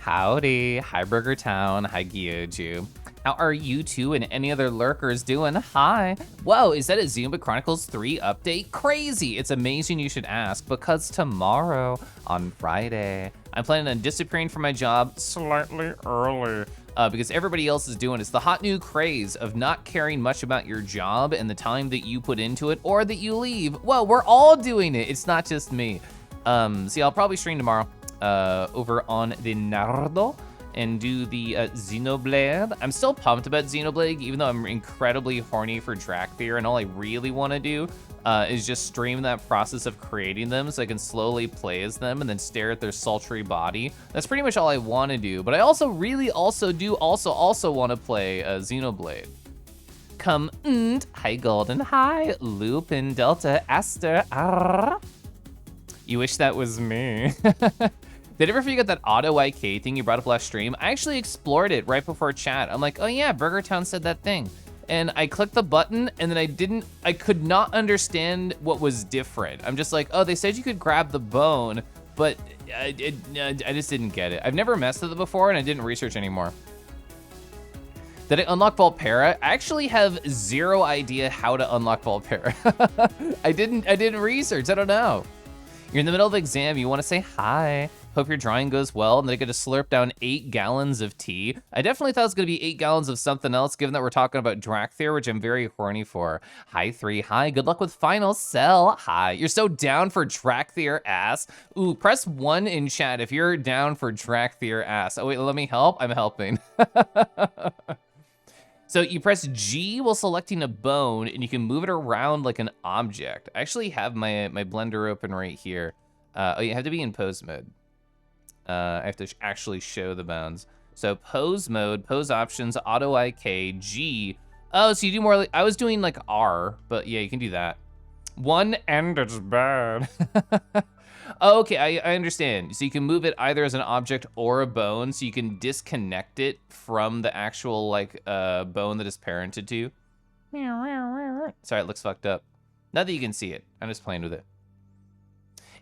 Howdy. Hi, Burger Town. Hi, Gyoju. How are you two and any other lurkers doing? Hi. Whoa, is that a Zumba Chronicles 3 update? Crazy. It's amazing you should ask because tomorrow on Friday, I'm planning on disappearing from my job slightly early. Because everybody else is doing it. It's the hot new craze of not caring much about your job and the time that you put into it or that you leave. Well, we're all doing it. It's not just me. See, I'll probably stream tomorrow over on the Nardo and do the Xenoblade. I'm still pumped about Xenoblade, even though I'm incredibly horny for Dracthyr, and all I really want to do is just stream that process of creating them so I can slowly play as them and then stare at their sultry body. That's pretty much all I want to do, but I also really also want to play Xenoblade. Come, hi Golden, hi Lupin, Delta, Aster, You wish that was me. Did ever forget that auto IK thing you brought up last stream? I actually explored it right before chat. I'm like, oh yeah, Burger Town said that thing. And I clicked the button and then I could not understand what was different. I'm just like, oh, they said you could grab the bone, but I just didn't get it. I've never messed with it before and I didn't research anymore. Did I unlock Volpera? I actually have zero idea how to unlock Volpera. I didn't research, I don't know. You're in the middle of the exam, you wanna say hi. Hope your drawing goes well, and then I get to slurp down 8 gallons of tea. I definitely thought it was gonna be 8 gallons of something else, given that we're talking about Dracthyr, which I'm very horny for. Hi 3, hi, good luck with final cell. Hi, you're so down for Dracthyr ass. Ooh, press 1 in chat if you're down for Dracthyr ass. Oh wait, let me help, I'm helping. So you press G while selecting a bone, and you can move it around like an object. I actually have my blender open right here. Oh, you have to be in pose mode. I have to actually show the bones. So pose mode, pose options, auto IK, G. Oh, so you do more like, I was doing like R, but yeah, you can do that. 1 and it's bad. Oh, okay, I understand. So you can move it either as an object or a bone, so you can disconnect it from the actual like bone that is parented to you. Sorry, it looks fucked up. Not that you can see it, I'm just playing with it.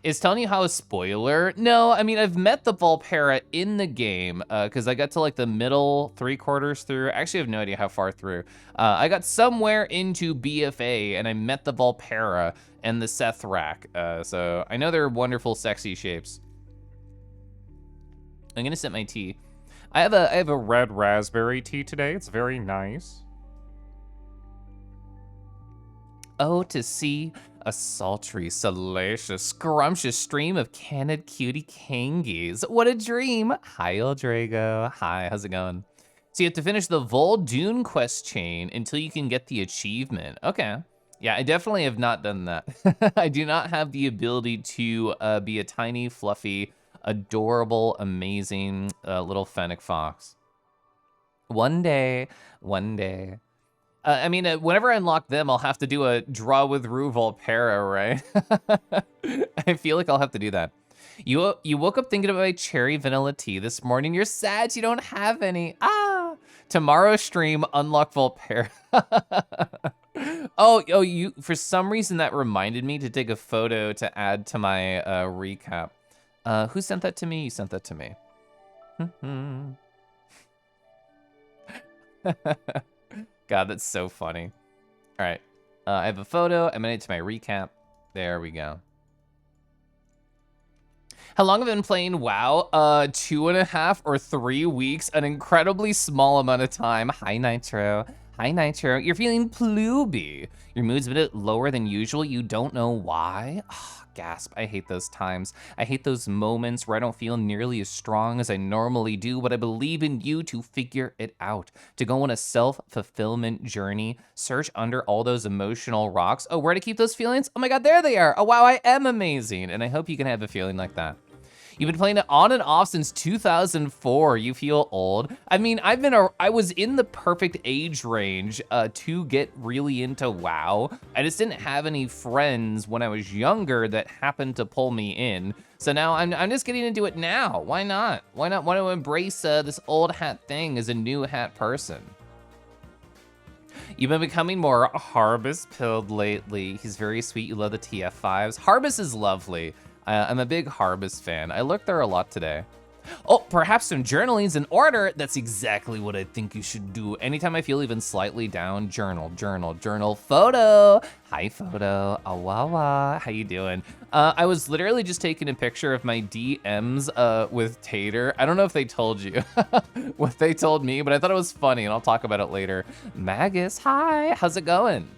Is telling you how a spoiler? No, I mean, I've met the Volpera in the game, because I got to like the middle 3/4 through. Actually, I have no idea how far through. I got somewhere into BFA, and I met the Volpera and the Sethrak. So I know they're wonderful, sexy shapes. I'm gonna sip my tea. I have a red raspberry tea today. It's very nice. Oh, to see a sultry, salacious, scrumptious stream of candid cutie kangies. What a dream. Hi, Eldrago. Hi, how's it going? So you have to finish the Vol'dun quest chain until you can get the achievement. Okay. Yeah, I definitely have not done that. I do not have the ability to be a tiny, fluffy, adorable, amazing little fennec fox. One day, one day. I mean, whenever I unlock them, I'll have to do a DrawWithRoo Volpera, right? I feel like I'll have to do that. You woke up thinking about my cherry vanilla tea this morning. You're sad you don't have any. Ah! Tomorrow stream, unlock Volpera. Oh, you, for some reason that reminded me to take a photo to add to my recap. Who sent that to me? You sent that to me. God, that's so funny. All right, I have a photo. I'm adding it to my recap. There we go. How long have I been playing WoW? 2.5 or 3 weeks, an incredibly small amount of time. Hi, Nitro. Hi, Nitro. You're feeling plooby. Your mood's a bit lower than usual. You don't know why? Oh, gasp. I hate those times. I hate those moments where I don't feel nearly as strong as I normally do, but I believe in you to figure it out, to go on a self-fulfillment journey, search under all those emotional rocks. Oh, where to keep those feelings? Oh my God, there they are. Oh, wow, I am amazing. And I hope you can have a feeling like that. You've been playing it on and off since 2004. You feel old. I mean, I was in the perfect age range to get really into WoW. I just didn't have any friends when I was younger that happened to pull me in. So now I'm just getting into it now. Why not? Why not want to embrace this old hat thing as a new hat person? You've been becoming more Harbus-pilled lately. He's very sweet. You love the TF5s. Harbus is lovely. I'm a big Harbus fan. I looked there a lot today. Oh, perhaps some journaling's in order. That's exactly what I think you should do. Anytime I feel even slightly down, journal. Photo. Hi, Photo. Awawa. How you doing? I was literally just taking a picture of my DMs with Tater. I don't know if they told you what they told me, but I thought it was funny, and I'll talk about it later. Magus, hi. How's it going?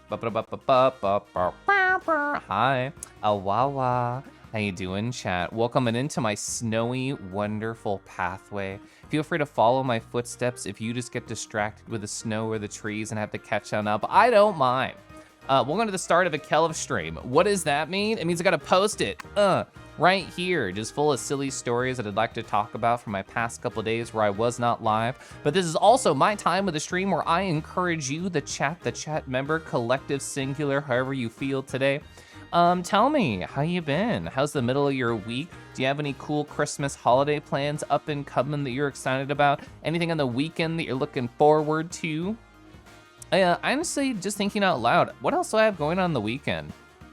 Hi. Awawa. How you doing, chat? Welcoming into my snowy, wonderful pathway. Feel free to follow my footsteps if you just get distracted with the snow or the trees and have to catch on up. I don't mind. Welcome to the start of a Kelv stream. What does that mean? It means I gotta post it, right here, just full of silly stories that I'd like to talk about from my past couple days where I was not live. But this is also my time with the stream where I encourage you, the chat member, collective, singular, however you feel today. Tell me, how you been? How's the middle of your week? Do you have any cool Christmas holiday plans up and coming that you're excited about? Anything on the weekend that you're looking forward to? Honestly, just thinking out loud, what else do I have going on the weekend?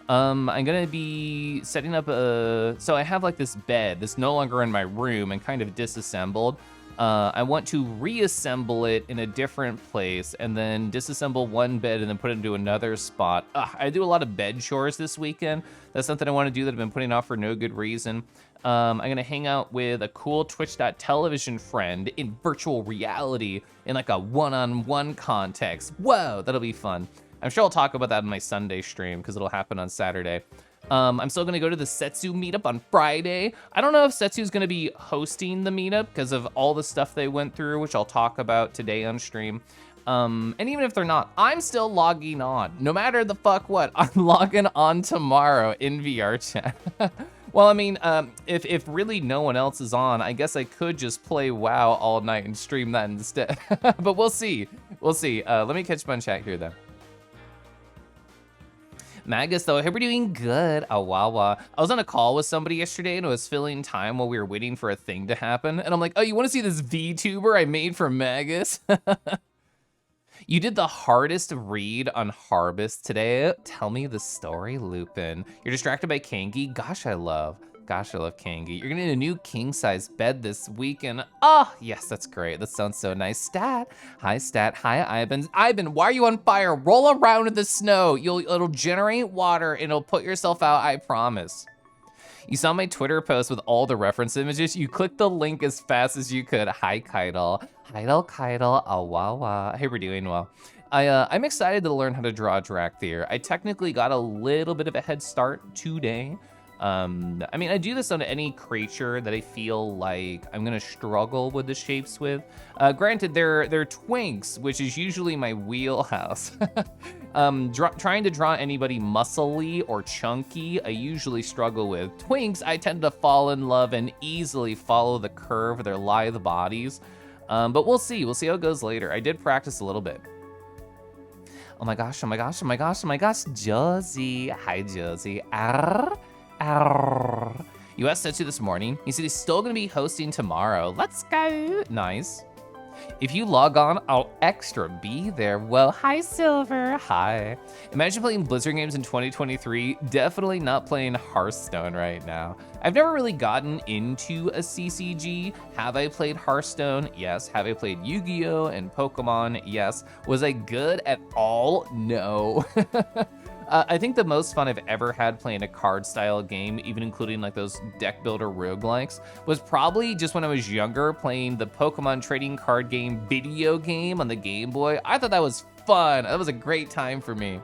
I'm gonna be setting up so I have like this bed that's no longer in my room and kind of disassembled. I want to reassemble it in a different place and then disassemble one bed and then put it into another spot. I do a lot of bed chores this weekend. That's something I want to do that I've been putting off for no good reason. I'm gonna hang out with a cool Twitch.television friend in virtual reality in like a one-on-one context. Whoa, that'll be fun. I'm sure I'll talk about that in my Sunday stream because it'll happen on Saturday. I'm still gonna go to the Setsu meetup on Friday. I don't know if Setsu's gonna be hosting the meetup because of all the stuff they went through, which I'll talk about today on stream. And even if they're not, I'm still logging on. No matter the fuck what, I'm logging on tomorrow in VR chat. Well, I mean, if really no one else is on, I guess I could just play WoW all night and stream that instead. But we'll see. We'll see. Let me catch my chat here though. Magus, though, I hope we're doing good. Awawa. I was on a call with somebody yesterday and it was filling time while we were waiting for a thing to happen. And I'm like, oh, you want to see this VTuber I made for Magus? You did the hardest read on Harvest today. Tell me the story, Lupin. You're distracted by Kangi? Gosh, I love Kangi. You're gonna need a new king-size bed this weekend. Oh, yes, that's great. That sounds so nice. Stat. Hi, Stat. Hi, Ivan, why are you on fire? Roll around in the snow. It'll generate water and it'll put yourself out, I promise. You saw my Twitter post with all the reference images. You clicked the link as fast as you could. Hi, Keitel. Keitel, awawa. Hey, we're doing well. I'm excited to learn how to draw Dracthyr. I technically got a little bit of a head start today. I mean, I do this on any creature that I feel like I'm gonna struggle with the shapes with. Granted, they're twinks, which is usually my wheelhouse. Trying to draw anybody muscly or chunky, I usually struggle with. Twinks, I tend to fall in love and easily follow the curve of their lithe bodies. But we'll see how it goes later. I did practice a little bit. Oh my gosh, Josie. Hi, Josie. You asked Setsu this morning. He said he's still gonna be hosting tomorrow. Let's go. Nice. If you log on, I'll extra be there. Well, hi, Silver. Hi. Imagine playing Blizzard games in 2023. Definitely not playing Hearthstone right now. I've never really gotten into a CCG. Have I played Hearthstone? Yes. Have I played Yu-Gi-Oh! And Pokemon? Yes. Was I good at all? No. I think the most fun I've ever had playing a card style game, even including like those deck builder roguelikes, was probably just when I was younger playing the Pokemon trading card game video game on the Game Boy. I thought that was fun. That was a great time for me.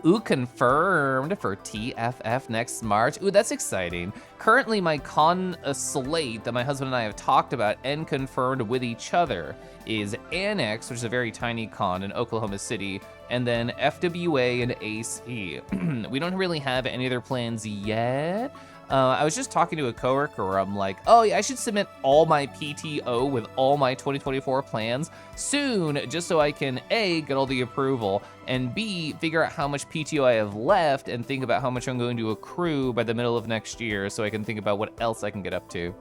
Ooh, confirmed for TFF next March. Ooh, that's exciting. Currently, my con slate that my husband and I have talked about and confirmed with each other is Annex, which is a very tiny con in Oklahoma City, and then FWA and AC. We don't really have any other plans yet. I was just talking to a coworker where I'm like, oh yeah, I should submit all my PTO with all my 2024 plans soon, just so I can A, get all the approval, and B, figure out how much PTO I have left and think about how much I'm going to accrue by the middle of next year so I can think about what else I can get up to.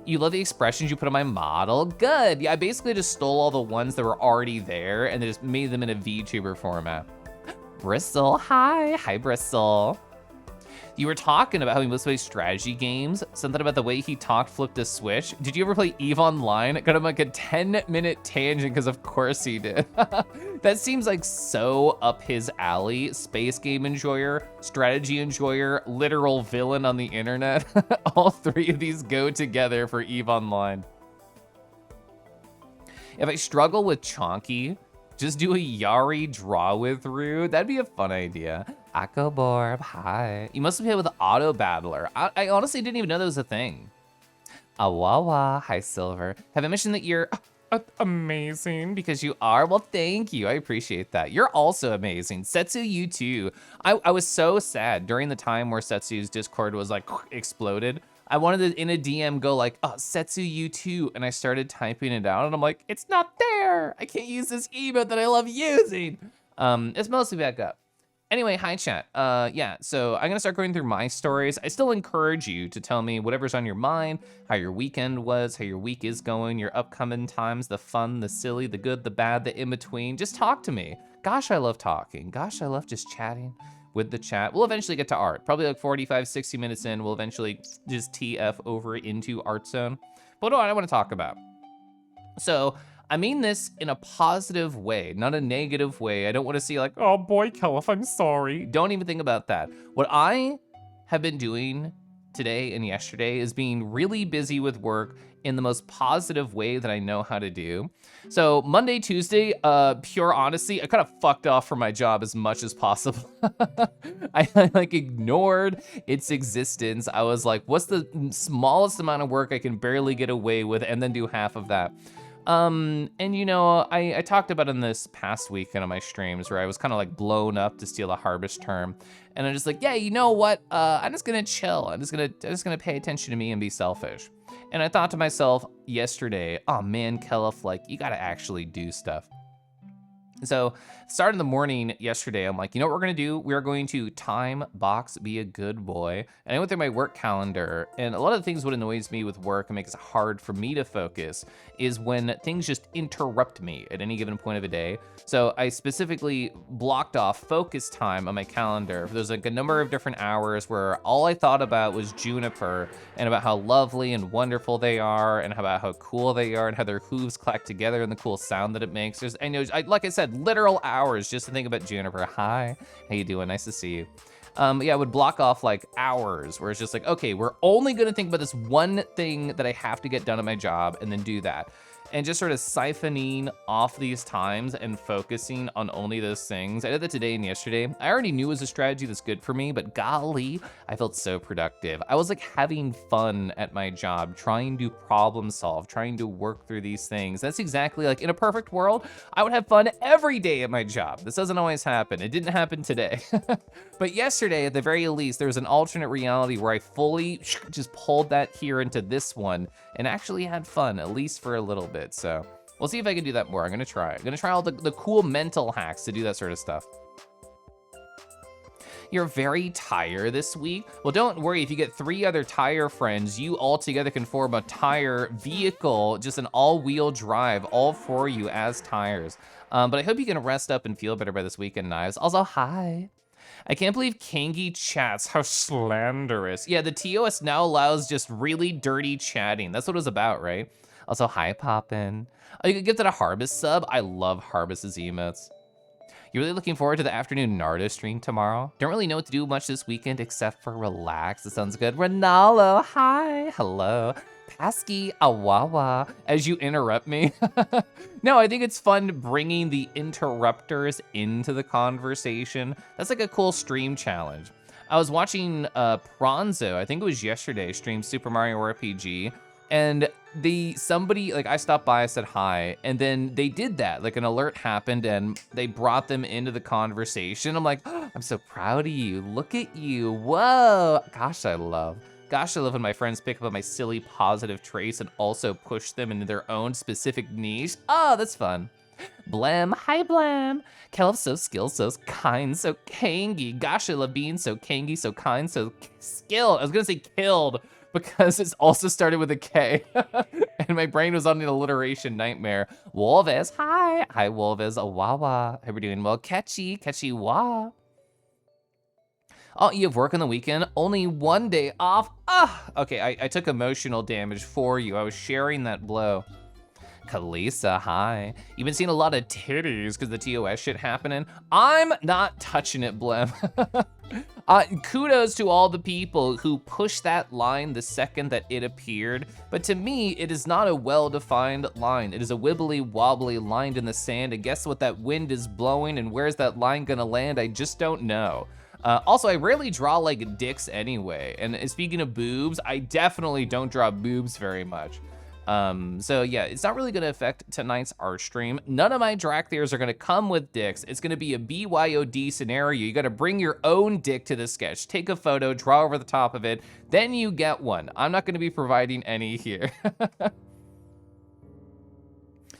You love the expressions you put on my model? Good. Yeah, I basically just stole all the ones that were already there and then just made them in a VTuber format. Bristle, hi. Hi, Bristle. You were talking about how he must play strategy games. Something about the way he talked flipped a switch. Did you ever play EVE Online? It got him like a 10-minute tangent because of course he did. That seems like so up his alley. Space game enjoyer, strategy enjoyer, literal villain on the internet. All three of these go together for EVE Online. If I struggle with Chonky, just do a Yari DrawWithRoo. That'd be a fun idea. Akoborb, hi. You must have played with Auto Battler. I honestly didn't even know that was a thing. Awawa, hi Silver. Have I mentioned that you're amazing? Because you are? Well, thank you, I appreciate that. You're also amazing. Setsu, you too. I was so sad during the time where Setsu's Discord was like exploded. I wanted to, in a DM, go like, oh, Setsu, you too. And I started typing it out and I'm like, it's not there. I can't use this emote that I love using. It's mostly back up. Anyway, hi chat. Yeah, so I'm gonna start going through my stories. I still encourage you to tell me whatever's on your mind, how your weekend was, how your week is going, your upcoming times, the fun, the silly, the good, the bad, the in-between. Just talk to me. Gosh, I love talking. Gosh, I love just chatting with the chat. We'll eventually get to art. Probably like 45, 60 minutes in, we'll eventually just TF over into art zone. But what do I want to talk about? So, I mean this in a positive way, not a negative way. I don't want to see like, oh boy, Kelif, I'm sorry. Don't even think about that. What I have been doing today and yesterday is being really busy with work in the most positive way that I know how to do. So Monday, Tuesday, pure honesty, I kind of fucked off from my job as much as possible. I like ignored its existence. I was like, what's the smallest amount of work I can barely get away with and then do half of that? And you know, I talked about in this past weekend on my streams where I was kind of like blown up, to steal a Harvest term. And I'm just like, yeah, you know what? I'm just gonna chill. I'm just gonna pay attention to me and be selfish. And I thought to myself yesterday, oh man, Kelif, like you gotta actually do stuff. So starting the morning yesterday, I'm like, you know what we're gonna do? We are going to time box, be a good boy. And I went through my work calendar, and a lot of the things what annoys me with work and makes it hard for me to focus is when things just interrupt me at any given point of a day. So I specifically blocked off focus time on my calendar. There's like a number of different hours where all I thought about was Juniper and about how lovely and wonderful they are and about how cool they are and how their hooves clack together and the cool sound that it makes. I know, like I said, literal hours just to think about Juniper. Hi, how you doing? Nice to see you. Yeah, I would block off like hours where it's just like, okay, we're only gonna think about this one thing that I have to get done at my job and then do that. And just sort of siphoning off these times and focusing on only those things. I did that today and yesterday. I already knew it was a strategy that's good for me, but golly, I felt so productive. I was like having fun at my job, trying to problem solve, trying to work through these things. That's exactly like in a perfect world, I would have fun every day at my job. This doesn't always happen. It didn't happen today. But yesterday, at the very least, there was an alternate reality where I fully just pulled that here into this one and actually had fun, at least for a little bit. So we'll see if I can do that more. I'm gonna try. I'm gonna try all the cool mental hacks to do that sort of stuff. You're very tire this week. Well, don't worry, if you get 3 other tire friends, you all together can form a tire vehicle, just an all-wheel drive, all for you as tires. But I hope you can rest up and feel better by this weekend, Knives. Also, hi. I can't believe Kangi chats. How slanderous. Yeah, the TOS now allows just really dirty chatting. That's what it was about, right? Also, hi, Poppin'. Oh, you could give that a Harvest sub. I love Harvest's emotes. You really looking forward to the afternoon Naruto stream tomorrow? Don't really know what to do much this weekend except for relax. It sounds good. Renalo, hi, hello. Pasky, awawa, as you interrupt me. No, I think it's fun bringing the interrupters into the conversation. That's like a cool stream challenge. I was watching Pronzo, I think it was yesterday, stream Super Mario RPG, and somebody, like I stopped by, I said hi, and then they did that, like an alert happened and they brought them into the conversation. I'm like, oh, I'm so proud of you, look at you, whoa. Gosh, I love when my friends pick up on my silly positive traits and also push them into their own specific niche. Oh, that's fun. Blam, hi Blam. Kelif's so skilled, so kind, so kangy. Gosh, I love being so kangy, so kind, so skilled. I was gonna say killed, because it's also started with a K. And my brain was on an alliteration nightmare. Wolves, hi. Hi, Wolves, awawa. How are we doing? Well, catchy, wah. Oh, you have work on the weekend? Only one day off? Ah, okay, I took emotional damage for you. I was sharing that blow. Kalisa, hi. You've been seeing a lot of titties because the TOS shit happening. I'm not touching it, Blem. Kudos to all the people who pushed that line the second that it appeared, but to me, it is not a well-defined line. It is a wibbly wobbly line in the sand, and guess what that wind is blowing, and where's that line gonna land? I just don't know. Also, I rarely draw like dicks anyway, and speaking of boobs, I definitely don't draw boobs very much. So yeah, it's not really gonna affect tonight's art stream. None of my Dracthyrs are gonna come with dicks. It's gonna be a BYOD scenario. You gotta bring your own dick to the sketch, take a photo, draw over the top of it, then you get one. I'm not gonna be providing any here.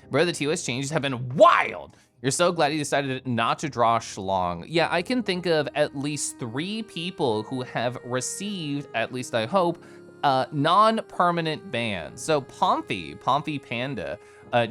Bro, the TOS changes have been wild. You're so glad you decided not to draw Schlong. Yeah, I can think of at least 3 people who have received, at least I hope, non-permanent bans. So Pompey Panda,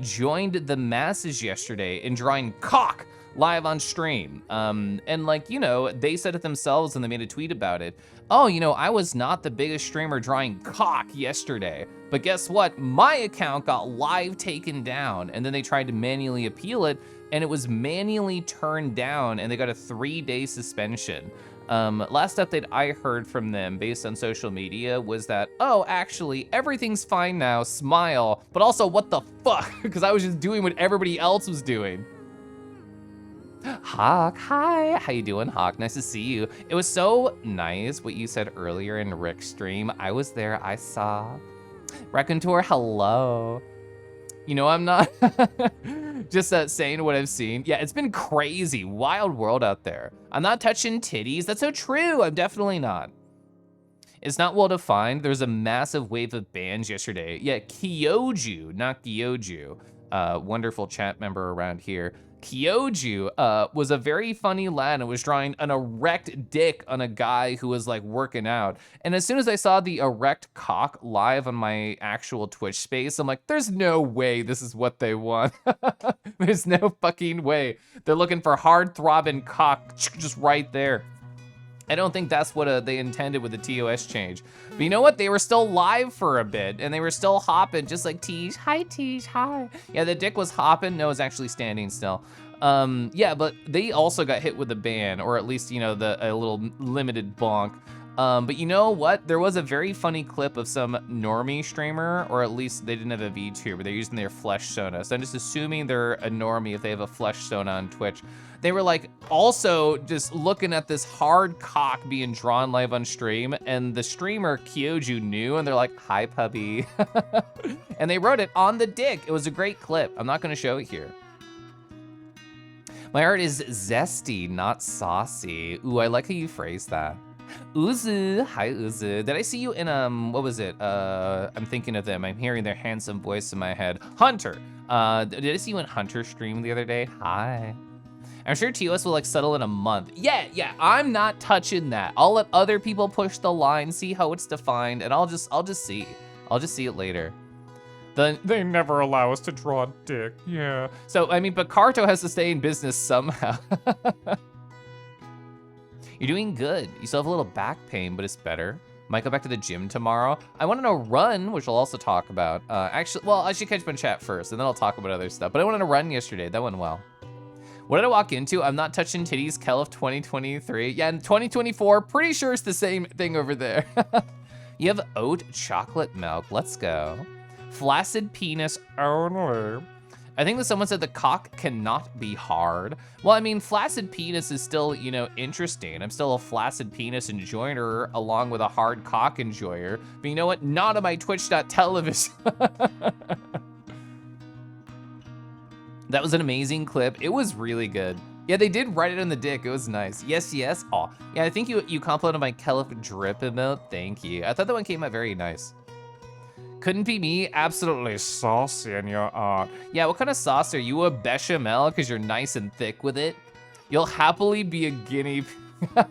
joined the masses yesterday in drawing cock live on stream. And like, you know, they said it themselves and they made a tweet about it. Oh, you know, I was not the biggest streamer drawing cock yesterday, but guess what? My account got live taken down, and then they tried to manually appeal it, and it was manually turned down, and they got a 3-day suspension. Last update I heard from them based on social media was that, oh, actually, everything's fine now, smile, but also what the fuck? Because I was just doing what everybody else was doing. Hawk, hi, how you doing, Hawk? Nice to see you. It was so nice what you said earlier in Rick's stream. I was there, I saw. Raconteur, hello. You know, I'm not just saying what I've seen. Yeah, it's been crazy, wild world out there. I'm not touching titties, that's so true, I'm definitely not. It's not well defined. There's a massive wave of bans yesterday. Yeah, Kyoju, not Gyoju, wonderful chat member around here. Kyoju was a very funny lad and was drawing an erect dick on a guy who was like working out. And as soon as I saw the erect cock live on my actual Twitch space, I'm like, there's no way this is what they want. There's no fucking way. They're looking for hard throbbing cock just right there. I don't think that's what they intended with the TOS change. But you know what? They were still live for a bit, and they were still hopping, just like Teej. Hi, Teej, hi. Yeah, the dick was hopping. No, it was actually standing still. Yeah, but they also got hit with a ban, or at least, you know, a little limited bonk. But you know what? There was a very funny clip of some normie streamer, or at least they didn't have a VTuber, but they're using their flesh Sona. So I'm just assuming they're a normie if they have a flesh Sona on Twitch. They were like also just looking at this hard cock being drawn live on stream, and the streamer Kyoju knew, and they're like, hi, puppy. And they wrote it on the dick. It was a great clip. I'm not gonna show it here. My art is zesty, not saucy. Ooh, I like how you phrased that. Uzu, hi Uzu. Did I see you in, what was it? I'm thinking of them. I'm hearing their handsome voice in my head. Hunter. Did I see you in Hunter stream the other day? Hi. I'm sure TOS will like settle in a month. Yeah, I'm not touching that. I'll let other people push the line, see how it's defined, and I'll just see. I'll just see it later. Then they never allow us to draw dick, yeah. So, I mean, but Carto has to stay in business somehow. You're doing good. You still have a little back pain, but it's better. Might go back to the gym tomorrow. I went on a run, which we'll also talk about. Actually, well, I should catch up in chat first, and then I'll talk about other stuff. But I went on a run yesterday. That went well. What did I walk into? I'm not touching titties, Kelf 2023. Yeah, in 2024, pretty sure it's the same thing over there. You have oat chocolate milk. Let's go. Flaccid penis only. I think that someone said the cock cannot be hard. Well, I mean, flaccid penis is still, you know, interesting. I'm still a flaccid penis enjoyer along with a hard cock enjoyer. But you know what? Not on my twitch.television. That was an amazing clip. It was really good. Yeah, they did write it on the dick. It was nice. Yes. Aw. Yeah, I think you complimented my Kelf drip emote. Thank you. I thought that one came out very nice. Couldn't be me, absolutely saucy in your art. Yeah, what kind of sauce are you, a bechamel, because you're nice and thick with it? You'll happily be a guinea pig.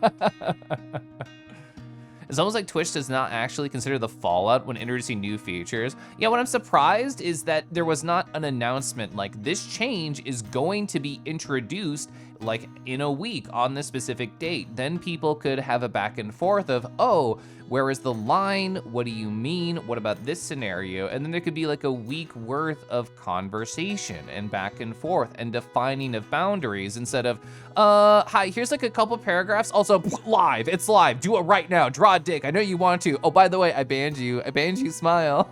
It's almost like Twitch does not actually consider the fallout when introducing new features. Yeah, what I'm surprised is that there was not an announcement like this change is going to be introduced like in a week on this specific date. Then people could have a back and forth of, oh, where is the line? What do you mean? What about this scenario? And then there could be like a week worth of conversation and back and forth and defining of boundaries instead of, hi, here's like a couple paragraphs. Also, live, it's live. Do it right now. Draw a dick. I know you want to. Oh, by the way, I banned you. I banned you, smile.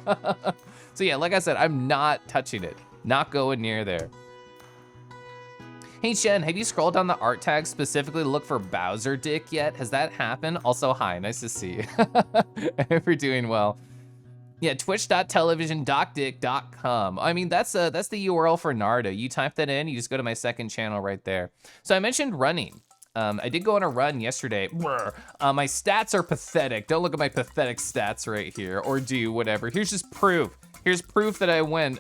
So yeah, like I said, I'm not touching it. Not going near there. Hey Shen, have you scrolled down the art tag specifically to look for Bowser dick yet? Has that happened? Also, hi, nice to see you. I hope you're doing well. Yeah, twitch.television.dick.com. I mean, that's the URL for Naruto. You type that in, you just go to my second channel right there. So I mentioned running. I did go on a run yesterday. My stats are pathetic. Don't look at my pathetic stats right here, or do whatever. Here's just proof. Here's proof that I went,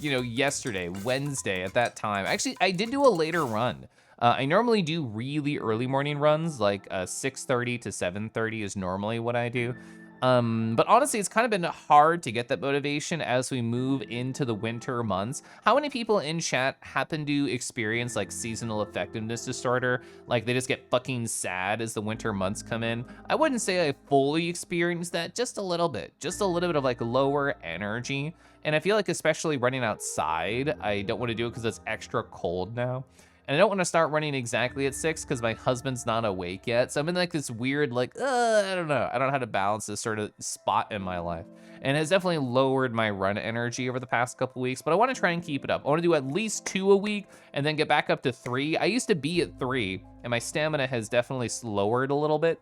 yesterday, Wednesday at that time. Actually, I did do a later run. I normally do really early morning runs, like 6:30 to 7:30 is normally what I do. But honestly, it's kind of been hard to get that motivation as we move into the winter months. How many people in chat happen to experience like seasonal effectiveness disorder? Like they just get fucking sad as the winter months come in. I wouldn't say I fully experienced that, just a little bit of like lower energy. And I feel like especially running outside, I don't want to do it because it's extra cold now. And I don't want to start running exactly at 6 because my husband's not awake yet. So I'm in like this weird, like, I don't know. I don't know how to balance this sort of spot in my life. And it has definitely lowered my run energy over the past couple weeks, but I want to try and keep it up. I want to do at least 2 a week and then get back up to 3. I used to be at 3 and my stamina has definitely lowered a little bit.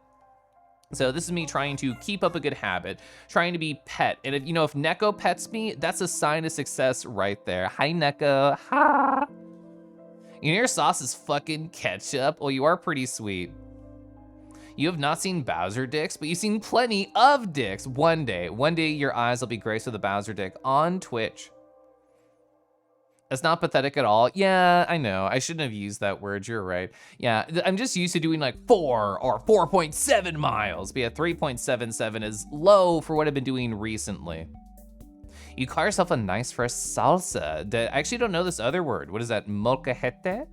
So this is me trying to keep up a good habit, trying to be pet. And if Neko pets me, that's a sign of success right there. Hi, Neko. Ha! Your sauce is fucking ketchup. Well, you are pretty sweet. You have not seen Bowser dicks, but you've seen plenty of dicks. One day your eyes will be graced with a Bowser dick on Twitch. That's not pathetic at all. Yeah, I know. I shouldn't have used that word. You're right. Yeah, I'm just used to doing like 4 or 4.7 miles. But yeah, 3.77 is low for what I've been doing recently. You call yourself a nice fresh salsa. I actually don't know this other word. What is that? Molcajete?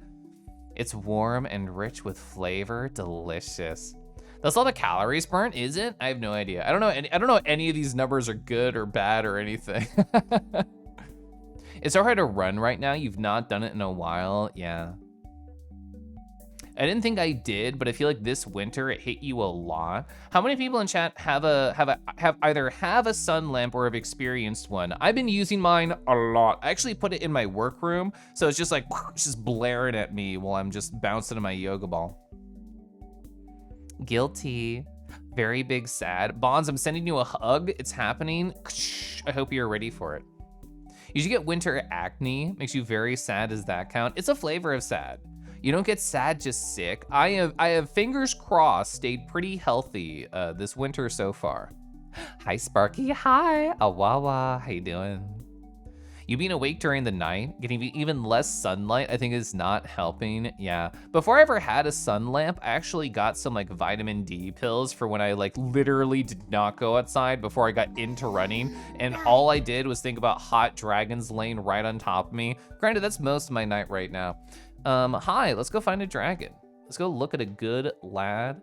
It's warm and rich with flavor. Delicious. That's all the calories burnt, is it? I have no idea. I don't know any of these numbers are good or bad or anything. It's so hard to run right now. You've not done it in a while. Yeah. I didn't think I did, but I feel like this winter it hit you a lot. How many people in chat have either a sun lamp or have experienced one? I've been using mine a lot. I actually put it in my workroom, so it's just like it's just blaring at me while I'm just bouncing on my yoga ball. Guilty. Very big sad. Bonds, I'm sending you a hug. It's happening. I hope you're ready for it. You should get winter acne. Makes you very sad. Does that count? It's a flavor of sad. You don't get sad, just sick. I have fingers crossed stayed pretty healthy this winter so far. Hi Sparky, hi Awawa, how you doing? You being awake during the night, getting even less sunlight, I think is not helping. Yeah, before I ever had a sun lamp, I actually got some like vitamin D pills for when I like literally did not go outside before I got into running. And all I did was think about hot dragons laying right on top of me. Granted, that's most of my night right now. Hi, let's go find a dragon. Let's go look at a good lad.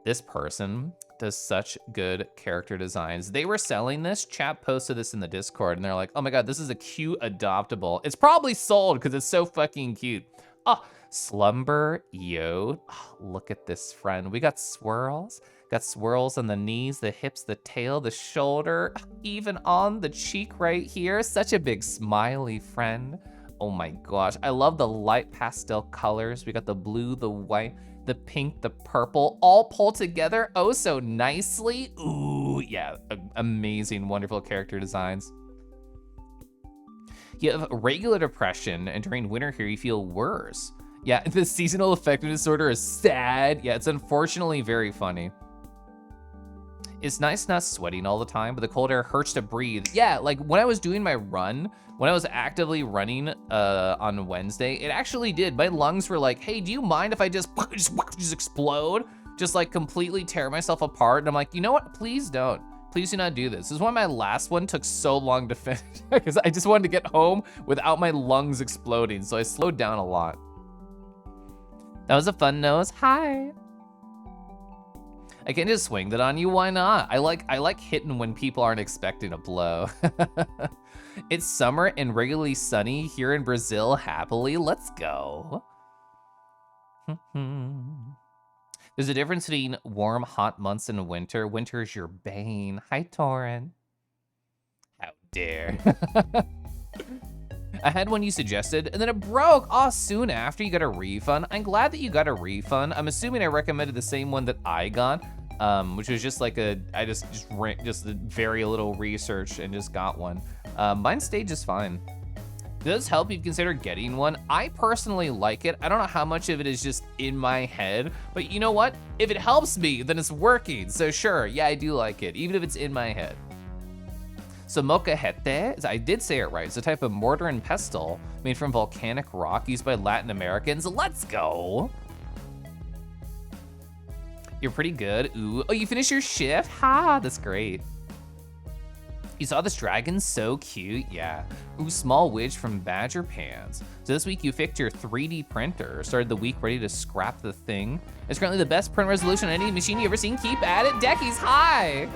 This person does such good character designs. They were selling this, chat posted this in the Discord, and they're like, oh my God, this is a cute adoptable. It's probably sold because it's so fucking cute. Oh, Slumber Yode. Oh, look at this friend. We got swirls. Got swirls on the knees, the hips, the tail, the shoulder, even on the cheek right here. Such a big smiley friend. Oh my gosh, I love the light pastel colors. We got the blue, the white, the pink, the purple, all pulled together oh so nicely. Ooh, yeah, amazing, wonderful character designs. You have regular depression, and during winter here, you feel worse. Yeah, the seasonal affective disorder is sad. Yeah, it's unfortunately very funny. It's nice not sweating all the time, but the cold air hurts to breathe. Yeah, like when I was doing my run, when I was actively running on Wednesday, it actually did. My lungs were like, hey, do you mind if I just explode? Just like completely tear myself apart. And I'm like, you know what? Please don't. Please do not do this. This is why my last one took so long to finish because I just wanted to get home without my lungs exploding. So I slowed down a lot. That was a fun nose. Hi. I can just swing that on you. Why not? I like hitting when people aren't expecting a blow. It's summer and regularly sunny here in Brazil. Happily, let's go. There's a difference between warm, hot months and winter. Winter is your bane. Hi, Torin. How dare. I had one you suggested, and then it broke. Oh, soon after you got a refund. I'm glad that you got a refund. I'm assuming I recommended the same one that I got, which was just like I just very little research and just got one. Mine stayed just fine. Does help if you consider getting one. I personally like it. I don't know how much of it is just in my head, but you know what? If it helps me, then it's working. So sure, yeah, I do like it, even if it's in my head. So molcajete, I did say it right. It's a type of mortar and pestle made from volcanic rock used by Latin Americans. Let's go. You're pretty good. Ooh, oh, you finished your shift? Ha, that's great. You saw this dragon, so cute, yeah. Ooh, small witch from Badger Pants. So this week you fixed your 3D printer, started the week ready to scrap the thing. It's currently the best print resolution on any machine you ever seen. Keep at it, Deckies, hi!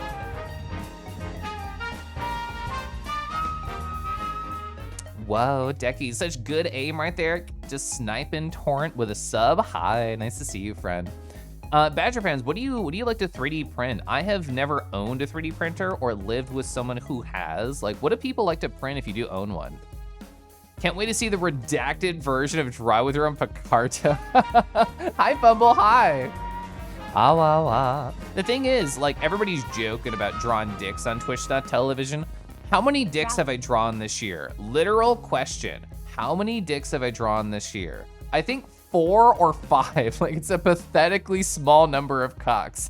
Whoa, Decky, such good aim right there. Just sniping Torrent with a sub. Hi, nice to see you, friend. Badger fans, what do you like to 3D print? I have never owned a 3D printer or lived with someone who has. Like, what do people like to print if you do own one? Can't wait to see the redacted version of DrawWithRoo on Picarto. Hi, Fumble, hi. Ah, wah, wah. The thing is, like, everybody's joking about drawing dicks on Twitch.television. How many dicks have I drawn this year? Literal question. How many dicks have I drawn this year? I think 4 or 5. Like, it's a pathetically small number of cocks.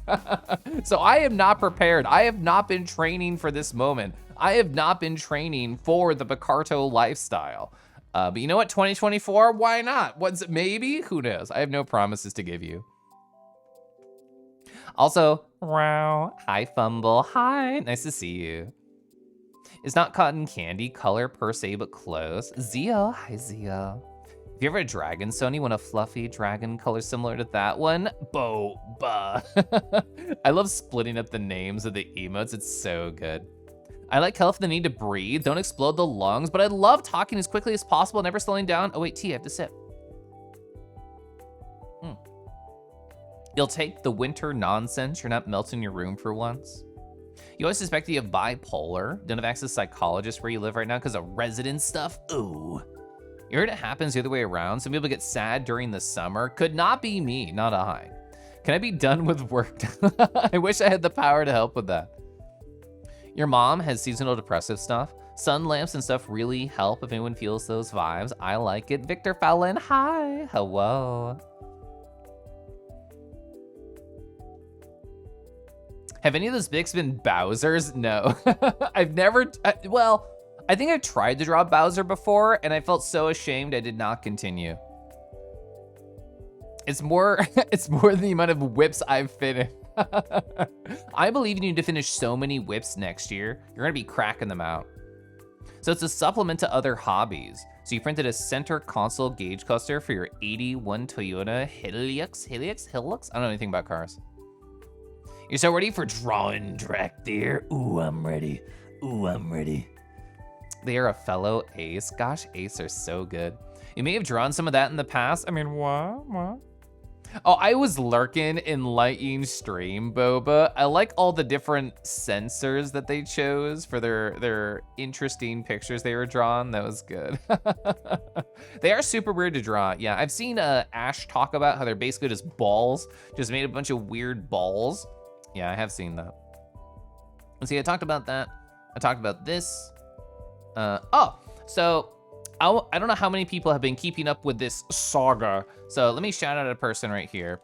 So I am not prepared. I have not been training for this moment. I have not been training for the Picarto lifestyle. But you know what, 2024, why not? What's it, maybe? Who knows? I have no promises to give you. Also, wow, hi Fumble, hi, nice to see you. It's not cotton candy color per se, but close. Zio, hi Zio. If you ever a dragon, Sony, want a fluffy dragon color similar to that one? Boba. I love splitting up the names of the emotes, it's so good. I like health, the need to breathe, don't explode the lungs, but I love talking as quickly as possible, never slowing down. Oh wait, T, I have to sip. You'll take the winter nonsense, you're not melting your room for once. You always suspect you have bipolar, don't have access to psychologists where you live right now because of resident stuff, ooh. You heard it happens the other way around. Some people get sad during the summer. Could not be me, not I. Can I be done with work? I wish I had the power to help with that. Your mom has seasonal depressive stuff. Sun lamps and stuff really help if anyone feels those vibes. I like it. Victor Fallon, hi, hello. Have any of those pics been Bowser's? No, I've never, well, I think I tried to draw Bowser before and I felt so ashamed I did not continue. It's more, it's more the amount of whips I've finished. I believe you need to finish so many whips next year. You're gonna be cracking them out. So it's a supplement to other hobbies. So you printed a center console gauge cluster for your 81 Toyota Hilux? I don't know anything about cars. You're so ready for drawing, Dracthyr. Ooh, I'm ready. Ooh, I'm ready. They are a fellow ace. Gosh, ace are so good. You may have drawn some of that in the past. I mean, what? Oh, I was lurking in Lightning stream, Boba. I like all the different sensors that they chose for their interesting pictures they were drawn. That was good. They are super weird to draw. Yeah, I've seen Ash talk about how they're basically just balls, just made a bunch of weird balls. Yeah, I have seen that. Let's see, I talked about that. I talked about this. So I don't know how many people have been keeping up with this saga. So let me shout out a person right here.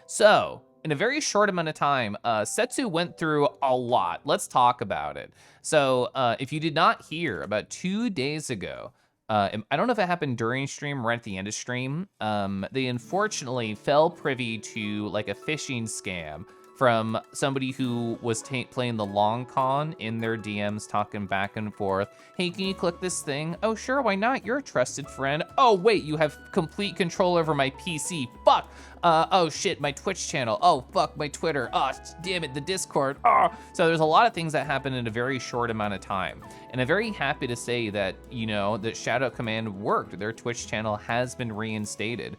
So in a very short amount of time, Setsu went through a lot. Let's talk about it. So if you did not hear, about 2 days ago, I don't know if it happened during stream or right at the end of stream, they unfortunately fell privy to like a phishing scam from somebody who was playing the long con in their DMs, talking back and forth. Hey, can you click this thing? Oh, sure, why not? You're a trusted friend. Oh, wait, you have complete control over my PC. Fuck. Oh, shit, my Twitch channel. Oh, fuck, my Twitter. Oh, damn it, the Discord. Oh. So there's a lot of things that happen in a very short amount of time. And I'm very happy to say that, you know, that Shoutout Command worked. Their Twitch channel has been reinstated.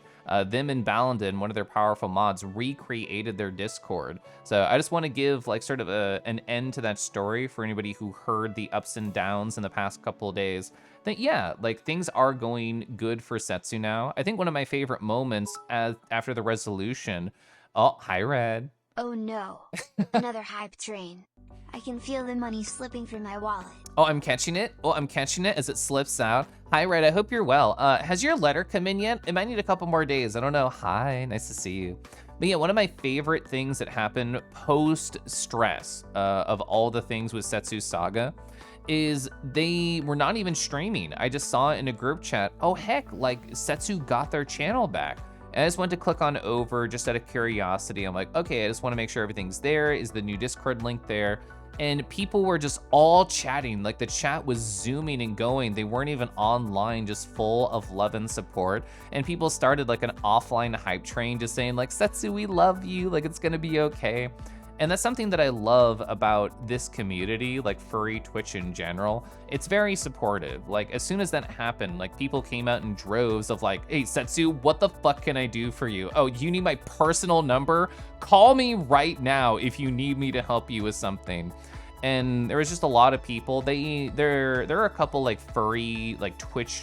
Them and Balandin, one of their powerful mods, recreated their Discord. So I just want to give like sort of an end to that story for anybody who heard the ups and downs in the past couple of days. That yeah, like things are going good for Setsu now. I think one of my favorite moments after the resolution. Oh, hi Red. Oh no, another hype train. I can feel the money slipping from my wallet. Oh, I'm catching it. Oh, I'm catching it as it slips out. Hi, Red. I hope you're well. Has your letter come in yet? It might need a couple more days. I don't know. Hi, nice to see you. But yeah, one of my favorite things that happened post-stress of all the things with Setsu's Saga is they were not even streaming. I just saw it in a group chat. Oh, heck, like Setsu got their channel back. And I just went to click on over just out of curiosity. I'm like, okay, I just want to make sure everything's there. Is the new Discord link there? And people were just all chatting, like the chat was zooming and going. They weren't even online, just full of love and support. And people started like an offline hype train, just saying like, Setsu, we love you, like it's gonna be okay. And that's something that I love about this community, like furry Twitch in general. It's very supportive. Like as soon as that happened, like people came out in droves of like, hey Setsu, what the fuck can I do for you? Oh, you need my personal number? Call me right now if you need me to help you with something. And there was just a lot of people. There are a couple like furry like Twitch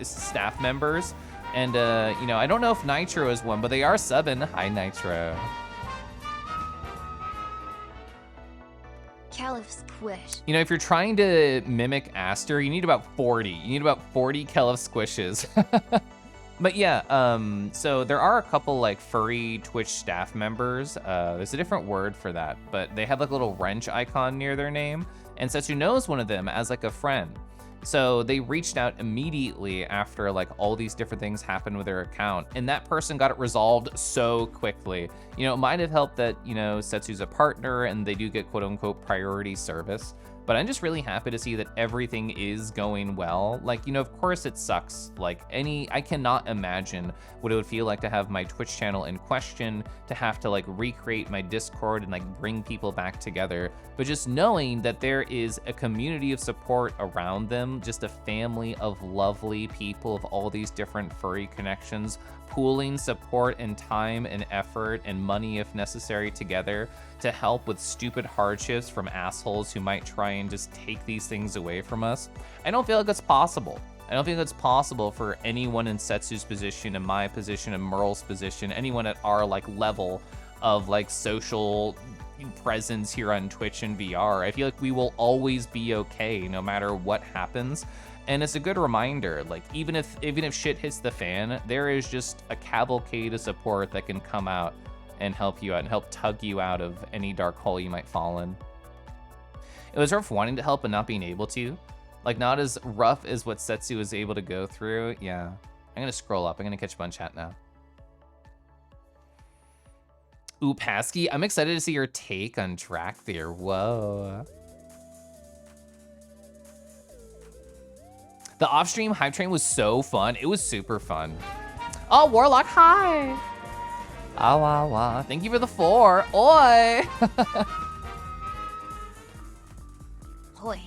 staff members. And you know, I don't know if Nitro is one, but they are subbing. Hi Nitro. Caliph squish. You know, if you're trying to mimic Aster, you need about 40. You need about 40 Caliph squishes. But yeah, so there are a couple like furry Twitch staff members. There's a different word for that, but they have like a little wrench icon near their name. And Setsu knows one of them as like a friend. So they reached out immediately after like all these different things happened with their account, and that person got it resolved so quickly. You know, it might have helped that, you know, Setsu's a partner and they do get quote unquote priority service. But I'm just really happy to see that everything is going well. Like, you know, of course it sucks. Like I cannot imagine what it would feel like to have my Twitch channel in question, to have to like recreate my Discord and like bring people back together. But just knowing that there is a community of support around them, just a family of lovely people of all these different furry connections, pooling support and time and effort and money if necessary together to help with stupid hardships from assholes who might try and just take these things away from us. I don't feel like it's possible. I don't think it's possible for anyone in Setsu's position, in my position, in Merle's position, anyone at our like level of like social presence here on Twitch and VR. I feel like we will always be okay no matter what happens. And it's a good reminder, like even if shit hits the fan, there is just a cavalcade of support that can come out and help you out and help tug you out of any dark hole you might fall in. It was rough wanting to help but not being able to. Like not as rough as what Setsu was able to go through. Yeah, I'm gonna scroll up. I'm gonna catch up on chat now. Ooh, Pasky, I'm excited to see your take on Dracthyr. Whoa. The off-stream hype train was so fun. It was super fun. Oh, Warlock, hi. Ah, wah, wah. Thank you for the 4. Oi. Hoi.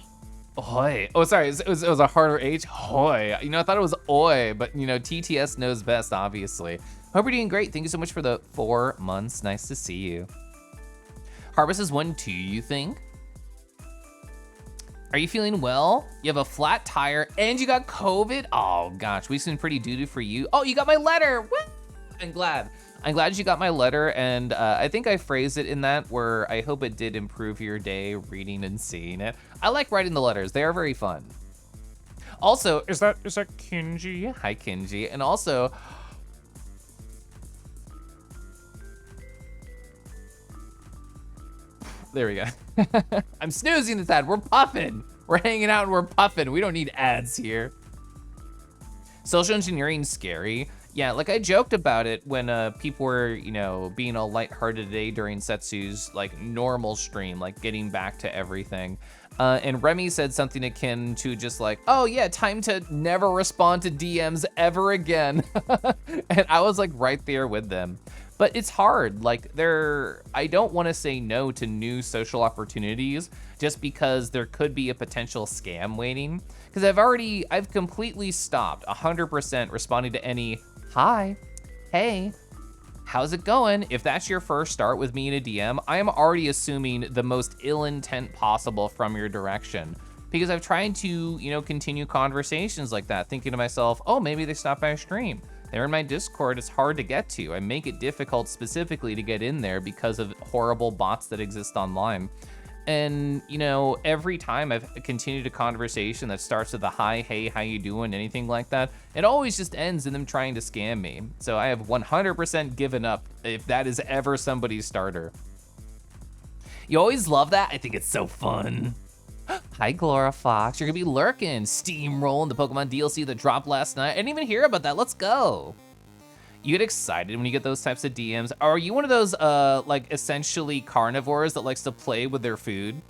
Oi. Oh, sorry, it was a harder H. Hoi. You know, I thought it was oi, but you know, TTS knows best, obviously. Hope you're doing great. Thank you so much for the 4 months. Nice to see you. Harvest is 1 too, you think? Are you feeling well? You have a flat tire and you got COVID? Oh gosh, we've been pretty doo-doo for you. Oh, you got my letter. Woo! I'm glad you got my letter, and I think I phrased it in that where I hope it did improve your day reading and seeing it. I like writing the letters. They are very fun. Also, is that Kinji? Hi, Kinji. And also, there we go. I'm snoozing this ad. We're puffing. We're hanging out and we're puffing. We don't need ads here. Social engineering scary. Yeah, like I joked about it when people were, you know, being all lighthearted today during Setsu's like normal stream, like getting back to everything. And Remy said something akin to just like, oh yeah, time to never respond to DMs ever again. And I was like right there with them. But it's hard, like I don't wanna say no to new social opportunities just because there could be a potential scam waiting. Because I've completely stopped 100% responding to any, hi, hey, how's it going? If that's your first start with me in a DM, I am already assuming the most ill intent possible from your direction. Because I've tried to, you know, continue conversations like that, thinking to myself, oh, maybe they stopped by a stream. They're in my Discord, it's hard to get to. I make it difficult specifically to get in there because of horrible bots that exist online. And, you know, every time I've continued a conversation that starts with a hi, hey, how you doing, anything like that, it always just ends in them trying to scam me. So I have 100% given up if that is ever somebody's starter. You always love that? I think it's so fun. Hi, Glora Fox. You're gonna be lurking, steamrolling the Pokemon DLC that dropped last night. I didn't even hear about that. Let's go. You get excited when you get those types of DMs. Are you one of those, like, essentially carnivores that likes to play with their food?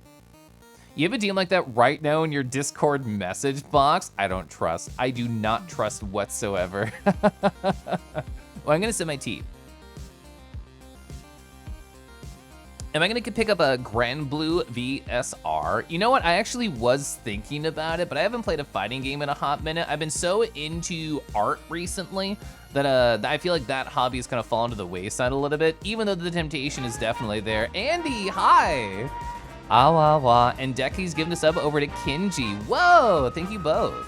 You have a DM like that right now in your Discord message box? I don't trust. I do not trust whatsoever. Well, I'm gonna sip my tea. Am I gonna pick up a Grand Blue VSR? You know what, I actually was thinking about it, but I haven't played a fighting game in a hot minute. I've been so into art recently that I feel like that hobby is gonna fall into the wayside a little bit, even though the temptation is definitely there. Andy, hi! Awawa, and Decky's giving us up over to Kinji. Whoa, thank you both.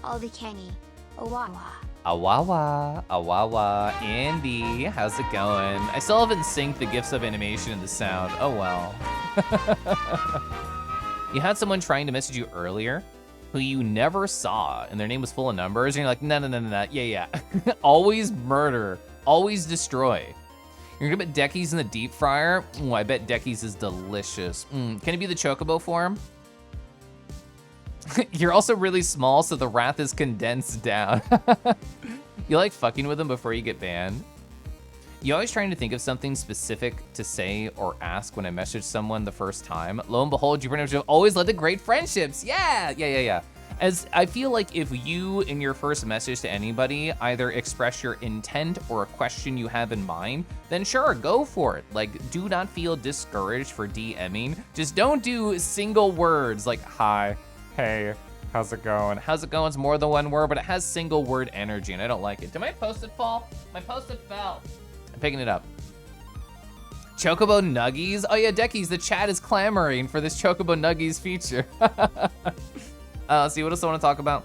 I'll be Kenny. Owawa. Awawa, Awawa, Andy, how's it going? I still haven't synced the gifs of animation and the sound, oh well. You had someone trying to message you earlier who you never saw and their name was full of numbers and you're like, no, yeah. Always murder, always destroy. You're gonna put Decky's in the deep fryer? Oh, I bet Decky's is delicious. Can it be the Chocobo form? You're also really small, so the wrath is condensed down. You like fucking with them before you get banned? You always trying to think of something specific to say or ask when I message someone the first time. Lo and behold, you pretty much always led to great friendships. Yeah. As I feel like if you, in your first message to anybody, either express your intent or a question you have in mind, then sure, go for it. Like, do not feel discouraged for DMing. Just don't do single words like, hi, hey, how's it going? How's it going? It's more than one word, but it has single word energy, and I don't like it. Did my post-it fall? My post-it fell. I'm picking it up. Chocobo Nuggies? Oh yeah, Deckies, the chat is clamoring for this Chocobo Nuggies feature. Let's see, what else I want to talk about?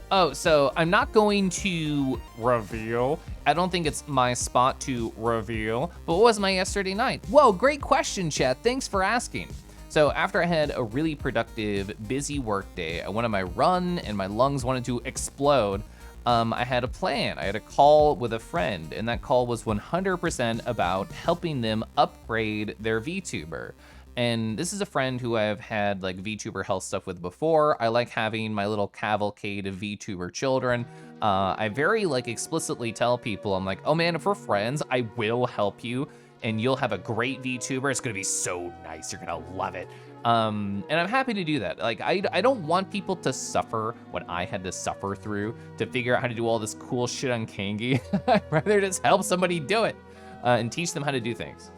Oh, so I'm not going to reveal. I don't think it's my spot to reveal, but what was my yesterday night? Whoa, great question, chat. Thanks for asking. So after I had a really productive, busy work day, I went on my run and my lungs wanted to explode. I had a plan. I had a call with a friend, and that call was 100% about helping them upgrade their VTuber. And this is a friend who I've had like VTuber health stuff with before. I like having my little cavalcade of VTuber children. I very like explicitly tell people, I'm like, oh man, if we're friends, I will help you and you'll have a great VTuber. It's gonna be so nice, you're gonna love it. And I'm happy to do that. Like, I don't want people to suffer what I had to suffer through to figure out how to do all this cool shit on Kangi. I'd rather just help somebody do it and teach them how to do things.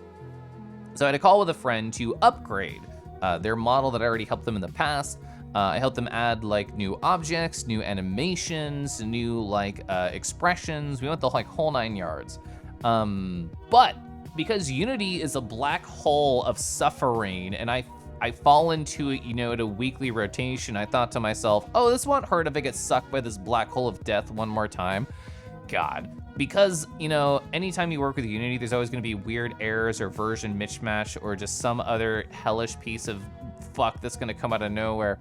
So I had a call with a friend to upgrade their model that I already helped them in the past. I helped them add like new objects, new animations, new like expressions. We went the like whole 9 yards. But because Unity is a black hole of suffering and I fall into it, you know, at a weekly rotation, I thought to myself, oh, this won't hurt if I get sucked by this black hole of death one more time. God. Because, you know, anytime you work with Unity, there's always gonna be weird errors or version mismatch or just some other hellish piece of fuck that's gonna come out of nowhere.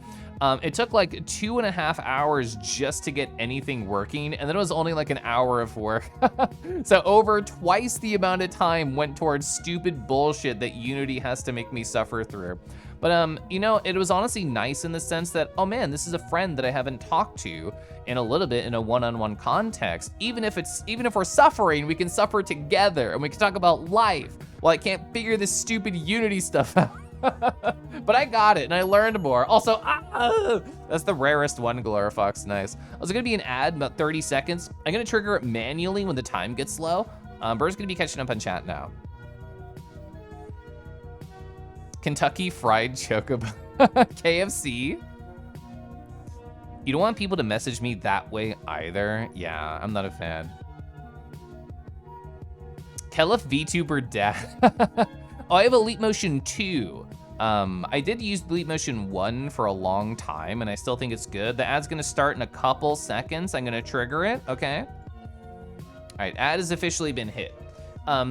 It took like 2.5 hours just to get anything working, and then it was only like an hour of work. So over twice the amount of time went towards stupid bullshit that Unity has to make me suffer through. But you know, it was honestly nice in the sense that, oh man, this is a friend that I haven't talked to in a little bit in a one-on-one context. Even if we're suffering, we can suffer together and we can talk about life. Well, I can't figure this stupid Unity stuff out. But I got it and I learned more. Also, that's the rarest one, Glorifox, nice. Also gonna be an ad, about 30 seconds. I'm gonna trigger it manually when the time gets low. Burr's gonna be catching up on chat now. Kentucky Fried Chocobo, KFC. You don't want people to message me that way either. Yeah, I'm not a fan. Kelif VTuber Dad. Oh, I have Elite Motion 2. I did use Elite Motion 1 for a long time, and I still think it's good. The ad's gonna start in a couple seconds. I'm gonna trigger it, okay? All right, ad has officially been hit.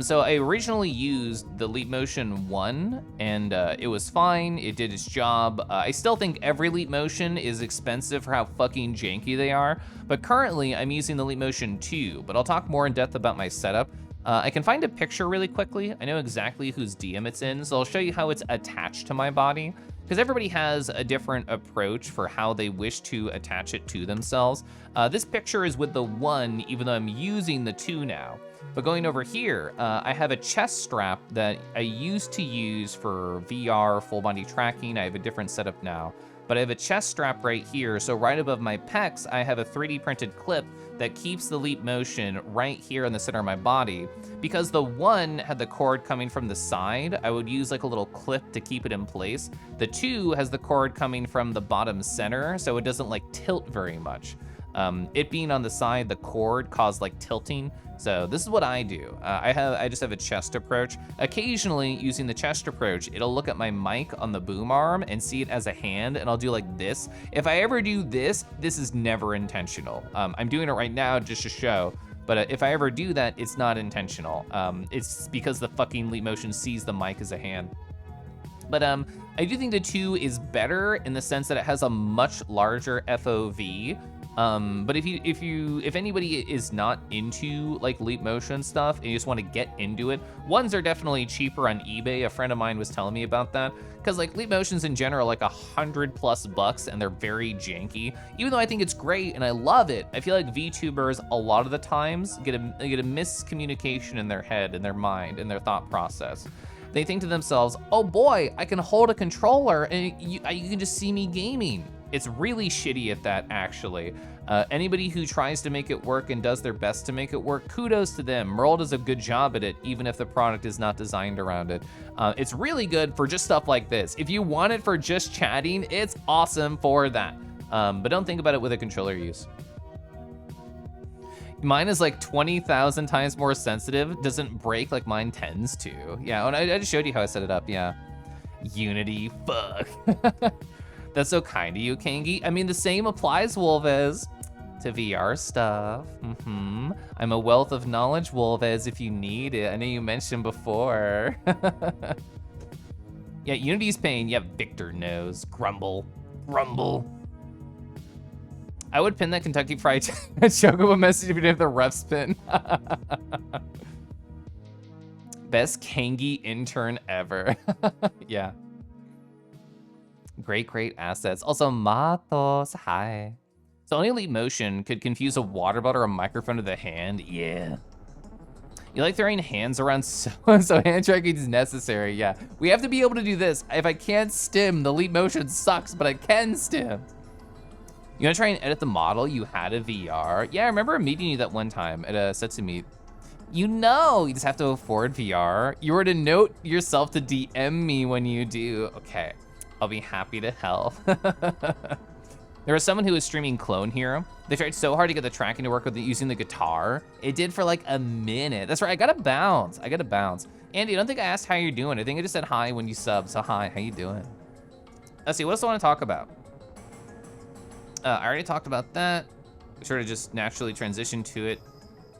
So I originally used the Leap Motion 1, and it was fine, it did its job. I still think every Leap Motion is expensive for how fucking janky they are, but currently I'm using the Leap Motion 2, but I'll talk more in depth about my setup. I can find a picture really quickly. I know exactly whose DM it's in, so I'll show you how it's attached to my body, because everybody has a different approach for how they wish to attach it to themselves. This picture is with the 1, even though I'm using the 2 now. But going over here, I have a chest strap that I used to use for VR full body tracking. I have a different setup now. But I have a chest strap right here, so right above my pecs, I have a 3D printed clip that keeps the Leap Motion right here in the center of my body. Because the 1 had the cord coming from the side, I would use like a little clip to keep it in place. The 2 has the cord coming from the bottom center, so it doesn't like tilt very much. It being on the side, the cord caused like tilting. So this is what I do. I just have a chest approach. Occasionally, using the chest approach, it'll look at my mic on the boom arm and see it as a hand, and I'll do like this. If I ever do this, this is never intentional. I'm doing it right now just to show, but if I ever do that, it's not intentional. It's because the fucking Leap Motion sees the mic as a hand. But I do think the 2 is better in the sense that it has a much larger FOV. But if anybody is not into like Leap Motion stuff and you just want to get into it, 1s are definitely cheaper on eBay. A friend of mine was telling me about that, because like Leap Motions in general, like $100+ and they're very janky. Even though I think it's great and I love it, I feel like VTubers a lot of the times get a miscommunication in their head, in their mind, in their thought process. They think to themselves, oh boy, I can hold a controller and you can just see me gaming. It's really shitty at that, actually. Anybody who tries to make it work and does their best to make it work, kudos to them. Merle does a good job at it, even if the product is not designed around it. It's really good for just stuff like this. If you want it for just chatting, it's awesome for that. But don't think about it with a controller use. Mine is like 20,000 times more sensitive. Doesn't break like mine tends to. Yeah, and I just showed you how I set it up, yeah. Unity, fuck. That's so kind of you, Kangi. I mean, the same applies, Wolvez, to VR stuff. I'm a wealth of knowledge, Wolvez, if you need it. I know you mentioned before. Yeah, Unity's pain. Yeah, Victor knows. Grumble. Grumble. I would pin that Kentucky Fried Chocobo message if you didn't have the ref spin. Best Kangi intern ever. Yeah. Great assets. Also, Matos, hi. So only Leap Motion could confuse a water bottle or a microphone with a hand. Yeah. You like throwing hands around so hand tracking is necessary. Yeah, we have to be able to do this. If I can't stim, the Leap Motion sucks, but I can stim. You wanna try and edit the model you had a VR? Yeah, I remember meeting you that one time at a Setsu Meet. You know, you just have to afford VR. You were to note yourself to DM me when you do. Okay. I'll be happy to help. There was someone who was streaming Clone Hero. They tried so hard to get the tracking to work with using the guitar. It did for like a minute. That's right, I gotta bounce. Andy, I don't think I asked how you're doing. I think I just said hi when you sub, so hi, how you doing? Let's see, what else do I wanna talk about? I already talked about that. Sort of just naturally transitioned to it.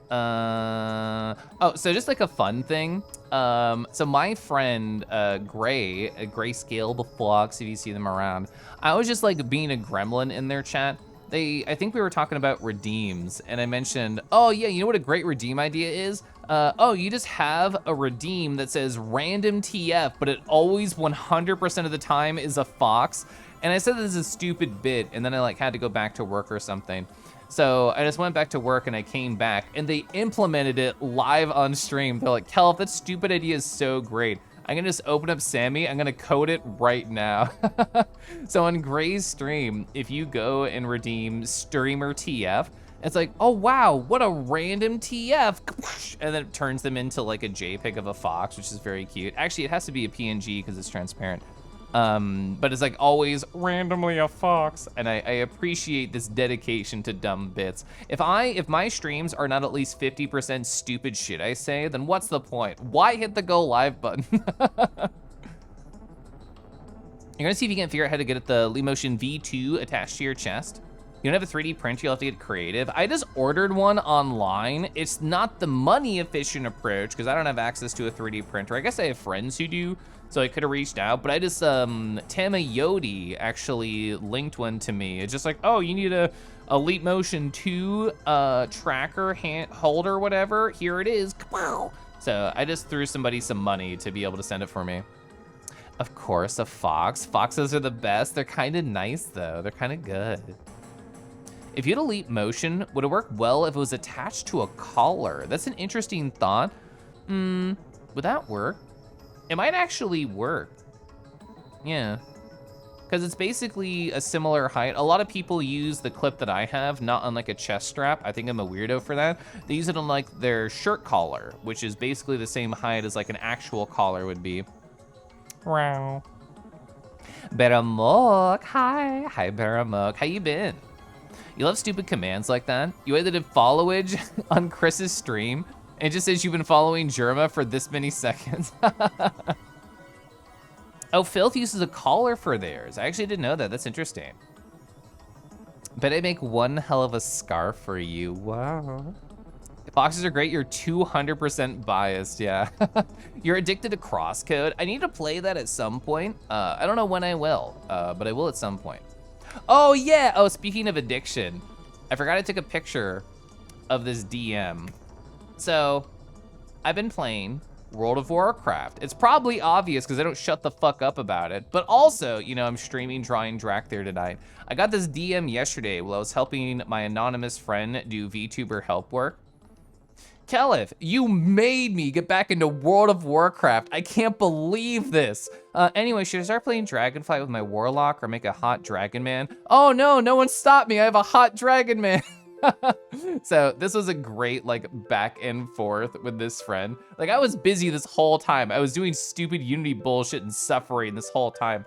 So just like a fun thing. So my friend, Grayscale, the Flox, if you see them around, I was just like being a gremlin in their chat. I think we were talking about redeems, and I mentioned, oh yeah, you know what a great redeem idea is? Oh, you just have a redeem that says random TF, but it always 100% of the time is a fox. And I said this is a stupid bit, and then I like had to go back to work or something. So I just went back to work and I came back and they implemented it live on stream. They're like, Kelv, that stupid idea is so great. I'm gonna just open up Sammy, I'm gonna code it right now. So on Gray's stream, if you go and redeem streamer TF, it's like, oh wow, what a random TF. And then it turns them into like a JPEG of a fox, which is very cute. Actually, it has to be a PNG because it's transparent. But it's like always randomly a fox, and I appreciate this dedication to dumb bits. If my streams are not at least 50% stupid shit I say, then what's the point? Why hit the go live button? You're gonna see if you can figure out how to get the Leapmotion V2 attached to your chest. You don't have a 3D printer, you'll have to get creative. I just ordered one online. It's not the money efficient approach because I don't have access to a 3D printer. I guess I have friends who do, so I could have reached out, but I just, Tama Yodi actually linked one to me. It's just like, oh, you need a Leapmotion 2 tracker, hand holder, whatever. Here it is. So I just threw somebody some money to be able to send it for me. Of course, a fox. Foxes are the best. They're kind of nice though. They're kind of good. If you had a Leapmotion, would it work well if it was attached to a collar? That's an interesting thought. Would that work? It might actually work. Yeah. Because it's basically a similar height. A lot of people use the clip that I have, not on like a chest strap. I think I'm a weirdo for that. They use it on like their shirt collar, which is basically the same height as like an actual collar would be. Wow. Baramok, hi. Hi, Baramok. How you been? You love stupid commands like that? You edited followage on Chris's stream, and it just says you've been following Germa for this many seconds. Oh, Filth uses a collar for theirs. I actually didn't know that. That's interesting. Bet I make one hell of a scarf for you. Wow. Foxes are great. You're 200% biased, yeah. You're addicted to crosscode. I need to play that at some point. I don't know when I will, but I will at some point. Oh yeah, oh, speaking of addiction, I forgot I took a picture of this DM. So, I've been playing World of Warcraft. It's probably obvious because I don't shut the fuck up about it, but also, you know, I'm streaming drawing Dracthyr tonight. I got this DM yesterday while I was helping my anonymous friend do VTuber help work. Kelif, you made me get back into World of Warcraft. I can't believe this. Anyway, should I start playing Dragonflight with my Warlock or make a hot Dragon Man? Oh no, no one stopped me. I have a hot Dragon Man. So this was a great like back and forth with this friend. Like I was busy this whole time. I was doing stupid Unity bullshit and suffering this whole time.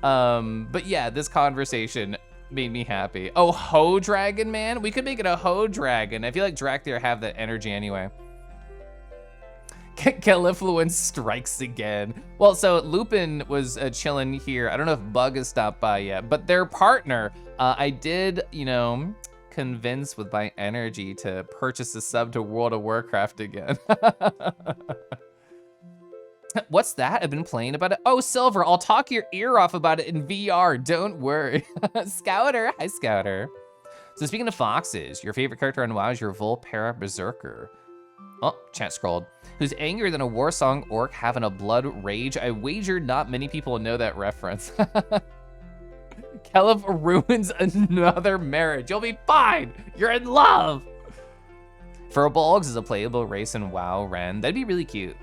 But yeah, this conversation made me happy. Oh, Ho Dragon Man? We could make it a Ho Dragon. I feel like Dracthyr have that energy anyway. Califluence strikes again. Well, so Lupin was chilling here. I don't know if Bug has stopped by yet, but their partner, I did, you know, convince with my energy to purchase a sub to World of Warcraft again. What's that? I've been playing about it. Oh, Silver, I'll talk your ear off about it in VR. Don't worry. Scouter. Hi, Scouter. So speaking of foxes, your favorite character on WoW is your Volpera Berserker. Oh, chat scrolled. Who's angrier than a war-song orc having a blood rage? I wager not many people know that reference. Kelif ruins another marriage. You'll be fine. You're in love. Furbolgs is a playable race in WoW, Ren. That'd be really cute.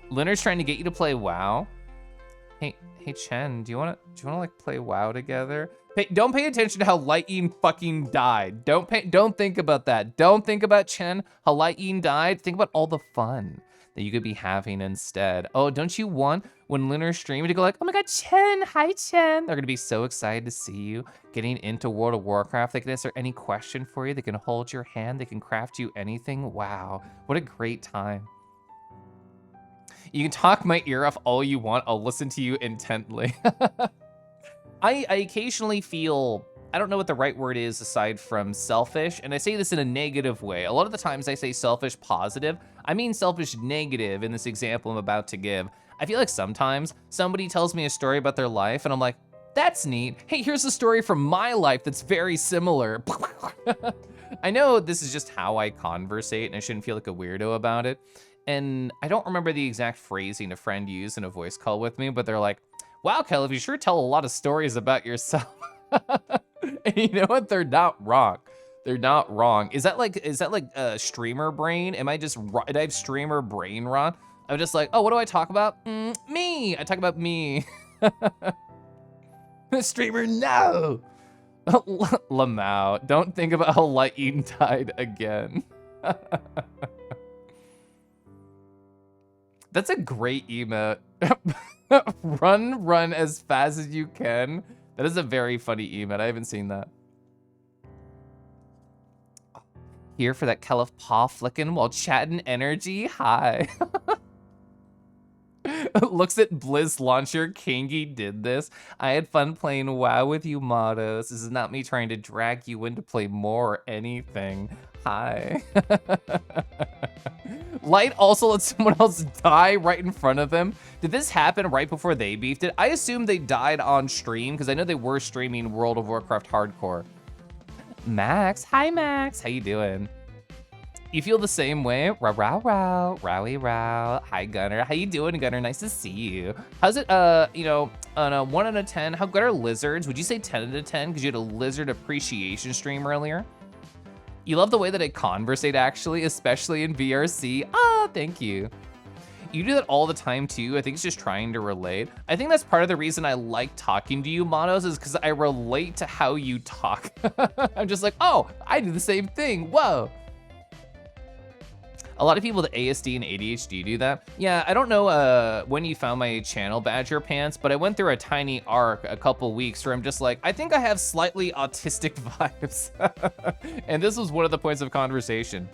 Lunar's trying to get you to play WoW. Hey Chen, do you wanna like play WoW together? Don't pay attention to how Light-Yin fucking died. Don't think about that. Don't think about Chen, how Light-Yin died. Think about all the fun that you could be having instead. Oh, don't you want when Lunar's streaming to go like, oh my God, Chen, hi Chen. They're gonna be so excited to see you getting into World of Warcraft. They can answer any question for you. They can hold your hand. They can craft you anything. Wow, what a great time. You can talk my ear off all you want. I'll listen to you intently. I occasionally feel, I don't know what the right word is aside from selfish, and I say this in a negative way. A lot of the times I say selfish positive. I mean selfish negative in this example I'm about to give. I feel like sometimes somebody tells me a story about their life and I'm like, That's neat. Hey, here's a story from my life that's very similar. I know this is just how I conversate, and I shouldn't feel like a weirdo about it. And I don't remember the exact phrasing a friend used in a voice call with me, but they're like, wow, Caleb, you sure tell a lot of stories about yourself. And you know what? They're not wrong. They're not wrong. Is that like streamer brain? Did I have streamer brain rot? I'm just like, oh, what do I talk about? Me. I talk about me. Streamer, no. Lamau, don't think about how Lightning died again. That's a great emote. Run as fast as you can. That is a very funny emote. I haven't seen that. Here for that Kelef paw flicking while chatting energy. Hi. Looks at Blizz Launcher. Kangi did this. I had fun playing WoW with you, Mottos. This is not me trying to drag you in to play more or anything. Hi. Light also let someone else die right in front of them. Did this happen right before they beefed it? I assume they died on stream because I know they were streaming World of Warcraft Hardcore. Max, hi Max, how you doing? You feel the same way? Row, rowie row. Hi Gunner, how you doing Gunner? Nice to see you. How's it, you know, on a 1 out of 10, how good are lizards? Would you say 10 out of 10? Because you had a lizard appreciation stream earlier. You love the way that I conversate actually, especially in VRC. Ah, thank you. You do that all the time too. I think it's just trying to relate. I think that's part of the reason I like talking to you, Monos, is because I relate to how you talk. I'm just like, oh, I do the same thing, whoa. A lot of people with ASD and ADHD do that. Yeah, I don't know when you found my channel, Badger Pants, but I went through a tiny arc a couple weeks where I'm just like, I think I have slightly autistic vibes. And this was one of the points of conversation.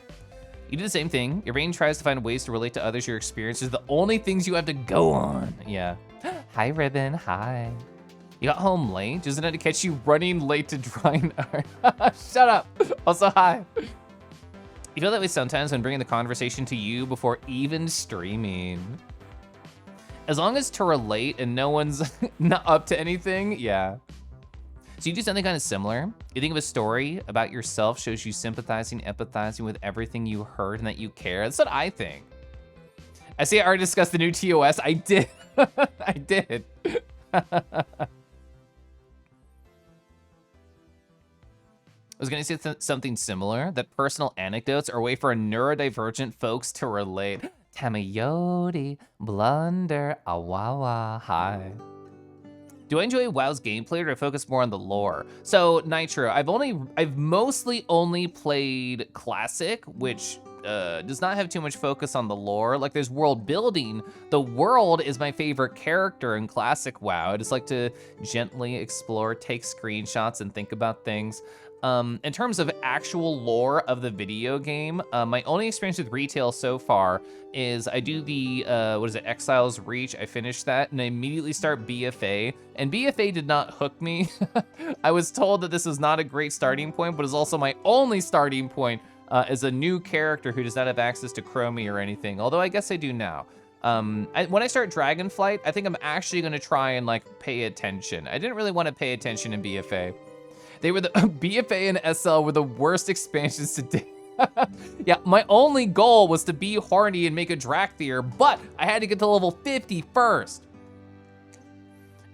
You do the same thing. Your brain tries to find ways to relate to others. Your experiences, the only things you have to go on. Yeah. Hi, Ribbon, hi. You got home late? Doesn't it catch you running late to drawing art? Shut up. Also, hi. You feel that way sometimes when bringing the conversation to you before even streaming. As long as to relate and no one's not up to anything, yeah. So you do something kind of similar. You think of a story about yourself, shows you sympathizing, empathizing with everything you heard and that you care. That's what I think. I see I already discussed the new TOS. I did, I did. I was gonna say something similar, that personal anecdotes are a way for neurodivergent folks to relate. Tamayoti, Blunder, Awawa, hi. Do I enjoy WoW's gameplay or do I focus more on the lore? So Nitro, I've mostly only played Classic, which does not have too much focus on the lore. Like there's world building. The world is my favorite character in Classic WoW. I just like to gently explore, take screenshots and think about things. In terms of actual lore of the video game, my only experience with retail so far is I do the, what is it, Exiles Reach. I finished that and I immediately start BFA. And BFA did not hook me. I was told that this was not a great starting point, but it's also my only starting point as a new character who does not have access to Chromie or anything, although I guess I do now. When I start Dragonflight, I think I'm actually gonna try and like pay attention. I didn't really want to pay attention in BFA. They were the BFA and SL were the worst expansions to date. Yeah, my only goal was to be horny and make a Dracthyr, but I had to get to level 50 first.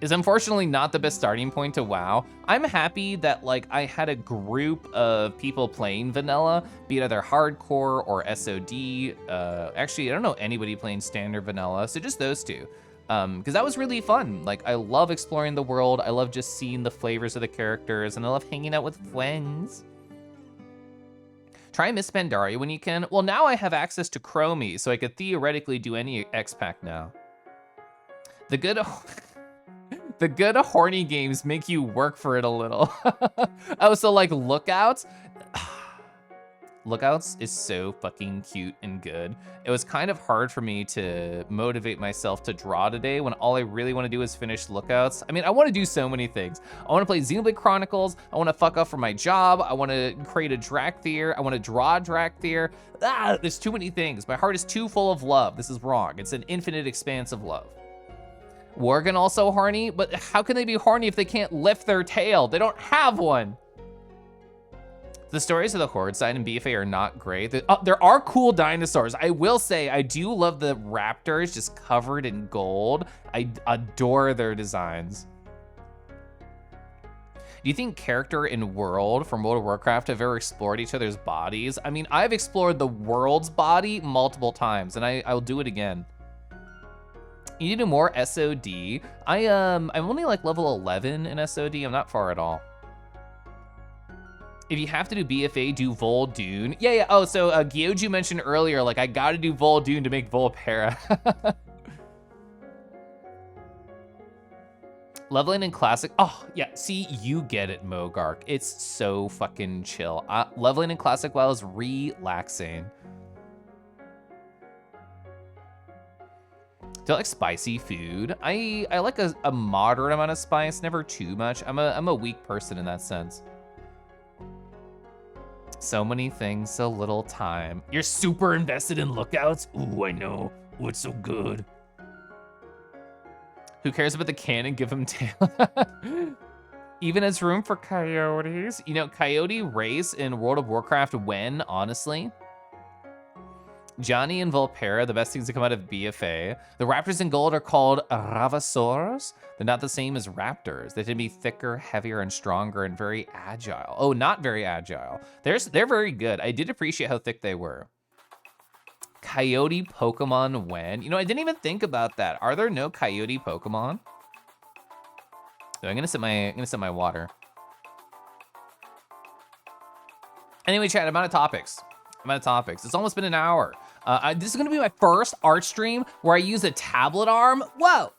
Is unfortunately not the best starting point to WoW. I'm happy that like I had a group of people playing vanilla, be it either hardcore or SOD. Actually, I don't know anybody playing standard vanilla, so just those two. Because that was really fun. Like, I love exploring the world. I love just seeing the flavors of the characters, and I love hanging out with friends. Try Miss Pandaria when you can. Well, now I have access to Chromie, so I could theoretically do any X-Pack now. The good horny games make you work for it a little. Oh, so like Lookouts? Lookouts is so fucking cute and good. It was kind of hard for me to motivate myself to draw today when all I really want to do is finish Lookouts. I mean, I want to do so many things. I want to play Xenoblade Chronicles. I want to fuck off from my job. I want to create a Dracthyr. I want to draw Dracthyr. There's too many things. My heart is too full of love. This is wrong. It's an infinite expanse of love. Worgen also horny, but how can they be horny if they can't lift their tail? They don't have one. The stories of the Horde side in BFA are not great. There are cool dinosaurs. I will say, I do love the raptors just covered in gold. I adore their designs. Do you think character and world from World of Warcraft have ever explored each other's bodies? I mean, I've explored the world's body multiple times, and I'll do it again. You need to do more SOD. I'm only like level 11 in SOD. I'm not far at all. If you have to do BFA, do Vol'dun. Yeah. Oh, so Gyoju mentioned earlier, like I gotta do Vol'dun to make Volpera. Leveling in Classic. Oh, yeah. See, you get it, Mogark. It's so fucking chill. Leveling in Classic WoW is relaxing. Do you like spicy food? I like a moderate amount of spice, never too much. I'm a weak person in that sense. So many things, so little time. You're super invested in lookouts? Ooh, I know. Ooh, it's so good. Who cares about the cannon? Give him tail. Even as room for coyotes. You know, coyote race in World of Warcraft when, honestly? Johnny and Volpera, the best things to come out of BFA. The raptors in gold are called Ravasaurs. They're not the same as raptors. They tend to be thicker, heavier, and stronger, and very agile. Oh, not very agile. They're very good. I did appreciate how thick they were. Coyote Pokemon when? You know, I didn't even think about that. Are there no coyote Pokemon? So I'm gonna sip my water. Anyway, chat, I'm out of topics. It's almost been an hour. This is gonna be my first art stream where I use a tablet arm. Whoa.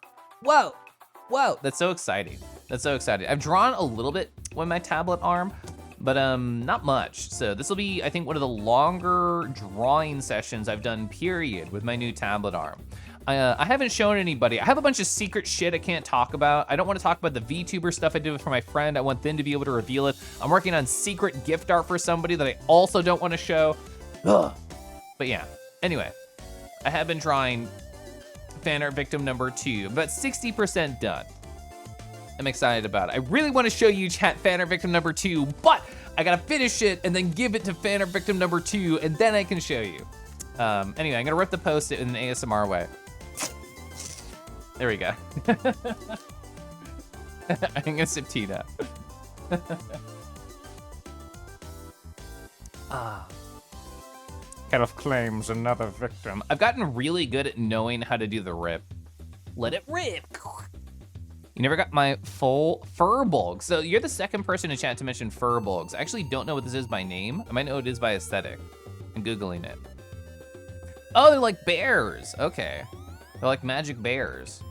That's so exciting. I've drawn a little bit with my tablet arm, but not much. So this will be, I think, one of the longer drawing sessions I've done, period, with my new tablet arm. I haven't shown anybody. I have a bunch of secret shit I can't talk about. I don't want to talk about the VTuber stuff I did for my friend. I want them to be able to reveal it. I'm working on secret gift art for somebody that I also don't want to show. Ugh. But yeah, anyway, I have been drawing fan art victim number 2, about 60% done. I'm excited about it. I really want to show you chat fan art victim number 2, but I gotta finish it and then give it to fan art victim number 2, and then I can show you. Anyway, I'm gonna rip the post-it in an ASMR way. There we go. I'm gonna sip tea now. Kind of claims another victim. I've gotten really good at knowing how to do the rip. Let it rip. You never got my full Furbolg. So you're the second person in chat to mention Furbolgs. I actually don't know what this is by name. I might know what it is by aesthetic. I'm Googling it. Oh, they're like bears. Okay. They're like magic bears.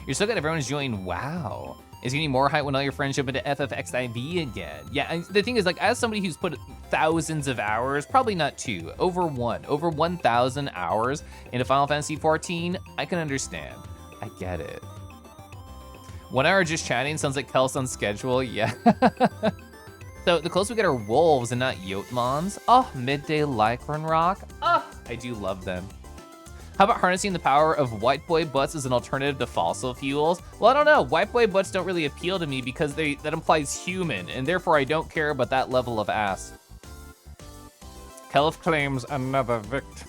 You're so good everyone's joining. Wow. Is getting more hype when all your friends jump into FFXIV again. Yeah, the thing is, like, as somebody who's put thousands of hours, probably not two, over 1,000 hours into Final Fantasy XIV, I can understand. I get it. 1 hour just chatting sounds like Kel's on schedule, yeah. So the closest we get are wolves and not Yotmons. Oh, midday Lycran Rock. Oh, I do love them. How about harnessing the power of white boy butts as an alternative to fossil fuels? Well, I don't know. White boy butts don't really appeal to me because that implies human, and therefore I don't care about that level of ass. Kelf claims another victim.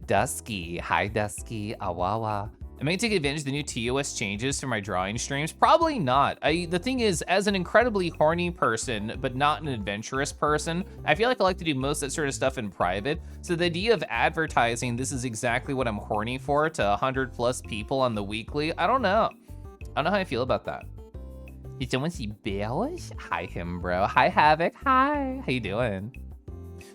Dusky. Hi, Dusky. Awawa. Am I gonna take advantage of the new TOS changes for my drawing streams? Probably not. The thing is, as an incredibly horny person, but not an adventurous person, I feel like I like to do most of that sort of stuff in private. So the idea of advertising, this is exactly what I'm horny for, to 100+ people on the weekly, I don't know. I don't know how I feel about that. Did someone see Baelish? Hi, him, bro. Hi, Havoc. Hi. How you doing?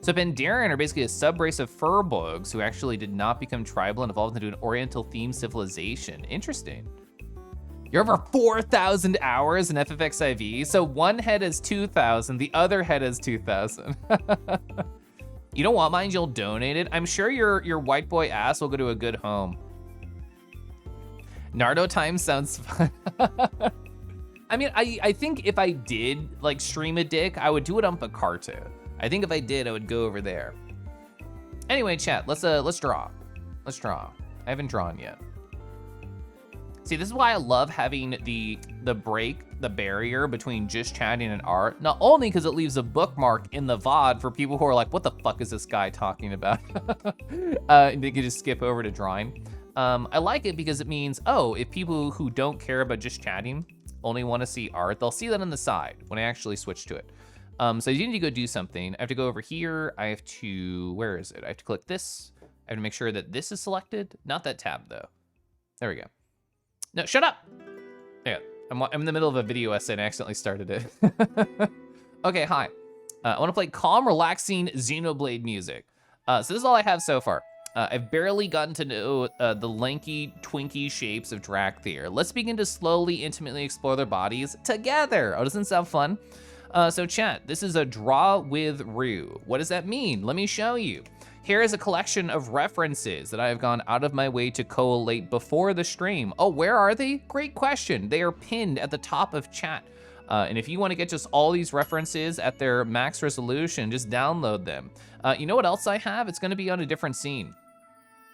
So Pandaren are basically a sub-race of Furbolgs who actually did not become tribal and evolved into an Oriental-themed civilization. Interesting. You're over 4,000 hours in FFXIV, so one head is 2,000, the other head is 2,000. You don't want mine, you'll donate it. I'm sure your white boy ass will go to a good home. Nardo time sounds fun. I mean, I think if I did like stream a dick, I would do it on Picarto. I think if I did, I would go over there. Anyway, chat, let's draw. Let's draw. I haven't drawn yet. See, this is why I love having the barrier between just chatting and art. Not only because it leaves a bookmark in the VOD for people who are like, what the fuck is this guy talking about? And they can just skip over to drawing. I like it because it means, oh, if people who don't care about just chatting only want to see art, they'll see that on the side when I actually switch to it. So you need to go do something. I have to go over here. I have to, where is it? I have to click this. I have to make sure that this is selected. Not that tab though. There we go. No, shut up. Yeah, I'm in the middle of a video essay and I accidentally started it. Okay, hi. I want to play calm, relaxing Xenoblade music. So this is all I have so far. I've barely gotten to know the lanky, twinky shapes of Dracthyr. Let's begin to slowly, intimately explore their bodies together. Oh, doesn't sound fun? So chat, this is a DrawWithRoo. What does that mean? Let me show you. Here is a collection of references that I have gone out of my way to collate before the stream. Oh, where are they? Great question. They are pinned at the top of chat. And if you want to get just all these references at their max resolution, just download them. You know what else I have? It's gonna be on a different scene.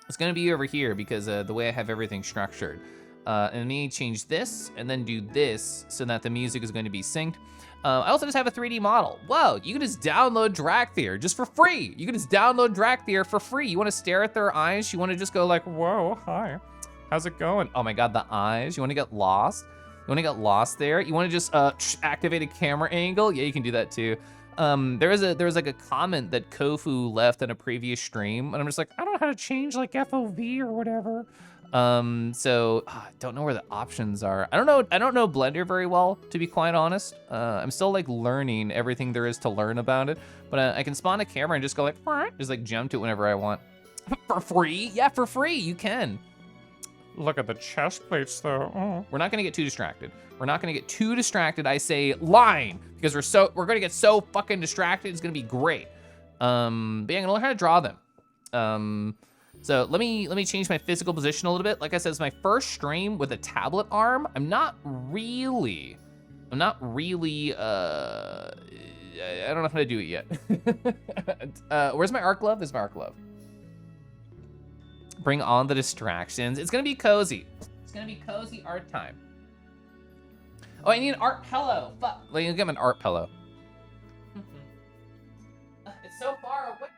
It's gonna be over here because the way I have everything structured. And let me change this and then do this so that the music is going to be synced. I also just have a 3D model. Whoa, you can just download Dracthyr just for free. You can just download Dracthyr for free. You wanna stare at their eyes? You wanna just go like, whoa, hi, how's it going? Oh my God, the eyes. You wanna get lost? You wanna get lost there? You wanna just activate a camera angle? Yeah, you can do that too. There was like a comment that Kofu left in a previous stream, and I'm just like, I don't know how to change like FOV or whatever. So don't know where the options are. I don't know Blender very well, to be quite honest. I'm still like learning everything there is to learn about it, but I can spawn a camera and just go like, just like jump to it whenever I want. For free? Yeah, for free, you can. Look at the chest plates though. Oh. We're not gonna get too distracted. We're not gonna get too distracted. I say line, because we're gonna get so fucking distracted, it's gonna be great. But yeah, I'm gonna learn how to draw them. So let me change my physical position a little bit. Like I said, it's my first stream with a tablet arm. I'm not really, I don't know how to do it yet. Where's my art glove? There's my art glove. Bring on the distractions. It's gonna be cozy. It's gonna be cozy art time. Oh, I need an art pillow. Fuck, let me get an art pillow. It's so far away.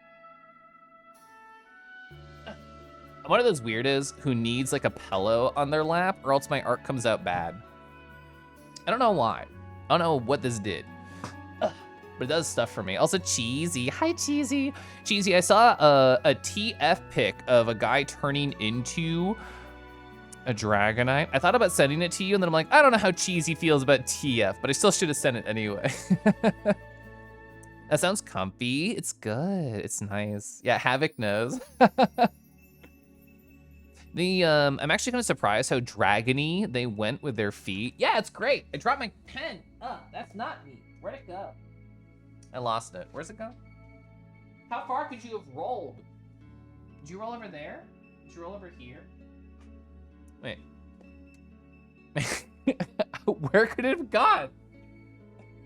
I'm one of those weirdos who needs like a pillow on their lap or else my art comes out bad. I don't know why. I don't know what this did, but it does stuff for me. Also Cheesy, hi Cheesy. Cheesy, I saw a TF pic of a guy turning into a Dragonite. I thought about sending it to you and then I'm like, I don't know how Cheesy feels about TF, but I still should have sent it anyway. That sounds comfy. It's good, it's nice. Yeah, Havoc knows. I'm actually kind of surprised how dragony they went with their feet. Yeah, it's great. I dropped my pen. That's not me. Where'd it go? I lost it. Where's it go? How far could you have rolled? Did you roll over there? Did you roll over here? Wait. Where could it have gone?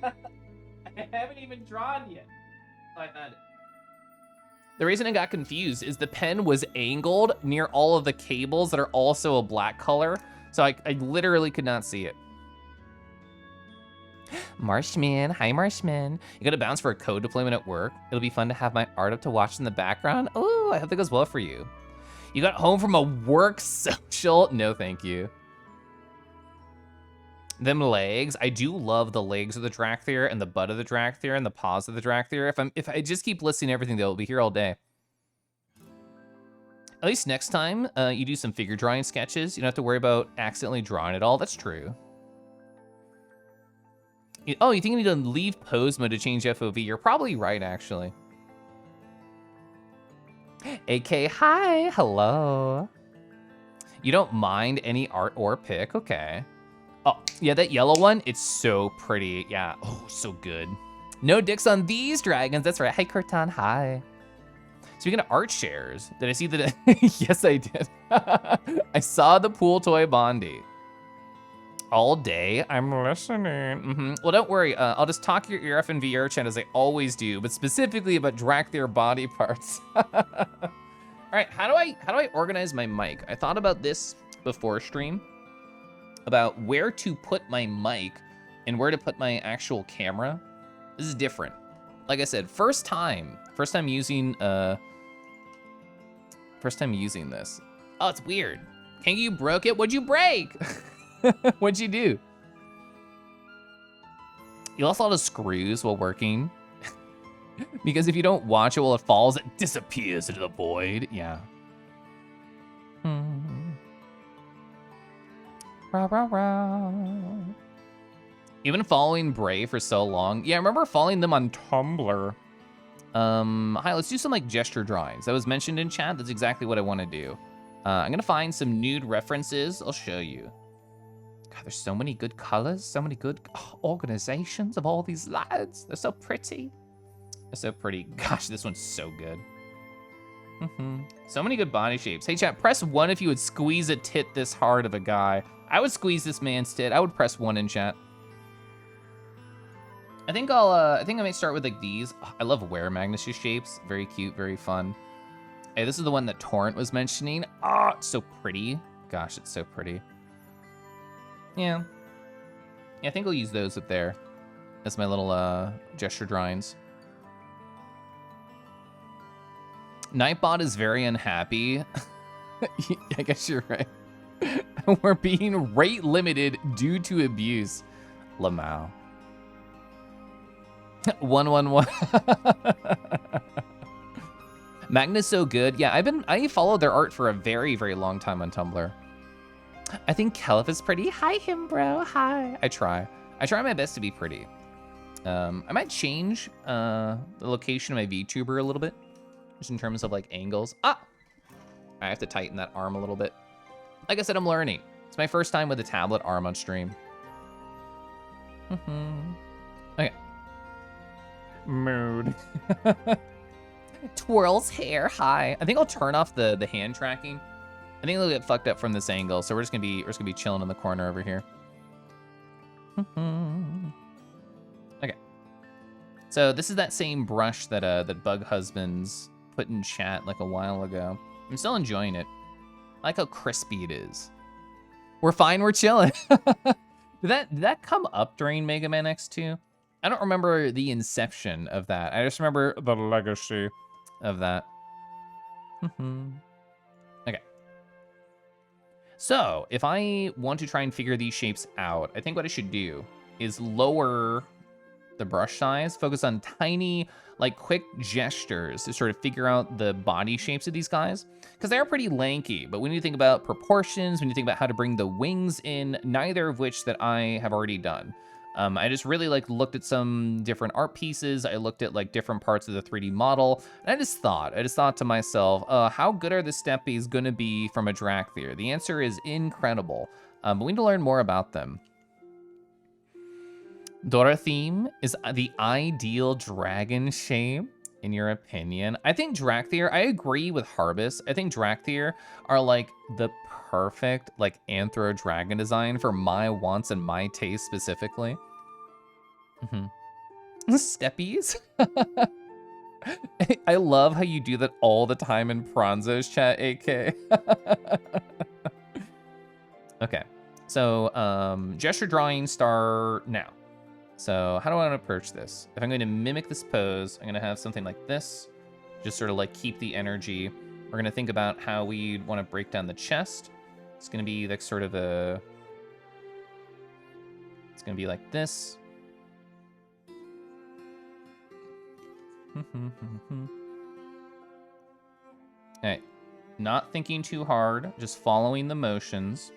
I haven't even drawn yet. Oh, I found it. The reason I got confused is the pen was angled near all of the cables that are also a black color, so I literally could not see it. Marshman, hi Marshman. You gotta bounce for a code deployment at work. It'll be fun to have my art up to watch in the background. Oh, I hope that goes well for you. You got home from a work social? No, thank you. Them legs, I do love the legs of the Dracthyr and the butt of the Dracthyr and the paws of the Dracthyr. If I just keep listing everything, they'll be here all day. At least next time you do some figure drawing sketches, you don't have to worry about accidentally drawing it all. That's true. Oh, you think you need to leave pose mode to change FOV? You're probably right, actually. AK, hi, hello. You don't mind any art or pick, okay. Oh, yeah, that yellow one, it's so pretty. Yeah, oh, so good. No dicks on these dragons, that's right. Hi, Kurtan, hi. Speaking of art shares, did I see that? Yes, I did. I saw the pool toy Bondi. All day, I'm listening. Well, don't worry. I'll just talk your ear off in VR chat as I always do, but specifically about Dracthyr body parts. All right, how do I organize my mic? I thought about this before stream, about where to put my mic and where to put my actual camera. This is different. Like I said, first time using this. Oh, it's weird. Kangy, you broke it? What'd you break? What'd you do? You lost a lot of screws while working. Because if you don't watch it while it falls, it disappears into the void. Yeah. Rah, rah, rah. You've been following Bray for so long. Yeah, I remember following them on Tumblr. Hi, let's do some like gesture drawings. That was mentioned in chat. That's exactly what I want to do. I'm gonna find some nude references. I'll show you. God, there's so many good colors, so many good organizations of all these lads. They're so pretty. They're so pretty. Gosh, this one's so good. So many good body shapes. Hey chat, press 1 if you would squeeze a tit this hard of a guy. I would squeeze this man's tit. I would press 1 in chat. I think I might start with like these. Oh, I love Were Magnus' shapes. Very cute, very fun. Hey, this is the one that Torrent was mentioning. Oh, it's so pretty. Gosh, it's so pretty. Yeah, I think I'll use those up there as my little gesture drawings. Nightbot is very unhappy. I guess you're right. We're being rate limited due to abuse. Lamau. 111. Magnus so good. Yeah, I followed their art for a very, very long time on Tumblr. I think Kelif is pretty. Hi, him, bro. Hi. I try my best to be pretty. I might change the location of my VTuber a little bit, just in terms of like angles. Ah, I have to tighten that arm a little bit. Like I said, I'm learning. It's my first time with a tablet arm on stream. Okay. Mood. Twirls hair. Hi. I think I'll turn off the hand tracking. I think it'll get fucked up from this angle, so we're just gonna be chilling in the corner over here. Okay. So this is that same brush that Bug Husbands put in chat like a while ago. I'm still enjoying it. I like how crispy it is. We're fine. We're chilling. Did that come up during Mega Man X2? I don't remember the inception of that. I just remember the legacy of that. Okay. So, if I want to try and figure these shapes out, I think what I should do is lower the brush size, focus on tiny, like quick gestures to sort of figure out the body shapes of these guys. Because they are pretty lanky, but when you think about proportions, when you think about how to bring the wings in, neither of which that I have already done. I just really like looked at some different art pieces. I looked at like different parts of the 3D model, and I just thought to myself, how good are the steppies gonna be from a Dracthyr? The answer is incredible, but we need to learn more about them. Doratheme is the ideal dragon shape, in your opinion? I think Dracthyr, I agree with Harbus. I think Dracthyr are like the perfect like anthro dragon design for my wants and my taste specifically. Steppies. I love how you do that all the time in Pronzo's chat, AK. Okay, so gesture drawing start now. So how do I want to approach this? If I'm going to mimic this pose, I'm going to have something like this, just sort of like keep the energy. We're going to think about how we want to break down the chest. It's going to be like sort of a, it's going to be like this. Alright, not thinking too hard, just following the motions.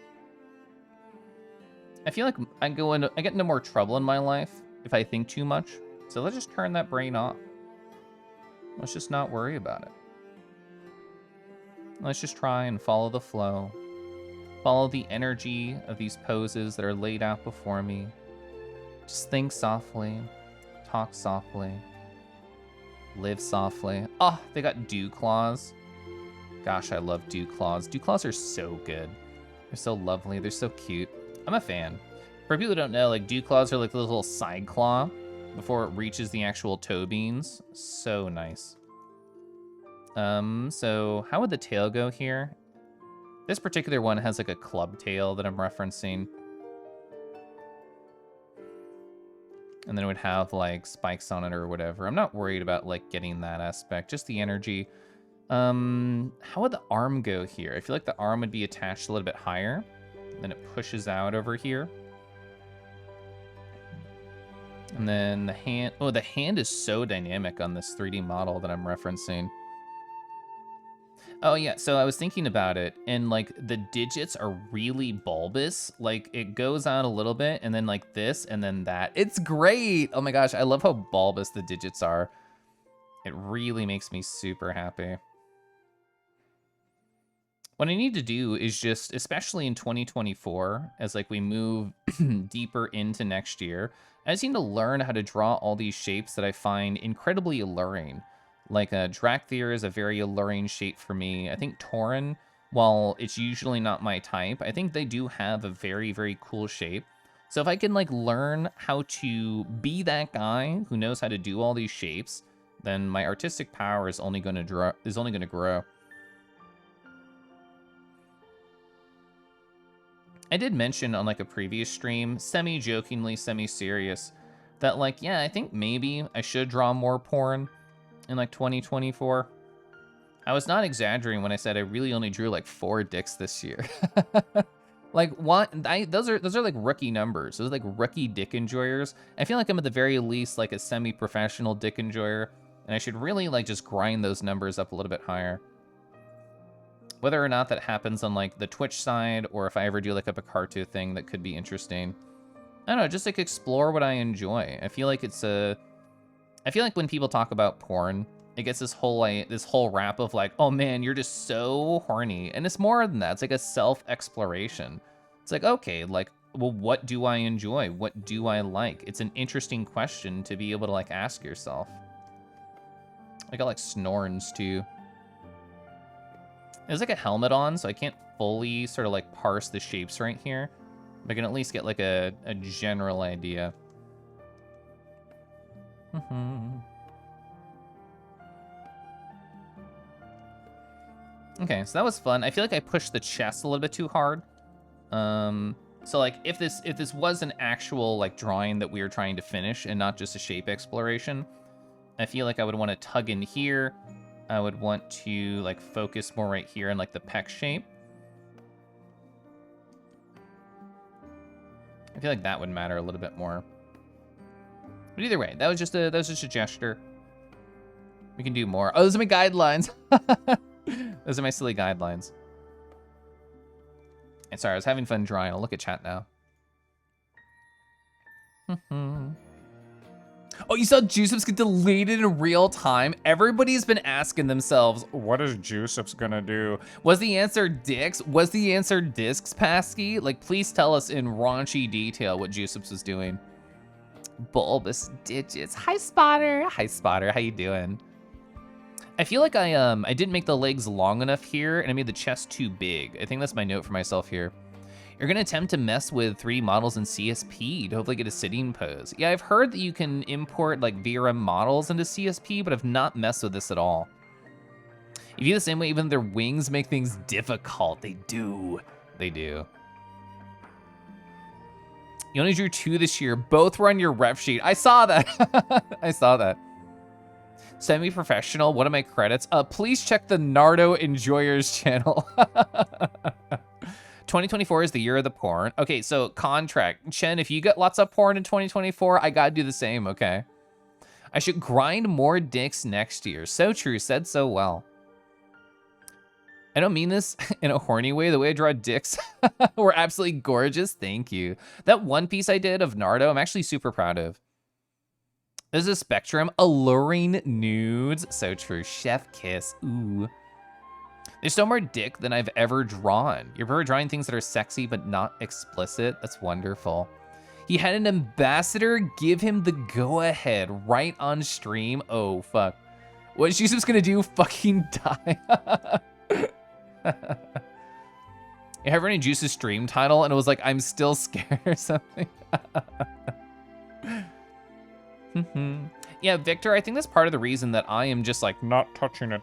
I feel like I get into more trouble in my life if I think too much. So let's just turn that brain off. Let's just not worry about it. Let's just try and follow the flow. Follow the energy of these poses that are laid out before me. Just think softly, talk softly, live softly. Oh, they got dew claws. Gosh, I love dew claws. Dew claws are so good. They're so lovely. They're so cute. I'm a fan. For people who don't know, like, dew claws are like the little side claw before it reaches the actual toe beans. So nice. So how would the tail go here? This particular one has like a club tail that I'm referencing. And then it would have like spikes on it or whatever. I'm not worried about like getting that aspect, just the energy. How would the arm go here? I feel like the arm would be attached a little bit higher. Then it pushes out over here. And then the hand, oh, the hand is so dynamic on this 3D model that I'm referencing. Oh yeah, so I was thinking about it, and like the digits are really bulbous. Like it goes out a little bit, and then like this, and then that. It's great. Oh my gosh, I love how bulbous the digits are. It really makes me super happy. What I need to do is just, especially in 2024, as like we move deeper into next year, I just need to learn how to draw all these shapes that I find incredibly alluring. Like a Dracthyr is a very alluring shape for me. I think Tauren, while it's usually not my type, I think they do have a very, very cool shape. So if I can like learn how to be that guy who knows how to do all these shapes, then my artistic power is only going to grow. I did mention on like a previous stream, semi-jokingly, semi-serious, that like, yeah, I think maybe I should draw more porn in like 2024. I was not exaggerating when I said I really only drew like 4 dicks this year. Like those are like rookie numbers. Those are like rookie dick enjoyers. I feel like I'm at the very least like a semi-professional dick enjoyer, and I should really like just grind those numbers up a little bit higher. Whether or not that happens on like the Twitch side, or if I ever do like a Picarto thing, that could be interesting. I don't know, just like explore what I enjoy. I feel like when people talk about porn, it gets this whole rap of like, oh man, you're just so horny. And it's more than that. It's like a self-exploration. It's like, okay, like, well, what do I enjoy? What do I like? It's an interesting question to be able to like ask yourself. I got like Snorns too. There's like a helmet on, so I can't fully sort of like parse the shapes right here. But I can at least get like a general idea. Okay, so that was fun. I feel like I pushed the chest a little bit too hard. So like if this was an actual like drawing that we were trying to finish and not just a shape exploration, I feel like I would want to tug in here. I would want to like focus more right here in like the pec shape. I feel like that would matter a little bit more. But either way, that was just a gesture. We can do more. Oh, those are my guidelines. Those are my silly guidelines. And sorry, I was having fun drawing. I'll look at chat now. Oh, you saw Juiceps get deleted in real time? Everybody's been asking themselves, what is Juiceps gonna do? Was the answer dicks? Was the answer discs, Pasky? Like, please tell us in raunchy detail what Juiceps was doing. Bulbous digits. Hi, Spotter. Hi, Spotter. How you doing? I feel like I didn't make the legs long enough here, and I made the chest too big. I think that's my note for myself here. You're gonna attempt to mess with 3D models in CSP to hopefully get a sitting pose. Yeah, I've heard that you can import like VRM models into CSP, but I've not messed with this at all. You feel the same way, even their wings make things difficult. They do. They do. You only drew 2 this year. Both were on your rep sheet. I saw that. I saw that. Semi-professional, what are my credits? Please check the Nardo Enjoyers channel. 2024 is the year of the porn. Okay, so contract. Chen, if you get lots of porn in 2024, I gotta do the same, okay? I should grind more dicks next year. So true, said so well. I don't mean this in a horny way. The way I draw dicks were absolutely gorgeous. Thank you. That one piece I did of Nardo, I'm actually super proud of. There's a spectrum. Alluring nudes. So true. Chef kiss. Ooh. There's no more dick than I've ever drawn. You're ever drawing things that are sexy but not explicit? That's wonderful. He had an ambassador give him the go-ahead right on stream. Oh, fuck. What is Jesus gonna do? Fucking die. I have any Juice's stream title, and it was like, I'm still scared or something. Yeah, Victor, I think that's part of the reason that I am just like not touching it.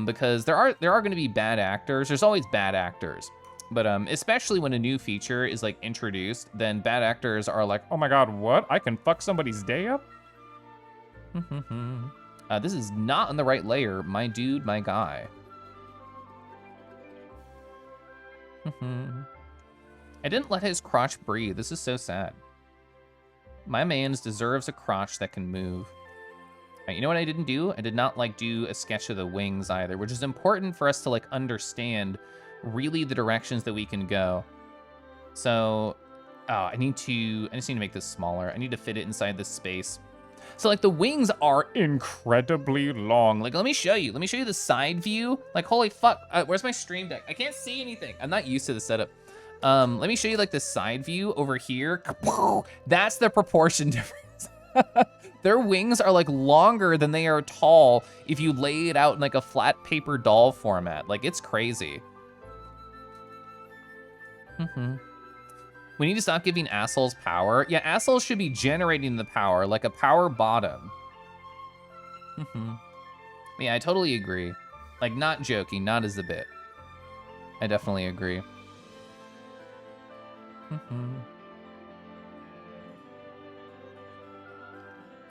Because there are going to be bad actors. There's always bad actors. But especially when a new feature is like introduced, then bad actors are like, oh my god, what? I can fuck somebody's day up? This is not on the right layer, my dude, my guy. I didn't let his crotch breathe. This is so sad. My man's deserves a crotch that can move. Right, you know what I didn't do? I did not like do a sketch of the wings either, which is important for us to like understand really the directions that we can go. So, I just need to make this smaller. I need to fit it inside this space. So like the wings are incredibly long. Like, let me show you the side view. Like, holy fuck, where's my stream deck? I can't see anything. I'm not used to the setup. Let me show you like the side view over here. That's the proportion difference. Their wings are like longer than they are tall if you lay it out in like a flat paper doll format. Like, it's crazy. We need to stop giving assholes power. Yeah, assholes should be generating the power, like a power bottom. Yeah, I totally agree. Like, not joking, not as a bit. I definitely agree.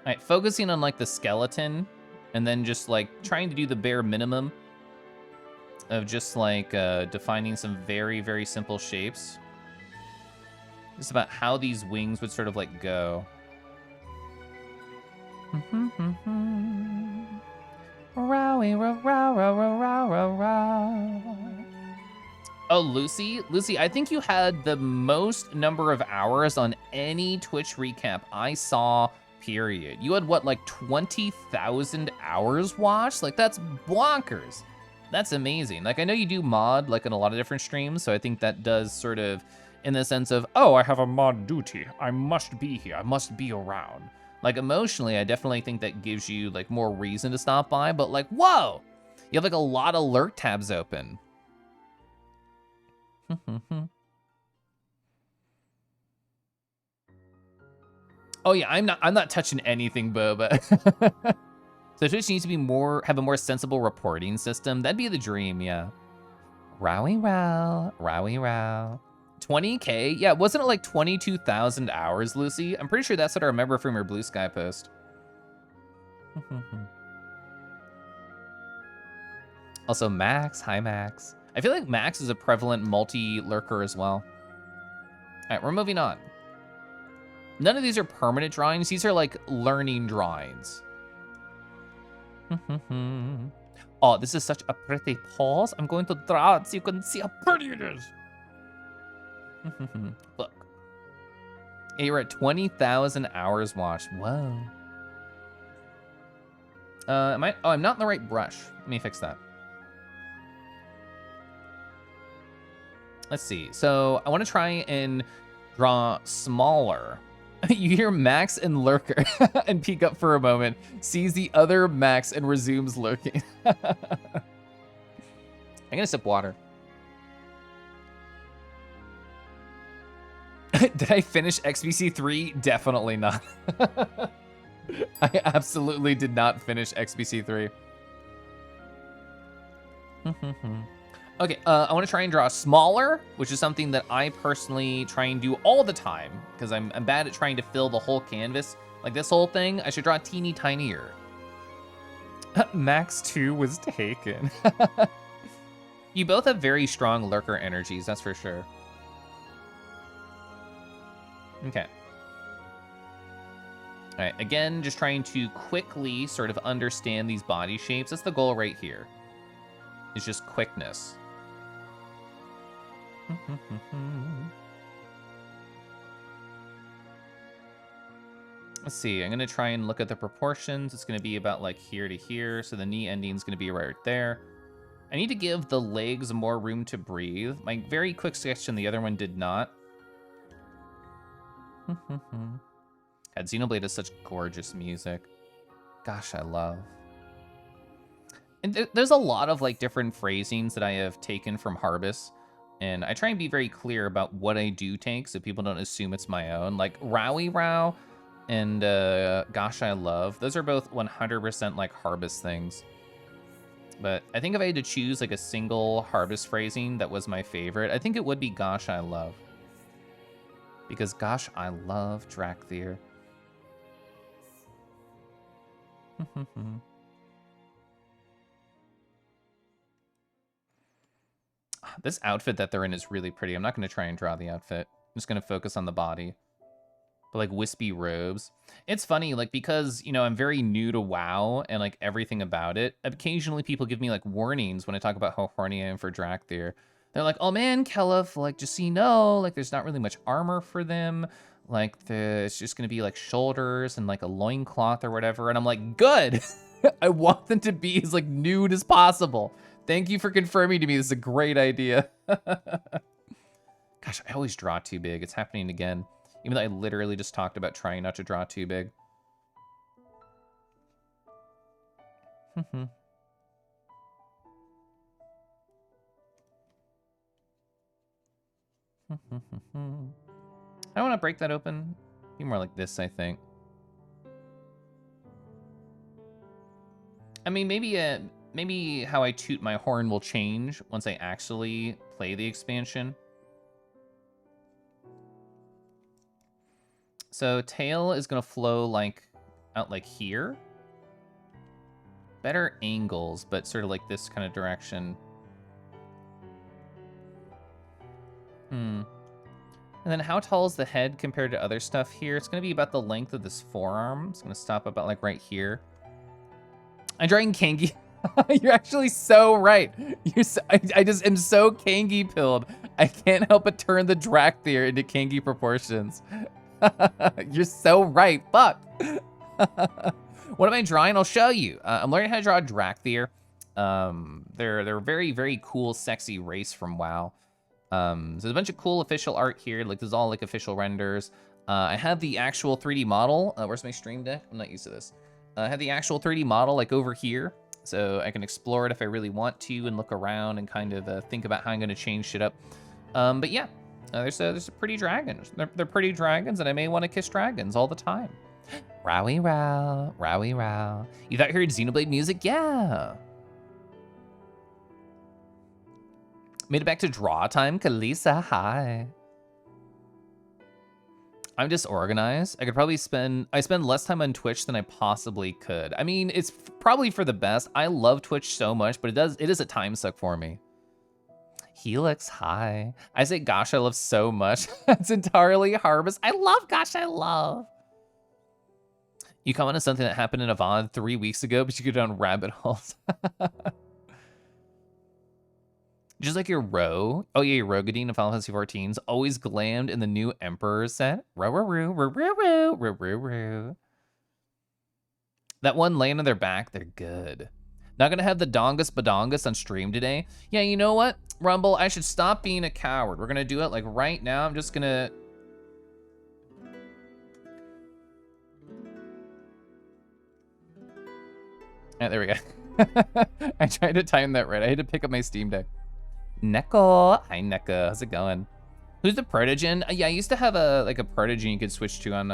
Alright, focusing on like the skeleton, and then just like trying to do the bare minimum of just like defining some very, very simple shapes. Just about how these wings would sort of like go. Oh, Lucy? Lucy, I think you had the most number of hours on any Twitch recap I saw, period. You had what, like 20,000 hours watched? Like, that's bonkers. That's amazing. Like, I know you do mod like in a lot of different streams, so I think that does sort of in the sense of, oh, I have a mod duty. I must be here. I must be around. Like, emotionally, I definitely think that gives you like more reason to stop by, but like, whoa, you have like a lot of lurk tabs open. Oh yeah, I'm not touching anything, Boba. So Twitch needs to be have a more sensible reporting system. That'd be the dream, yeah. Rowie row, rowie row. 20K? Yeah, wasn't it like 22,000 hours, Lucy? I'm pretty sure that's what I remember from your Blue Sky post. Also, Max. Hi, Max. I feel like Max is a prevalent multi-lurker as well. All right, we're moving on. None of these are permanent drawings. These are like learning drawings. Oh, this is such a pretty pose. I'm going to draw it so you can see how pretty it is. Look. Hey, you're at 20,000 hours watched. Whoa. Am I? Oh, I'm not in the right brush. Let me fix that. Let's see. So I want to try and draw smaller. You hear Max and Lurker and peek up for a moment, sees the other Max and resumes lurking. I'm gonna sip water. Did I finish XBC 3? Definitely not. I absolutely did not finish XBC 3. Okay, I want to try and draw smaller, which is something that I personally try and do all the time, because I'm bad at trying to fill the whole canvas. Like this whole thing, I should draw teeny tinier. Max 2 was taken. You both have very strong lurker energies, that's for sure. Okay. All right, again, just trying to quickly sort of understand these body shapes. That's the goal right here. It's just quickness. Let's see, I'm gonna try and look at the proportions. It's gonna be about like here to here, so the knee ending is gonna be right there. I need to give the legs more room to breathe. My very quick sketch and the other one did not. God, Xenoblade has such gorgeous music. Gosh, I love. And there's a lot of like different phrasings that I have taken from Harbis And I try and be very clear about what I do take so people don't assume it's my own. Like RowWithRoo and Gosh I Love. Those are both 100% like Harvest things. But I think if I had to choose like a single Harvest phrasing that was my favorite, I think it would be Gosh I Love. Because gosh, I love Dracthyr. This outfit that they're in is really pretty. I'm not going to try and draw the outfit. I'm just going to focus on the body. But like wispy robes. It's funny, like, because, you know, I'm very new to WoW and like everything about it. Occasionally people give me like warnings when I talk about how horny I am for Dracthyr. They're like, oh man, Kelef, like, just so you know, like, there's not really much armor for them. Like, it's just going to be like shoulders and like a loincloth or whatever. And I'm like, good. I want them to be as like nude as possible. Thank you for confirming to me. This is a great idea. Gosh, I always draw too big. It's happening again. Even though I literally just talked about trying not to draw too big. I want to break that open. Be more like this, I think. I mean, maybe how I toot my horn will change once I actually play the expansion. So tail is gonna flow like out like here. Better angles, but sort of like this kind of direction. And then how tall is the head compared to other stuff here? It's gonna be about the length of this forearm. It's gonna stop about like right here. I'm drawing Kangi. You're actually so right. I just am so Kangi pilled. I can't help but turn the Dracthyr into Kangi proportions. You're so right. Fuck. What am I drawing? I'll show you. I'm learning how to draw Dracthyr. They're a very, very cool, sexy race from WoW. So there's a bunch of cool official art here. Like, this is all like official renders. I have the actual 3D model. Where's my stream deck? I'm not used to this. I have the actual 3D model like over here. So I can explore it if I really want to and look around and kind of think about how I'm going to change shit up. But yeah, there's a pretty dragons. They're pretty dragons, and I may want to kiss dragons all the time. RowWithRoo, RowWithRoo. You thought you heard Xenoblade music? Yeah. Made it back to draw time. Kalisa, hi. I'm disorganized. I spend less time on Twitch than I possibly could. I mean, it's probably for the best. I love Twitch so much, but it is a time suck for me. Helix, hi. I say gosh, I love so much. It's entirely Harvest. I love gosh, I love. You comment on something that happened in Avon 3 weeks ago, but you go down rabbit holes. Just like your Ro. Oh yeah, your Rogadine of Final Fantasy XIV's always glammed in the new Emperor set. Ro. That one laying on their back, they're good. Not gonna have the Dongus Badongus on stream today. Yeah, you know what, Rumble? I should stop being a coward. We're gonna do it like right now. I'm just gonna... Ah, there we go. I tried to time that right. I had to pick up my Steam Deck. Neko. Hi, Neko. How's it going? Who's the Protogen? Yeah, I used to have a Protogen you could switch to on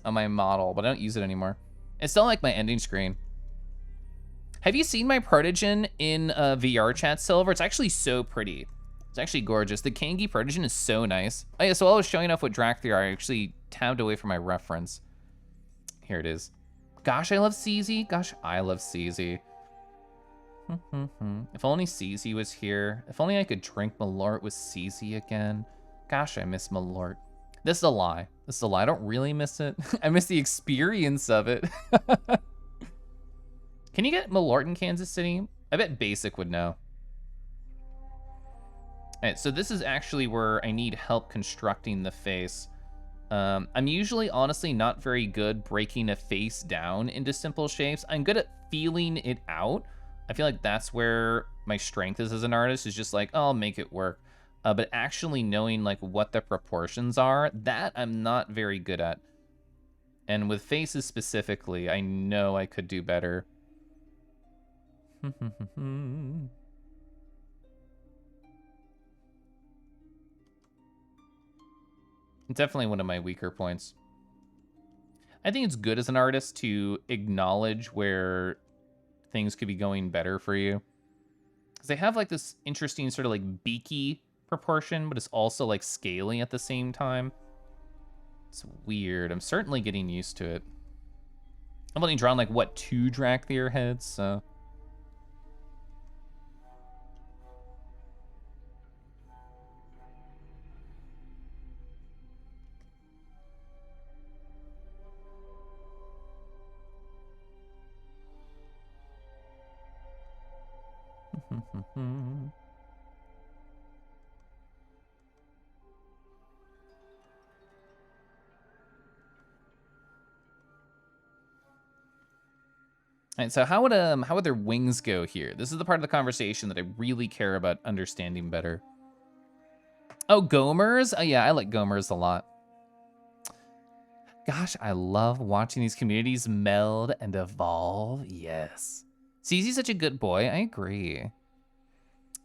my model, but I don't use it anymore. It's still like my ending screen. Have you seen my Protogen in VR chat, Silver? It's actually so pretty. It's actually gorgeous. The Kangi Protogen is so nice. Oh yeah, so while I was showing off what Dracthyr are, I actually tabbed away from my reference. Here it is. Gosh, I love CZ. Gosh, I love CZ. If only CZ was here. If only I could drink Malort with CZ again. Gosh, I miss Malort. This is a lie. This is a lie. I don't really miss it. I miss the experience of it. Can you get Malort in Kansas City? I bet Basic would know. All right, so this is actually where I need help constructing the face. I'm usually, honestly, not very good breaking a face down into simple shapes. I'm good at feeling it out. I feel like that's where my strength is as an artist, is just like, oh, I'll make it work. But actually knowing like what the proportions are, that I'm not very good at. And with faces specifically, I know I could do better. Definitely one of my weaker points. I think it's good as an artist to acknowledge where things could be going better for you. Because they have like this interesting sort of like beaky proportion, but it's also like scaly at the same time. It's weird. I'm certainly getting used to it. I've only drawn like, what, 2 Dracthyr heads, so... All right, so how would their wings go here? This is the part of the conversation that I really care about understanding better. Oh, Gomers? Oh yeah, I like Gomers a lot. Gosh, I love watching these communities meld and evolve. Yes. CZ's such a good boy. I agree.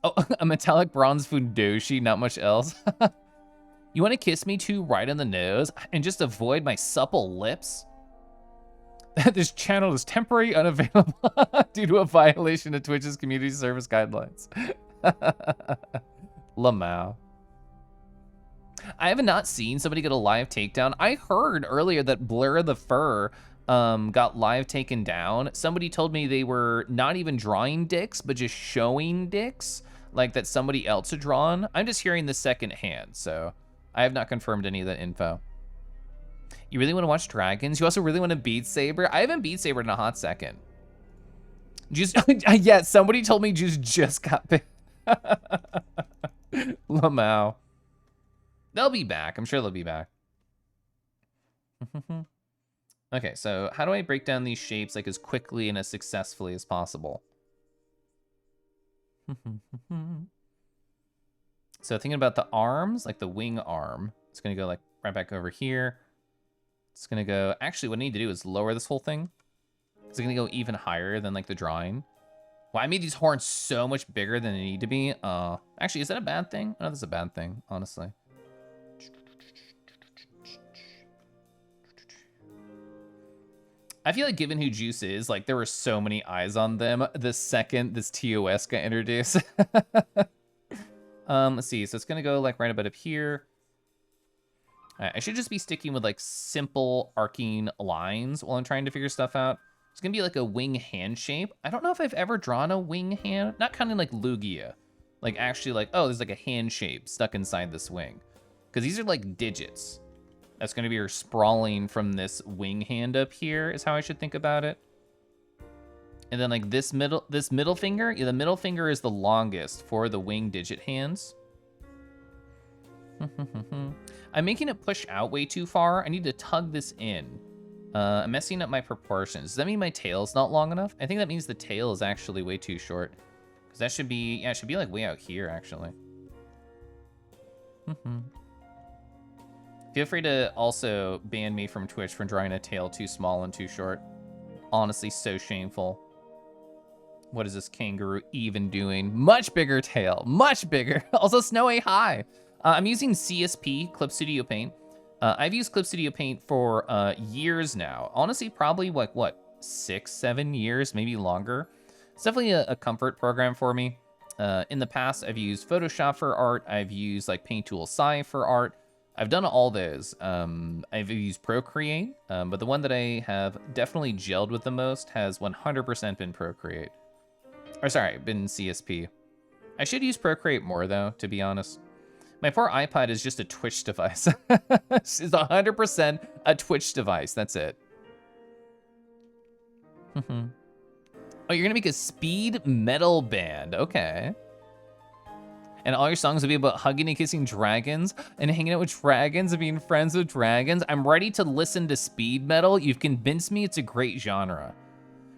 Oh, a metallic bronze Fundoshi, not much else. You want to kiss me too right on the nose and just avoid my supple lips? This channel is temporarily unavailable due to a violation of Twitch's community service guidelines. Lamau. I have not seen somebody get a live takedown. I heard earlier that Blur the Fur got live taken down. Somebody told me they were not even drawing dicks, but just showing dicks, like that somebody else had drawn. I'm just hearing this secondhand, so I have not confirmed any of that info. You really want to watch Dragons? You also really want to Beat Saber? I haven't Beat Saber in a hot second. Just, yeah, somebody told me just got bit. Lamau. They'll be back. I'm sure they'll be back. Okay, so how do I break down these shapes like as quickly and as successfully as possible? So thinking about the arms, like the wing arm, it's gonna go like right back over here. It's gonna go, actually what I need to do is lower this whole thing. It's gonna go even higher than like the drawing. Wow, I made these horns so much bigger than they need to be. Actually, is that a bad thing? No, that's a bad thing, honestly. I feel like given who Juice is, like there were so many eyes on them the second this TOS got introduced. Let's see, so it's gonna go like right about up here. I should just be sticking with like simple arcing lines while I'm trying to figure stuff out. It's gonna be like a wing hand shape. I don't know if I've ever drawn a wing hand, not kind of like Lugia. Like actually like, oh, there's like a hand shape stuck inside this wing. Because these are like digits. That's gonna be her sprawling from this wing hand up here is how I should think about it. And then like this middle finger, yeah, the middle finger is the longest for the wing digit hands. I'm making it push out way too far. I need to tug this in. I'm messing up my proportions. Does that mean my tail's not long enough? I think that means the tail is actually way too short. Because that should be, yeah, it should be like way out here, actually. Feel free to also ban me from Twitch for drawing a tail too small and too short. Honestly, so shameful. What is this kangaroo even doing? Much bigger tail, much bigger. Also, Snowy, hi. I'm using CSP, Clip Studio Paint. I've used Clip Studio Paint for years now. Honestly, probably like, what, 6, 7 years, maybe longer. It's definitely a comfort program for me. In the past, I've used Photoshop for art. I've used like Paint Tool Sci for art. I've done all those. I've used Procreate, but the one that I have definitely gelled with the most has 100% been Procreate. Or sorry, been CSP. I should use Procreate more though, to be honest. My poor iPod is just a Twitch device. It's 100% a Twitch device, that's it. Oh, you're gonna make a speed metal band, okay. And all your songs will be about hugging and kissing dragons and hanging out with dragons and being friends with dragons. I'm ready to listen to speed metal. You've convinced me it's a great genre.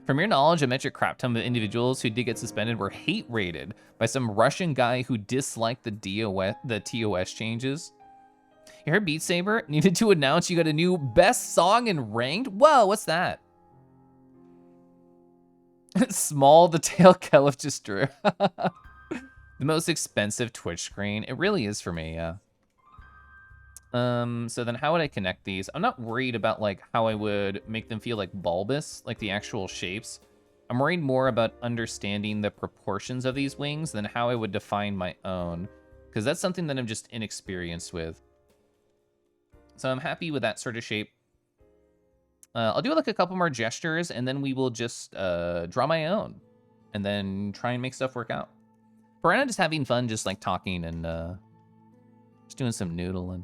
From your knowledge, I met your crap ton of individuals who did get suspended were hate rated by some Russian guy who disliked the TOS changes. You heard Beat Saber needed to announce you got a new best song in ranked? Whoa, what's that? Small, the tail Kelif just drew. The most expensive Twitch screen. It really is for me, yeah. So then how would I connect these? I'm not worried about like how I would make them feel like bulbous, like the actual shapes. I'm worried more about understanding the proportions of these wings than how I would define my own, because that's something that I'm just inexperienced with. So I'm happy with that sort of shape. I'll do like a couple more gestures, and then we will just draw my own, and then try and make stuff work out. For right now, just having fun, just like talking and just doing some noodling.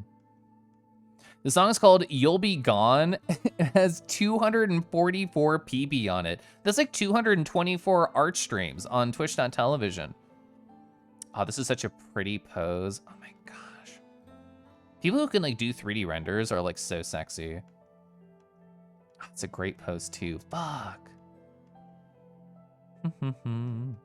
The song is called You'll Be Gone. It has 244 PB on it. That's like 224 art streams on twitch.tv. Oh, this is such a pretty pose. Oh my gosh. People who can like do 3D renders are like so sexy. Oh, it's a great pose too. Fuck. I'm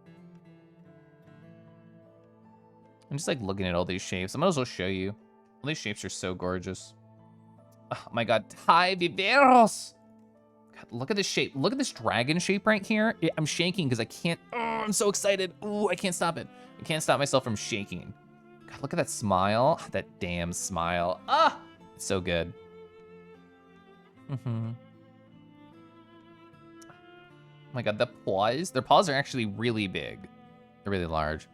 just like looking at all these shapes. I might as well show you. All these shapes are so gorgeous. Oh my god, Ty Viveros! God, look at this shape. Look at this dragon shape right here. I'm shaking because I can't. Oh, I'm so excited. Ooh, I can't stop it. I can't stop myself from shaking. God, look at that smile. That damn smile. Ah, it's so good. Oh my god, the paws. Their paws are actually really big. They're really large.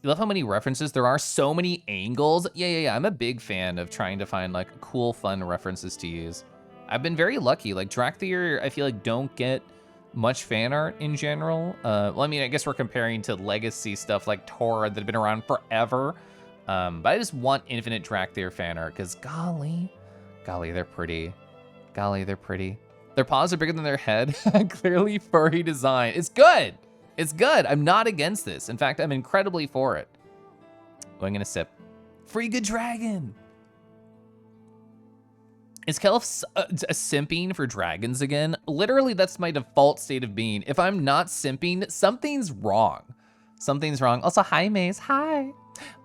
You love how many references there are, so many angles. Yeah. I'm a big fan of trying to find like cool, fun references to use. I've been very lucky. Like Dracthyr, I feel like don't get much fan art in general. Well, I mean, I guess we're comparing to legacy stuff like Tora that have been around forever. But I just want infinite Dracthyr fan art because golly, they're pretty. Golly, they're pretty. Their paws are bigger than their head. Clearly furry design. It's good. It's good. I'm not against this. In fact, I'm incredibly for it. Oh, I'm gonna sip. Free good dragon. Is Kelf simping for dragons again? Literally, that's my default state of being. If I'm not simping, something's wrong. Something's wrong. Also, hi, Maze. Hi.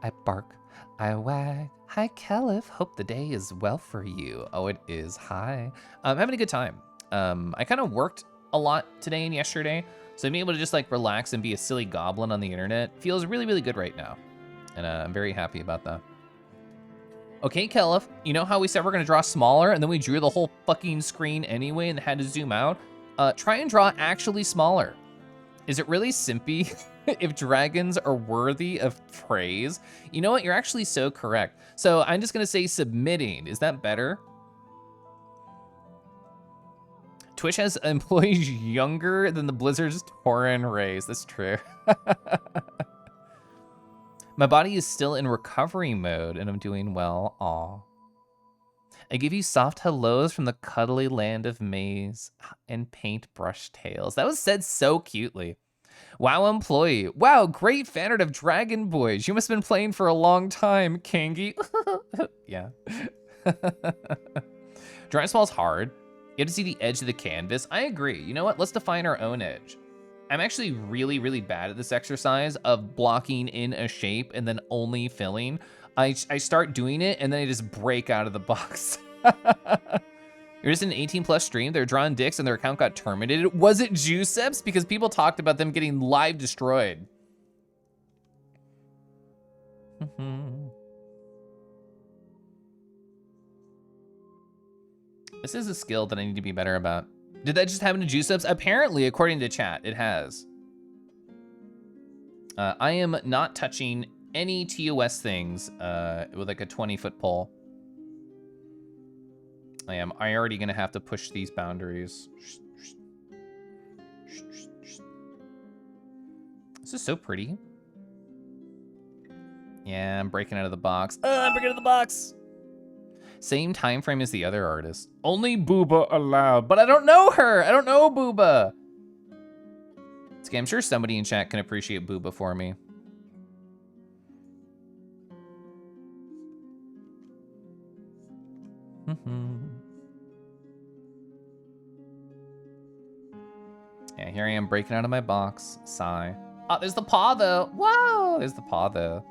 I bark. I wag. Hi, Kelif. Hope the day is well for you. Oh, it is. Hi. I'm having a good time. I kind of worked a lot today and yesterday. So being able to just like relax and be a silly goblin on the internet feels really, really good right now. And I'm very happy about that. Okay, Kelif, you know how we said we're gonna draw smaller and then we drew the whole fucking screen anyway and had to zoom out? Try and draw actually smaller. Is it really simpy if dragons are worthy of praise? You know what, you're actually so correct. So I'm just gonna say submitting, is that better? Twitch has employees younger than the Blizzard's Tauren race. That's true. My body is still in recovery mode and I'm doing well. Aw. I give you soft hellos from the cuddly land of Maze and paintbrush tails. That was said so cutely. Wow, employee. Wow, great fan art of Dragon Boys. You must have been playing for a long time, Kangi. Yeah. Drawing small is hard. You have to see the edge of the canvas. I agree. You know what? Let's define our own edge. I'm actually really, really bad at this exercise of blocking in a shape and then only filling. I start doing it and then I just break out of the box. You're just in an 18+ stream. They're drawing dicks and their account got terminated. Was it Juiceps? Because people talked about them getting live destroyed. This is a skill that I need to be better about. Did that just happen to Juiceps? Apparently, according to chat, it has. I am not touching any TOS things with like a 20-foot pole. I am already gonna have to push these boundaries. This is so pretty. Yeah, I'm breaking out of the box. I'm breaking out of the box. Same time frame as the other artist. Only Booba allowed, but I don't know her. I don't know Booba. It's okay, I'm sure somebody in chat can appreciate Booba for me. Yeah, here I am breaking out of my box. Sigh. Oh, there's the paw though. Whoa, there's the paw though.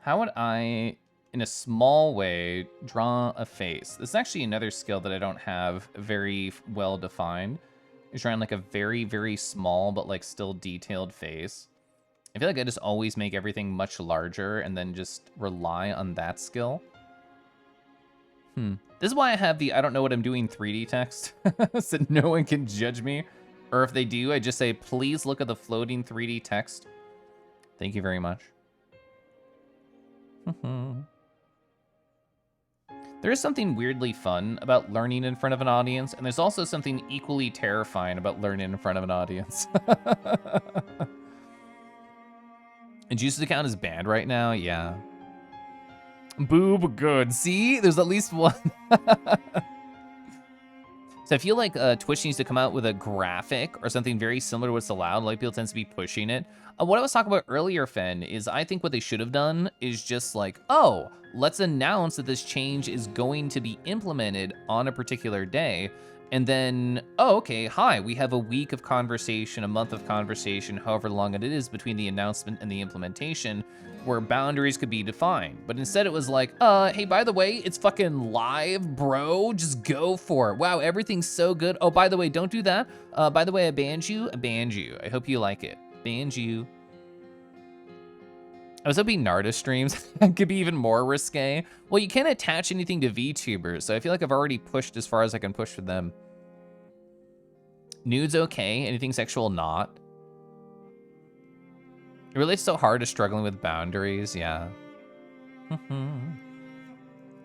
How would I, in a small way, draw a face? This is actually another skill that I don't have very well defined. Is drawing like a very, very small but like still detailed face. I feel like I just always make everything much larger and then just rely on that skill. This is why I have the I don't know what I'm doing 3D text, so no one can judge me. Or if they do, I just say, please look at the floating 3D text. Thank you very much. There is something weirdly fun about learning in front of an audience, and there's also something equally terrifying about learning in front of an audience. And Juice's account is banned right now? Yeah. Boob good. See? There's at least one. So I feel like Twitch needs to come out with a graphic or something very similar to what's allowed. Like, people tend to be pushing it. What I was talking about earlier, Fen, is I think what they should have done is just like, oh, let's announce that this change is going to be implemented on a particular day. And then, oh, okay, hi, we have a week of conversation, a month of conversation, however long it is between the announcement and the implementation, where boundaries could be defined. But instead it was like, hey, by the way, it's fucking live, bro. Just go for it. Wow, everything's so good. Oh, by the way, don't do that. By the way, I banned you. I banned you. I hope you like it. Banned you. I was hoping Narda streams could be even more risque. Well, you can't attach anything to VTubers, so I feel like I've already pushed as far as I can push with them. Nudes okay, anything sexual not. It relates so hard to struggling with boundaries, yeah.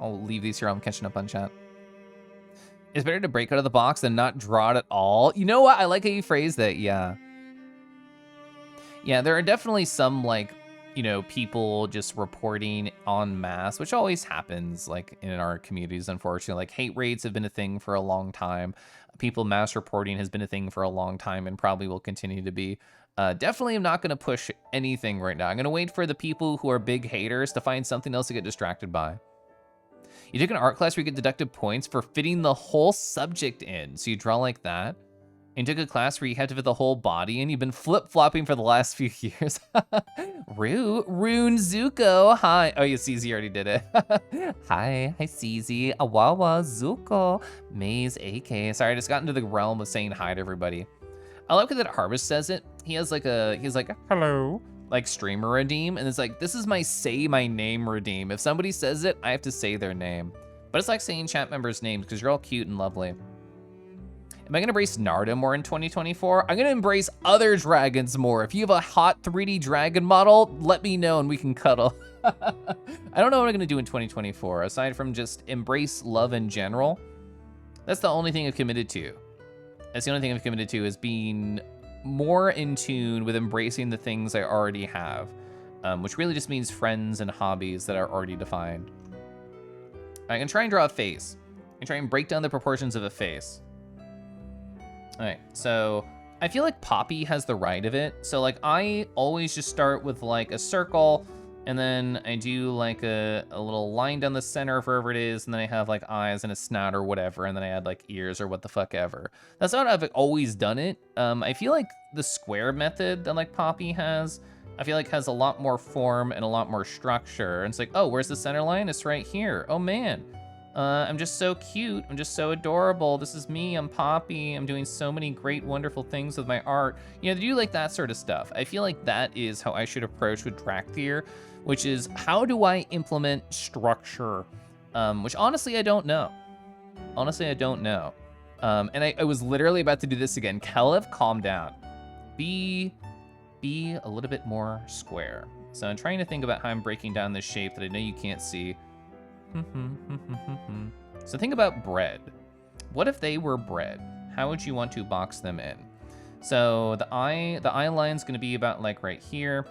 I'll leave these here, I'm catching up on chat. It's better to break out of the box than not draw it at all. You know what, I like how you phrased that, yeah. Yeah, there are definitely some, like, you know, people just reporting en masse, which always happens, like, in our communities, unfortunately. Like, hate raids have been a thing for a long time. People mass reporting has been a thing for a long time and probably will continue to be. Definitely am not going to push anything right now. I'm going to wait for the people who are big haters to find something else to get distracted by. You took an art class where you get deducted points for fitting the whole subject in. So you draw like that. And you took a class where you had to fit the whole body in. You've been flip-flopping for the last few years. Rune Zuko, hi. Oh, yeah, CZ already did it. Hi CZ. Awawa Zuko. Maze AK. Sorry, I just got into the realm of saying hi to everybody. I like that Harvest says it. He's like, hello, like streamer redeem. And it's like, this is my say my name redeem. If somebody says it, I have to say their name. But it's like saying chat members' names because you're all cute and lovely. Am I gonna embrace Narda more in 2024? I'm gonna embrace other dragons more. If you have a hot 3D dragon model, let me know and we can cuddle. I don't know what I'm gonna do in 2024, aside from just embrace love in general. That's the only thing I've committed to. That's the only thing I've committed to, is being more in tune with embracing the things I already have, which really just means friends and hobbies that are already defined. I'm gonna try and draw a face. I'm gonna try and break down the proportions of a face. All right, so I feel like Poppy has the right of it. So like I always just start with like a circle, and then I do like a little line down the center of wherever it is, and then I have like eyes and a snout or whatever, and then I add like ears or what the fuck ever. That's not how I've always done it. I feel like the square method that like Poppy has, I feel like has a lot more form and a lot more structure. And it's like, oh, where's the center line? It's right here. Oh man. I'm just so cute. I'm just so adorable. This is me. I'm Poppy. I'm doing so many great, wonderful things with my art. You know, they do like that sort of stuff. I feel like that is how I should approach with Dracthyr, which is how do I implement structure? Which honestly, I don't know. Honestly, I don't know. And I was literally about to do this again. Kelev, calm down. Be a little bit more square. So I'm trying to think about how I'm breaking down this shape that I know you can't see. So think about bread. What if they were bread? How would you want to box them in? So the eye line's gonna be about like right here.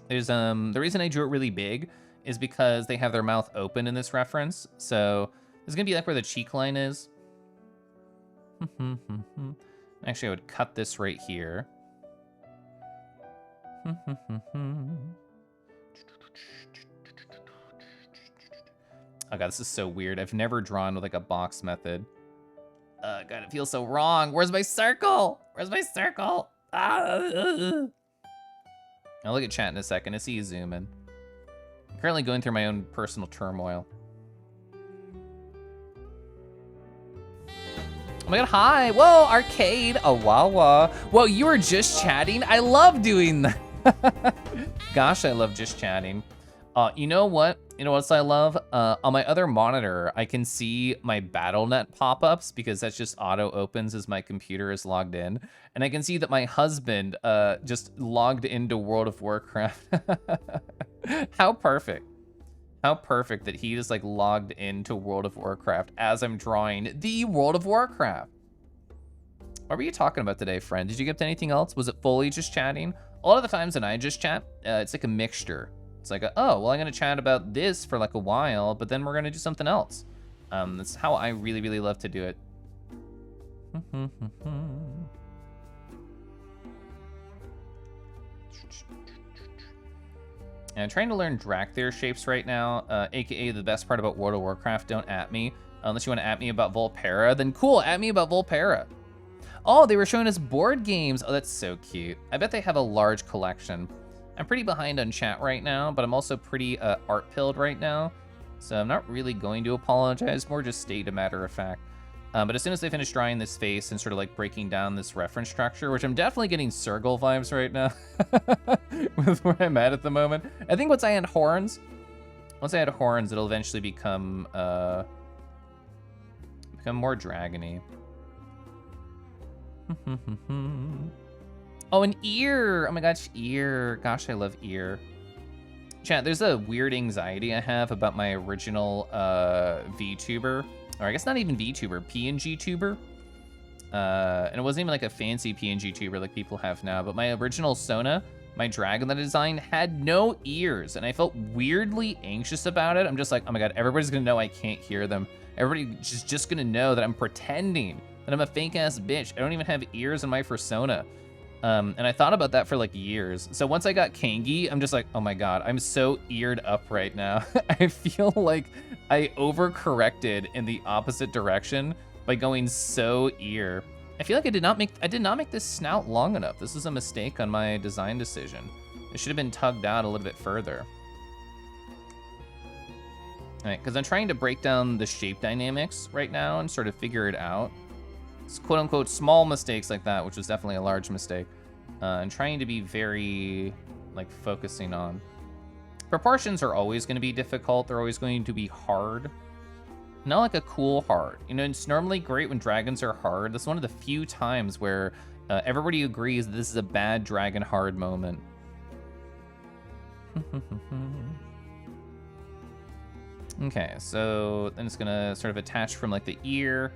There's the reason I drew it really big is because they have their mouth open in this reference. So this is gonna be like where the cheek line is. Actually, I would cut this right here. Oh god, this is so weird. I've never drawn with like a box method. God, it feels so wrong. Where's my circle? Where's my circle? Ah. I'll look at chat in a second. I see you zoom in. I'm currently going through my own personal turmoil. Oh my god, hi. Whoa, arcade. A wawa. Whoa, you were just chatting? I love doing that. Gosh, I love just chatting. You know what? You know what else I love? On my other monitor, I can see my BattleNet pop-ups because that's just auto opens as my computer is logged in. And I can see that my husband just logged into World of Warcraft. How perfect. How perfect that he just like logged into World of Warcraft as I'm drawing the World of Warcraft. What were you talking about today, friend? Did you get up to anything else? Was it fully just chatting? A lot of the times when I just chat, it's like a mixture. It's like, oh, well, I'm gonna chat about this for like a while, but then we're gonna do something else. That's how I really, really love to do it. And I'm trying to learn Dracthyr shapes right now, aka the best part about World of Warcraft, don't at me. Unless you want to at me about Volpera, then cool, at me about Volpera. Oh, they were showing us board games. Oh, that's so cute. I bet they have a large collection. I'm pretty behind on chat right now, but I'm also pretty art-pilled right now. So I'm not really going to apologize, more just state a matter of fact. But as soon as they finish drawing this face and sort of like breaking down this reference structure, which I'm definitely getting Sergal vibes right now with where I'm at the moment. I think once I add horns, it'll eventually become more dragony. Oh, an ear. Oh my gosh, ear. Gosh, I love ear. Chat, there's a weird anxiety I have about my original VTuber. Or I guess not even VTuber, PNG tuber. And it wasn't even like a fancy PNG tuber like people have now, but my original Sona, my dragon that I designed, had no ears, and I felt weirdly anxious about it. I'm just like, oh my god, everybody's gonna know I can't hear them. Everybody's just gonna know that I'm pretending, that I'm a fake ass bitch. I don't even have ears in my persona. And I thought about that for like years. So once I got Kangi, I'm just like, oh my god, I'm so eared up right now. I feel like I overcorrected in the opposite direction by going so ear. I feel like I did not make this snout long enough. This was a mistake on my design decision. It should have been tugged out a little bit further. All right, because I'm trying to break down the shape dynamics right now and sort of figure it out. It's quote unquote small mistakes like that, which was definitely a large mistake. And trying to be very like focusing on. Proportions are always going to be difficult. They're always going to be hard. Not like a cool hard. You know, it's normally great when dragons are hard. That's one of the few times where everybody agrees that this is a bad dragon hard moment. Okay, so then it's gonna sort of attach from like the ear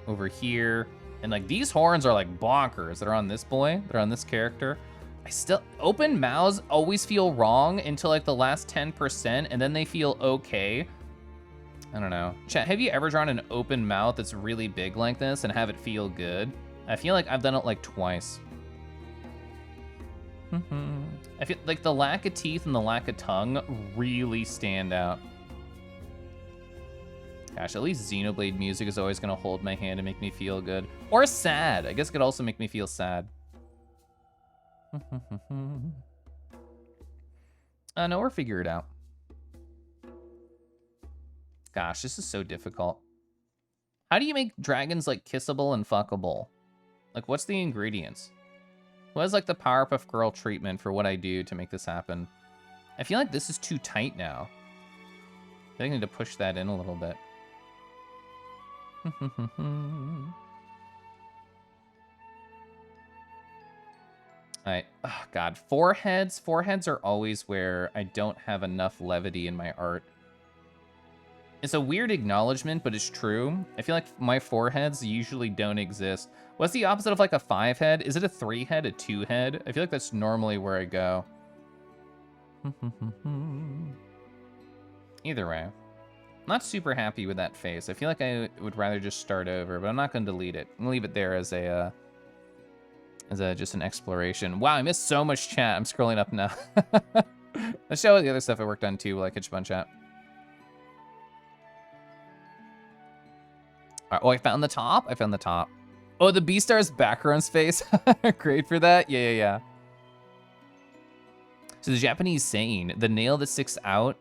over here. And like these horns are like bonkers that are on this boy, that are on this character. Open mouths always feel wrong until like the last 10%, and then they feel okay. I don't know. Chat, have you ever drawn an open mouth that's really big like this and have it feel good? I feel like I've done it like twice. I feel like the lack of teeth and the lack of tongue really stand out. Gosh, at least Xenoblade music is always gonna hold my hand and make me feel good. Or sad. I guess it could also make me feel sad. No, we'll figure it out. Gosh, this is so difficult. How do you make dragons like kissable and fuckable? Like, what's the ingredients? Who has like the Powerpuff Girl treatment for what I do to make this happen? I feel like this is too tight now. I think I need to push that in a little bit. Alright, oh god, foreheads. Foreheads are always where I don't have enough levity in my art. It's a weird acknowledgement, but it's true. I feel like my foreheads usually don't exist. What's the opposite of like a 5-head? Is it a 3-head, a 2-head? I feel like that's normally where I go. Either way. I'm not super happy with that face. I feel like I would rather just start over, but I'm not gonna delete it. I'm gonna leave it there as a just an exploration. Wow, I missed so much chat. I'm scrolling up now. Let's show the other stuff I worked on too while I catch up on chat. All right, oh, I found the top. I found the top. Oh, the Beastar's background space. Great for that. Yeah. So the Japanese saying, the nail that sticks out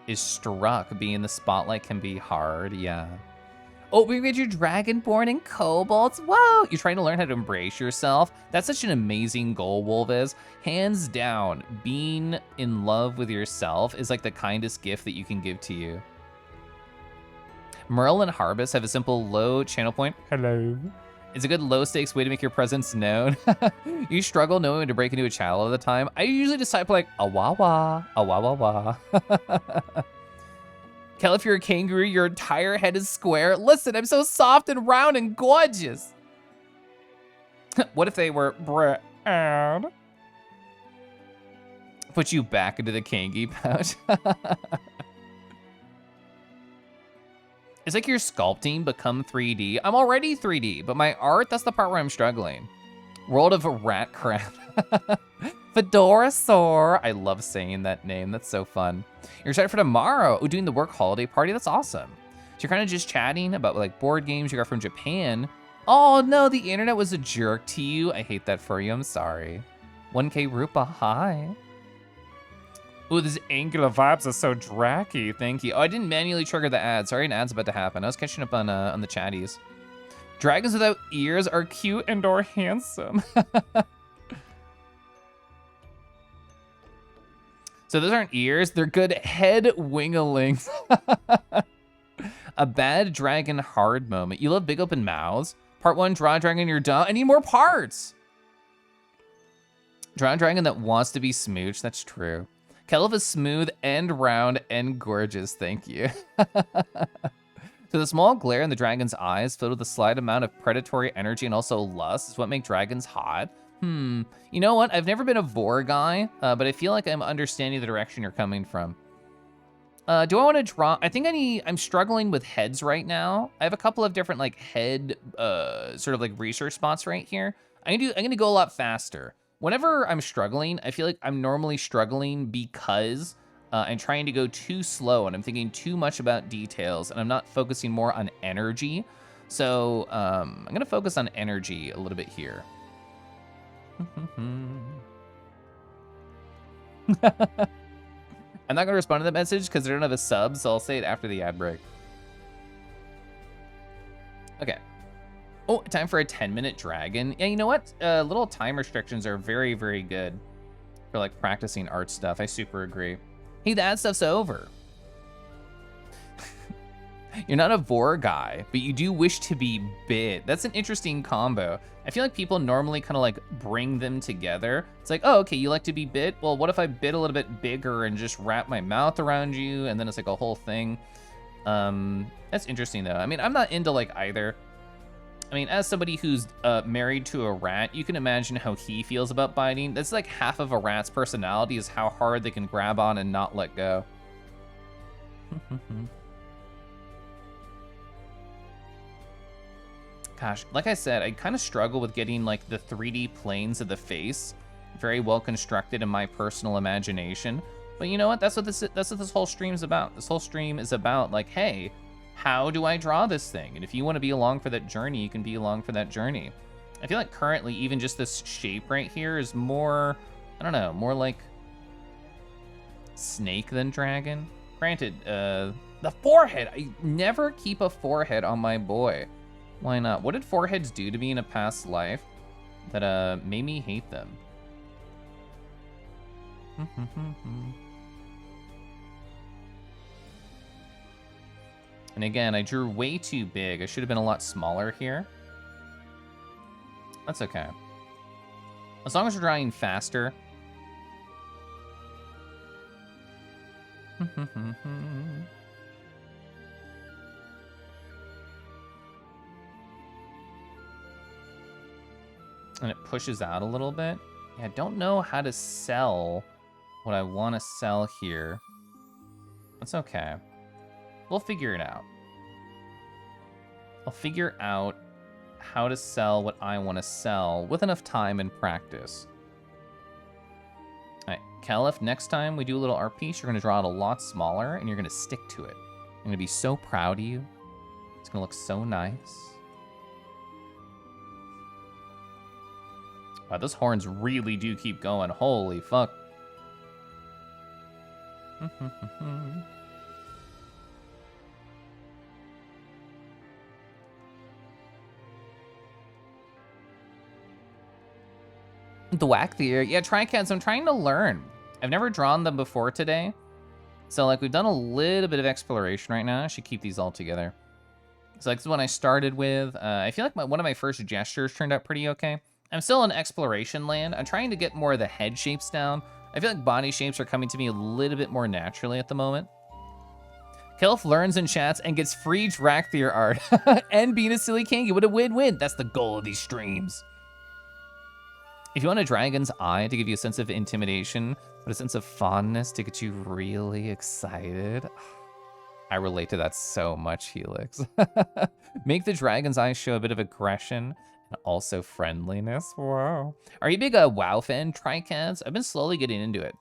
is struck. Being in the spotlight can be hard, yeah. Oh, we read your Dragonborn and Kobolds. Whoa, you're trying to learn how to embrace yourself. That's such an amazing goal, Wolviz. Hands down, being in love with yourself is like the kindest gift that you can give to you. Merle and Harbus have a simple low channel point. Hello. It's a good low stakes way to make your presence known. You struggle knowing when to break into a channel all the time. I usually just type like, a wah wah, a wah wah wah. Kel, if you're a kangaroo, your entire head is square. Listen, I'm so soft and round and gorgeous. What if they were brown? Put you back into the kangy pouch. It's like your sculpting become 3D. I'm already 3D, but my art, that's the part where I'm struggling. World of Rat Crap. Fedorasaur. I love saying that name, that's so fun. You're excited for tomorrow. Oh, doing the work holiday party, that's awesome. So you're kind of just chatting about like board games you got from Japan. Oh no, the internet was a jerk to you. I hate that for you, I'm sorry. 1K Rupa, hi. Ooh, these angular vibes are so dracky, thank you. Oh, I didn't manually trigger the ad. Sorry, an ad's about to happen. I was catching up on the chatties. Dragons without ears are cute and or handsome. So those aren't ears, they're good head winglings. A bad dragon hard moment. You love big open mouths. Part 1, draw a dragon, you're done. I need more parts. Draw a dragon that wants to be smooched, that's true. Kelv is smooth and round and gorgeous, thank you. So the small glare in the dragon's eyes filled with a slight amount of predatory energy and also lust is what make dragons hot. You know what? I've never been a vor guy, but I feel like I'm understanding the direction you're coming from. Do I want to draw? I think I'm struggling with heads right now. I have a couple of different like head, sort of like research spots right here. I'm gonna go a lot faster. Whenever I'm struggling, I feel like I'm normally struggling because I'm trying to go too slow and I'm thinking too much about details and I'm not focusing more on energy. So I'm gonna focus on energy a little bit here. I'm not gonna respond to that message because they don't have a sub, so I'll say it after the ad break. Okay. Oh, time for a 10-minute dragon. Yeah, you know what? Little time restrictions are very, very good for like practicing art stuff. I super agree. Hey, the ad stuff's over. You're not a vor guy, but you do wish to be bit. That's an interesting combo. I feel like people normally kind of like bring them together. It's like, oh, okay, you like to be bit? Well, what if I bit a little bit bigger and just wrap my mouth around you? And then it's like a whole thing. That's interesting though. I mean, I'm not into like either. I mean, as somebody who's married to a rat, you can imagine how he feels about biting. That's like half of a rat's personality is how hard they can grab on and not let go. Gosh, like I said, I kind of struggle with getting like the 3D planes of the face very well constructed in my personal imagination. But you know what? That's what this whole stream is about. This whole stream is about like, hey, how do I draw this thing? And if you want to be along for that journey, you can be along for that journey. I feel like currently even just this shape right here is more, I don't know, more like snake than dragon. Granted, the forehead, I never keep a forehead on my boy. Why not? What did foreheads do to me in a past life that made me hate them? And again, I drew way too big. I should have been a lot smaller here. That's okay. As long as we're drawing faster. And it pushes out a little bit. Yeah, I don't know how to sell what I want to sell here. That's okay. We'll figure it out. I'll figure out how to sell what I want to sell with enough time and practice. All right, Caliph, next time we do a little art piece, you're going to draw it a lot smaller and you're going to stick to it. I'm going to be so proud of you. It's going to look so nice. Wow, those horns really do keep going. Holy fuck. Dracthyr. Yeah, Tricats, I'm trying to learn. I've never drawn them before today. So, like, we've done a little bit of exploration right now. I should keep these all together. So, like, this is one I started with. I feel like one of my first gestures turned out pretty okay. I'm still in exploration land. I'm trying to get more of the head shapes down. I feel like body shapes are coming to me a little bit more naturally at the moment. Kelf learns and chats and gets free Dracthyr art. And being a silly kangy, what a win-win. That's the goal of these streams. If you want a dragon's eye to give you a sense of intimidation, but a sense of fondness to get you really excited, I relate to that so much, Helix. Make the dragon's eye show a bit of aggression and also friendliness. Wow. Are you a big WoW fan, Tricats? I've been slowly getting into it.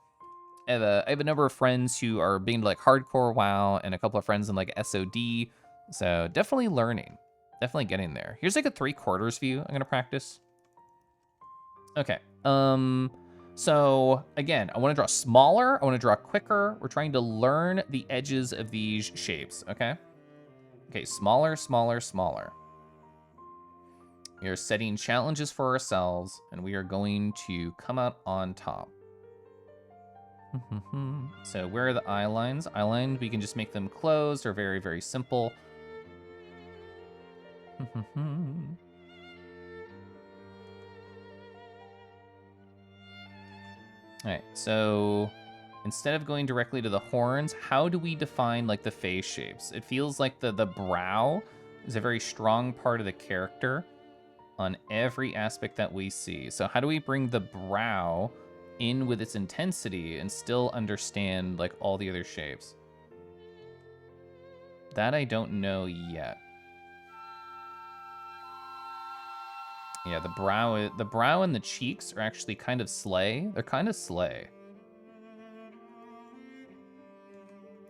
I have a number of friends who are being like hardcore WoW and a couple of friends in like SOD. So definitely learning, definitely getting there. Here's like a 3/4 view I'm gonna practice. Okay, so again, I wanna draw smaller, I wanna draw quicker. We're trying to learn the edges of these shapes, okay? Okay, smaller, smaller, smaller. We are setting challenges for ourselves and we are going to come out on top. So where are the eye lines? Eye lines, we can just make them closed or very, very simple. All right, so instead of going directly to the horns, how do we define like the face shapes? It feels like the brow is a very strong part of the character on every aspect that we see. So how do we bring the brow in with its intensity and still understand like all the other shapes? That I don't know yet. Yeah, the brow and the cheeks are actually kind of slay. They're kind of slay.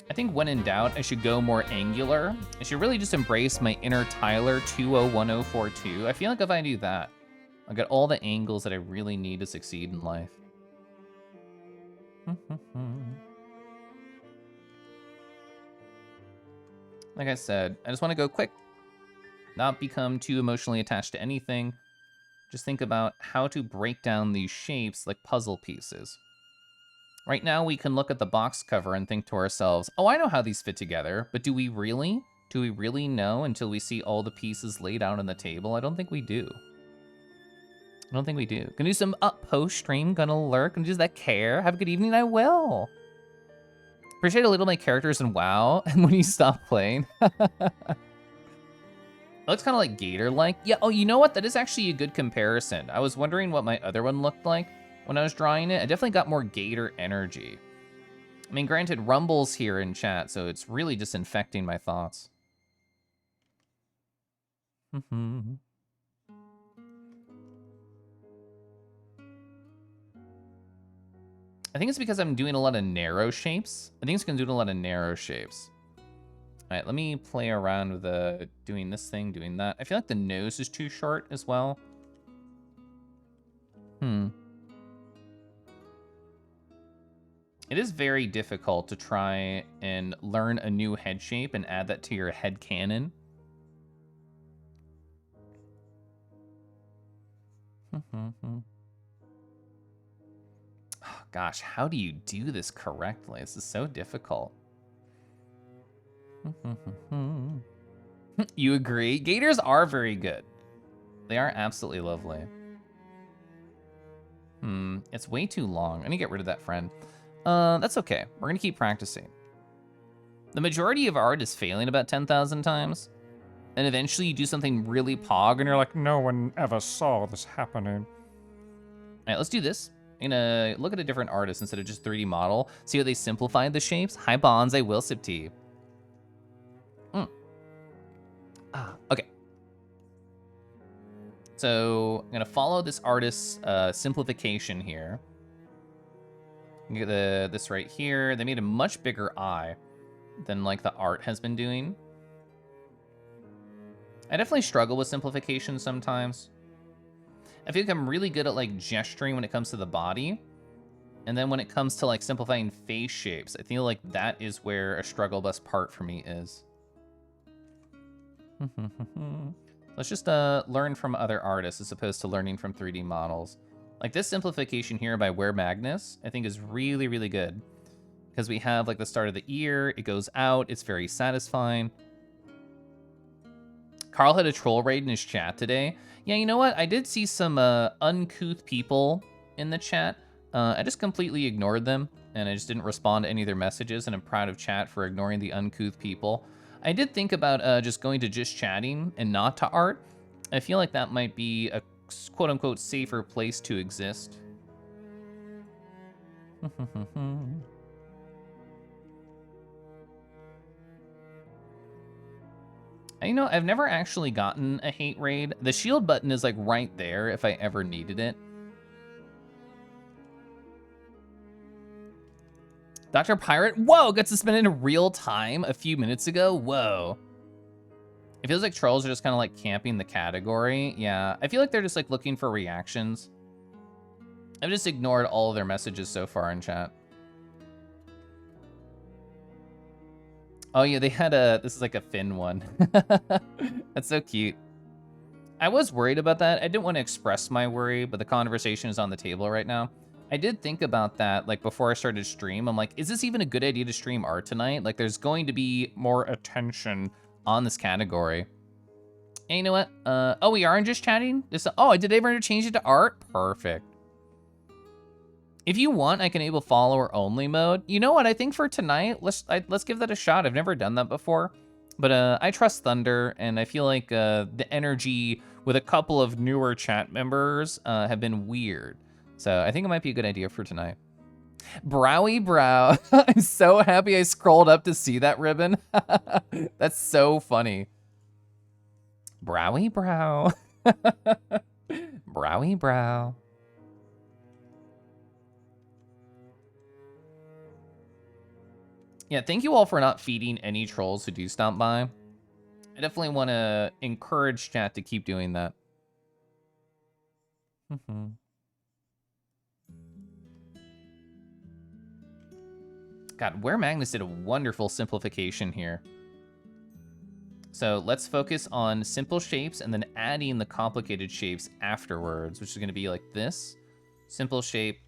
I think when in doubt, I should go more angular. I should really just embrace my inner Tyler 201042. I feel like if I do that, I'll get all the angles that I really need to succeed in life. Like I said, I just want to go quick, not become too emotionally attached to anything. Just think about how to break down these shapes like puzzle pieces. Right now, we can look at the box cover and think to ourselves, oh, I know how these fit together, but do we really? Do we really know until we see all the pieces laid out on the table? I don't think we do. I don't think we do. Gonna do some post-stream, gonna lurk, and just that care. Have a good evening, I will. Appreciate a little my characters in WoW, and when you stop playing. It looks kind of like Gator-like. Yeah, oh, you know what? That is actually a good comparison. I was wondering what my other one looked like when I was drawing it. I definitely got more Gator energy. I mean, granted, Rumble's here in chat, so it's really just infecting my thoughts. I think it's because I'm doing a lot of narrow shapes. I think it's gonna do a lot of narrow shapes. All right, let me play around with doing this thing, doing that. I feel like the nose is too short as well. It is very difficult to try and learn a new head shape and add that to your head canon. Oh, gosh, how do you do this correctly? This is so difficult. You agree? Gators are very good. They are absolutely lovely. It's way too long. I need to get rid of that friend. That's okay. We're gonna keep practicing. The majority of art is failing about 10,000 times. And eventually you do something really pog and you're like, no one ever saw this happening. All right, let's do this. I'm gonna look at a different artist instead of just 3D model. See how they simplified the shapes? Hi, Bonds, I will sip tea. Okay. So I'm gonna follow this artist's simplification here. Get this right here. They made a much bigger eye than like the art has been doing. I definitely struggle with simplification sometimes. I feel like I'm really good at like gesturing when it comes to the body, And then when it comes to like simplifying face shapes, I feel like that is where a struggle bus part for me is. Let's just learn from other artists as opposed to learning from 3D models. Like this simplification here by Wear Magnus, I think is really, really good. Because we have like the start of the ear, it goes out, it's very satisfying. Carl had a troll raid in his chat today. Yeah, you know what? I did see some uncouth people in the chat. I just completely ignored them, and I just didn't respond to any of their messages, and I'm proud of chat for ignoring the uncouth people. I did think about just going to just chatting and not to art. I feel like that might be a quote-unquote safer place to exist. You know, I've never actually gotten a hate raid. The shield button is like right there if I ever needed it. Dr. Pirate, whoa, got suspended in real time a few minutes ago. Whoa. It feels like trolls are just kind of like camping the category. Yeah, I feel like they're just like looking for reactions. I've just ignored all of their messages so far in chat. Oh yeah, they had this is like a Finn one. That's so cute. I was worried about that. I didn't want to express my worry, but the conversation is on the table right now. I did think about that, like, before I started stream. I'm like, is this even a good idea to stream art tonight? Like, there's going to be more attention on this category. And you know what? Oh, we aren't just chatting? Oh, did they ever change it to art? Perfect. If you want, I can enable follower only mode. You know what? I think for tonight, let's give that a shot. I've never done that before. But I trust Thunder, and I feel like the energy with a couple of newer chat members have been weird. So I think it might be a good idea for tonight. Browy brow. I'm so happy I scrolled up to see that ribbon. That's so funny. Browy brow. Browy brow. Yeah, thank you all for not feeding any trolls who do stop by. I definitely want to encourage chat to keep doing that. God, Wear Magnus did a wonderful simplification here. So let's focus on simple shapes and then adding the complicated shapes afterwards, which is going to be like this. Simple shape,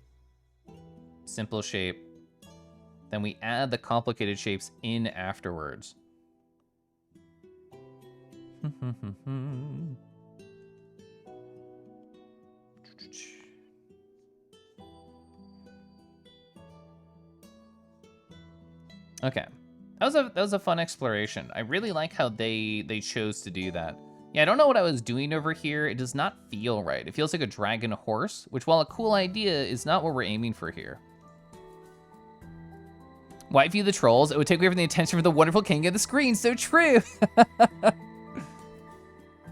simple shape. Then we add the complicated shapes in afterwards. Okay, that was a fun exploration. I really like how they chose to do that. Yeah, I don't know what I was doing over here. It does not feel right. It feels like a dragon horse, which, while a cool idea, is not what we're aiming for here. Why view the trolls? It would take away from the attention from the wonderful king of the screen. So true.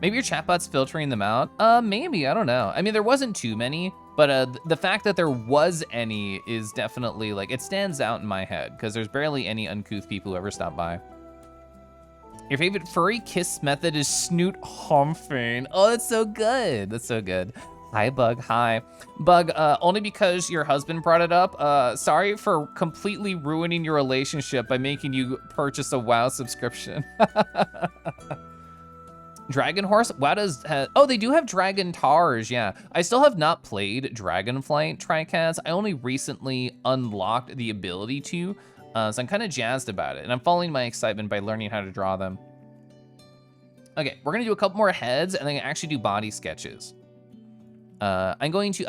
Maybe your chatbot's filtering them out. Maybe, I don't know. I mean, there wasn't too many, but the fact that there was any is definitely, like, it stands out in my head because there's barely any uncouth people who ever stop by. Your favorite furry kiss method is snoot humping. Oh, that's so good. That's so good. Hi, Bug. Hi. Bug, only because your husband brought it up. Sorry for completely ruining your relationship by making you purchase a WoW subscription. Dragon Horse? WoW does have, oh, they do have Dragon Tars, yeah. I still have not played Dragonflight Tricats. I only recently unlocked the ability to, so I'm kind of jazzed about it. And I'm following my excitement by learning how to draw them. Okay, we're gonna do a couple more heads and then actually do body sketches. I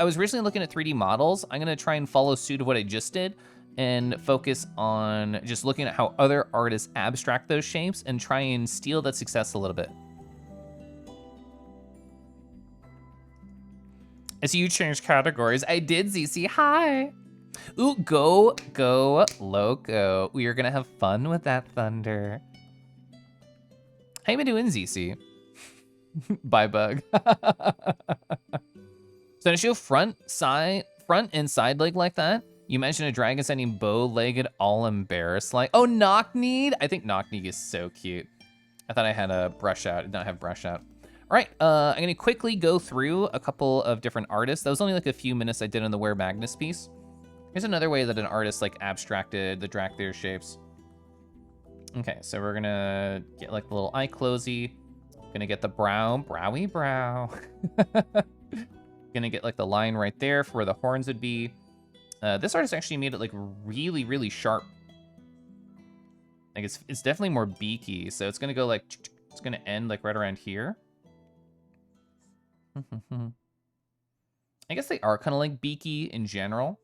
was recently looking at 3D models. I'm gonna try and follow suit of what I just did and focus on just looking at how other artists abstract those shapes and try and steal that success a little bit. I see you changed categories. I did, ZC, hi. Ooh, go loco. We are gonna have fun with that, Thunder. How you doing, ZC? Bye, Bug. So to show front and side leg like that, you mentioned a dragon standing bow-legged, all embarrassed like, oh, Knock-kneed? I think Knock-kneed is so cute. I thought I had a brush out, I did not have brush out. All right, I'm gonna quickly go through a couple of different artists. That was only like a few minutes I did on the Wear Magnus piece. Here's another way that an artist like abstracted the Dracthyr shapes. Okay, so we're gonna get like the little eye closey. Gonna get the browy brow. Gonna get like the line right there for where the horns would be. This artist actually made it like really, really sharp. Like it's definitely more beaky, so it's gonna go like, it's gonna end like right around here. I guess they are kind of like beaky in general.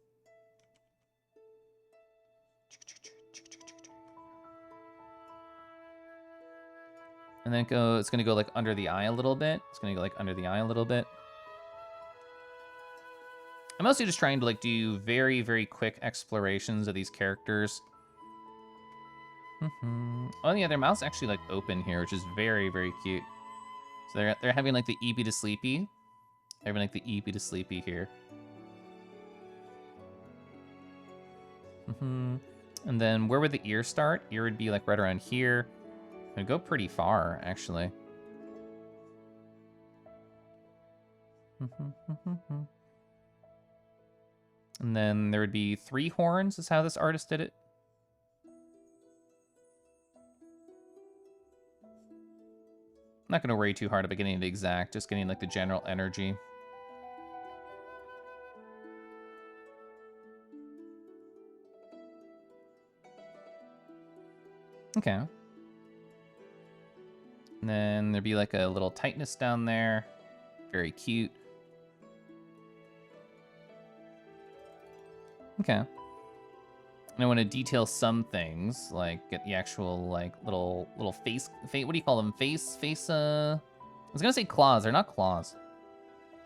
And then it's gonna go like under the eye a little bit. It's gonna go like under the eye a little bit. I'm mostly just trying to like do very, very quick explorations of these characters. Oh yeah, their mouth's actually like open here, which is very, very cute. So they're having like the eepy to sleepy. They're having like the eepy to sleepy here. And then where would the ear start? Ear would be like right around here. It'd go pretty far, actually. And then there would be 3 horns, is how this artist did it. I'm not going to worry too hard about getting it exact, just getting like the general energy. Okay. And then there'd be like a little tightness down there. Very cute. Okay. And I want to detail some things, like get the actual like little face, what do you call them? I was gonna say claws, they're not claws.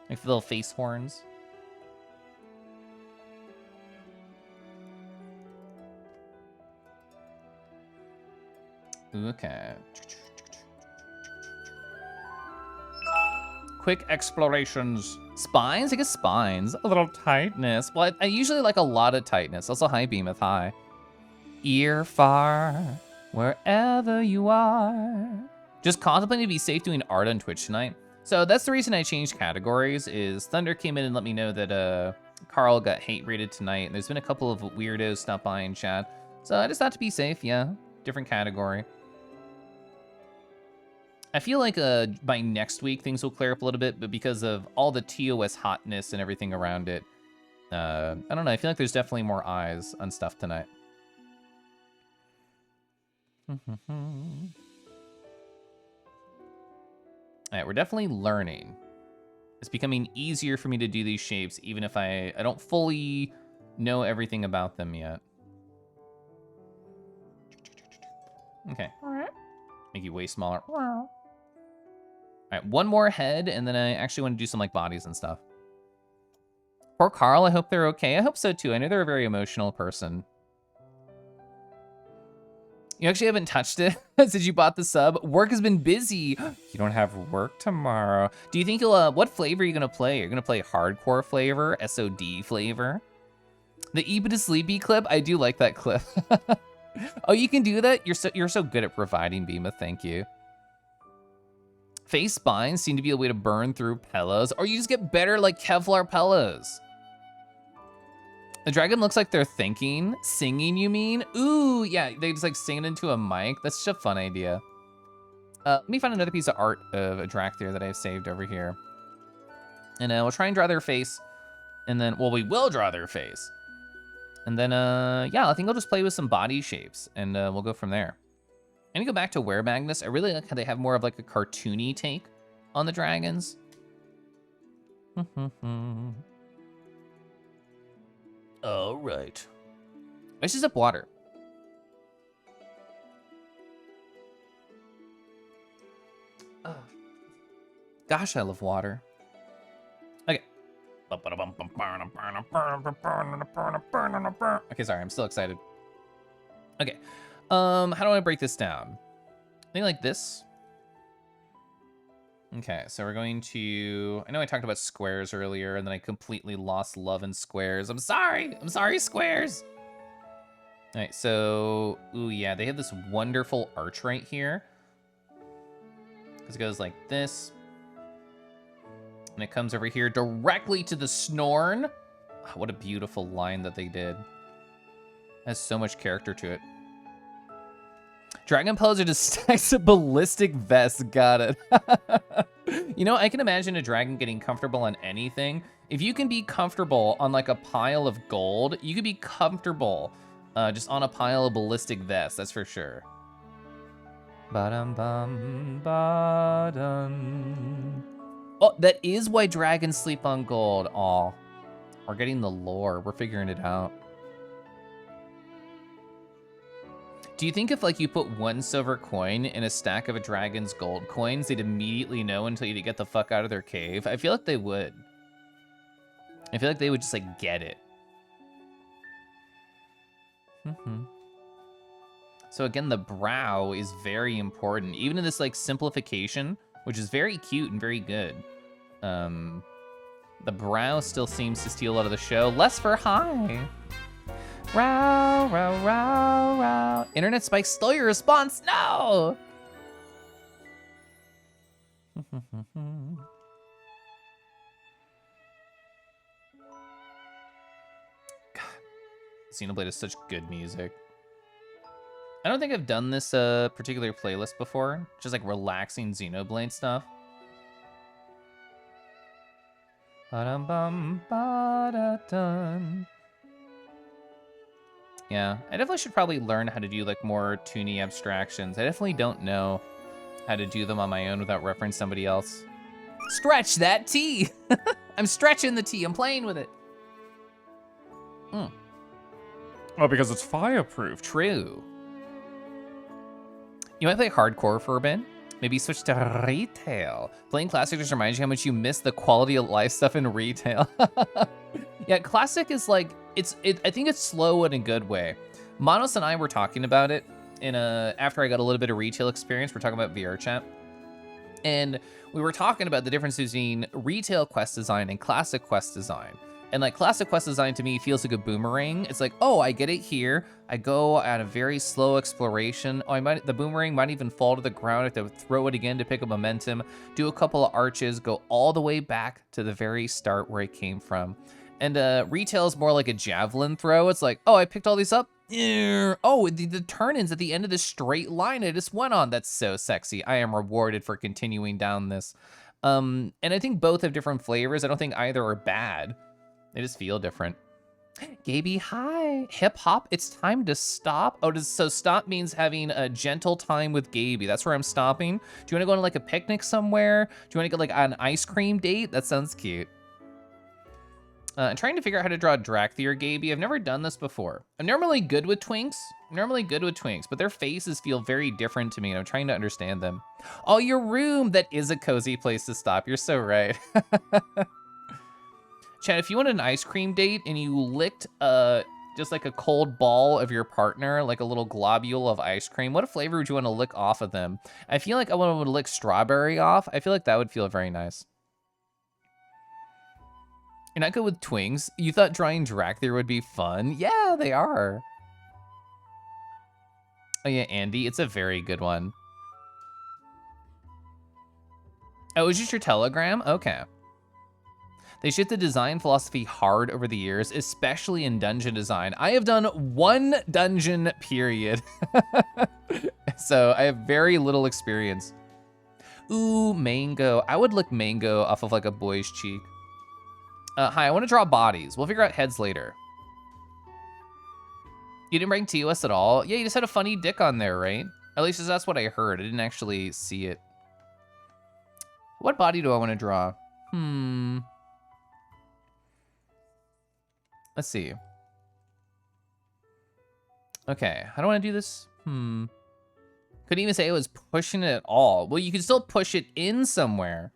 Like little face horns. Okay. Quick explorations. Spines? I guess spines. A little tightness. Well, I usually like a lot of tightness. Also, hi, Beameth, hi. Ear far, wherever you are. Just contemplating to be safe doing art on Twitch tonight. So that's the reason I changed categories, is Thunder came in and let me know that Carl got hate rated tonight. And there's been a couple of weirdos stop by in chat. So I just thought to be safe, yeah. Different category. I feel like by next week things will clear up a little bit, but because of all the TOS hotness and everything around it, I don't know, I feel like there's definitely more eyes on stuff tonight. Alright, we're definitely learning. It's becoming easier for me to do these shapes, even if I don't fully know everything about them yet. Okay. Make you way smaller. All right, one more head, and then I actually want to do some like bodies and stuff. Poor Carl, I hope they're okay. I hope so too. I know they're a very emotional person. You actually haven't touched it since you bought the sub. Work has been busy. You don't have work tomorrow. Do you think you'll, what flavor are you gonna play? You're gonna play hardcore flavor, SOD flavor? The Eba to Sleepy clip, I do like that clip. Oh, you can do that? You're so good at providing, Beema, thank you. Face spines seem to be a way to burn through pillows, or you just get better like Kevlar pillows. The dragon looks like they're thinking. Singing, you mean? Ooh, yeah, they just like sing it into a mic. That's such a fun idea. Let me find another piece of art of a Dracthyr that I've saved over here. And we'll try and draw their face. And then, well, we will draw their face. And then, yeah, I think I'll just play with some body shapes and we'll go from there. I need to go back to Were Magnus. I really like how they have more of like a cartoony take on the dragons. All right. Let's just up water. Oh. Gosh, I love water. Okay. Okay, sorry, I'm still excited. Okay. How do I break this down? I think like this. Okay, so we're going to, I know I talked about squares earlier and then I completely lost love in squares. I'm sorry, squares. All right, so, ooh, yeah, they have this wonderful arch right here. Because it goes like this. And it comes over here directly to the Snorn. What a beautiful line that they did. Has so much character to it. Dragon Poser just stacks a ballistic vest. Got it. You know, I can imagine a dragon getting comfortable on anything. If you can be comfortable on like a pile of gold, you could be comfortable just on a pile of ballistic vests. That's for sure. Ba-dum bum ba-dum. Oh, that is why dragons sleep on gold. Aw, we're getting the lore. We're figuring it out. Do you think if like you put 1 silver coin in a stack of a dragon's gold coins, they'd immediately know until you get the fuck out of their cave? I feel like they would. I feel like they would just like get it. So again, the brow is very important, even in this like simplification, which is very cute and very good. The brow still seems to steal out of the show. Less for high. Row, row, row, row. Internet spike stole your response. No. God, Xenoblade is such good music. I don't think I've done this particular playlist before. Just like relaxing Xenoblade stuff. Ba-dum-bum, ba-da-dun. Yeah, I definitely should probably learn how to do like more toony abstractions. I definitely don't know how to do them on my own without referencing somebody else. Stretch that T. I'm stretching the T. I'm playing with it. Oh, because it's fireproof. True. You might play hardcore for a bit. Maybe switch to retail. Playing classic just reminds you how much you miss the quality of life stuff in retail. Yeah, classic is like, I think it's slow in a good way. Manos and I were talking about it after I got a little bit of retail experience. We're talking about VR chat. And we were talking about the difference between retail quest design and classic quest design. And like classic quest design to me feels like a boomerang. It's like, oh, I get it here. I go at a very slow exploration. Oh, the boomerang might even fall to the ground. I have to throw it again to pick up momentum, do a couple of arches, go all the way back to the very start where it came from. And retail is more like a javelin throw. It's like, oh, I picked all these up. Oh, the turn-ins at the end of this straight line I just went on. That's so sexy. I am rewarded for continuing down this. And I think both have different flavors. I don't think either are bad. They just feel different. Gaby, hi. Hip hop, it's time to stop. Oh, so stop means having a gentle time with Gaby. That's where I'm stopping. Do you want to go on like a picnic somewhere? Do you want to go like on an ice cream date? That sounds cute. I'm trying to figure out how to draw Dracthyr, Gaby. I've never done this before. I'm normally good with twinks. But their faces feel very different to me, and I'm trying to understand them. Oh, your room. That is a cozy place to stop. You're so right. Chad, if you went on an ice cream date and you licked just like a cold ball of your partner, like a little globule of ice cream, what flavor would you want to lick off of them? I feel like I want to lick strawberry off. I feel like that would feel very nice. You're not good with twinks. You thought drawing Dracthyr would be fun? Yeah, they are. Oh yeah, Andy, it's a very good one. Oh, it was just your Telegram? Okay. They shift the design philosophy hard over the years, especially in dungeon design. I have done 1 dungeon, period. So I have very little experience. Ooh, mango. I would lick mango off of like a boy's cheek. Hi, I want to draw bodies. We'll figure out heads later. You didn't bring TOS at all? Yeah, you just had a funny dick on there, right? At least that's what I heard. I didn't actually see it. What body do I want to draw? Let's see. Okay, how do I want to do this? Couldn't even say it was pushing it at all. Well, you can still push it in somewhere.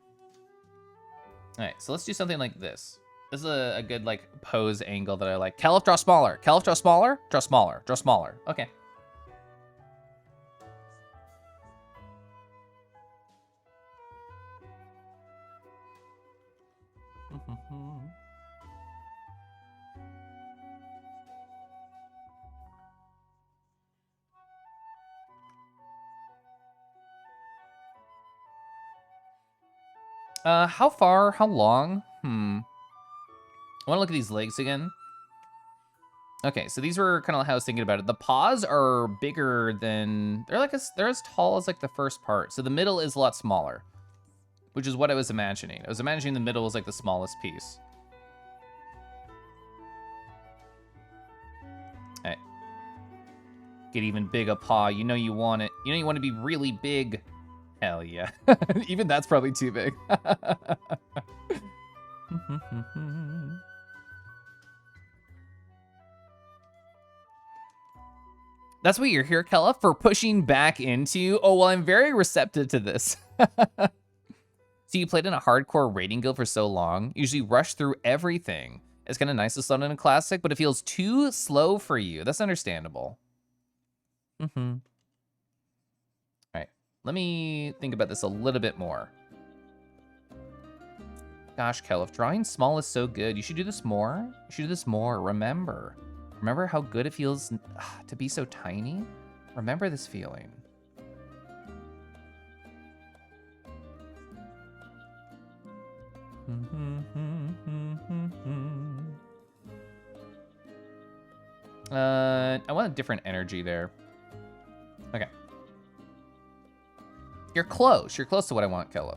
All right, so let's do something like this. This is a good like pose angle that I like. Caliph, draw smaller. Caliph, draw smaller. Draw smaller. Draw smaller. Okay. How far? How long? I want to look at these legs again. Okay, so these were kind of how I was thinking about it. The paws are bigger than, they're as tall as like the first part. So the middle is a lot smaller, which is what I was imagining. I was imagining the middle was like the smallest piece. All right. Get even bigger paw. You know you want it. You know you want to be really big. Hell yeah. Even that's probably too big. That's what you're here, Kella, for pushing back into. Oh, well, I'm very receptive to this. So you played in a hardcore raiding guild for so long, usually rush through everything. It's kind of nice to slow down in a classic, but it feels too slow for you. That's understandable. All right, let me think about this a little bit more. Gosh, Kel, if drawing small is so good, you should do this more. You should do this more. Remember how good it feels to be so tiny? Remember this feeling. I want a different energy there. Okay. You're close. You're close to what I want, Kelif.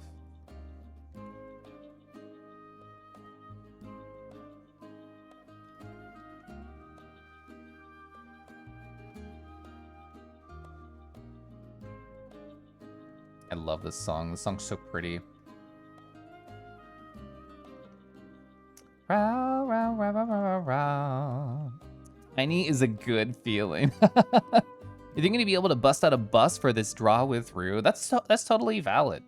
I love this song. This song's so pretty. Row, row, row, row, row, row. Tiny is a good feeling. You think you're gonna be able to bust out a bus for this DrawWithRoo? That's totally valid.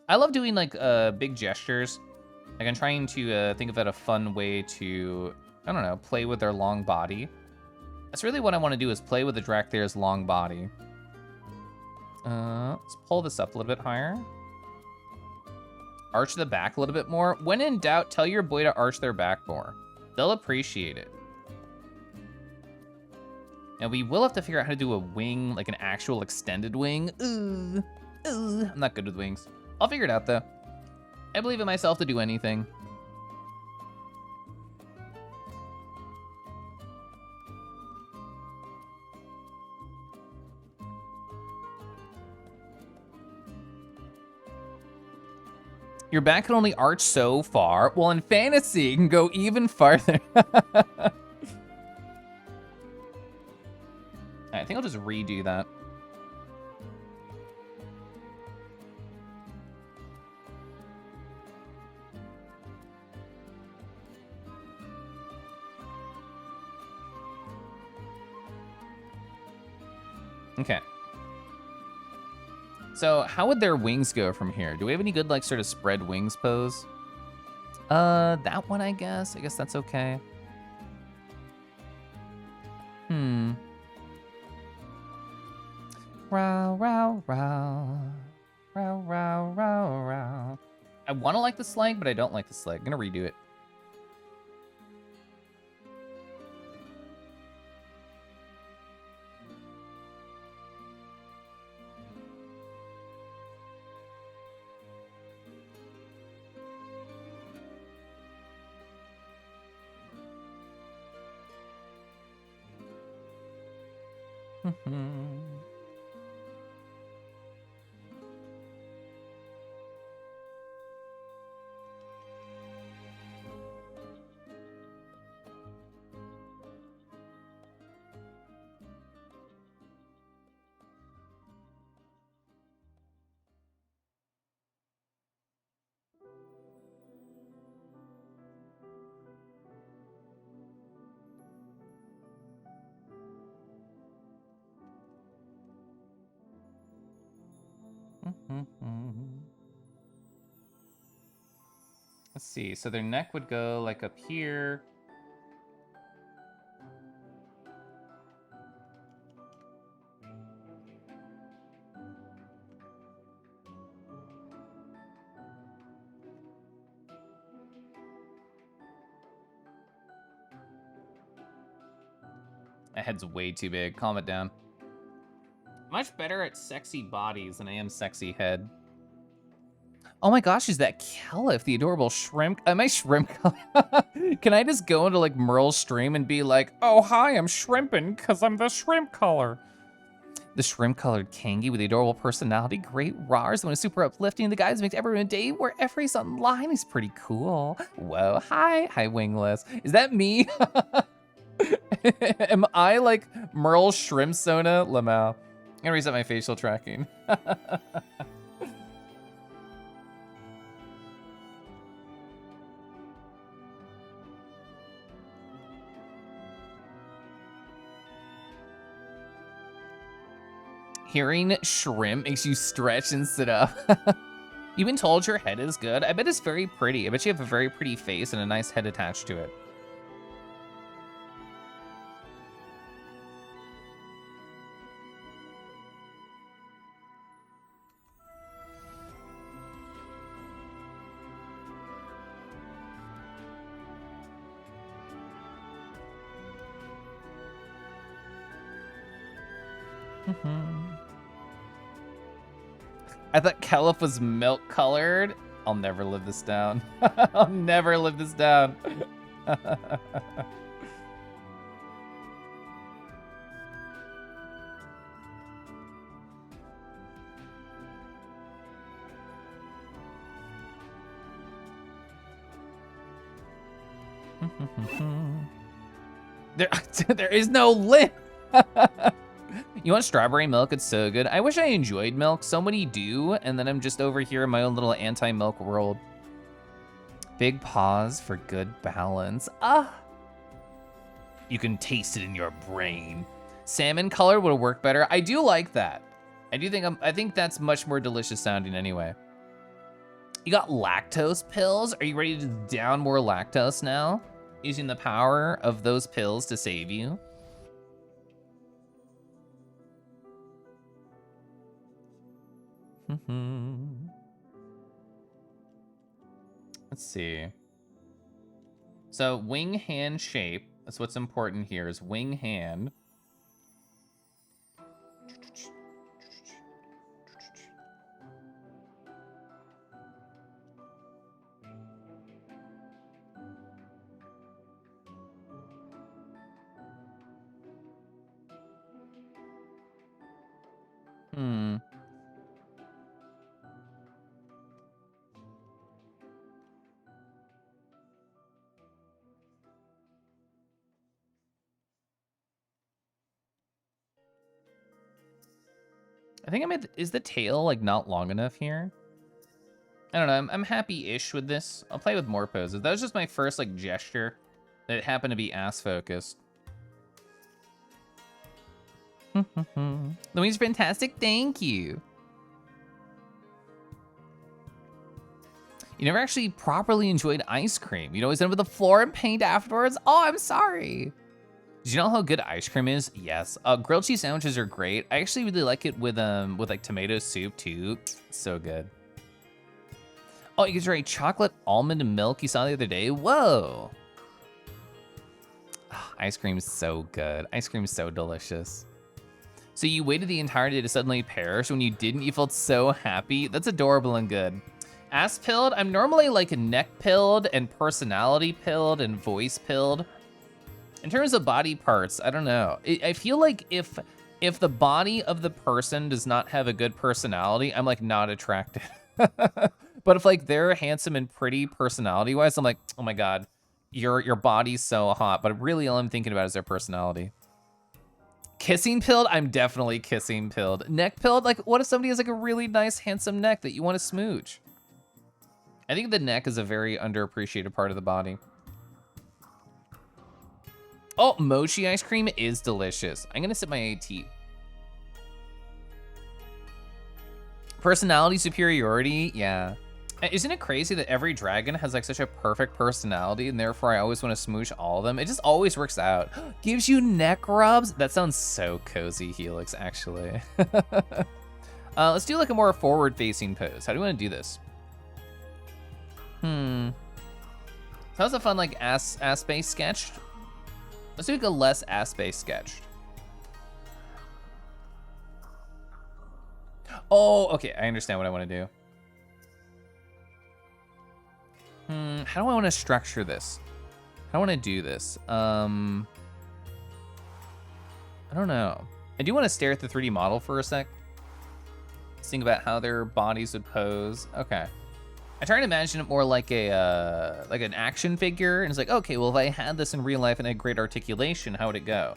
I love doing like big gestures. Like I'm trying to think of that a fun way to, I don't know, play with their long body. That's really what I want to do, is play with the Dracthyr's long body. Let's pull this up a little bit higher. Arch the back a little bit more. When in doubt, tell your boy to arch their back more. They'll appreciate it. And we will have to figure out how to do a wing, like an actual extended wing. I'm not good with wings. I'll figure it out though. I believe in myself to do anything. Your back can only arch so far. Well, in fantasy, it can go even farther. I think I'll just redo that. Okay. So how would their wings go from here? Do we have any good, like, sort of spread wings pose? That one, I guess. I guess that's okay. Row, row, row. Row, row, row, row. I want to like the slag, but I don't like the slag. I'm gonna redo it. Let's see. So their neck would go like up here. My head's way too big. Calm it down. Much better at sexy bodies than I am sexy head. Oh my gosh, is that Kelif, the adorable shrimp? Am I shrimp color? Can I just go into like Merle's stream and be like, oh hi, I'm shrimping because I'm the shrimp color. The shrimp-colored Kangi with the adorable personality, great rars, the one who's super uplifting, the guy who makes everyone a day wherever he's online. He's pretty cool. Whoa, hi Wingless. Is that me? Am I like Merle Shrimp Sona Lamau? I'm gonna reset my facial tracking. Hearing shrimp makes you stretch and sit up. You've been told your head is good. I bet it's very pretty. I bet you have a very pretty face and a nice head attached to it. I thought Kelif was milk colored. I'll never live this down. I'll never live this down. There is no lid. You want strawberry milk? It's so good. I wish I enjoyed milk. So many do, and then I'm just over here in my own little anti-milk world. Big pause for good balance. Ah! You can taste it in your brain. Salmon color would work better. I do like that. I think that's much more delicious sounding anyway. You got lactose pills? Are you ready to down more lactose now? Using the power of those pills to save you? Let's see. So wing hand shape, that's what's important here, is wing hand. I think is the tail like not long enough here? I don't know, I'm happy-ish with this. I'll play with more poses. That was just my first like gesture. It happened to be ass focused. Louise, fantastic, thank you. You never actually properly enjoyed ice cream. You'd always end up with the floor and paint afterwards. Oh, I'm sorry. Did you know how good ice cream is? Yes. Grilled cheese sandwiches are great. I actually really like it with like tomato soup too. So good. Oh, you can try chocolate almond milk you saw the other day. Whoa. Oh, ice cream is so good. Ice cream is so delicious. So you waited the entire day to suddenly perish. When you didn't, you felt so happy. That's adorable and good. Ass pilled, I'm normally like neck pilled and personality pilled and voice pilled. In terms of body parts, I don't know. I feel like if the body of the person does not have a good personality, I'm like not attracted. But if like they're handsome and pretty personality-wise, I'm like, oh my god, your body's so hot. But really all I'm thinking about is their personality. Kissing pilled, I'm definitely kissing pilled. Neck pilled, like what if somebody has like a really nice handsome neck that you want to smooch? I think the neck is a very underappreciated part of the body. Oh, mochi ice cream is delicious. I'm gonna sip my AT. Personality superiority, yeah. Isn't it crazy that every dragon has like such a perfect personality and therefore I always want to smooch all of them? It just always works out. Gives you neck rubs? That sounds so cozy, Helix, actually. Let's do like a more forward-facing pose. How do you want to do this? So that was a fun like ass-based sketch. Let's do like a less ass-based sketch. Oh, okay, I understand what I want to do. How do I want to structure this? How do I want to do this? I don't know. I do want to stare at the 3D model for a sec. Let's think about how their bodies would pose. Okay. I try to imagine it more like a like an action figure, and it's like, okay, well, if I had this in real life and had great articulation, how would it go?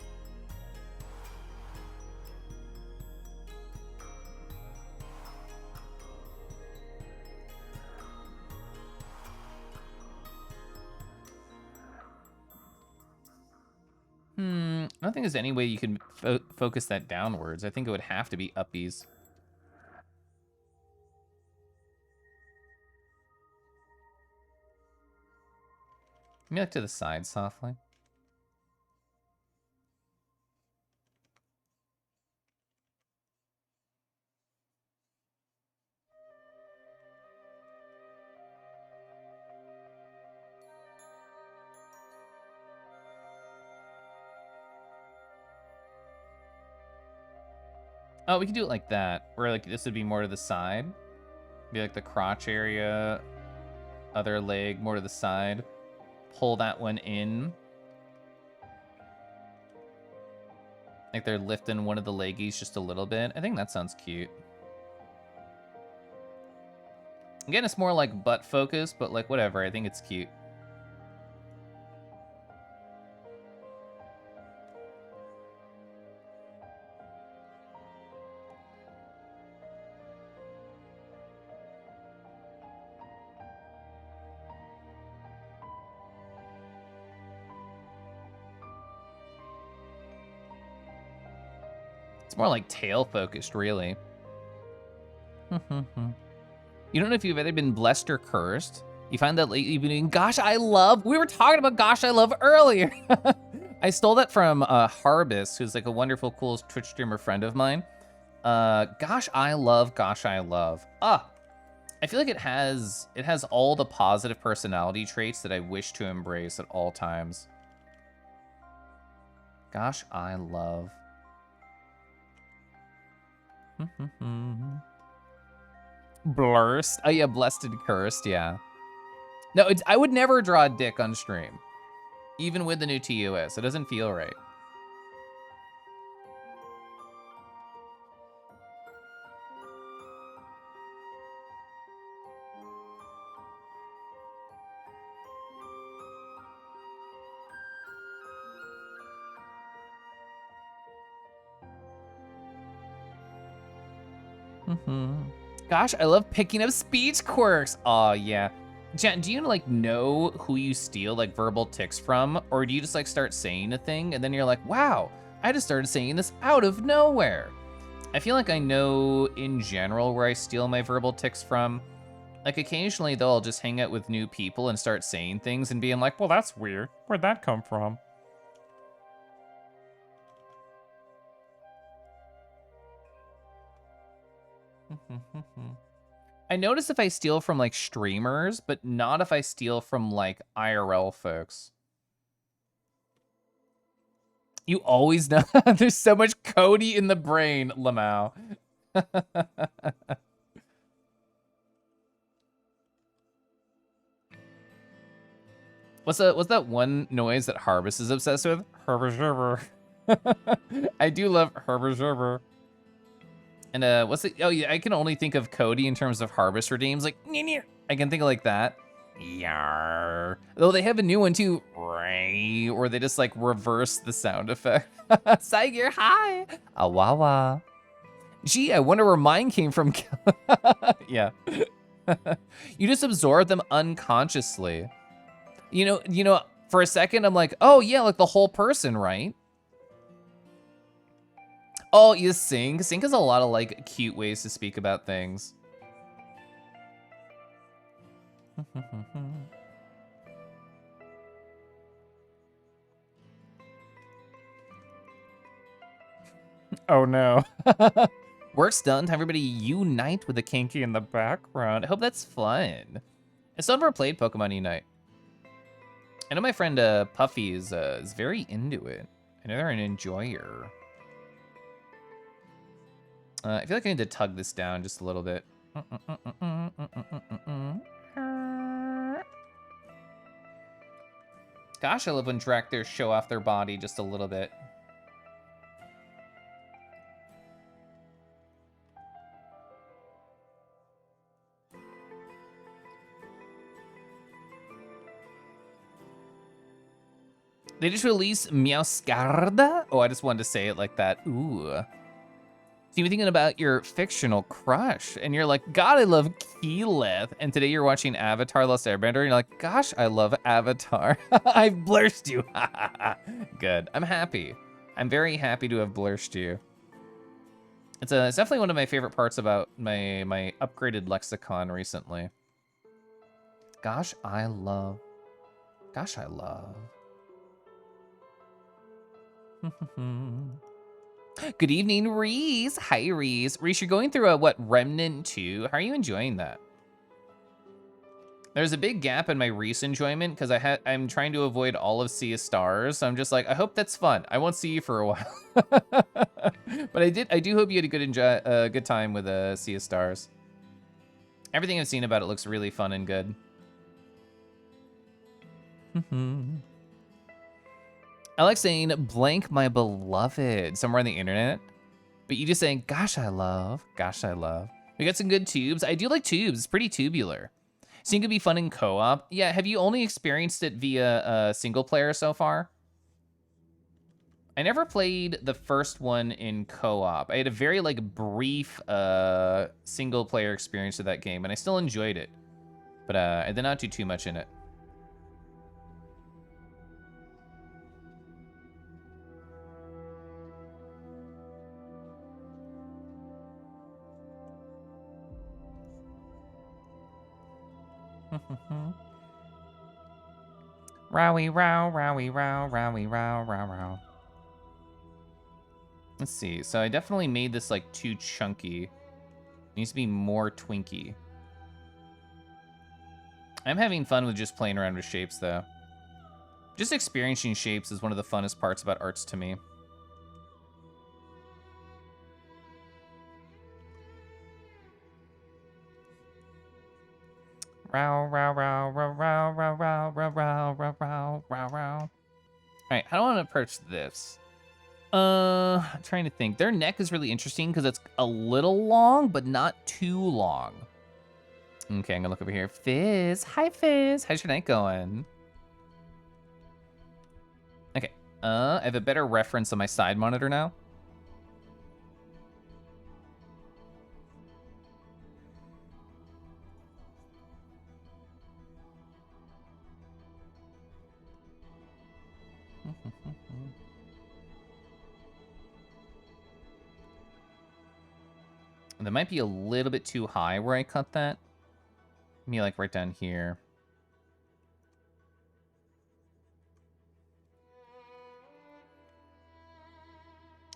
I don't think there's any way you can focus that downwards. I think it would have to be uppies. Maybe like to the side softly. Oh, we could do it like that, where like this would be more to the side. Be like the crotch area, other leg more to the side. Pull that one in. Like they're lifting one of the leggies just a little bit. I think that sounds cute. Again, it's more like butt focus, but like whatever, I think it's cute. It's more like tail focused, really. You don't know if you've either been blessed or cursed. You find that lately you've been doing Gosh I Love. We were talking about Gosh I Love earlier. I stole that from Harbis, who's like a wonderful, cool Twitch streamer friend of mine. Gosh I Love, Gosh I Love. I feel like it has all the positive personality traits that I wish to embrace at all times. Gosh I Love. Blurst. Oh yeah, blessed and cursed, yeah. No, I would never draw a dick on stream. Even with the new TOS, it doesn't feel right. Gosh, I love picking up speech quirks. Oh yeah. Jen, do you like know who you steal like verbal tics from? Or do you just like start saying a thing and then you're like, wow, I just started saying this out of nowhere. I feel like I know in general where I steal my verbal tics from. Like occasionally though, I'll just hang out with new people and start saying things and being like, well, that's weird. Where'd that come from? I notice if I steal from like streamers, but not if I steal from like IRL folks. You always know. There's so much Cody in the brain, Lamau. What's that one noise that Harbis is obsessed with? Herbert. I do love Herbert. And what's it? Oh yeah, I can only think of Cody in terms of Harvest redeems. Like, I can think of like that. Yar. Though they have a new one too, Ray, or they just like reverse the sound effect. Saiger, hi. Awawa. Gee, I wonder where mine came from. Yeah. You just absorb them unconsciously. You know, for a second I'm like, oh yeah, like the whole person, right? Oh, you sing? Sing has a lot of like cute ways to speak about things. Oh no. Work's done. Time everybody unite with the kinky in the background. I hope that's fun. I still never played Pokemon Unite. I know my friend Puffy is very into it. I know they're an enjoyer. I feel like I need to tug this down just a little bit. Gosh, I love when Dracthyr show off their body just a little bit. They just released Meowscarda? Oh, I just wanted to say it like that. Ooh. So you're thinking about your fictional crush, and you're like, God, I love Keyleth. And today you're watching Avatar: Lost Airbender, and you're like, gosh, I love Avatar. I've blurshed you. Good. I'm happy. I'm very happy to have blurshed you. It's definitely one of my favorite parts about my upgraded lexicon recently. Gosh, I love. Gosh, I love. Good evening, Reese. Hi, Reese. Reese, you're going through a, what, Remnant 2? How are you enjoying that? There's a big gap in my Reese enjoyment because I'm trying to avoid all of Sea of Stars. So I'm just like, I hope that's fun. I won't see you for a while. But I do hope you had a good time with Sea of Stars. Everything I've seen about it looks really fun and good. I like saying blank my beloved somewhere on the internet, but you just saying, gosh, I love, gosh, I love. We got some good tubes. I do like tubes. It's pretty tubular. Seemed to be fun in co-op. Yeah, have you only experienced it via single player so far? I never played the first one in co-op. I had a very brief single player experience of that game, and I still enjoyed it. But I did not do too much in it. Rowie row, rowie row, rowie row, row row. Let's see. So I definitely made this too chunky. It needs to be more twinky. I'm having fun with just playing around with shapes though. Just experiencing shapes is one of the funnest parts about arts to me. Row, row, row, row, row, row, row, row, row, row, row, row, row. All right, how do I want to approach this? I'm trying to think. Their neck is really interesting because it's a little long, but not too long. Okay, I'm gonna look over here. Fizz, hi Fizz. How's your night going? Okay, I have a better reference on my side monitor now. That might be a little bit too high where I cut that. Maybe right down here.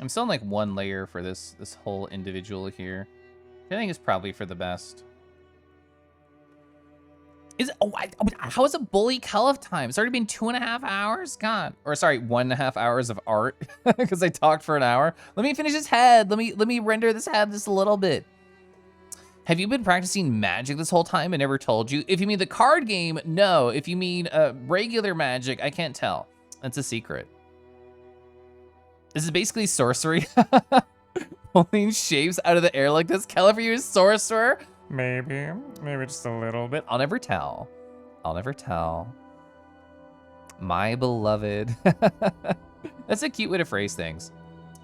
I'm still in one layer for this whole individual here. I think it's probably for the best. How is it bully cull-off time? It's already been 2.5 hours? God. Or sorry, 1.5 hours of art because I talked for an hour. Let me finish his head. Let me render this head just a little bit. Have you been practicing magic this whole time and never told you? If you mean the card game, no. If you mean regular magic, I can't tell. That's a secret. This is basically sorcery. Pulling shapes out of the air like this. Caliber, you a sorcerer? Maybe just a little bit. I'll never tell. I'll never tell. My beloved. That's a cute way to phrase things.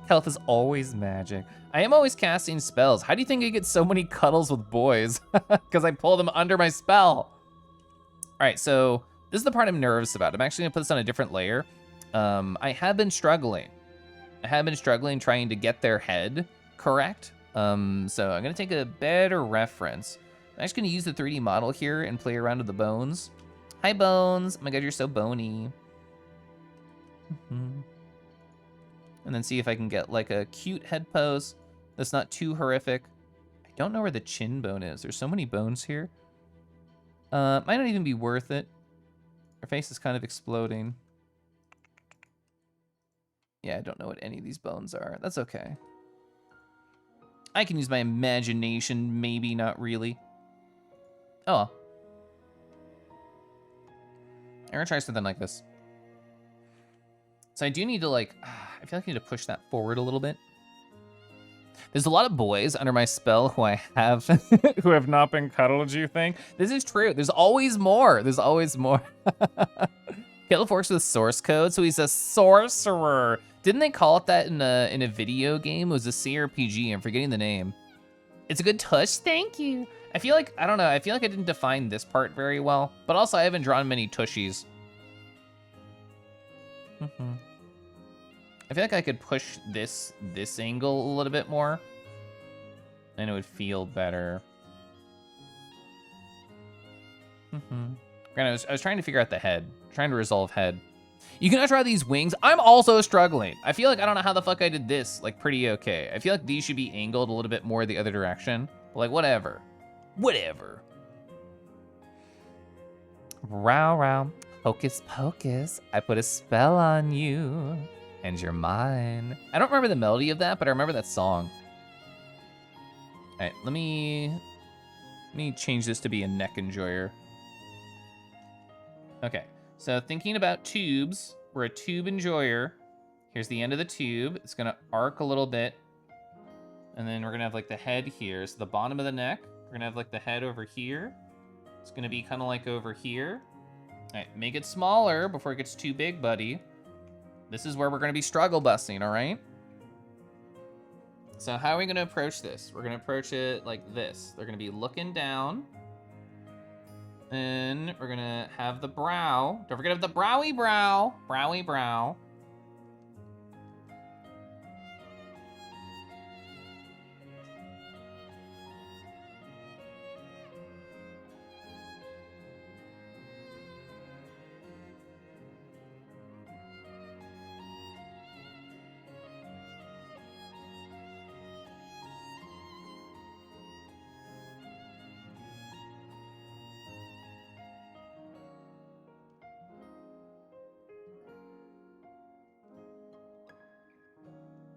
Health is always magic. I am always casting spells. How do you think I get so many cuddles with boys? Because I pull them under my spell. All right, so this is the part I'm nervous about. I'm actually gonna put this on a different layer. I have been struggling. Trying to get their head correct. So I'm gonna take a better reference. I'm actually gonna use the 3D model here and play around with the bones. Hi, Bones. Oh my God, you're so bony. And then see if I can get a cute head pose that's not too horrific. I don't know where the chin bone is. There's so many bones here. Might not even be worth it. Her face is kind of exploding. Yeah, I don't know what any of these bones are. That's okay. I can use my imagination, maybe not really. Oh well. I'm gonna try something like this. So I do need to like, I feel like I need to push that forward a little bit. There's a lot of boys under my spell who I have, who have not been cuddled, you think? This is true. There's always more. There's always more. Caleb works with source code, so he's a sorcerer. Didn't they call it that in a video game? It was a CRPG, I'm forgetting the name. It's a good tush, thank you. I feel like, I don't know, I feel like I didn't define this part very well, but also I haven't drawn many tushies. I feel like I could push this angle a little bit more, and it would feel better. I was trying to figure out the head, trying to resolve head. You cannot draw these wings. I'm also struggling. I feel like I don't know how the fuck I did this, like pretty okay. I feel like these should be angled a little bit more the other direction, but like whatever. Whatever. Row, row, hocus pocus, I put a spell on you. And you're mine. I don't remember the melody of that, but I remember that song. All right, let me change this to be a neck enjoyer. Okay, so thinking about tubes, we're a tube enjoyer. Here's the end of the tube. It's gonna arc a little bit. And then we're gonna have like the head here. So the bottom of the neck, we're gonna have like the head over here. It's gonna be kind of like over here. All right, make it smaller before it gets too big, buddy. This is where we're gonna be struggle busting, all right? So how are we gonna approach this? We're gonna approach it like this. They're gonna be looking down. And we're gonna have the brow. Don't forget the browy brow. Browy brow.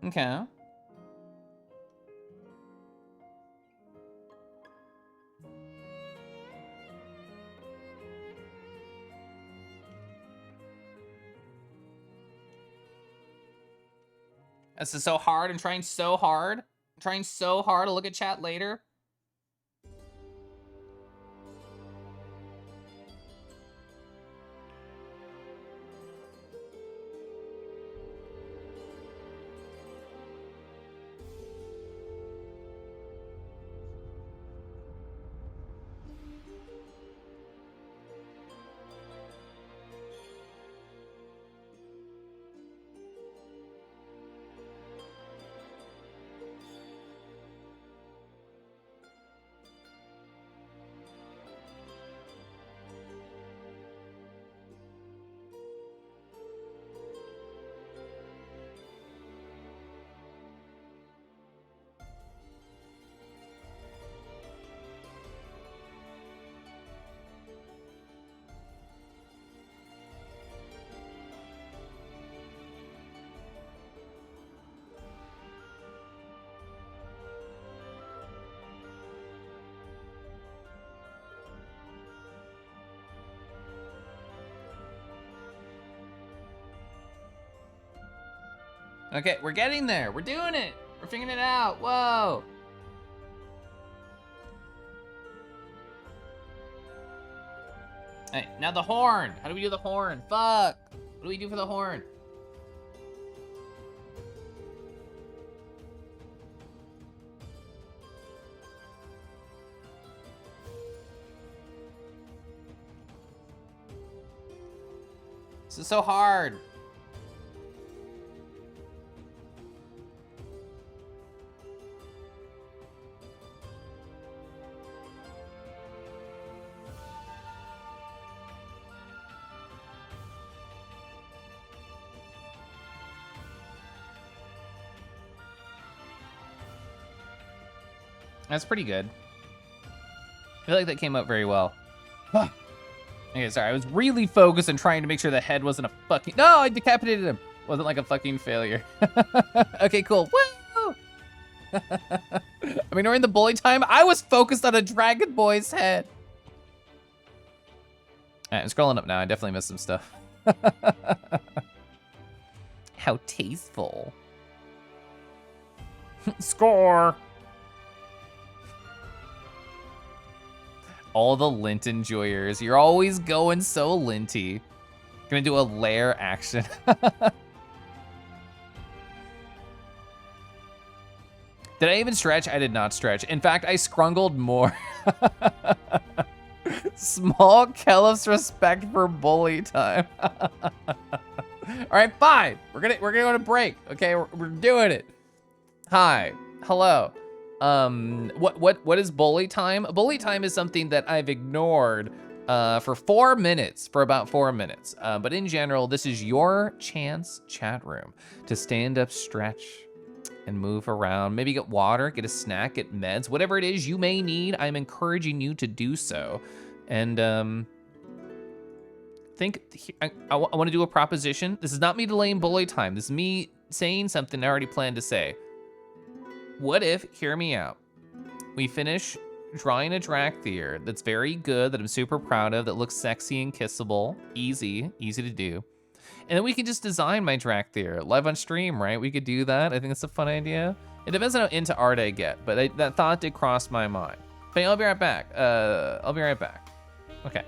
Okay. This is so hard. I'm trying so hard. I'm trying so hard. I'll look at chat later. Okay, we're getting there. We're doing it. We're figuring it out. Whoa. Hey, now the horn. How do we do the horn? Fuck. What do we do for the horn? This is so hard. That's pretty good. I feel like that came out very well. Okay, sorry, I was really focused on trying to make sure the head wasn't a fucking... No, I decapitated him. Wasn't like a fucking failure. Okay, cool. Woo! I'm ignoring the bully time. I was focused on a dragon boy's head. All right, I'm scrolling up now. I definitely missed some stuff. How tasteful. Score. All the lint enjoyers. You're always going so linty. Gonna do a lair action. Did I even stretch? I did not stretch. In fact, I scrungled more. Small Kelif's respect for bully time. All right, fine. We're gonna go on a break. Okay, we're doing it. Hi, hello. What is bully time? Bully time is something that I've ignored for 4 minutes, for about 4 minutes. But in general, this is your chance, chat room, to stand up, stretch, and move around. Maybe get water, get a snack, get meds, whatever it is you may need. I'm encouraging you to do so. And I want to do a proposition. This is not me delaying bully time. This is me saying something I already planned to say. What if, hear me out, we finish drawing a Dracthyr that's very good, that I'm super proud of, that looks sexy and kissable, easy to do. And then we can just design my Dracthyr live on stream, right? We could do that. I think that's a fun idea. It depends on how into art I get, but that thought did cross my mind. But I'll be right back. I'll be right back. Okay.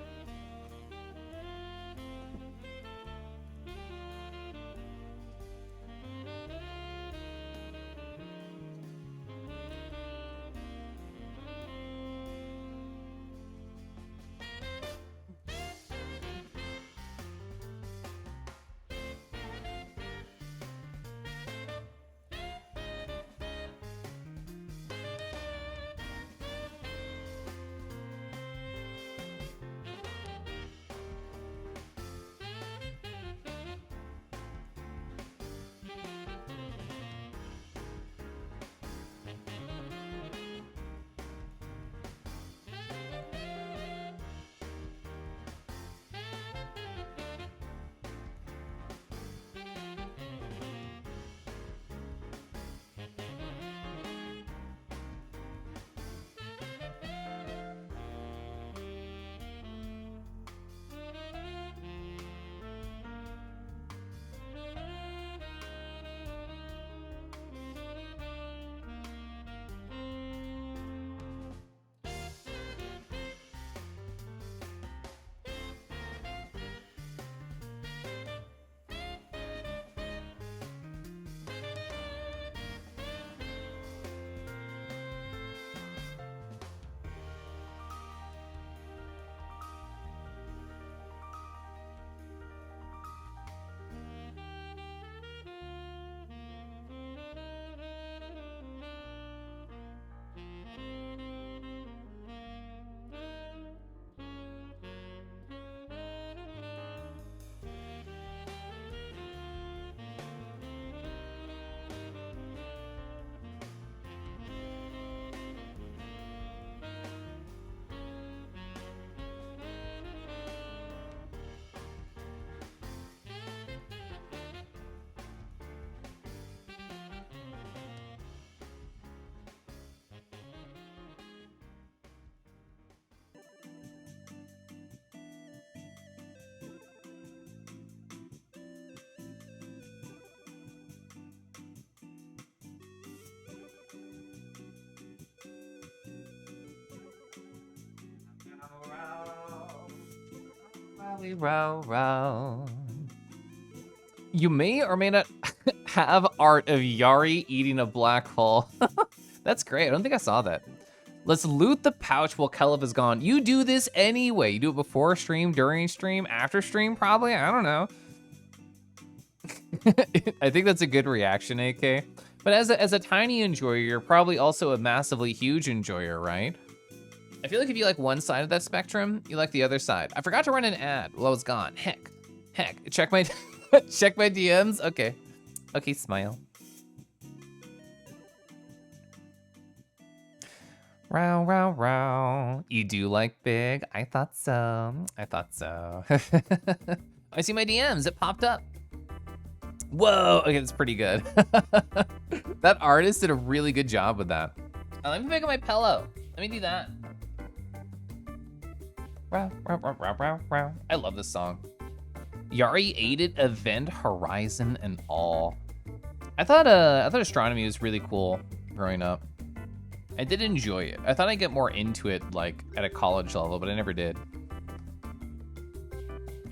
Row, row. You may or may not have art of Yari eating a black hole. That's great. I don't think I saw that. Let's loot the pouch while Kelif is gone. You do this anyway. You do it before stream, during stream, after stream, probably. I don't know. I think that's a good reaction, AK. But as a tiny enjoyer, you're probably also a massively huge enjoyer, right? I feel like if you like one side of that spectrum, you like the other side. I forgot to run an ad while I was gone. Heck. Check my check my DMs. Okay, smile. Row, row, row. You do like big? I thought so. I see my DMs. It popped up. Whoa. Okay, that's pretty good. That artist did a really good job with that. Let me pick up my pillow. Let me do that. Row, row, row, row, row, row. I love this song. Yari aided Event Horizon and all. I thought astronomy was really cool growing up. I did enjoy it. I thought I'd get more into it like at a college level, but I never did.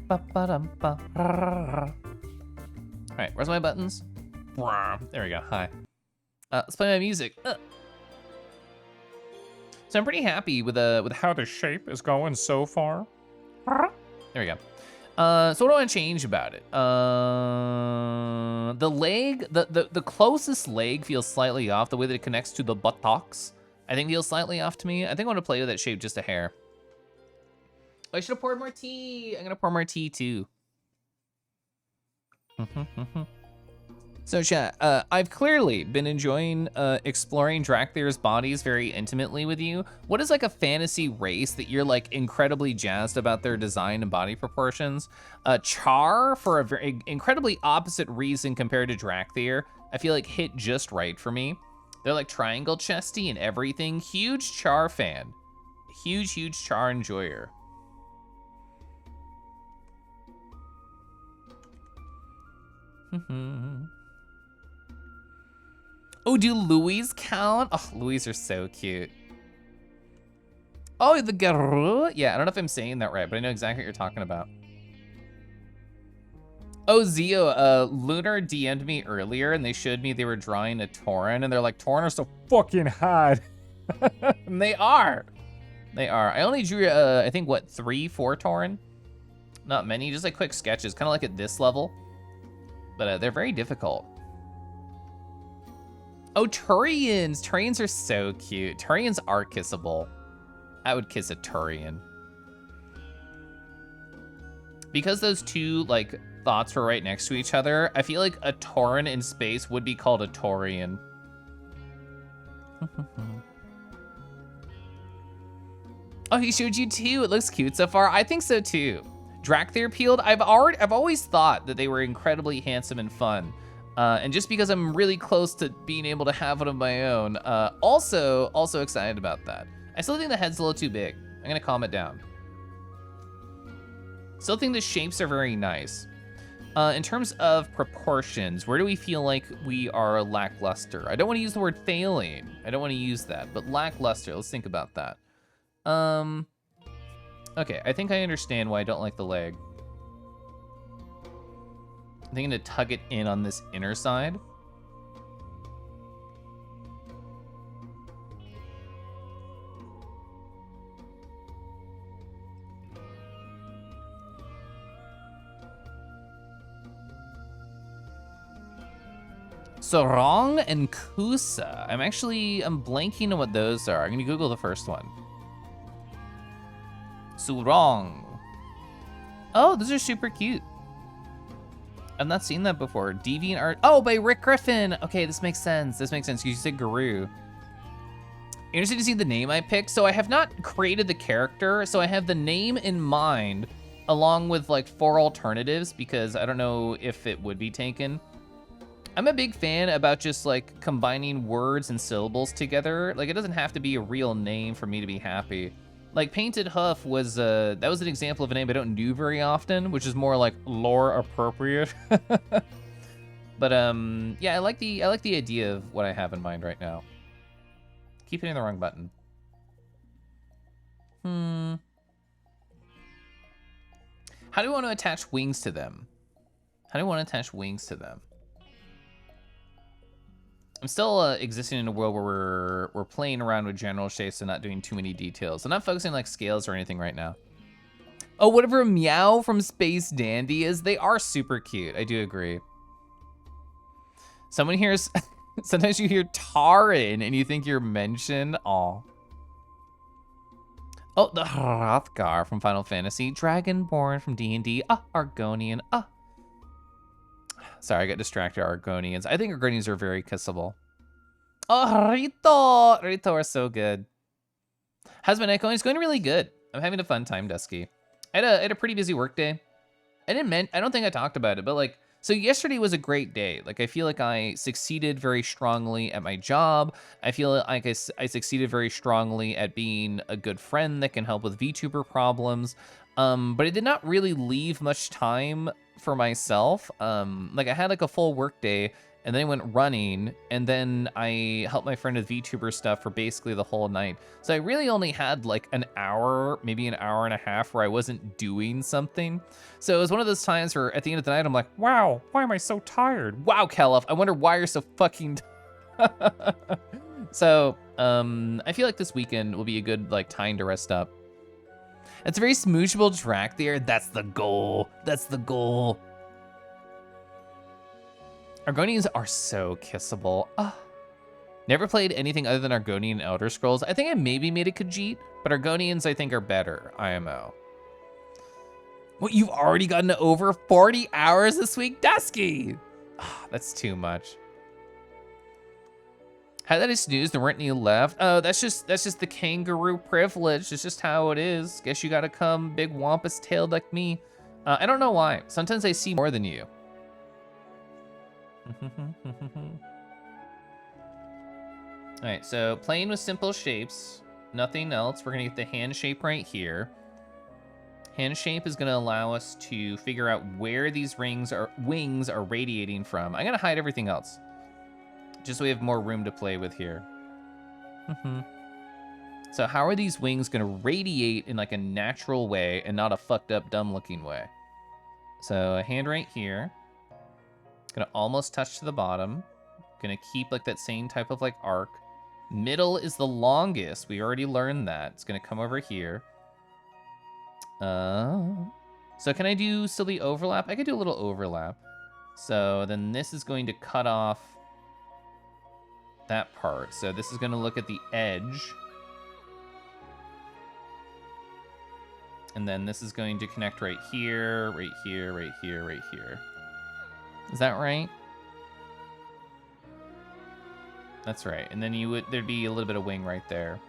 All right, where's my buttons? There we go, hi. Let's play my music. So I'm pretty happy with how the shape is going so far. There we go. So what do I want to change about it? The leg, the closest leg feels slightly off. The way that it connects to the buttocks, I think feels slightly off to me. I think I want to play with that shape just a hair. I should have poured more tea. I'm gonna pour more tea too. So chat, I've clearly been enjoying exploring Dracthyr's bodies very intimately with you. What is like a fantasy race that you're like incredibly jazzed about their design and body proportions? Char, for a very incredibly opposite reason compared to Dracthyr, I feel like hit just right for me. They're like triangle chesty and everything. Huge Char fan. Huge Char enjoyer. Oh, do Louis count? Oh, Louis are so cute. Oh, the Garou? Yeah, I don't know if I'm saying that right, but I know exactly what you're talking about. Oh, Zio, Lunar DM'd me earlier and they showed me they were drawing a Tauren and they're like, Tauren are so fucking hot. And they are. They are. I only drew, I think, what, 3, 4 Tauren? Not many, just like quick sketches, kind of like at this level. But they're very difficult. Oh, Turians. Turians are so cute. Turians are kissable. I would kiss a Turian. Because those two, like, thoughts were right next to each other, I feel like a Tauren in space would be called a Taurian. Oh, he showed you too. It looks cute so far. I think so too. Dracthyr peeled. I've always thought that they were incredibly handsome and fun. And just because I'm really close to being able to have one of my own, also excited about that. I still think the head's a little too big. I'm gonna calm it down. Still think the shapes are very nice. In terms of proportions, where do we feel like we are lackluster? I don't want to use the word failing. I don't want to use that, but lackluster, let's think about that. Okay, I think I understand why I don't like the leg. I think I'm gonna tug it in on this inner side. Sorong and Kusa. I'm blanking on what those are. I'm gonna Google the first one. Surong. Oh, those are super cute. I've not seen that before. Deviant Art. Oh, by Rick Griffin. Okay, this makes sense. This makes sense because you said Garou. Interesting to see the name I picked. So I have not created the character. So I have the name in mind along with like 4 alternatives because I don't know if it would be taken. I'm a big fan about just like combining words and syllables together. Like it doesn't have to be a real name for me to be happy. Like Painted Hoof was, that was an example of a name I don't do very often, which is more like lore appropriate. But yeah, I like the idea of what I have in mind right now. Keep hitting the wrong button. How do we want to attach wings to them? How do we want to attach wings to them? I'm still existing in a world where we're playing around with general shapes and not doing too many details. I'm not focusing on like scales or anything right now. Oh, whatever Meow from Space Dandy is, they are super cute. I do agree. Someone hears, sometimes you hear Tarin and you think you're mentioned. Aw. Oh, the Hrothgar from Final Fantasy. Dragonborn from D&D. Ah, Argonian. Ah. Sorry, I got distracted. Argonians. I think Argonians are very kissable. Oh, Rito! Rito are so good. How's my night going? It's going really good. I'm having a fun time, Dusky. I had a pretty busy work day. I don't think I talked about it, but like, so yesterday was a great day. Like, I feel like I succeeded very strongly at my job. I feel like I succeeded very strongly at being a good friend that can help with VTuber problems. But it did not really leave much time for myself. Like I had like a full work day, and then I went running, and then I helped my friend with VTuber stuff for basically the whole night. So I really only had like an hour, maybe an hour and a half where I wasn't doing something. So it was one of those times where at the end of the night, I'm like, wow, why am I so tired? Wow, Kelef, I wonder why you're so fucking tired. So, I feel like this weekend will be a good like time to rest up. It's a very smoochable Dracthyr. That's the goal. That's the goal. Argonians are so kissable. Never played anything other than Argonian and Elder Scrolls. I think I maybe made a Khajiit, but Argonians I think are better, IMO. What, you've already gotten to over 40 hours this week? Dusky! That's too much. How did I snooze? There weren't any left. Oh, that's just the kangaroo privilege. It's just how it is. Guess you gotta come big wampus tailed like me. I don't know why. Sometimes I see more than you. All right, so playing with simple shapes, nothing else. We're gonna get the hand shape right here. Hand shape is gonna allow us to figure out where these wings are radiating from. I'm gonna hide everything else, just so we have more room to play with here. So how are these wings gonna radiate in like a natural way and not a fucked up, dumb looking way? So a hand right here. Gonna almost touch to the bottom. Gonna keep like that same type of like arc. Middle is the longest. We already learned that. It's gonna come over here. So can I do still the overlap? I could do a little overlap. So then this is going to cut off that part. So this is gonna look at the edge. And then this is going to connect right here, right here, right here, right here. Is that right? That's right. And then there'd be a little bit of wing right there.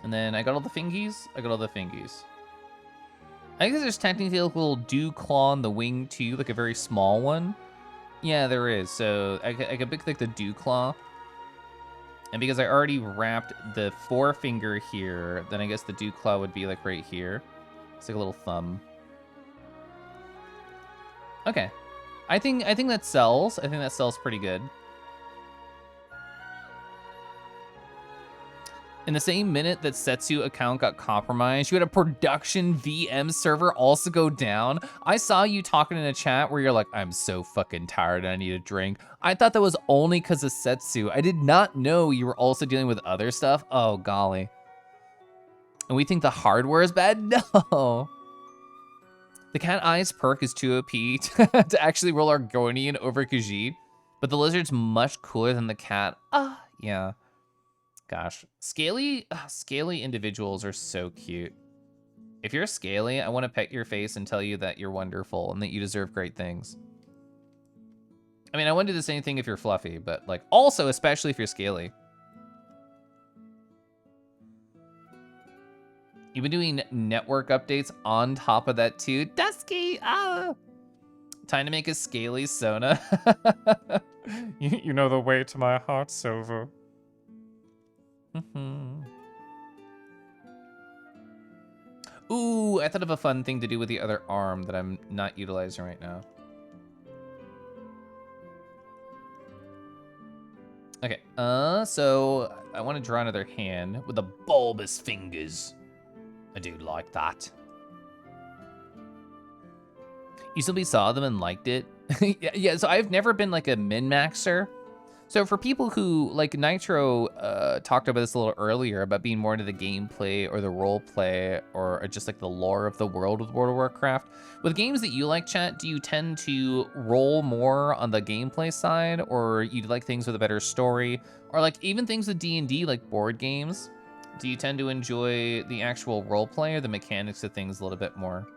And then I got all the fingies. I got all the fingies. I guess there's technically a little dew claw on the wing too, like a very small one. Yeah, there is. So I could pick like the dew claw. And because I already wrapped the forefinger here, then I guess the dew claw would be like right here. It's like a little thumb. Okay. I think that sells. I think that sells pretty good. In the same minute that Setsu account got compromised, you had a production VM server also go down. I saw you talking in a chat where you're like, I'm so fucking tired and I need a drink. I thought that was only because of Setsu. I did not know you were also dealing with other stuff. Oh, golly. And we think the hardware is bad? No. The cat eyes perk is too OP to actually roll Argonian over Khajiit, but the lizard's much cooler than the cat. Yeah. Gosh, scaly individuals are so cute. If you're scaly, I want to pet your face and tell you that you're wonderful and that you deserve great things. I mean, I wouldn't do the same thing if you're fluffy, but like also, especially if you're scaly. You've been doing network updates on top of that too. Dusky, time to make a scaly Sona. You know the way to my heart, Silver. Ooh, I thought of a fun thing to do with the other arm that I'm not utilizing right now. Okay, so I want to draw another hand with the bulbous fingers. I do like that. You simply saw them and liked it. Yeah, so I've never been like a min-maxer. So for people who, like Nitro talked about this a little earlier, about being more into the gameplay or the role play or just like the lore of the world with World of Warcraft, with games that you like, chat, do you tend to roll more on the gameplay side, or you like things with a better story, or like even things with D&D like board games? Do you tend to enjoy the actual role play or the mechanics of things a little bit more?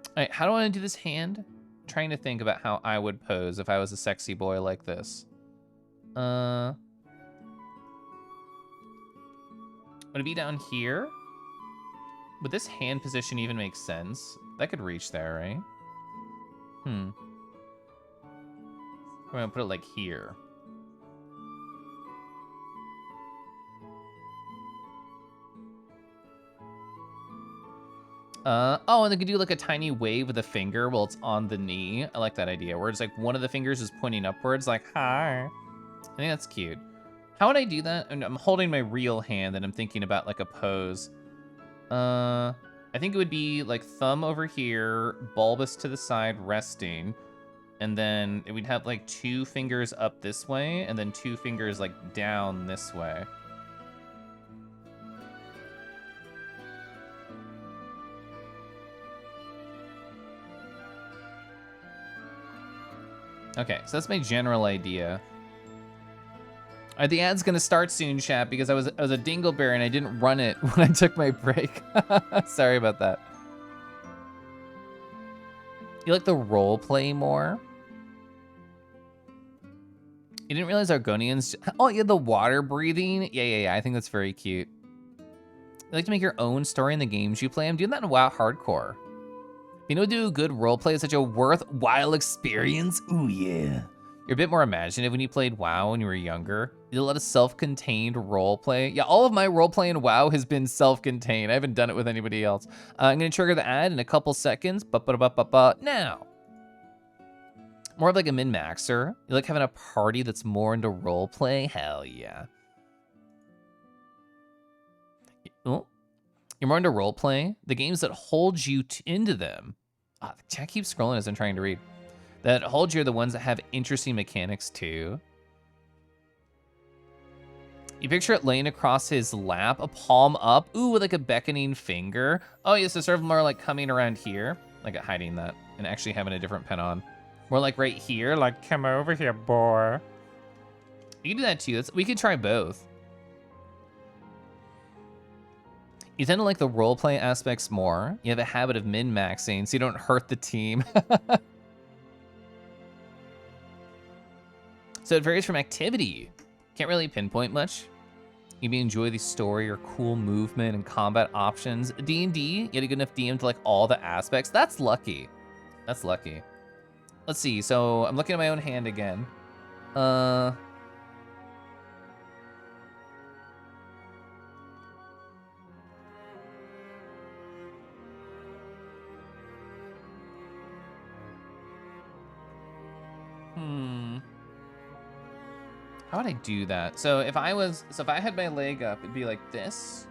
All right, how do I want to do this hand? Trying to think about how I would pose if I was a sexy boy like this. Would it be down here? Would this hand position even make sense? That could reach there, right? We're gonna put it like here. Oh, and they could do like a tiny wave with a finger while it's on the knee. I like that idea, where it's like one of the fingers is pointing upwards, like, hi. I think that's cute. How would I do that? And I'm holding my real hand and I'm thinking about like a pose. I think it would be like thumb over here, bulbous to the side, resting. And then we'd have like 2 fingers up this way and then 2 fingers like down this way. Okay, so that's my general idea. The ad's gonna start soon, chat, because I was a dingleberry and I didn't run it when I took my break. Sorry about that. You like the role play more? You didn't realize Argonians? Oh, yeah, the water breathing. Yeah. I think that's very cute. You like to make your own story in the games you play. I'm doing that in WoW Hardcore. You know, do good role play is such a worthwhile experience. Ooh, yeah. You're a bit more imaginative when you played WoW when you were younger. You did a lot of self-contained role play. Yeah, all of my role play in WoW has been self-contained. I haven't done it with anybody else. I'm gonna trigger the ad in a couple seconds. Now. More of like a min-maxer. You like having a party that's more into role play? Hell yeah. Oh, you're more into role play? The games that hold you into them. The chat keeps scrolling as I'm trying to read. That hold you are the ones that have interesting mechanics too. You picture it laying across his lap, a palm up, ooh, with like a beckoning finger. Oh yes, so sort of more like coming around here, like hiding that and actually having a different pen on. More like right here, like come over here, boy. You can do that too. We could try both. You tend to like the roleplay aspects more. You have a habit of min-maxing so you don't hurt the team. So it varies from activity. Can't really pinpoint much. Maybe enjoy the story or cool movement and combat options. D&D, you had a good enough DM to like all the aspects. That's lucky. That's lucky. Let's see, so I'm looking at my own hand again. How would I do that? So if I had my leg up, it'd be like this.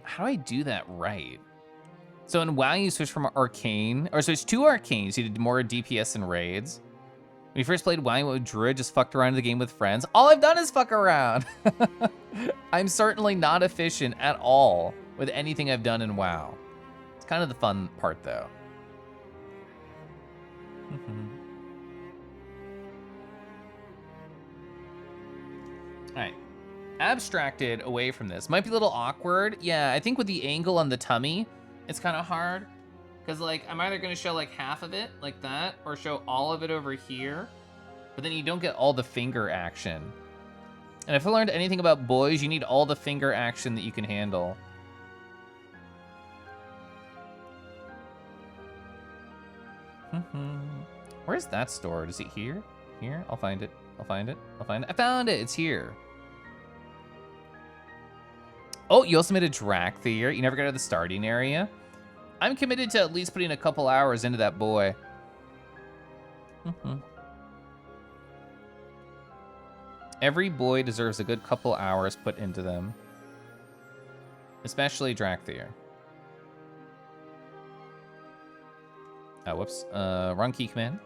How do I do that right? So in WoW, you switch from Arcane, or switch to Arcane, so you did more DPS and raids. When you first played WoW with Druid, just fucked around in the game with friends. All I've done is fuck around. I'm certainly not efficient at all with anything I've done in WoW. It's kind of the fun part, though. All right. Abstracted away from this. Might be a little awkward. Yeah, I think with the angle on the tummy, it's kind of hard. Because, like, I'm either going to show, like, half of it, like that, or show all of it over here. But then you don't get all the finger action. And if I learned anything about boys, you need all the finger action that you can handle. Where's that stored? Is it here? Here? I'll find it. I'll find it. I'll find it. I found it. It's here. Oh, you also made a Dracthyr. You never got to the starting area. I'm committed to at least putting a couple hours into that boy. Every boy deserves a good couple hours put into them. Especially Dracthyr. Oh, whoops. Wrong key command.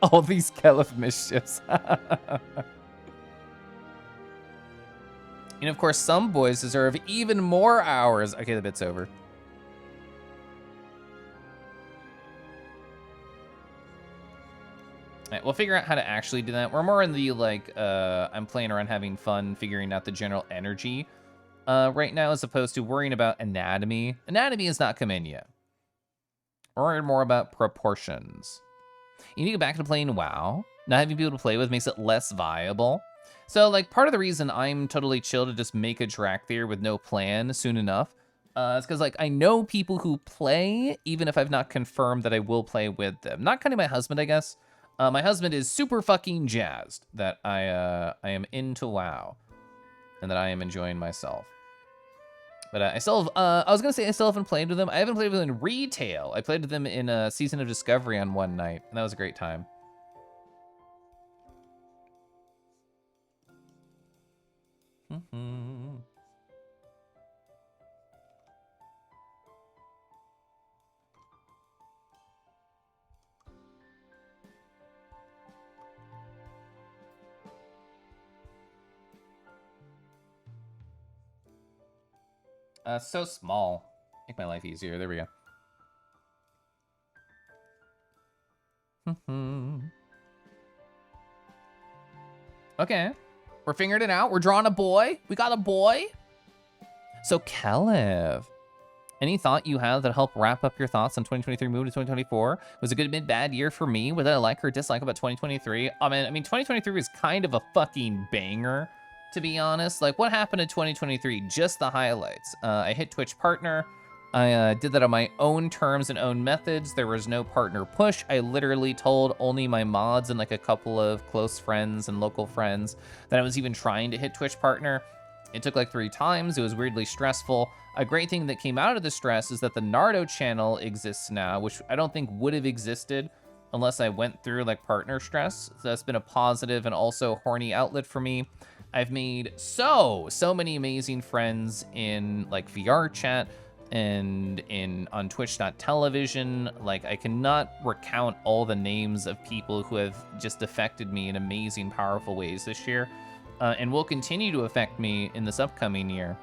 All these Kelef mischiefs. And of course, some boys deserve even more hours. Okay, the bit's over. All right, we'll figure out how to actually do that. We're more in the, like, I'm playing around having fun, figuring out the general energy right now, as opposed to worrying about anatomy. Anatomy has not come in yet. We're worried more about proportions. You need to go back to playing WoW. Not having people to play with makes it less viable. So, like, part of the reason I'm totally chill to just make a Dracthyr with no plan soon enough is because, like, I know people who play, even if I've not confirmed that I will play with them. Not counting my husband, I guess. My husband is super fucking jazzed that I am into WoW and that I am enjoying myself. But I still have, I was gonna say I still haven't played with them. I haven't played with them in retail. I played with them in a Season of Discovery on one night, and that was a great time. So small. Make my life easier. There we go. Okay. We're figuring it out. We're drawing a boy. We got a boy. So, Kelev, any thought you have that help wrap up your thoughts on 2023 move to 2024? Was a good mid-bad year for me? What did I like or dislike about 2023? I mean, 2023 was kind of a fucking banger, to be honest. Like, what happened in 2023? Just the highlights. I hit Twitch partner. I did that on my own terms and own methods. There was no partner push. I literally told only my mods and like a couple of close friends and local friends that I was even trying to hit Twitch partner. It took like 3 times. It was weirdly stressful. A great thing that came out of the stress is that the Nardo channel exists now, which I don't think would have existed unless I went through like partner stress. So that's been a positive and also horny outlet for me. I've made so many amazing friends in like VR chat and on Twitch.television. Like, I cannot recount all the names of people who have just affected me in amazing, powerful ways this year, and will continue to affect me in this upcoming year.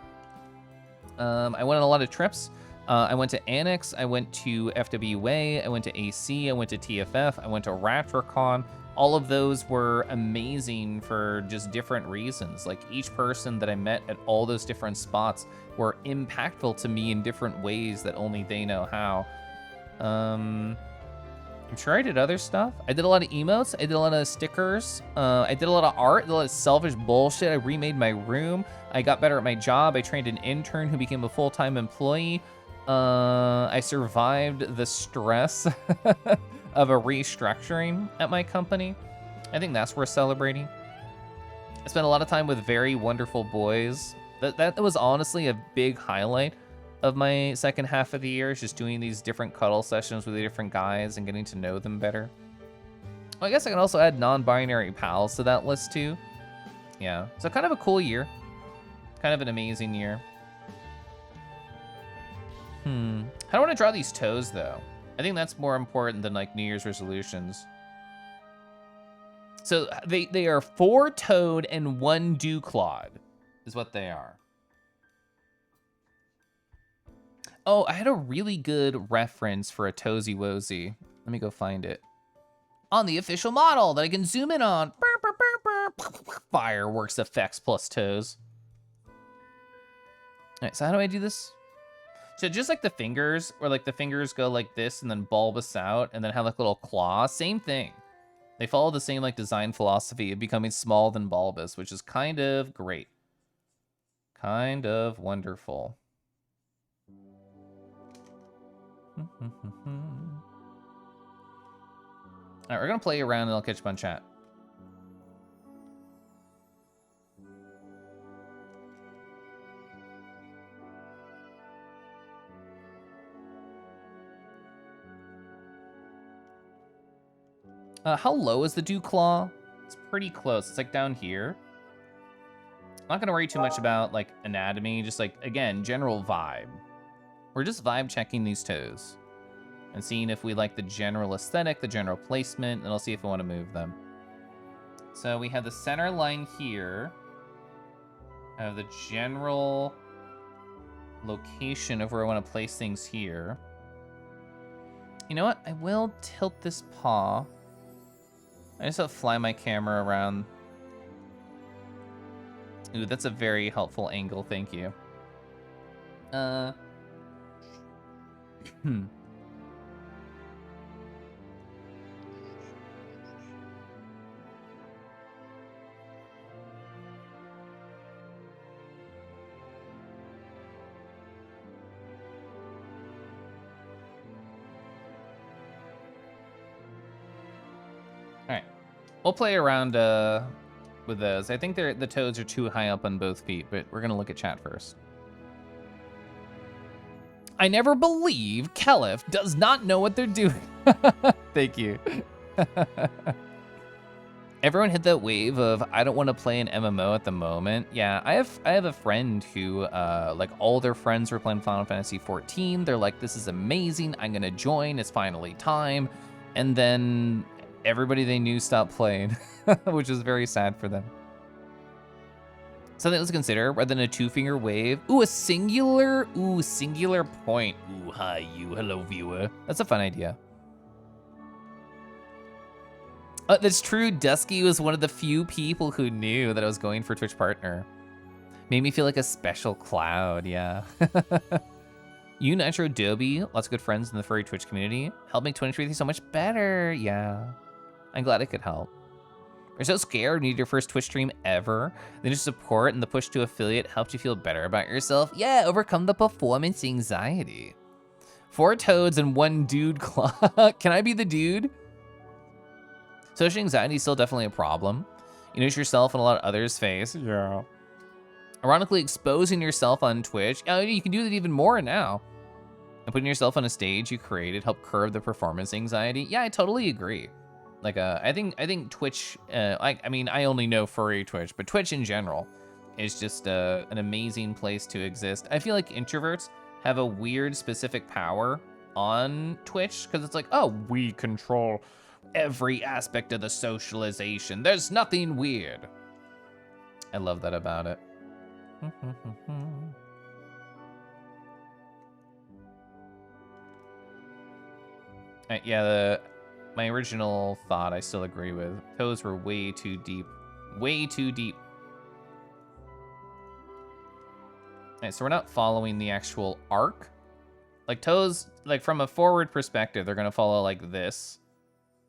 I went on a lot of trips. I went to Annex, I went to FWA, I went to AC, I went to TFF, I went to Ratracon. All of those were amazing for just different reasons. Like, each person that I met at all those different spots were impactful to me in different ways that only they know how. I'm sure I did other stuff. I did a lot of emotes. I did a lot of stickers. I did a lot of art, did a lot of selfish bullshit. I remade my room. I got better at my job. I trained an intern who became a full-time employee. I survived the stress of a restructuring at my company. I think that's worth celebrating. I spent a lot of time with very wonderful boys. That was honestly a big highlight of my second half of the year, is just doing these different cuddle sessions with the different guys and getting to know them better. Well, I guess I can also add non-binary pals to that list too. Yeah, so kind of a cool year. Kind of an amazing year. How do I want to draw these toes though? I think that's more important than like New Year's resolutions. So they are 4 toad and 1 dewclawed is what they are. Oh, I had a really good reference for a Toesy Wozy. Let me go find it. On the official model that I can zoom in on. Fireworks effects plus toes. All right, so how do I do this? So just like the fingers, where like the fingers go like this and then bulbous out and then have like little claws, same thing. They follow the same like design philosophy of becoming small than bulbous, which is kind of great. Kind of wonderful. All right, we're gonna play around and I'll catch up on chat. How low is the dew claw? It's pretty close. It's like down here. I'm not gonna worry too much about like anatomy, just like, again, general vibe. We're just vibe checking these toes and seeing if we like the general aesthetic, the general placement, and I'll see if I want to move them. So we have the center line here. I have the general location of where I want to place things here. You know what? I will tilt this paw. I just have to fly my camera around. Ooh, that's a very helpful angle, thank you. We'll play around with those. I think the toads are too high up on both feet, but we're gonna look at chat first. I never believe Kelif does not know what they're doing. Thank you. Everyone hit that wave of I don't want to play an MMO at the moment. Yeah, I have a friend who like all their friends were playing Final Fantasy 14. They're like, this is amazing. I'm gonna join. It's finally time. And then everybody they knew stopped playing, which is very sad for them. Something else to consider rather than a two-finger wave. Ooh, a singular. Ooh, singular point. Ooh, hi you. Hello, viewer. That's a fun idea. That's true. Dusky was one of the few people who knew that I was going for Twitch partner. Made me feel like a special cloud, yeah. You, Nitro, Dobie, lots of good friends in the furry Twitch community. Helped make 2023 so much better, yeah. I'm glad I could help. You're so scared when you did your first Twitch stream ever. Then your support and the push to affiliate helped you feel better about yourself. Yeah, overcome the performance anxiety. 4 toads and 1 dude claw. Can I be the dude? Social anxiety is still definitely a problem. You notice yourself and a lot of others face. Yeah. Ironically, exposing yourself on Twitch, oh, you can do that even more now. And putting yourself on a stage you created helped curb the performance anxiety. Yeah, I totally agree. Like, I think Twitch, I mean, I only know furry Twitch, but Twitch in general is just an amazing place to exist. I feel like introverts have a weird specific power on Twitch, because it's like, oh, we control every aspect of the socialization. There's nothing weird. I love that about it. Yeah, my original thought I still agree with. Toes were way too deep. Way too deep. Alright, so we're not following the actual arc. Like toes, like from a forward perspective, they're gonna follow like this.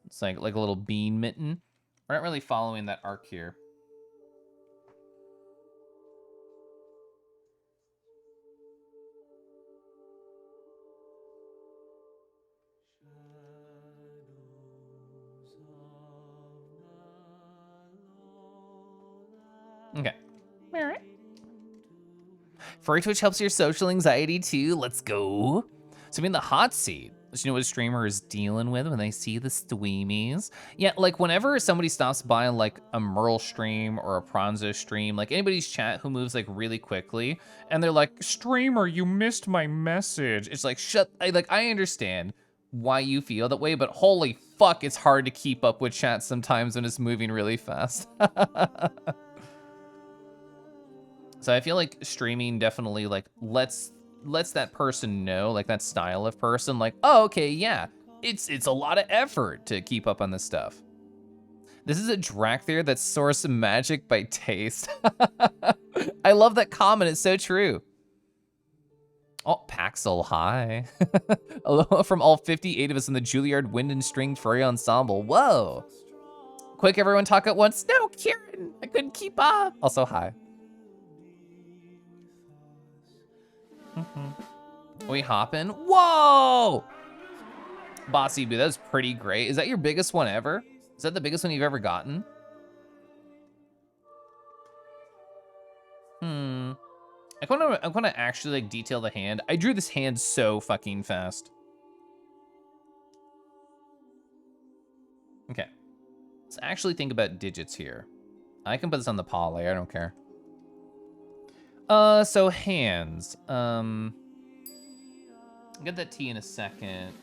It's like a little bean mitten. We're not really following that arc here. Okay. All right. Furry Twitch helps your social anxiety too. Let's go. So I'm in the hot seat. Do you know what a streamer is dealing with when they see the streamies? Yeah, like whenever somebody stops by like a Merle stream or a Pronzo stream, like anybody's chat who moves like really quickly, and they're like, streamer, you missed my message. It's like, I understand why you feel that way, but holy fuck, it's hard to keep up with chat sometimes when it's moving really fast. So I feel like streaming definitely like lets that person know, like that style of person, like, oh, okay, yeah, it's a lot of effort to keep up on this stuff. This is a Dracthyr that source magic by taste. I love that comment, it's so true. Oh, Paxel, hi. Aloha from all 58 of us in the Juilliard Wind and String Furry Ensemble. Whoa. Quick, everyone talk at once. No, Kieran, I couldn't keep up. Also, hi. We hopping? Whoa! Bossy Boo, that's pretty great. Is that your biggest one ever? Is that the biggest one you've ever gotten? I wanna actually like detail the hand. I drew this hand so fucking fast. Okay. Let's actually think about digits here. I can put this on the poly, I don't care. So hands. I'll get that T in a second.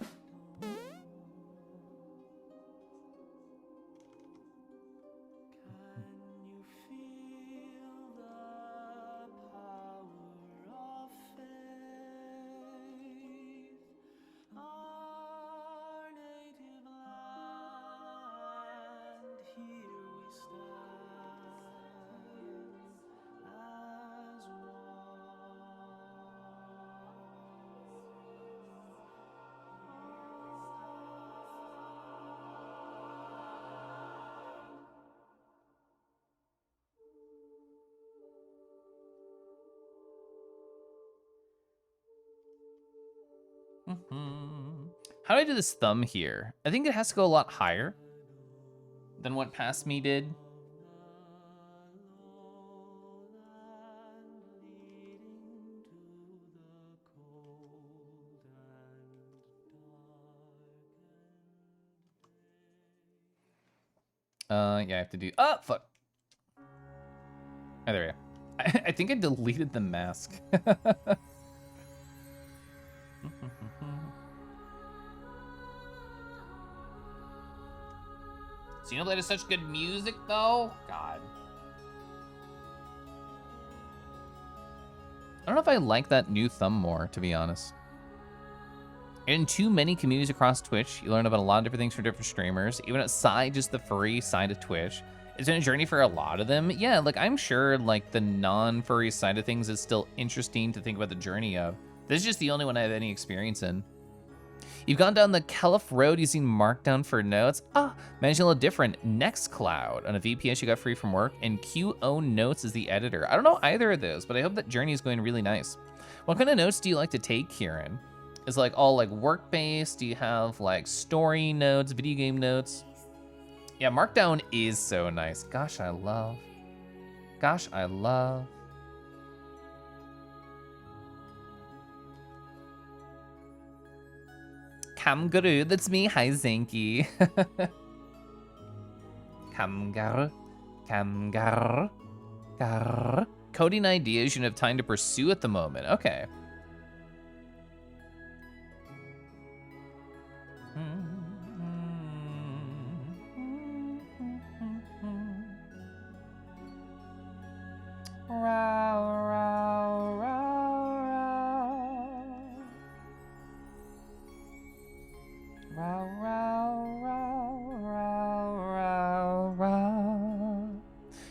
How do I do this thumb here? I think it has to go a lot higher. than what Past Me did. Yeah, I have to do. Oh, fuck. Oh, there we go. I think I deleted the mask. Xenoblade is such good music, though. God. I don't know if I like that new thumb more, to be honest. In too many communities across Twitch, you learn about a lot of different things from different streamers, even outside just the furry side of Twitch. It's been a journey for a lot of them. Yeah, like I'm sure like the non-furry side of things is still interesting to think about the journey of. This is just the only one I have any experience in. You've gone down the Caliph road using Markdown for notes. Managing a little different. Nextcloud on a VPS you got free from work, and QO Notes is the editor. I don't know either of those, but I hope that journey is going really nice. What kind of notes do you like to take, Kieran? Is like all like work-based? Do you have like story notes, video game notes? Yeah, Markdown is so nice. Gosh, I love. Kamgaru, that's me. Hi, Zenki. Kamgar. Coding ideas you don't have time to pursue at the moment. Okay.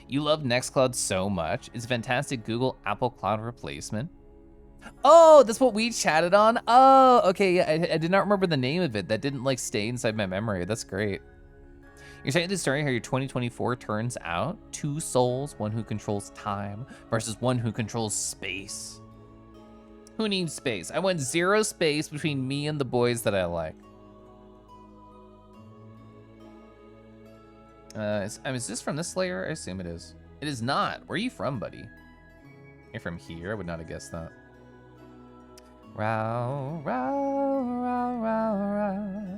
You love Nextcloud so much. It's a fantastic Google Apple Cloud replacement. Oh, that's what we chatted on? Oh, okay, yeah, I did not remember the name of it. That didn't like stay inside my memory. That's great. You're saying the story how your 2024 turns out. 2 souls, one who controls time versus one who controls space. Who needs space? I want 0 space between me and the boys that I like. Is this from this layer? I assume it is. It is not. Where are you from, buddy? You're from here? I would not have guessed that. Row, row, row, row, row.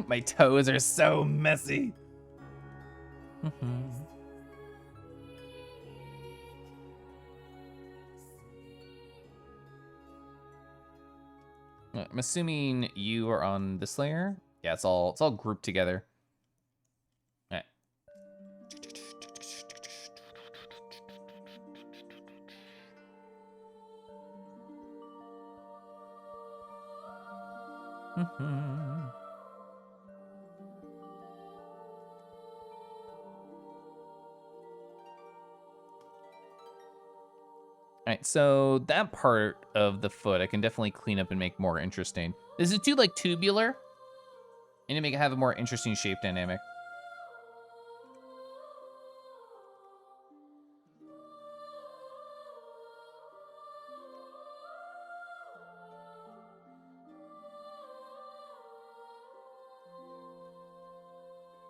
My toes are so messy. I'm assuming you are on this layer. Yeah, it's all grouped together. All right. All right, so that part of the foot I can definitely clean up and make more interesting. This is too like tubular. I need to make it have a more interesting shape dynamic.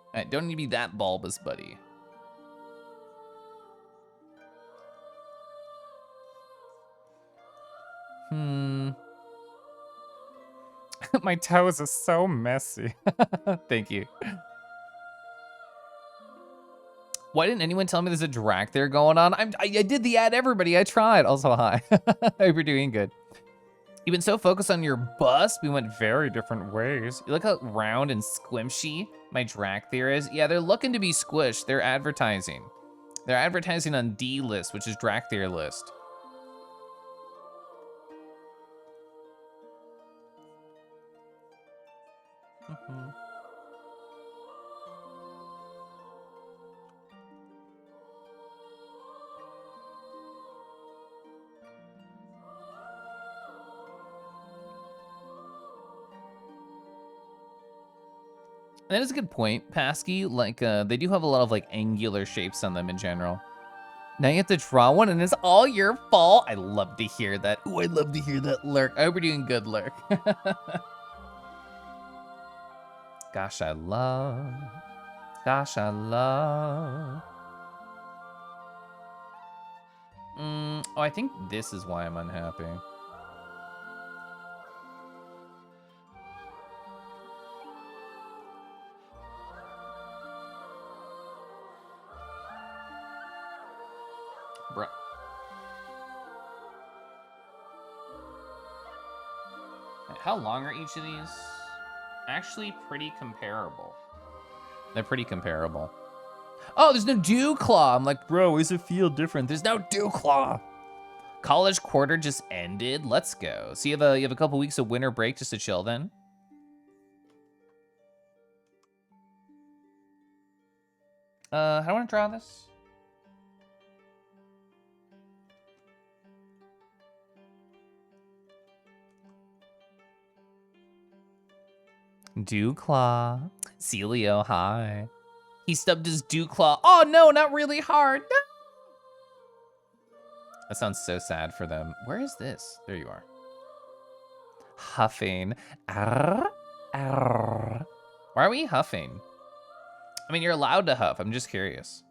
All right, don't need to be that bulbous, buddy. My toes are so messy. Thank you. Why didn't anyone tell me there's a Dracthyr going on? I did the ad, everybody. I tried. Also, hi. Hope you're doing good. You've been so focused on your bust, we went very different ways. You look how round and squishy my Dracthyr is. Yeah, they're looking to be squished. They're advertising. They're advertising on D list, which is Dracthyr list. That is a good point, Pasky. Like, they do have a lot of like angular shapes on them in general. Now you have to draw one and it's all your fault. I love to hear that. Ooh, I love to hear that, Lurk. I hope you're doing good, Lurk. Gosh, I love. Gosh, I love. Oh, I think this is why I'm unhappy. Bruh. How long are each of these? Actually pretty comparable. They're pretty comparable. Oh, there's no Dew Claw. I'm like, bro, why does it feel different? There's no Dew Claw. College quarter just ended. Let's go. So you have a couple weeks of winter break just to chill then? How do I want to draw this? Dew Claw. Celio, hi. He stubbed his Dew Claw. Oh no, not really hard. No. That sounds so sad for them. Where is this? There you are. Huffing. Arr, arr. Why are we huffing? I mean, you're allowed to huff. I'm just curious.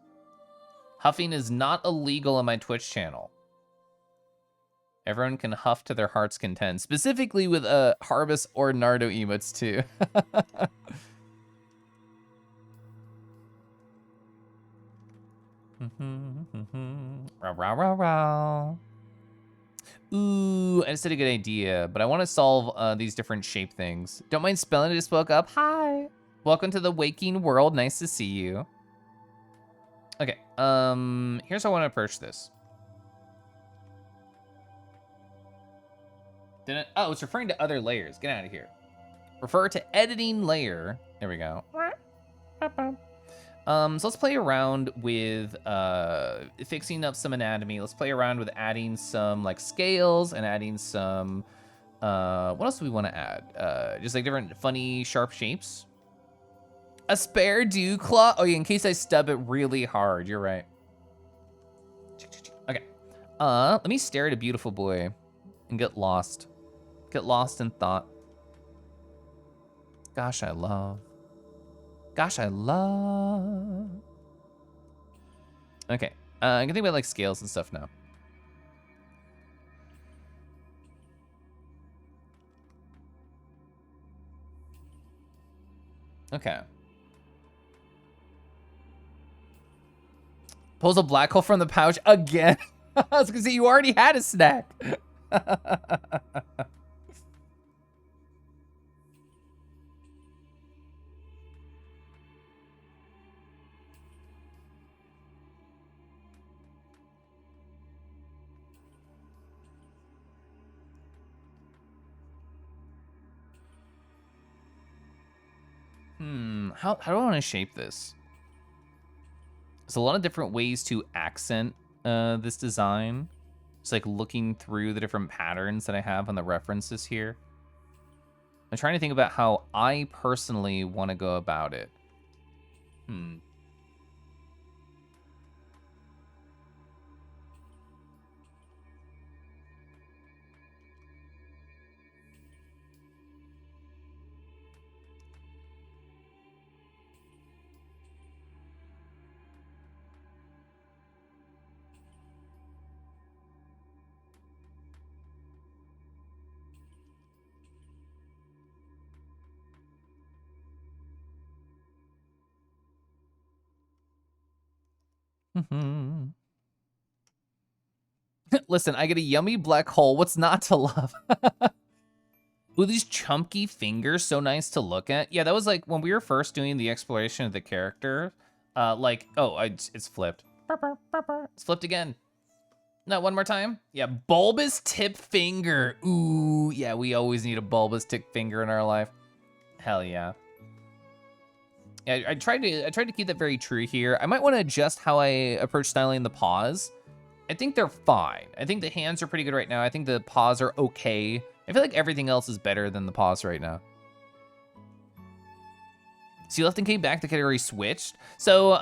Huffing is not illegal on my Twitch channel. Everyone can huff to their heart's content, specifically with Harvest or Nardo emotes too. Rah, rah, rah, rah. Ooh, I just had a good idea, but I want to solve these different shape things. Don't mind spelling, I just woke up. Hi. Welcome to the waking world. Nice to see you. Okay, here's how I want to approach this. Oh, it's referring to other layers. Get out of here. Refer to editing layer. There we go. So let's play around with fixing up some anatomy. Let's play around with adding some like scales and adding some, what else do we want to add? Just like different funny sharp shapes. A spare dew claw? Oh yeah, in case I stub it really hard. You're right. Okay. Let me stare at a beautiful boy and get lost. Get lost in thought. Gosh, I love. Gosh, I love. Okay, I can think about like scales and stuff now. Okay. Pulls a black hole from the pouch again. I was gonna say you already had a snack. How do I want to shape this? There's a lot of different ways to accent this design. Just like looking through the different patterns that I have on the references here. I'm trying to think about how I personally want to go about it. Listen, I get a yummy black hole. What's not to love? Ooh, these chunky fingers, so nice to look at. Yeah, that was like when we were first doing the exploration of the character. It's flipped. It's flipped again. No, one more time. Yeah, bulbous tip finger. Ooh, yeah, we always need a bulbous tip finger in our life. Hell yeah. Yeah, I tried to keep that very true here. I might want to adjust how I approach styling the paws. I think they're fine. I think the hands are pretty good right now. I think the paws are okay. I feel like everything else is better than the paws right now. So you left and came back, the category switched. So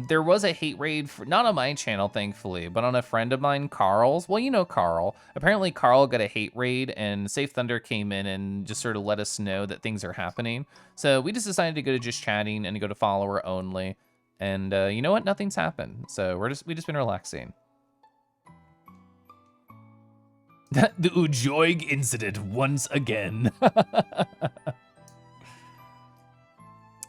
there was a hate raid, for, not on my channel, thankfully, but on a friend of mine, Carl's. Well, you know Carl. Apparently Carl got a hate raid and Safe Thunder came in and just sort of let us know that things are happening. So we just decided to go to just chatting and to go to follower only. And you know what? Nothing's happened. So we just been relaxing. The Ujoig incident once again.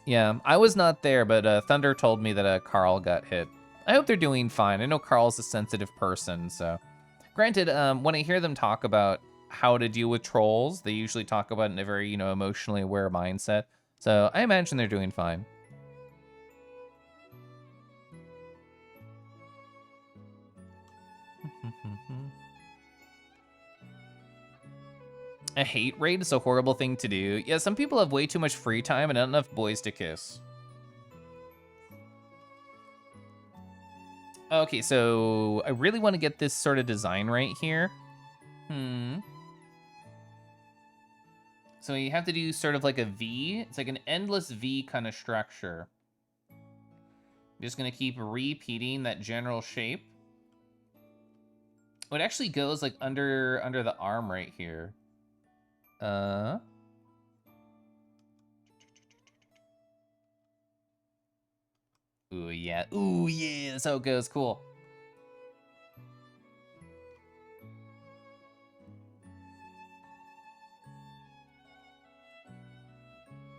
Yeah, I was not there, but Thunder told me that Carl got hit. I hope they're doing fine. I know Carl's a sensitive person, so. Granted, when I hear them talk about how to deal with trolls, they usually talk about it in a very, emotionally aware mindset. So I imagine they're doing fine. A hate raid is a horrible thing to do. Yeah, some people have way too much free time and not enough boys to kiss. Okay, so I really want to get this sort of design right here. So you have to do sort of like a V. It's like an endless V kind of structure. I'm just gonna keep repeating that general shape. Oh, it actually goes like under the arm right here. Ooh, yeah. Ooh, yeah. That's how it goes. Cool.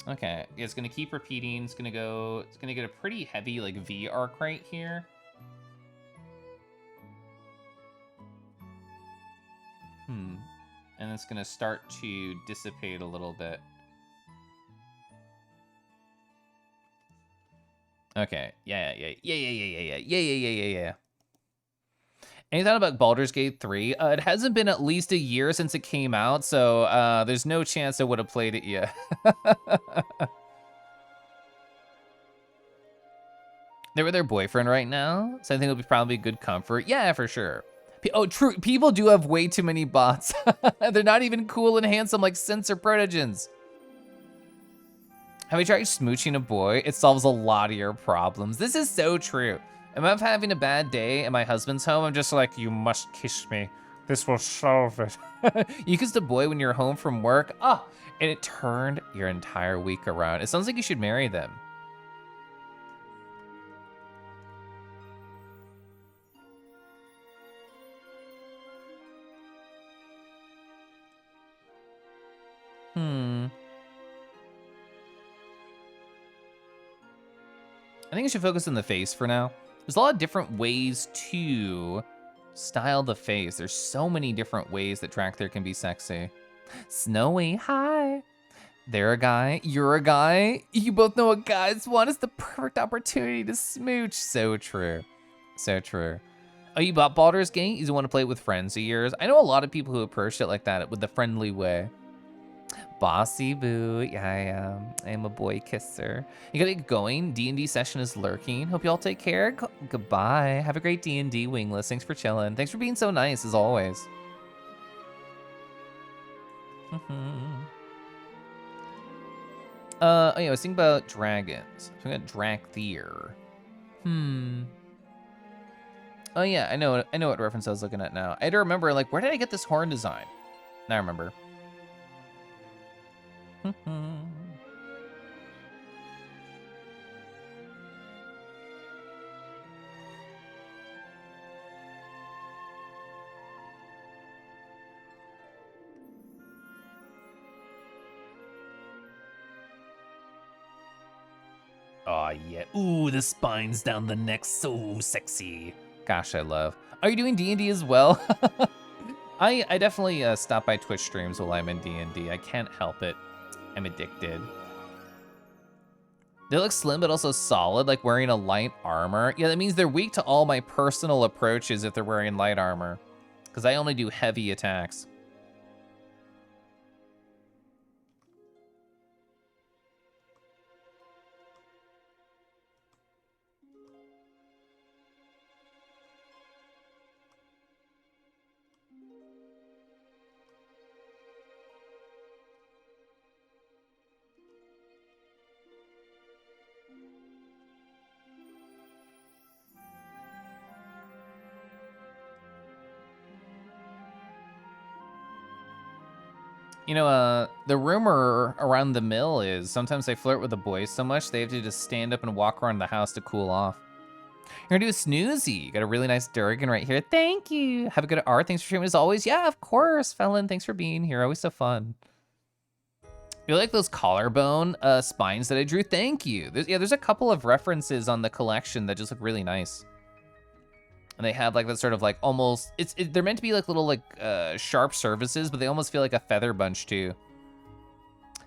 Okay. It's going to keep repeating. It's going to get a pretty heavy, like, V arc right here. And it's going to start to dissipate a little bit. Okay. Yeah. Any thought about Baldur's Gate 3? It hasn't been at least a year since it came out, so there's no chance I would have played it yet. They're with their boyfriend right now, so I think it'll be probably good comfort. Yeah, for sure. Oh, true. People do have way too many bots. They're not even cool and handsome like Sensor Protogens. Have you tried smooching a boy? It solves a lot of your problems. This is so true. If I'm having a bad day and my husband's home, I'm just like, you must kiss me. This will solve it. You kissed a boy when you're home from work? Oh, and it turned your entire week around. It sounds like you should marry them. I think I should focus on the face for now. There's a lot of different ways to style the face. There's so many different ways that Dracthyr can be sexy. Snowy, hi. They're a guy, you're a guy. You both know what guys want. It's the perfect opportunity to smooch. So true, so true. Oh, you bought Baldur's Gate? You want to play it with friends of yours? I know a lot of people who approach it like that, with the friendly way. Bossy boo, yeah, I am a boy kisser. You gotta get going. D&D session is lurking. Hope you all take care. Goodbye. Have a great D&D wingless. Thanks for chilling. Thanks for being so nice as always. Oh yeah, I was thinking about dragons. So we got Dracthyr. Oh yeah, I know what reference I was looking at now. I had to remember, like, where did I get this horn design? Now I remember. Oh yeah, ooh, the spines down the neck, so sexy. Gosh, I love. Are you doing D&D as well? I definitely stop by Twitch streams while I'm in D&D. I can't help it. I'm addicted. They look slim, but also solid, like wearing a light armor. Yeah, that means they're weak to all my personal approaches if they're wearing light armor, because I only do heavy attacks. You know, the rumor around the mill is sometimes they flirt with the boys so much they have to just stand up and walk around the house to cool off. You're gonna do a snoozy. You got a really nice Durgan right here. Thank you. Have a good art. Thanks for streaming as always. Yeah, of course, Felon. Thanks for being here. Always so fun. You like those collarbone spines that I drew? Thank you. There's a couple of references on the collection that just look really nice. And they have like that sort of like almost, they're meant to be like little like sharp surfaces, but they almost feel like a feather bunch too.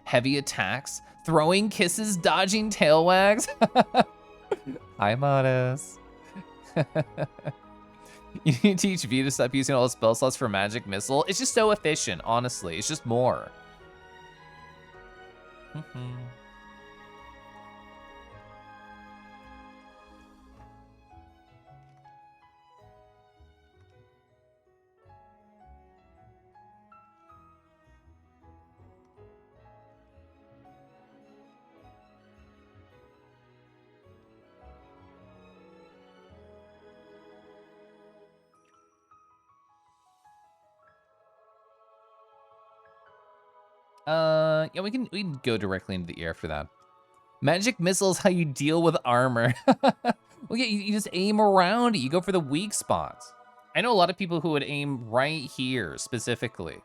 Heavy attacks, throwing kisses, dodging tail wags. Hi, Modest. You need to teach V to stop using all the spell slots for magic missile. It's just so efficient, honestly. It's just more. Yeah, we can go directly into the ear after that. Magic missile is how you deal with armor. Well, yeah, you just aim around it. You go for the weak spots. I know a lot of people who would aim right here specifically.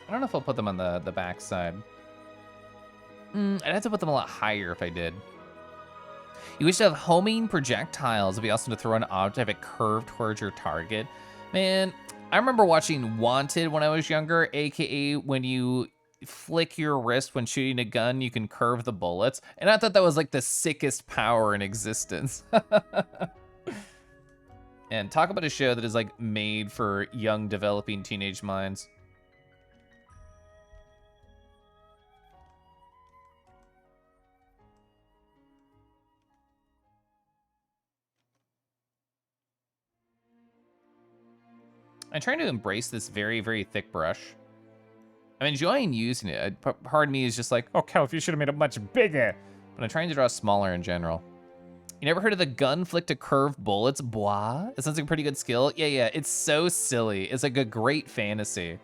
I don't know if I'll put them on the back side. I'd have to put them a lot higher if I did. You wish to have homing projectiles. It'd be awesome to throw an object, have it curved towards your target. Man, I remember watching Wanted when I was younger, AKA when you flick your wrist when shooting a gun, you can curve the bullets. And I thought that was like the sickest power in existence. And talk about a show that is like made for young developing teenage minds. I'm trying to embrace this very, very thick brush. I'm enjoying using it. Part of me is just like, oh, Kelf, you should have made it much bigger. But I'm trying to draw smaller in general. You never heard of the gun flick to curve bullets? Bois? It sounds like a pretty good skill. Yeah, it's so silly. It's like a great fantasy.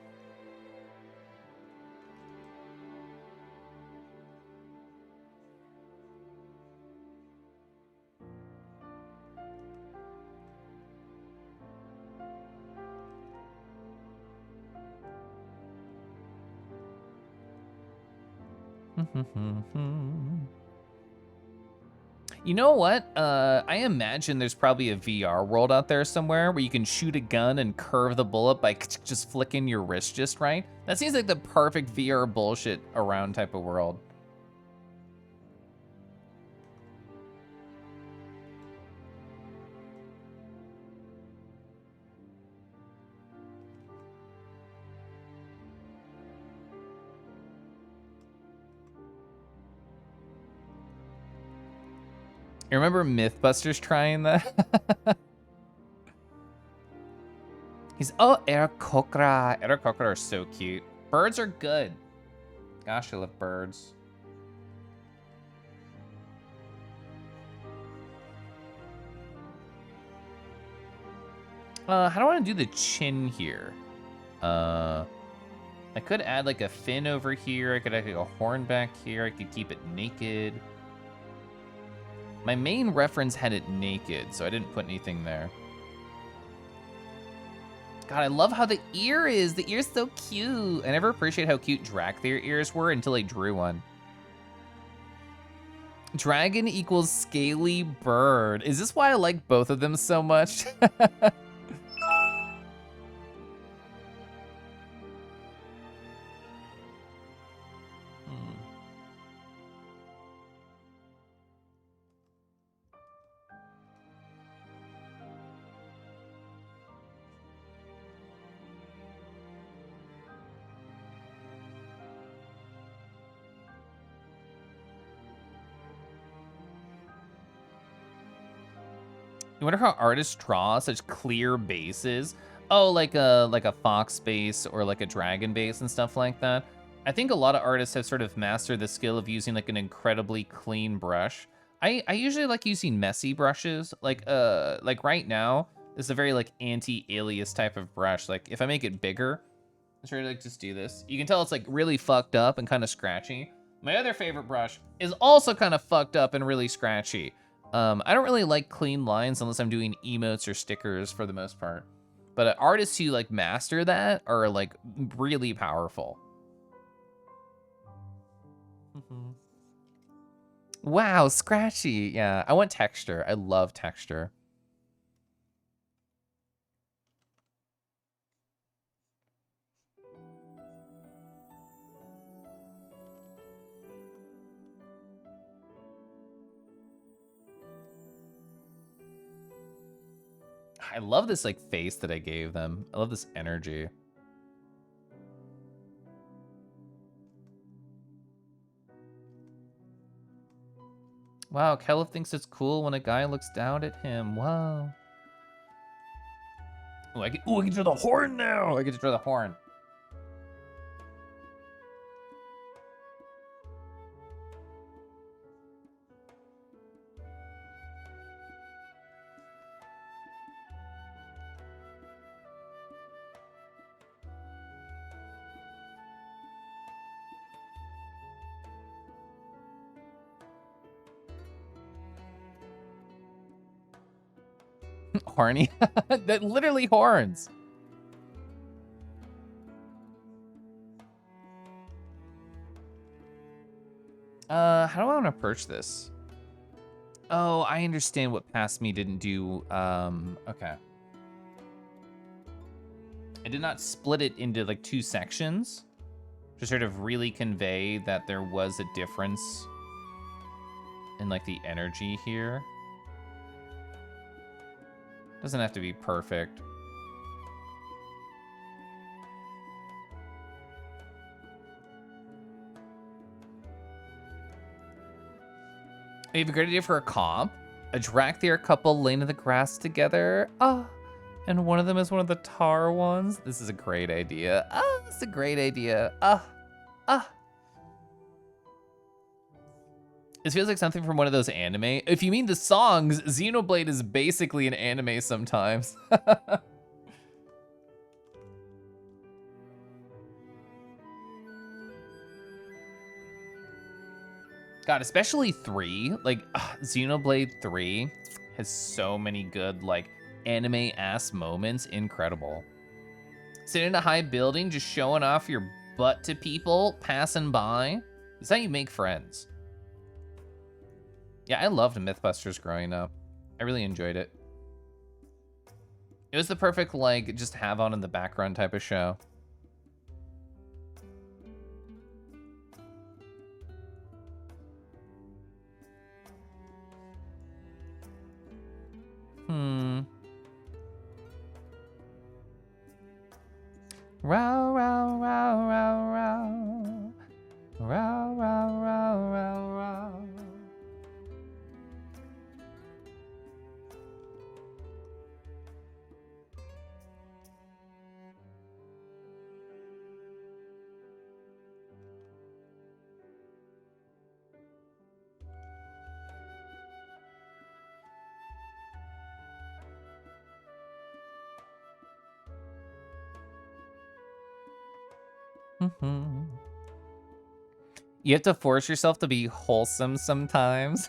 You know what? I imagine there's probably a VR world out there somewhere where you can shoot a gun and curve the bullet by just flicking your wrist just right. That seems like the perfect VR bullshit around type of world. You remember Mythbusters trying that? Aarakocra. Aarakocra are so cute. Birds are good. Gosh, I love birds. How do I want to do the chin here? I could add like a fin over here. I could add like a horn back here. I could keep it naked. My main reference had it naked, so I didn't put anything there. God, I love how the ear is. The ear's so cute. I never appreciated how cute Dracthyr ears were until I drew one. Dragon equals scaly bird. Is this why I like both of them so much? You wonder how artists draw such clear bases. Oh, like a fox base or like a dragon base and stuff like that. I think a lot of artists have sort of mastered the skill of using like an incredibly clean brush. I usually like using messy brushes. Like right now, this is a very like anti-alias type of brush. Like if I make it bigger, let's try to like just do this. You can tell it's like really fucked up and kind of scratchy. My other favorite brush is also kind of fucked up and really scratchy. I don't really like clean lines unless I'm doing emotes or stickers for the most part. But artists who like master that are like really powerful. Wow, scratchy. Yeah, I want texture. I love texture. I love this like face that I gave them. I love this energy. Wow, Kellev thinks it's cool when a guy looks down at him. Wow. Oh, I can draw the horn now. I get to draw the horn. Horny. That literally horns. How do I want to approach this? Oh, I understand what Past Me didn't do. Okay. I did not split it into like 2 sections to sort of really convey that there was a difference in like the energy here. Doesn't have to be perfect. I have a great idea for a comp. A Dracthyr couple laying in the grass together. Oh, and one of them is one of the tar ones. This is a great idea. Oh, this is a great idea. This feels like something from one of those anime. If you mean the songs, Xenoblade is basically an anime sometimes. God, especially 3. Like, Xenoblade 3 has so many good, like, anime-ass moments. Incredible. Sitting in a high building, just showing off your butt to people passing by. This is how you make friends. Yeah, I loved Mythbusters growing up. I really enjoyed it. It was the perfect, like, just have on in the background type of show. Row, row, row, row, row. Row, row, row, row, row. You have to force yourself to be wholesome sometimes.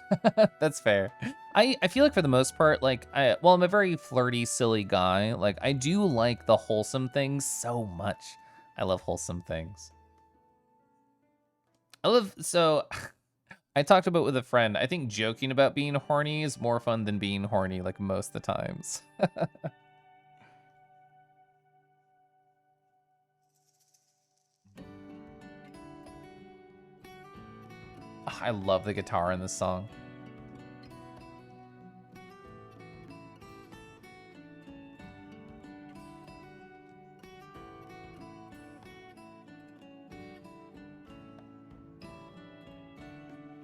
That's fair. I feel like for the most part, like, I'm a very flirty, silly guy. Like, I do like the wholesome things so much. I love wholesome things. So, I talked about with a friend, I think joking about being horny is more fun than being horny, like, most of the times. I love the guitar in this song.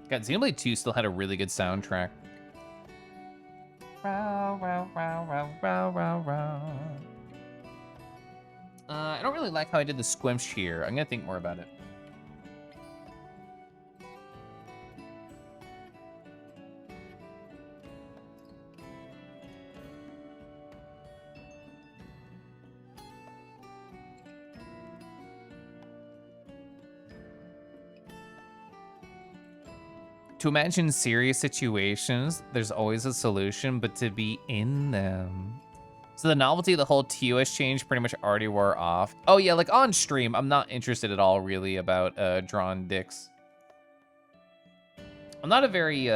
God, Xenoblade 2 still had a really good soundtrack. Row, I don't really like how I did the squimsh here. I'm gonna think more about it. To imagine serious situations, there's always a solution, but to be in them. So the novelty of the whole TOS change pretty much already wore off. Oh yeah, like on stream, I'm not interested at all really about drawn dicks. I'm not a very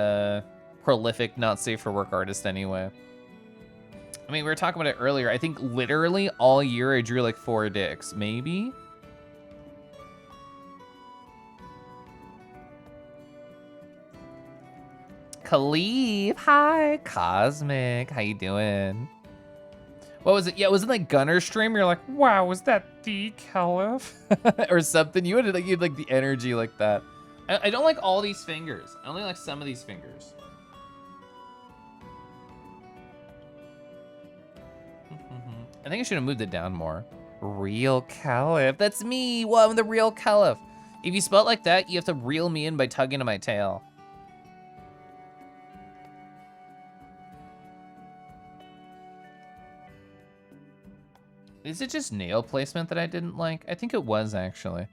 prolific, not safe for work artist anyway. I mean, we were talking about it earlier. I think literally all year I drew like 4 dicks, maybe? Khalif, hi. Cosmic, how you doing? What was it? Yeah, it was in like Gunner stream. You're like, wow, was that the Khalif? Or something. You had like the energy like that. I don't like all these fingers. I only like some of these fingers. I think I should have moved it down more. Real Caliph. That's me. Well, I'm the real Caliph. If you spell it like that, you have to reel me in by tugging on my tail. Is it just nail placement that I didn't like? I think it was, actually.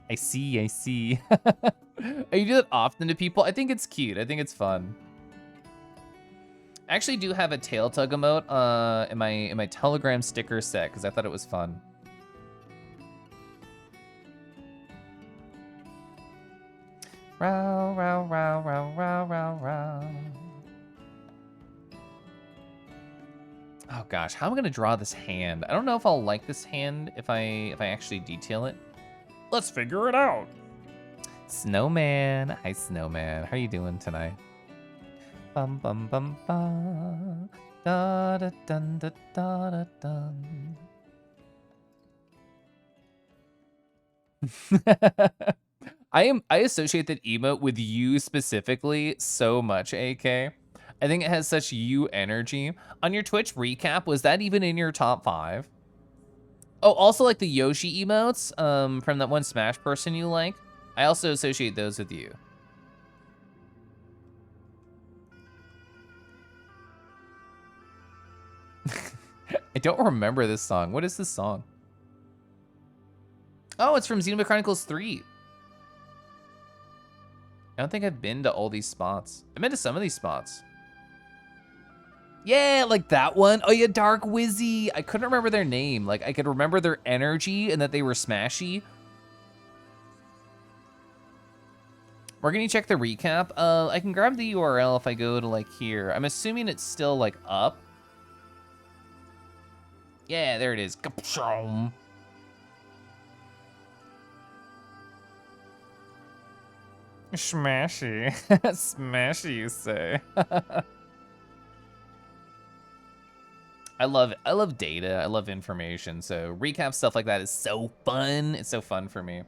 I see, I see. You do that often to people? I think it's cute. I think it's fun. I actually do have a tail tug emote in my Telegram sticker set because I thought it was fun. Row, row, row, row, row, row, row. Oh gosh, how am I gonna draw this hand? I don't know if I'll like this hand if I actually detail it. Let's figure it out. Snowman, hi Snowman. How are you doing tonight? Bum bum bum bum. Da da dun da da da dun. I associate that emote with you specifically so much, AK. I think it has such you energy. On your Twitch recap, was that even in your top 5? Oh, also like the Yoshi emotes from that one Smash person you like. I also associate those with you. I don't remember this song. What is this song? Oh, it's from Xenoblade Chronicles 3. I don't think I've been to all these spots. I've been to some of these spots. Yeah, like that one. Oh yeah, Dark Wizzy. I couldn't remember their name. Like I could remember their energy and that they were smashy. We're gonna check the recap. I can grab the URL if I go to like here. I'm assuming it's still like up. Yeah, there it is. Smashy. Smashy, you say. I love data. I love information. So recap stuff like that is so fun. It's so fun for me.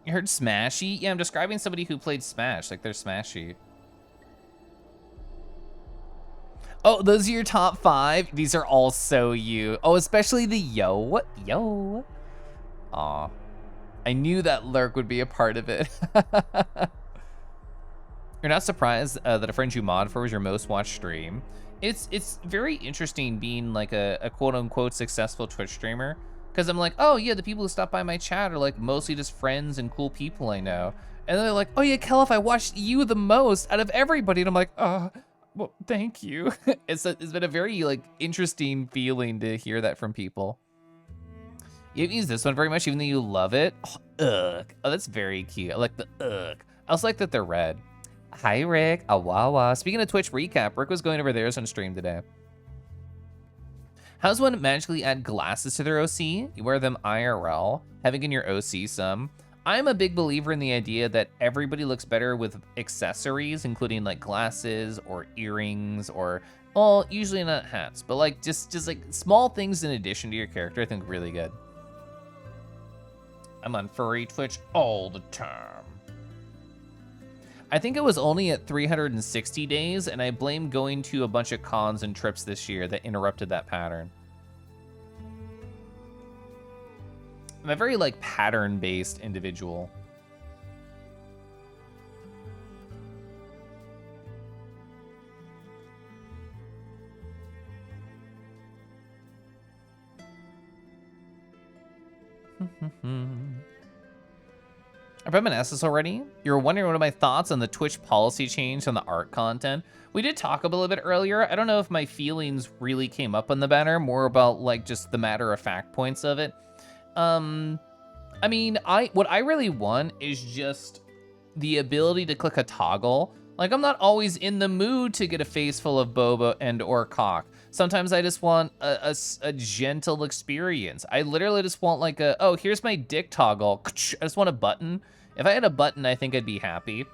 You heard Smashy? Yeah, I'm describing somebody who played Smash. Like they're Smashy. Oh, those are your top 5? These are all so you. Oh, especially the yo. Yo. Aw. I knew that lurk would be a part of it. You're not surprised that a friend you mod for was your most watched stream. It's very interesting being like a quote unquote successful Twitch streamer. Because I'm like, oh yeah, the people who stop by my chat are like mostly just friends and cool people I know. And then they're like, oh yeah, Kelif, I watched you the most out of everybody. And I'm like, well, thank you. It's been a very like interesting feeling to hear that from people. You haven't used this one very much, even though you love it. Oh, ugh. Oh, that's very cute. I like the ugh. I also like that they're red. Hi, Rick. Awawa. Speaking of Twitch recap, Rick was going over theirs on stream today. How's one magically add glasses to their OC? You wear them IRL, having in your OC some. I'm a big believer in the idea that everybody looks better with accessories, including like glasses or earrings or, well, usually not hats, but like just like small things in addition to your character, I think really good. I'm on furry Twitch all the time. I think it was only at 360 days, and I blame going to a bunch of cons and trips this year that interrupted that pattern. I'm a very like pattern-based individual. I've been asked this already. You're wondering what are my thoughts on the Twitch policy change on the art content. We did talk a little bit earlier. I don't know if my feelings really came up on the banner, more about like just the matter of fact points of it. I mean, what I really want is just the ability to click a toggle. Like, I'm not always in the mood to get a face full of boba and or cock. Sometimes I just want a gentle experience. I literally just want like oh, here's my dick toggle. I just want a button. If I had a button, I think I'd be happy.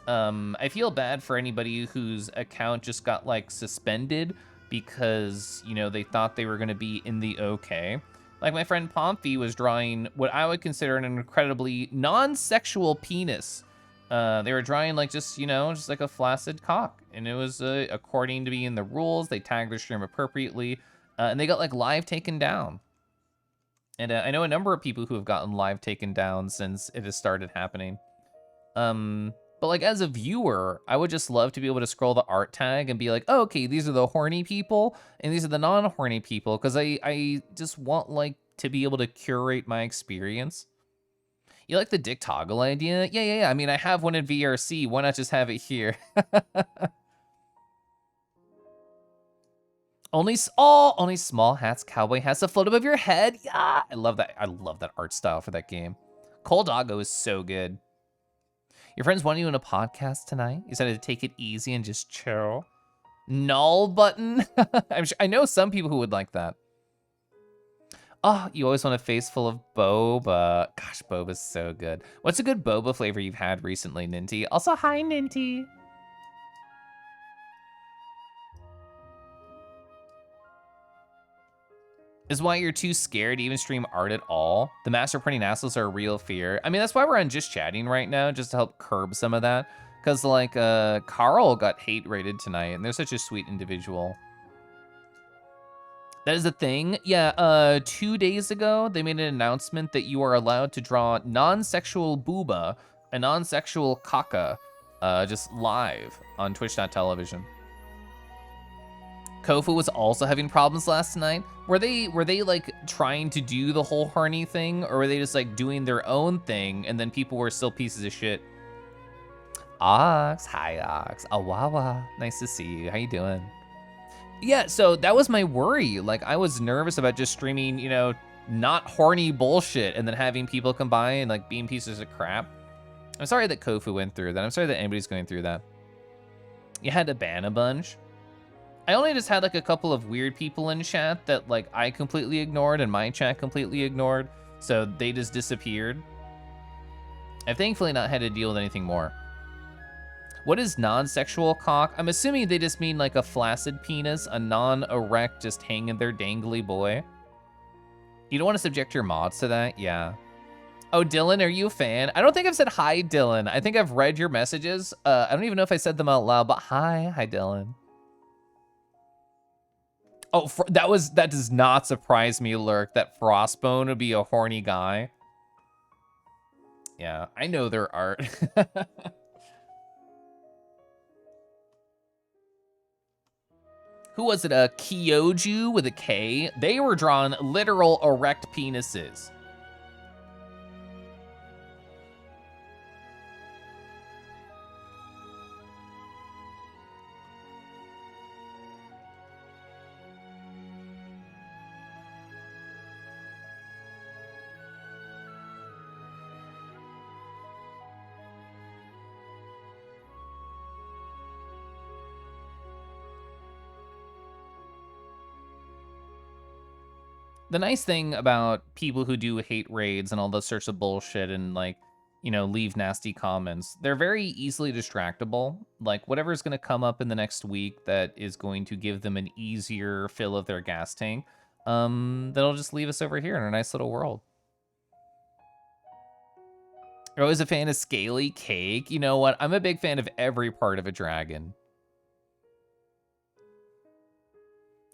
I feel bad for anybody whose account just got like suspended because, you know, they thought they were gonna be in the okay. Like my friend Pomfy was drawing what I would consider an incredibly non-sexual penis. They were drawing like just, you know, just like a flaccid cock. And it was according to being the rules. They tagged their stream appropriately. And they got like live taken down. And I know a number of people who have gotten live taken down since it has started happening. But like as a viewer, I would just love to be able to scroll the art tag and be like, oh, okay, these are the horny people and these are the non-horny people. Cause I just want like to be able to curate my experience. You like the dick toggle idea? Yeah. I mean, I have one in VRC. Why not just have it here? Only small hats, cowboy hats that float above your head. Yeah, I love that. I love that art style for that game. Cold Doggo is so good. Your friends want you in a podcast tonight? You decided to take it easy and just chill. Null button? I know some people who would like that. Oh, you always want a face full of boba. Gosh, boba's so good. What's a good boba flavor you've had recently, Ninty? Also, hi, Ninty. Is why you're too scared to even stream art at all. The master printing assholes are a real fear. I mean, that's why we're on Just Chatting right now, just to help curb some of that. Because, like, Carl got hate rated tonight, and they're such a sweet individual. That is a thing. Yeah, 2 days ago, they made an announcement that you are allowed to draw non-sexual booba and non-sexual caca just live on Twitch.tv. Kofu was also having problems last night. Were they like trying to do the whole horny thing, or were they just like doing their own thing and then people were still pieces of shit? Ox, hi Ox, Awawa, nice to see you. How you doing? Yeah, so that was my worry. Like I was nervous about just streaming, you know, not horny bullshit and then having people come by and like being pieces of crap. I'm sorry that Kofu went through that. I'm sorry that anybody's going through that. You had to ban a bunch. I only just had like a couple of weird people in chat that like I completely ignored and my chat completely ignored. So they just disappeared. I've thankfully not had to deal with anything more. What is non-sexual cock? I'm assuming they just mean like a flaccid penis, a non-erect, just hanging there dangly boy. You don't want to subject your mods to that? Yeah. Oh, Dylan, are you a fan? I don't think I've said hi, Dylan. I think I've read your messages. I don't even know if I said them out loud, but hi Dylan. Oh, that does not surprise me, Lurk, that Frostbone would be a horny guy. Yeah, I know their art. Who was it? A Kyoju with a K? They were drawing literal erect penises. The nice thing about people who do hate raids and all those sorts of bullshit and like you know, leave nasty comments. They're very easily distractible. Like, whatever's going to come up in the next week that is going to give them an easier fill of their gas tank, that'll just leave us over here in our nice little world. You're always a fan of scaly cake. You know what? I'm a big fan of every part of a dragon.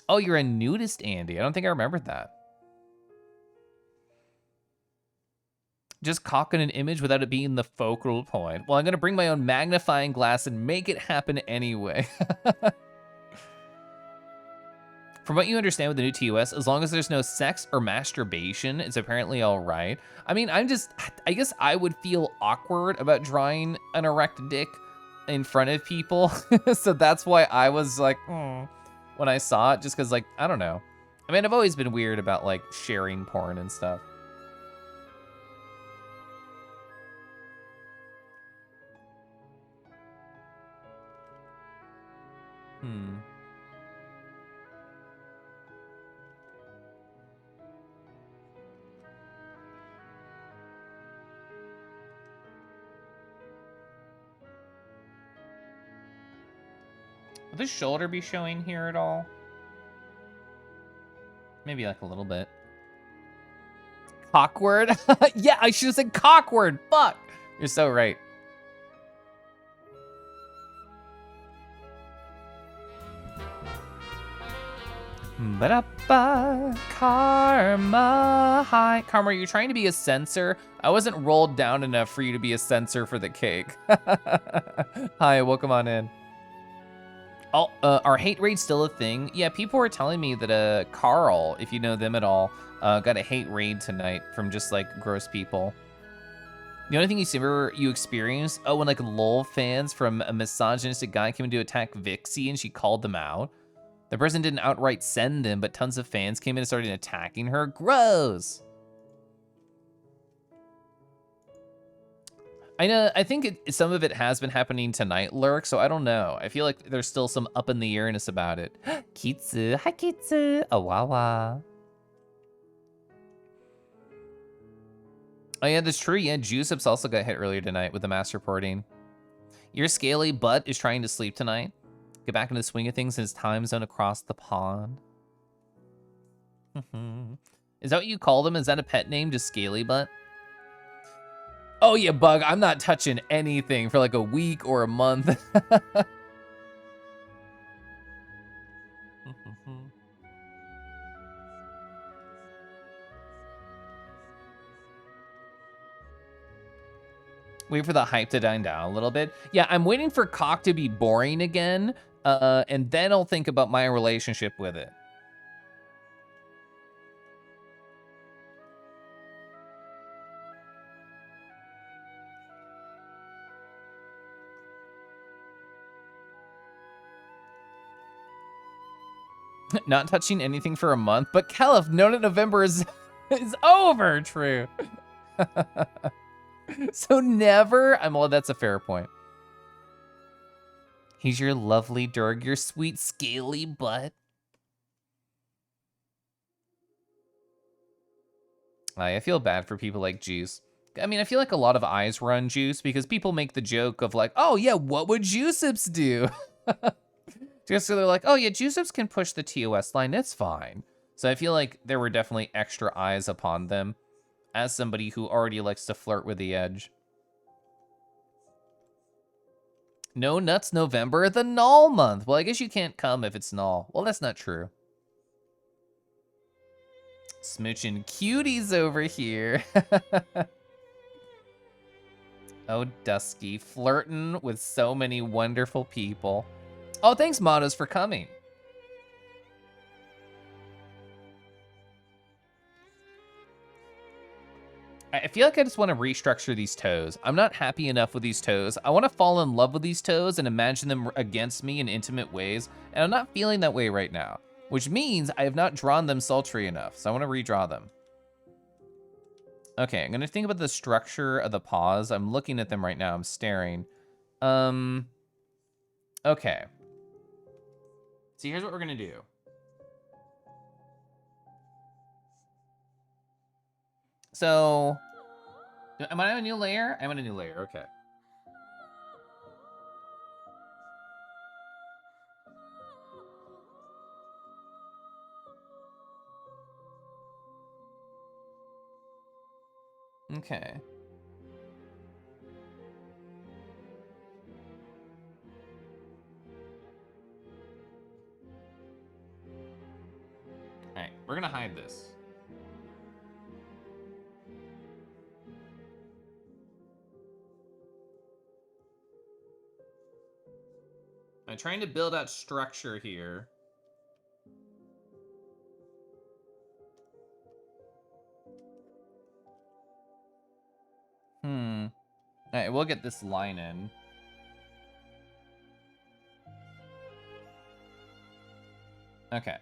Oh, you're a nudist, Andy. I don't think I remembered that. Just cocking an image without it being the focal point. Well, I'm gonna bring my own magnifying glass and make it happen anyway. From what you understand with the new TOS, as long as there's no sex or masturbation, it's apparently all right. I mean, I guess I would feel awkward about drawing an erect dick in front of people. So that's why I was like, when I saw it, just because, like, I don't know. I mean, I've always been weird about, like, sharing porn and stuff. Will the shoulder be showing here at all? Maybe like a little bit. Cockward? Yeah, I should have said cockward. Fuck. You're so right. Ba-da-ba, Karma. Hi. Karma, are you trying to be a censor? I wasn't rolled down enough for you to be a censor for the cake. Hi, welcome on in. Oh, are hate raids still a thing? Yeah, people were telling me that Carl, if you know them at all, got a hate raid tonight from just like gross people. The only thing you experienced, oh, when like LOL fans from a misogynistic guy came in to attack Vixie and she called them out. The person didn't outright send them, but tons of fans came in and started attacking her. Gross. I know. I think some of it has been happening tonight, Lurk, so I don't know. I feel like there's still some up in the airness about it. Kitsu. Hi, Kitsu. Awawa. Oh, yeah, that's true. Yeah, Juiceps also got hit earlier tonight with the mass reporting. Your scaly butt is trying to sleep tonight. Get back into the swing of things in his time zone across the pond. Is that what you call them? Is that a pet name, just Scaly Butt? Oh yeah, Bug, I'm not touching anything for like a week or a month. Wait for the hype to die down a little bit. Yeah, I'm waiting for cock to be boring again, and then I'll think about my relationship with it. Not touching anything for a month, but Caliph, know that November is over, true. So never, well, that's a fair point. He's your lovely Durg, your sweet scaly butt. I feel bad for people like Juice. I mean, I feel like a lot of eyes were on Juice because people make the joke of like, oh yeah, what would Juiceips do? Just so they're like, oh yeah, Juiceips can push the TOS line, it's fine. So I feel like there were definitely extra eyes upon them as somebody who already likes to flirt with the edge. No nuts November, the null month. Well, I guess you can't come if it's null. Well, that's not true. Smooching cuties over here. Oh, Dusky, flirting with so many wonderful people. Oh, thanks, Motos, for coming. I feel like I just want to restructure these toes. I'm not happy enough with these toes. I want to fall in love with these toes and imagine them against me in intimate ways, and I'm not feeling that way right now, which means I have not drawn them sultry enough, so I want to redraw them. Okay, I'm gonna think about the structure of the paws. I'm looking at them right now, I'm staring. Okay. So here's what we're gonna do. So Am I on a new layer? I'm on a new layer, okay. Okay. Alright, we're gonna hide this. I'm trying to build out structure here. Alright, we'll get this line in. Okay.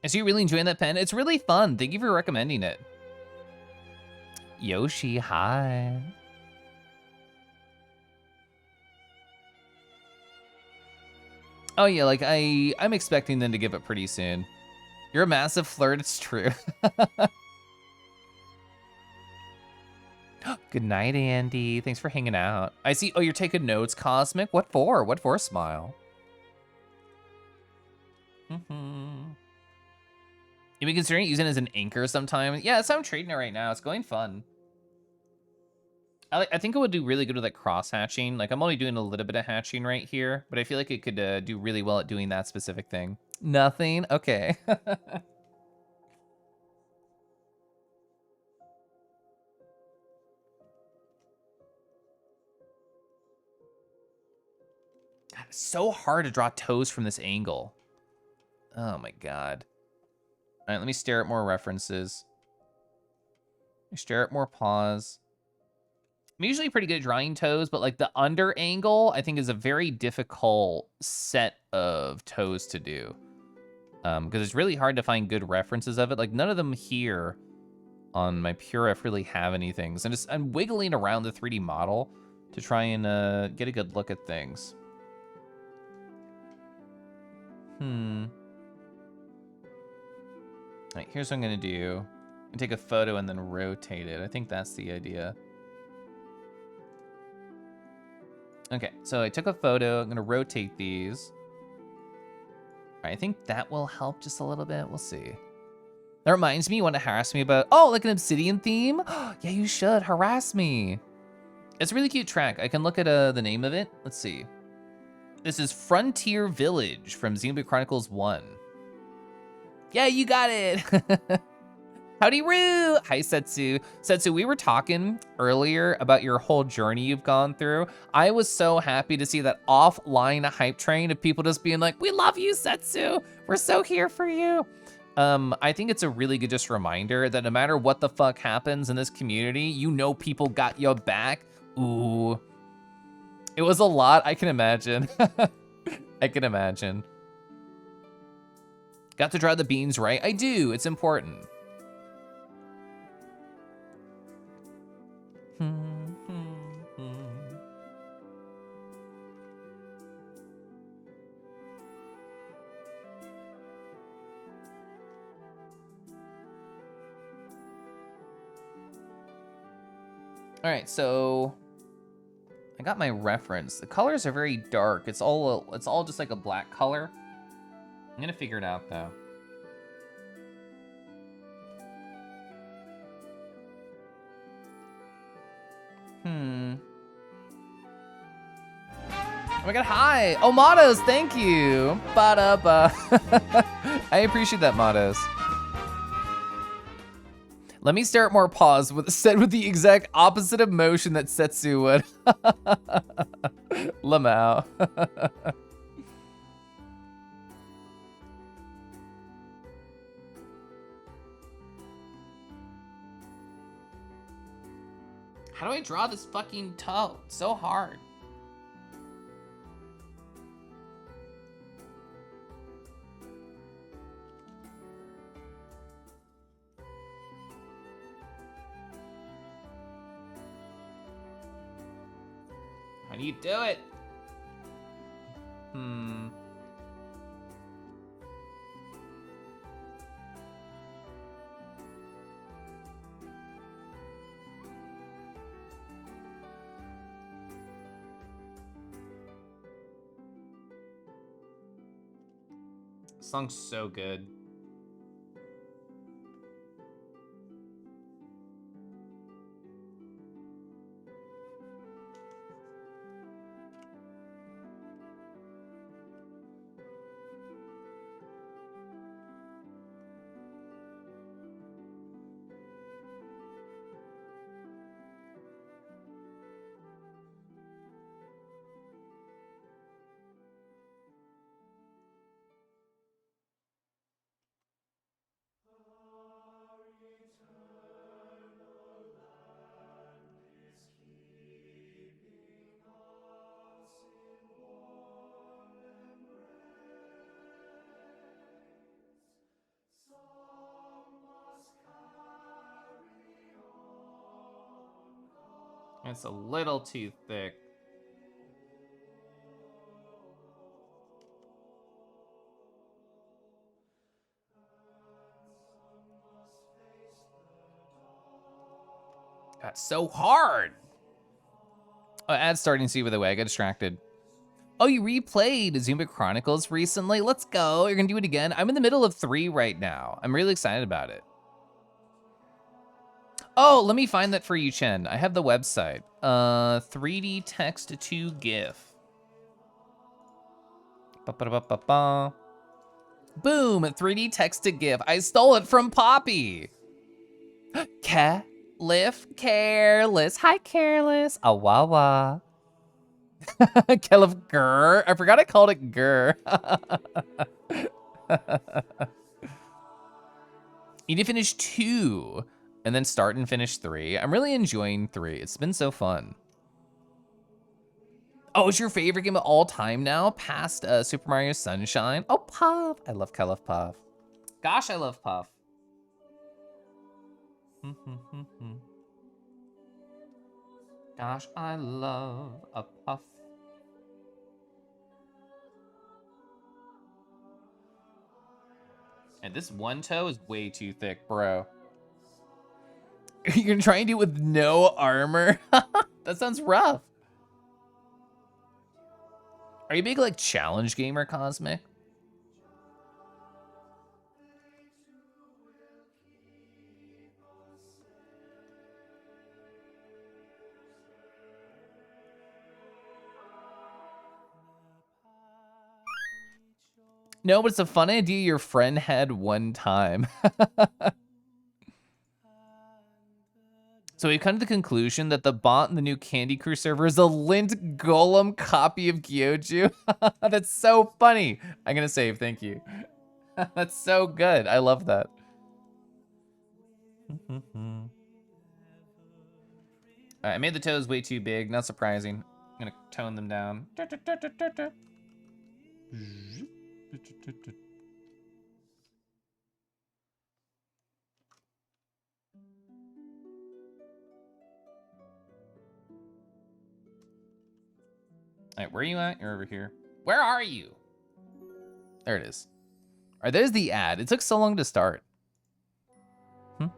Is you really enjoying that pen? It's really fun. Thank you for recommending it. Yoshi, hi. Oh yeah, like I'm expecting them to give it pretty soon. You're a massive flirt, it's true. Good night, Andy. Thanks for hanging out. I see, oh, you're taking notes, Cosmic. What for? What for, Smile? You be considering using it as an anchor sometime? Yeah, that's how I'm trading it right now. It's going fun. I think it would do really good with like cross hatching. Like I'm only doing a little bit of hatching right here, but I feel like it could do really well at doing that specific thing. Nothing? Okay. It's so hard to draw toes from this angle. Oh my god. All right, let me stare at more references. Let me stare at more paws. I'm usually pretty good at drawing toes, but like the under angle, I think is a very difficult set of toes to do. Because it's really hard to find good references of it. Like none of them here on my Purif really have anything. So I'm wiggling around the 3D model to try and get a good look at things. All right, here's what I'm gonna do. I'm gonna take a photo and then rotate it. I think that's the idea. Okay, so I took a photo. I'm gonna rotate these. All right, I think that will help just a little bit. We'll see. That reminds me, you want to harass me about, oh, like an obsidian theme? Yeah, you should harass me. It's a really cute track. I can look at the name of it. Let's see. This is Frontier Village from Xenoblade Chronicles 1. Yeah, you got it. Howdy Roo! Hi, Setsu. Setsu, we were talking earlier about your whole journey you've gone through. I was so happy to see that offline hype train of people just being like, we love you, Setsu. We're so here for you. I think it's a really good just reminder that no matter what the fuck happens in this community, you know people got your back. Ooh. It was a lot, I can imagine. I can imagine. Got to draw the beans right? I do, it's important. All right, so I got my reference. The colors are very dark. It's all just like a black color. I'm gonna figure it out though. Oh my god, hi! Oh, Mottos, thank you! Ba-da-ba. I appreciate that, Mottos. Let me stare at more paws said with the exact opposite emotion that Setsu would. Lamau. How do I draw this fucking toe? It's so hard. How do you do it? This song's so good. It's a little too thick. That's so hard. Oh, ad's starting to see by the way. I got distracted. Oh, you replayed Zumba Chronicles recently? Let's go. You're gonna do it again? I'm in the middle of 3 right now. I'm really excited about it. Oh, let me find that for you, Chen. I have the website. 3D text to GIF. Ba-ba-da-ba-ba-ba. Boom, 3D text to GIF. I stole it from Poppy. Careless. Hi, Careless. Awawa. Kelif Grr. I forgot I called it Grr. You need to finish 2 and then start and finish 3. I'm really enjoying 3. It's been so fun. Oh, it's your favorite game of all time now? Past Super Mario Sunshine? Oh, Puff. I love Kelif Puff. Gosh, I love Puff. Gosh, I love a Puff. And this one toe is way too thick, bro. You're gonna try and do it with no armor? That sounds rough. Are you a big, like, challenge gamer, Cosmic? No, but it's a fun idea your friend had one time. So we've come to the conclusion that the bot in the new Candy Crew server is a lint golem copy of Gyoju. That's so funny. I'm gonna save, thank you. That's so good, I love that. I made the toes way too big, not surprising. I'm gonna tone them down. All right, where are you at? You're over here. Where are you? There it is. All right, there's the ad. It took so long to start. I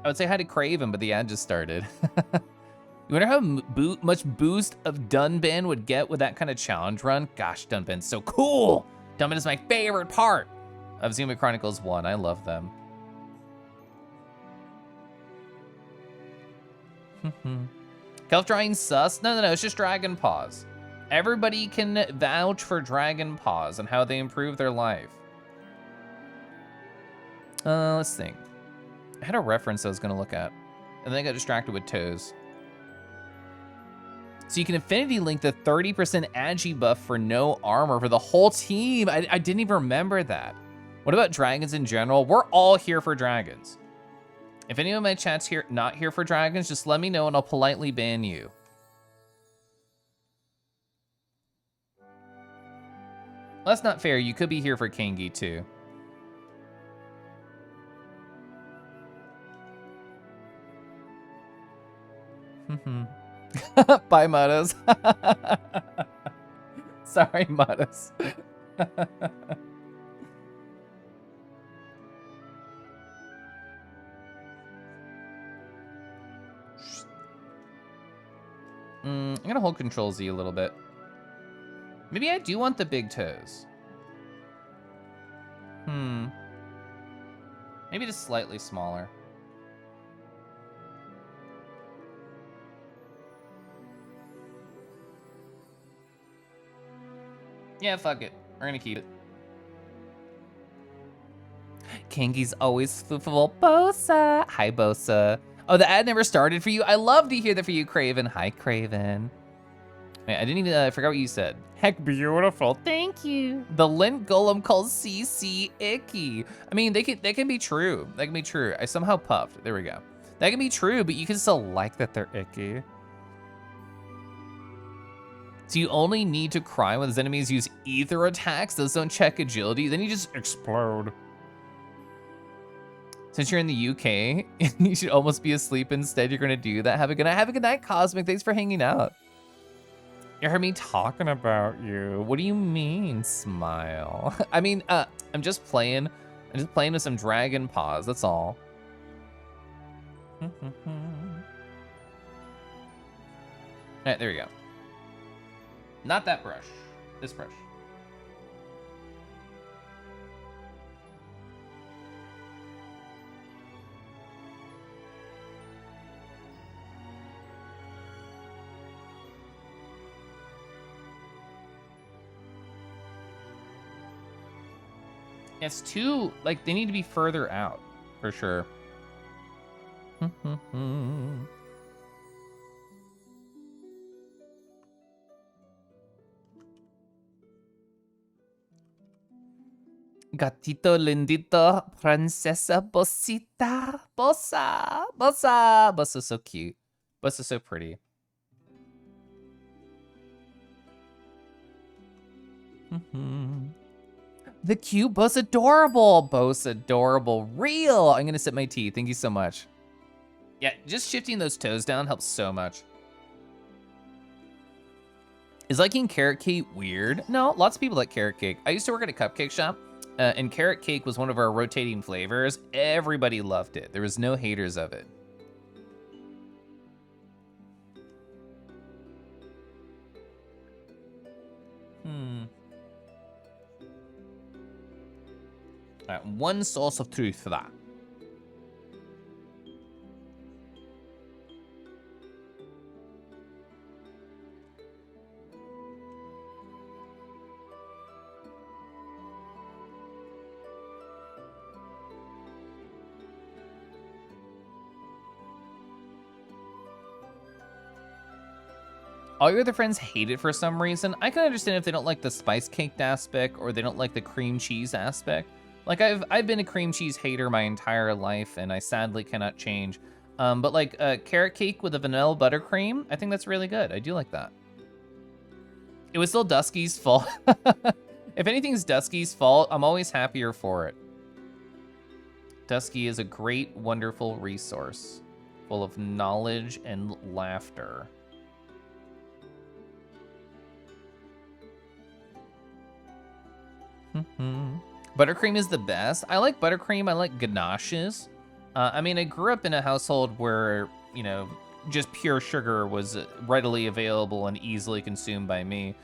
would say hi to Craven, but the ad just started. You wonder how much boost of Dunban would get with that kind of challenge run? Gosh, Dunban's so cool. Dunban is my favorite part of Zumba Chronicles 1. I love them. Kelf drawing sus? No, it's just Dragon Paws. Everybody can vouch for Dragon Paws and how they improve their life. Let's think. I had a reference I was gonna look at, and then I got distracted with toes. So you can Infinity Link the 30% Agi buff for no armor for the whole team. I didn't even remember that. What about dragons in general? We're all here for dragons. If anyone in my chat's here not here for dragons, just let me know and I'll politely ban you. Well, that's not fair. You could be here for Kangi too. Bye, Matas. Sorry, Matas. I'm gonna hold Control Z a little bit. Maybe I do want the big toes. Maybe just slightly smaller. Yeah, fuck it. We're gonna keep it. Kangi's always foofable. Bosa. Hi, Bosa. Oh, the ad never started for you? I love to hear that for you, Craven. Hi, Craven. Wait, I didn't even, I forgot what you said. Heck, beautiful. Thank you. The lint golem calls CC icky. I mean, they can be true. That can be true. I somehow puffed. There we go. That can be true, but you can still like that they're icky. So you only need to cry when his enemies use ether attacks. Those don't check agility. Then you just explode. Since you're in the UK, you should almost be asleep instead. You're gonna do that. Have a good night. Have a good night, Cosmic. Thanks for hanging out. You heard me talking about you. What do you mean, smile? I mean, I'm just playing. I'm just playing with some dragon paws. That's all. All right, there we go. Not that brush. This brush. It's too, like, they need to be further out, for sure. Gatito lindito, princesa bosita, bossa, bossa. Bossa's so cute. Bossa's so pretty. The cute Boss adorable. Boss adorable. Real. I'm gonna sip my tea. Thank you so much. Yeah, just shifting those toes down helps so much. Is liking carrot cake weird? No, lots of people like carrot cake. I used to work at a cupcake shop, and carrot cake was one of our rotating flavors. Everybody loved it. There was no haters of it. All right, one source of truth for that. All your other friends hate it for some reason. I can understand if they don't like the spice caked aspect or they don't like the cream cheese aspect. Like I've been a cream cheese hater my entire life and I sadly cannot change. But like carrot cake with a vanilla buttercream, I think that's really good. I do like that. It was still Dusky's fault. If anything's Dusky's fault, I'm always happier for it. Dusky is a great, wonderful resource full of knowledge and laughter. Buttercream is the best. I like buttercream. I like ganaches. I mean, I grew up in a household where, you know, just pure sugar was readily available and easily consumed by me.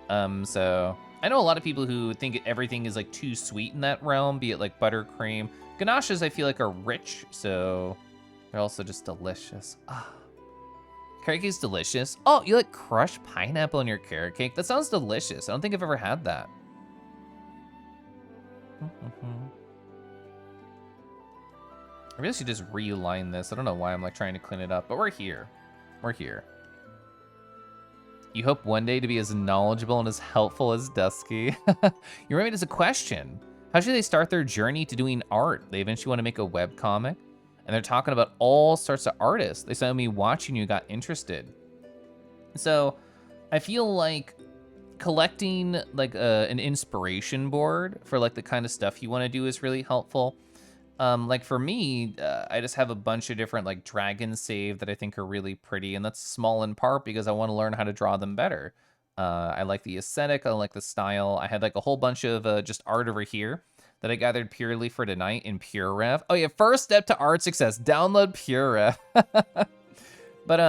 So I know a lot of people who think everything is like too sweet in that realm, be it like buttercream. Ganaches I feel like are rich, so they're also just delicious. Ah. Carrot cake's delicious. Oh, you like crushed pineapple in your carrot cake? That sounds delicious. I don't think I've ever had that. I really should just realign this. I don't know why I'm like trying to clean it up, but we're here. We're here. You hope one day to be as knowledgeable and as helpful as Dusky. You remember as a question. How should they start their journey to doing art? They eventually want to make a webcomic, and they're talking about all sorts of artists. They saw me watching you, got interested. So I feel like collecting like an inspiration board for like the kind of stuff you want to do is really helpful. Like for me, I just have a bunch of different like dragons saved that I think are really pretty, and that's small in part because I want to learn how to draw them better. I like the aesthetic, I like the style. I had like a whole bunch of just art over here that I gathered purely for tonight in PureRev. Oh yeah, first step to art success, download PureRev. But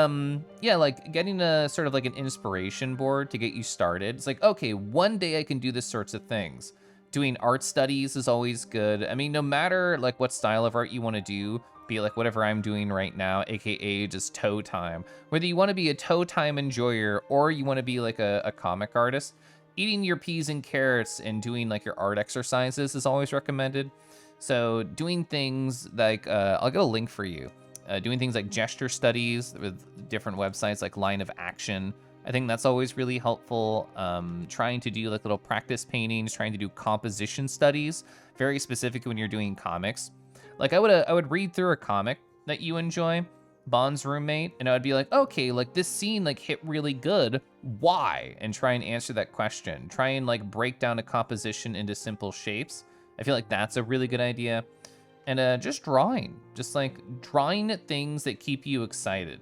yeah, like getting a sort of like an inspiration board to get you started. It's like, okay, one day I can do this sorts of things. Doing art studies is always good. I mean, no matter like what style of art you want to do, be like whatever I'm doing right now, aka just toe time. Whether you want to be a toe time enjoyer or you want to be like a comic artist, eating your peas and carrots and doing like your art exercises is always recommended. So doing things like, I'll get a link for you. Doing things like gesture studies with different websites like Line of Action. I think that's always really helpful. Trying to do like little practice paintings, trying to do composition studies, very specific when you're doing comics. Like I would read through a comic that you enjoy, Bond's roommate, and I would be like, okay, like this scene like hit really good. Why? And try and answer that question. Try and like break down a composition into simple shapes. I feel like that's a really good idea. And just drawing, just like drawing things that keep you excited.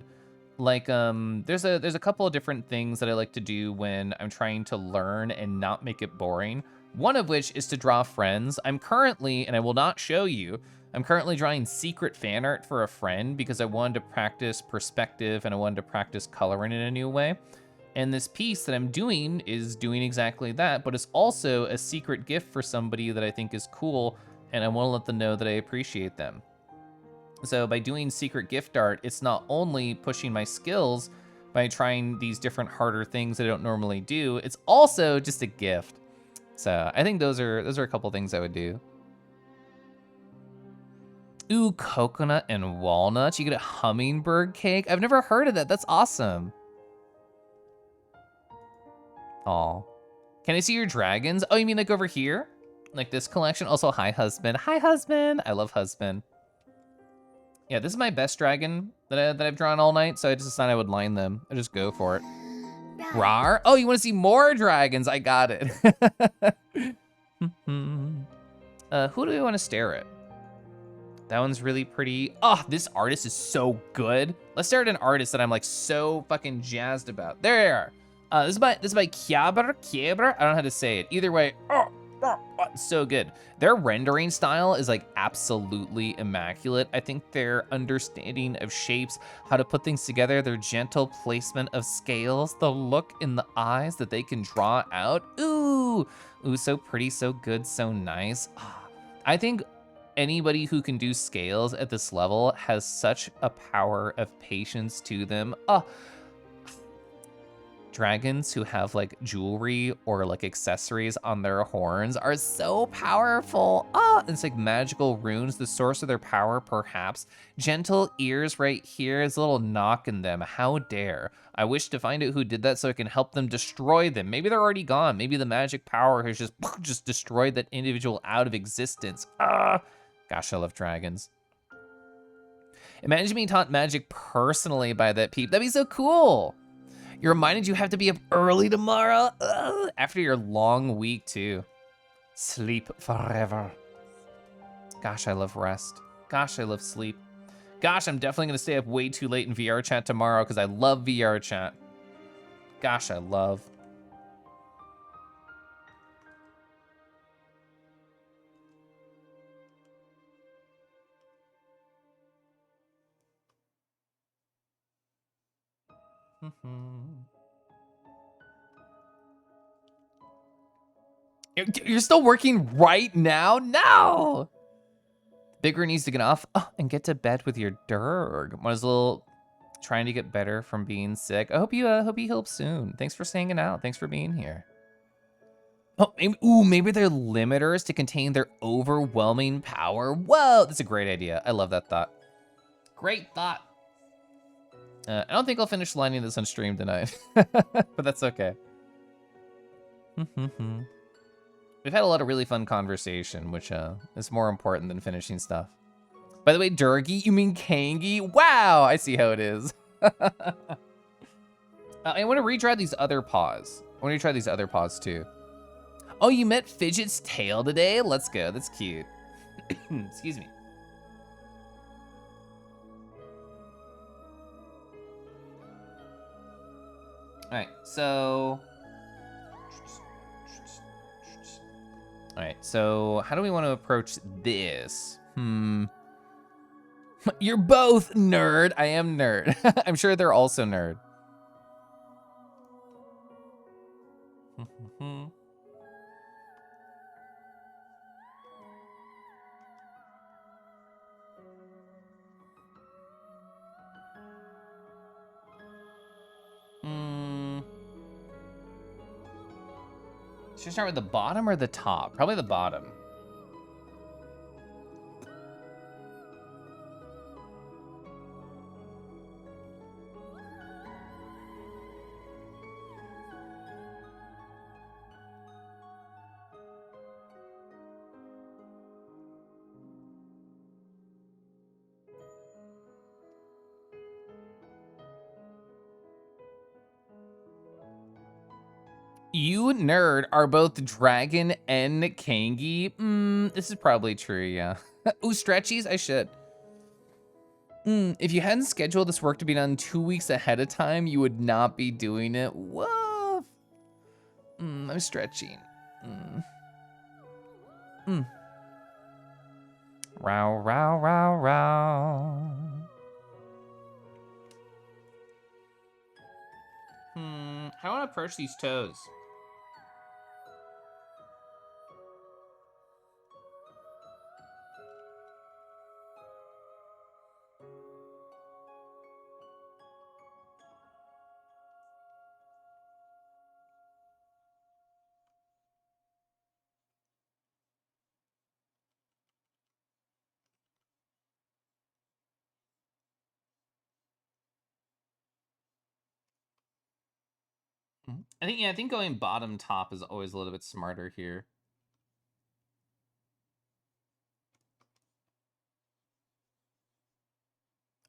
Like there's a couple of different things that I like to do when I'm trying to learn and not make it boring. One of which is to draw friends. I'm currently, and I will not show you, I'm currently drawing secret fan art for a friend because I wanted to practice perspective and I wanted to practice coloring in a new way. And this piece that I'm doing is doing exactly that, but it's also a secret gift for somebody that I think is cool, and I want to let them know that I appreciate them. So by doing secret gift art, it's not only pushing my skills by trying these different harder things I don't normally do, it's also just a gift. So I think those are a couple things I would do. Ooh, coconut and walnuts. You get a hummingbird cake. I've never heard of that. That's awesome. Aw. Can I see your dragons? Oh, you mean like over here? Like this collection? Also, hi, husband. Hi, husband. I love husband. Yeah, this is my best dragon that I've drawn all night, so I just decided I would line them. I just go for it. Rar? Oh, you want to see more dragons? I got it. Who do we want to stare at? That one's really pretty. Oh, this artist is so good. Let's stare at an artist that I'm like so fucking jazzed about. There. This is by Kjabr. I don't know how to say it. Either way, it's so good. Their rendering style is like absolutely immaculate. I think their understanding of shapes, how to put things together, their gentle placement of scales, the look in the eyes that they can draw out. Ooh, so pretty, so good, so nice. I think anybody who can do scales at this level has such a power of patience to them. Dragons who have like jewelry or like accessories on their horns are so powerful. It's like magical runes, the source of their power perhaps. Gentle ears right here, is a little knock in them. How dare. I wish to find out who did that so I can help them destroy them. Maybe they're already gone. Maybe the magic power has just destroyed that individual out of existence. Gosh, I love dragons. Imagine being taught magic personally by that peep. That'd be so cool. You're reminded you have to be up early tomorrow? After your long week, too. Sleep forever. Gosh, I love rest. Gosh, I love sleep. Gosh, I'm definitely gonna stay up way too late in VR chat tomorrow because I love VR chat. Gosh, I love. You're still working right now? No! Bigger needs to get off and get to bed with your Durg. Was a little trying to get better from being sick. I hope you heal soon. Thanks for hanging out. Thanks for being here. Oh, maybe they're limiters to contain their overwhelming power. Whoa, that's a great idea. I love that thought. Great thought. I don't think I'll finish lining this on stream tonight, but that's okay. We've had a lot of really fun conversation, which is more important than finishing stuff. By the way, Durgi, you mean Kangi? Wow, I see how it is. I want to retry these other paws. I want to try these other paws too. Oh, you met Fidget's tail today? Let's go, that's cute. Excuse me. All right, so how do we want to approach this? You're both nerd. I am nerd. I'm sure they're also nerd. Should I start with the bottom or the top? Probably the bottom. You nerd are both Dragon and Kangi. This is probably true, yeah. Ooh, stretchies, I should. If you hadn't scheduled this work to be done 2 weeks ahead of time, you would not be doing it. Woof. I'm stretching. Row, row, row, row. How do I approach these toes? I think going bottom top is always a little bit smarter here.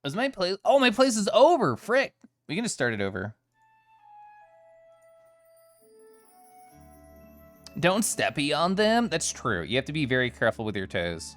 Is my place? Oh, my place is over. Frick. We can just start it over. Don't steppy on them. That's true. You have to be very careful with your toes.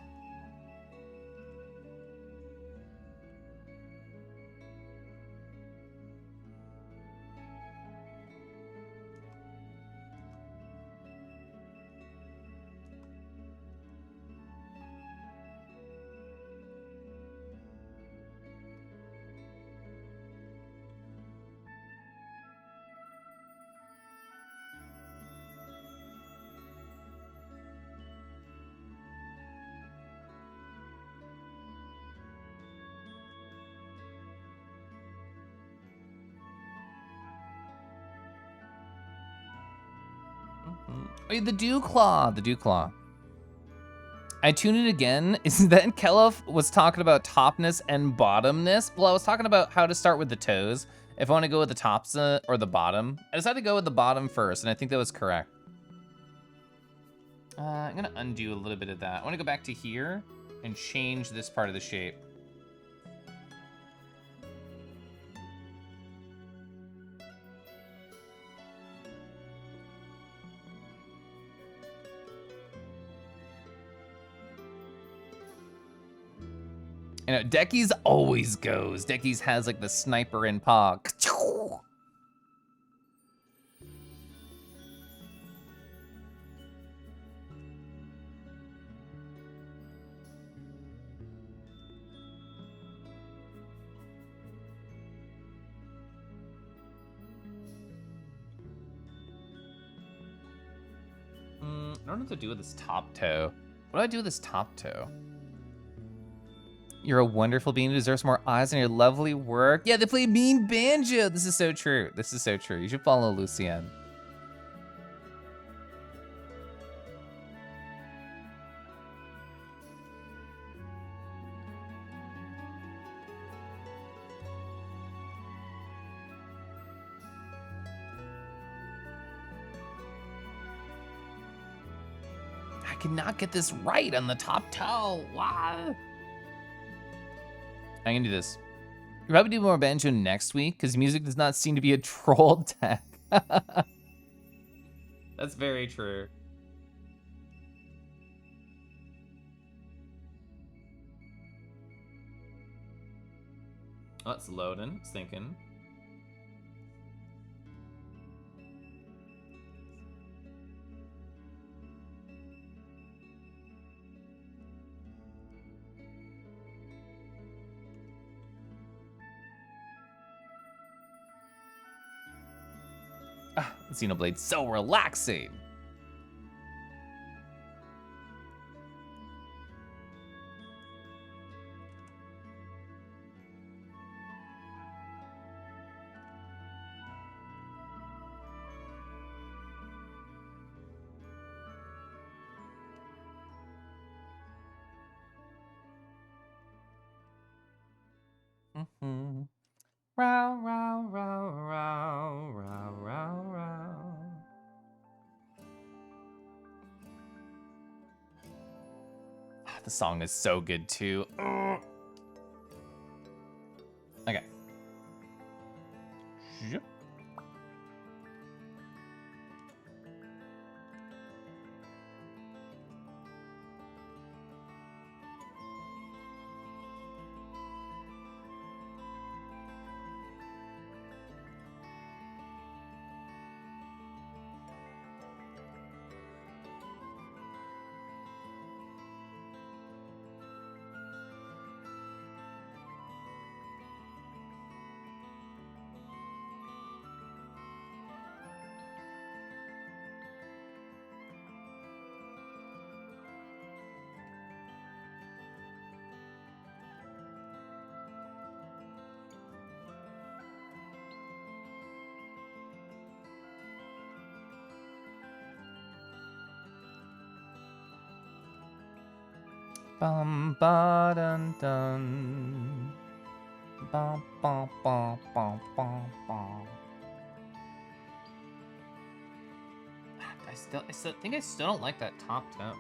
Oh, the Dew Claw. The Dew Claw. I tuned in again. Is that Kelloff was talking about topness and bottomness? Well, I was talking about how to start with the toes. If I want to go with the tops or the bottom. I decided to go with the bottom first, and I think that was correct. I'm gonna undo a little bit of that. I want to go back to here and change this part of the shape. You know, Decky's always goes. Decky's has like the sniper in paw. I don't know what to do with this top toe. What do I do with this top toe? You're a wonderful being who deserves more eyes on your lovely work. Yeah, they play mean banjo. This is so true. This is so true. You should follow Lucienne. I cannot get this right on the top toe. Why? I'm gonna do this. You'll probably do more banjo next week because music does not seem to be a troll tech. That's very true. Oh, it's loading. It's thinking. Ah, Xenoblade's so relaxing. Mhm. Row, row, row, row, row, row, row. The song is so good too. Ugh. Okay. Zhup. Bum ba dun dun. Bum bum bum bum bum bum. I think I still don't like that top tone.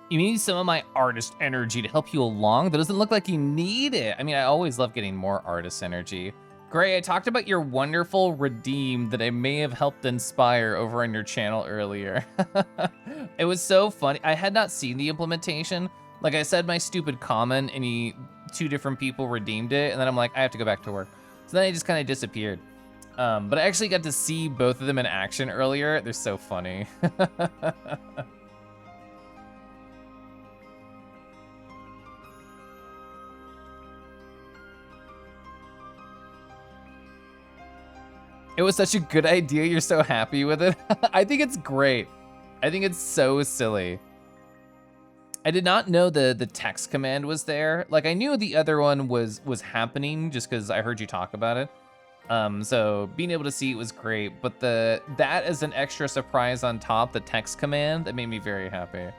You need some of my artist energy to help you along. That doesn't look like you need it. I mean, I always love getting more artist energy. Gray, I talked about your wonderful redeem that I may have helped inspire over on your channel earlier. It was so funny. I had not seen the implementation. Like I said, my stupid comment and two different people redeemed it. And then I'm like, I have to go back to work. So then I just kind of disappeared. But I actually got to see both of them in action earlier. They're so funny. It was such a good idea. You're so happy with it. I think it's great. I think it's so silly. I did not know the text command was there. Like I knew the other one was happening just because I heard you talk about it. So being able to see it was great, but that as an extra surprise on top, the text command, that made me very happy.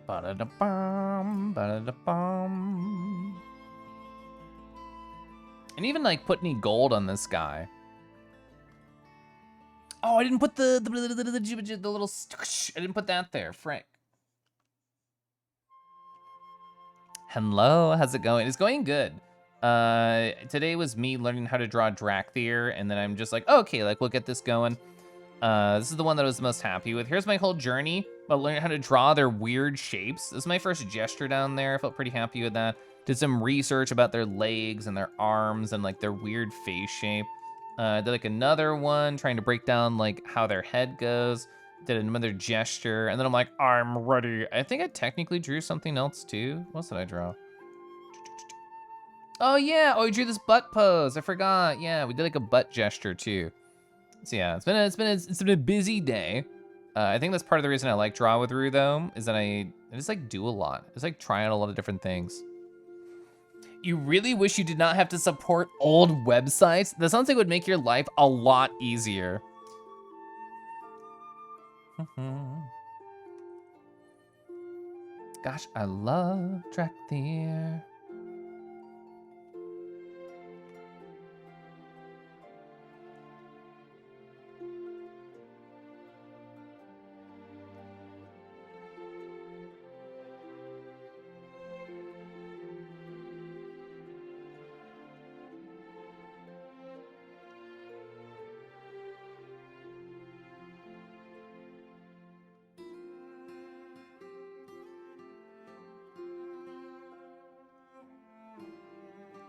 Ba-da-da-bum, ba-da-da-bum. And even like put any gold on this guy. Oh, I didn't put the little, I didn't put that there, frick. Hello, how's it going? It's going good. Today was me learning how to draw Dracthyr, and then I'm just like, okay, like we'll get this going. This is the one that I was most happy with. Here's my whole journey about learning how to draw their weird shapes. This is my first gesture down there. I felt pretty happy with that. Did some research about their legs and their arms and like their weird face shape. Did like another one trying to break down like how their head goes. Did another gesture, and then I'm like, I'm ready. I think I technically drew something else too. What else did I draw? Oh yeah, oh, I drew this butt pose. I forgot. Yeah, we did like a butt gesture too. So yeah, it's been a busy day. I think that's part of the reason I like DrawWithRoo though, is that I just like do a lot. I just like try out a lot of different things. You really wish you did not have to support old websites? That sounds like it would make your life a lot easier. Gosh, I love Dracthyr.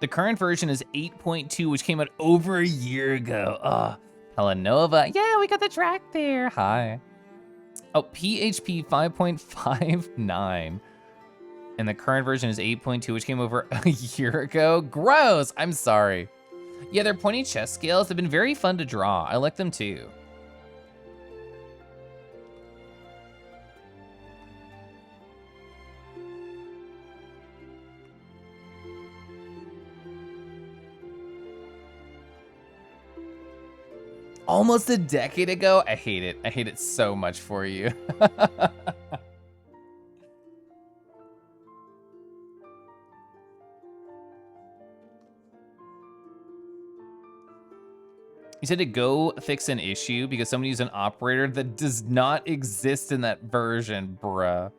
The current version is 8.2, which came out over a year ago. Hello, Nova. Yeah, we got the Dracthyr. Hi. Oh, PHP 5.59. And the current version is 8.2, which came over a year ago. Gross. I'm sorry. Yeah, their pointy chest scales have been very fun to draw. I like them too. Almost a decade ago? I hate it. I hate it so much for you. You said to go fix an issue because somebody used an operator that does not exist in that version, bruh.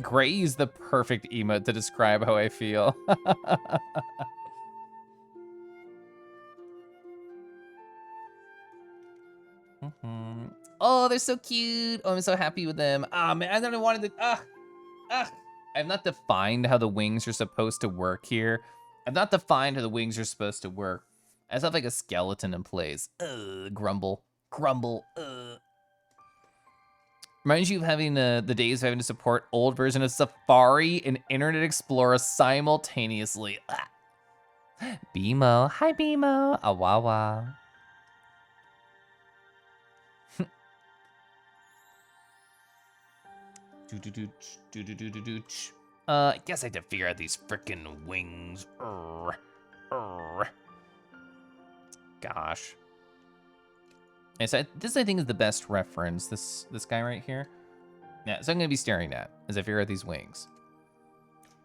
Gray is the perfect emote to describe how I feel. Oh, they're so cute. Oh, I'm so happy with them. Ah, man, I don't wanted to. I've not defined how the wings are supposed to work here. I've not defined how the wings are supposed to work. I just have like a skeleton in place. Grumble, grumble. Reminds you of having the days of having to support old version of Safari and Internet Explorer simultaneously. Bimo, hi Bimo, awawa. I guess I had to figure out these frickin' wings. Gosh. And so this I think is the best reference. This guy right here. Yeah, so I'm gonna be staring at as I figure out these wings.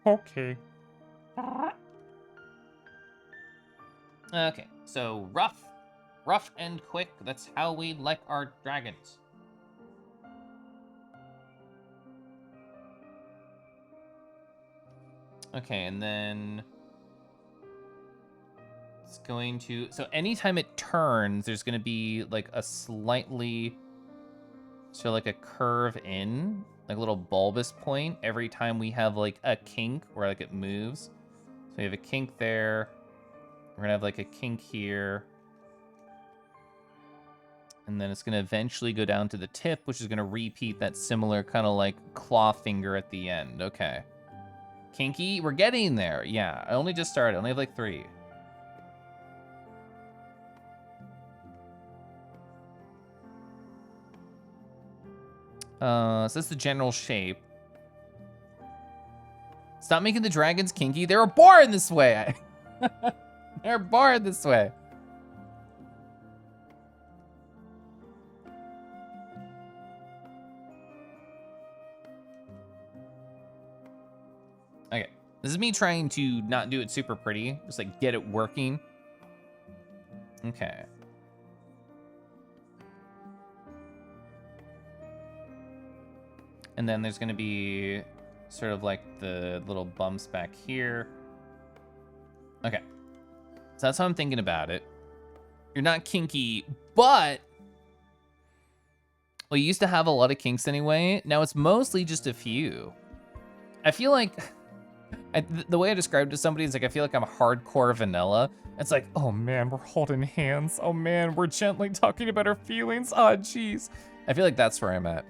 Okay. Okay, so rough and quick. That's how we like our dragons. Okay, and then it's going to, so anytime it turns, there's gonna be like a slightly, so like a curve in, like a little bulbous point every time we have like a kink where like it moves. So we have a kink there. We're gonna have like a kink here. And then it's gonna eventually go down to the tip, which is gonna repeat that similar kind of like claw finger at the end. Okay. Kinky, we're getting there. Yeah, I only just started. I only have like 3. So that's the general shape. Stop making the dragons kinky. They were born this way. They're born this way. Okay, this is me trying to not do it super pretty, just like get it working. Okay. And then there's gonna be sort of like the little bumps back here. Okay, so that's how I'm thinking about it. You're not kinky, but, well, you used to have a lot of kinks anyway. Now it's mostly just a few. I feel like, the way I described it to somebody is like, I feel like I'm hardcore vanilla. It's like, oh man, we're holding hands. Oh man, we're gently talking about our feelings. Oh, jeez. I feel like that's where I'm at.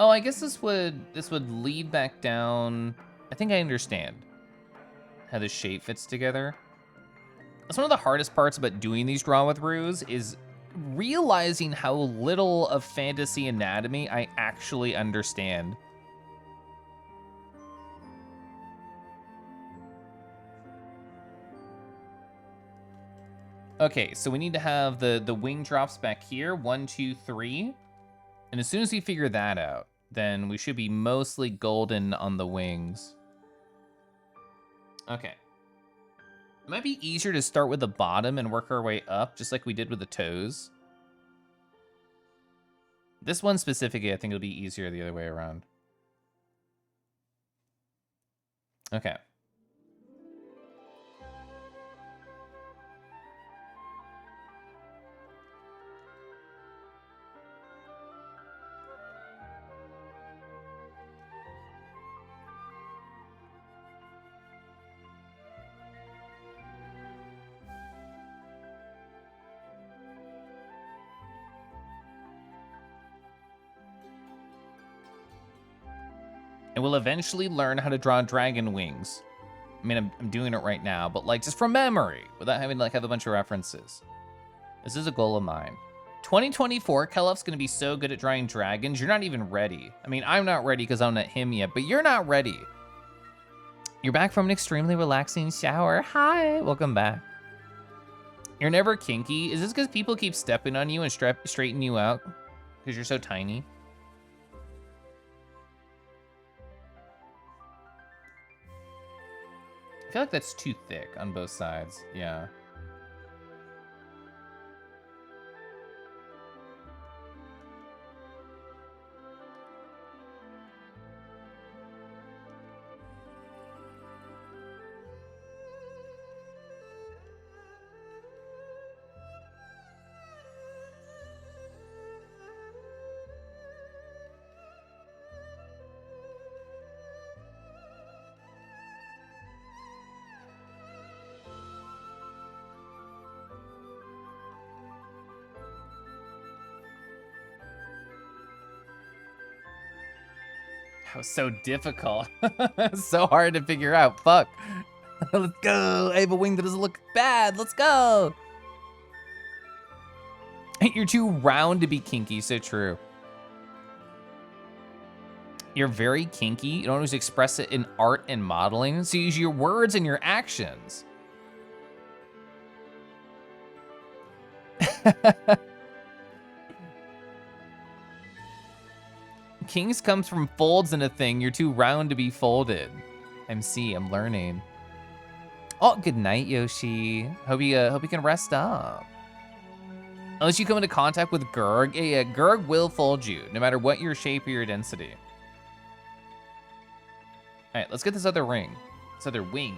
Oh, I guess this would lead back down. I think I understand how the shape fits together. That's one of the hardest parts about doing these DrawWithRoos is realizing how little of fantasy anatomy I actually understand. Okay, so we need to have the wing drops back here, 1, 2, 3. And as soon as we figure that out, then we should be mostly golden on the wings. Okay. It might be easier to start with the bottom and work our way up, just like we did with the toes. This one specifically, I think it'll be easier the other way around. Okay. And we'll eventually learn how to draw dragon wings. I mean, I'm doing it right now, but like just from memory, without having to like have a bunch of references. This is a goal of mine. 2024, Kelloff's gonna be so good at drawing dragons, you're not even ready. I mean, I'm not ready because I'm not him yet, but you're not ready. You're back from an extremely relaxing shower. Hi, welcome back. You're never kinky. Is this because people keep stepping on you and straighten you out? Because you're so tiny? I feel like that's too thick on both sides, yeah. That was so difficult. So hard to figure out. Fuck. Let's go. I have a wing that doesn't look bad. Let's go. You're too round to be kinky. So true. You're very kinky. You don't always express it in art and modeling. So use your words and your actions. Kings comes from folds in a thing. You're too round to be folded. I'm learning. Oh, good night, Yoshi. Hope you can rest up. Unless you come into contact with Gurg, yeah, Gurg will fold you, no matter what your shape or your density. All right, let's get this other ring, this other wing.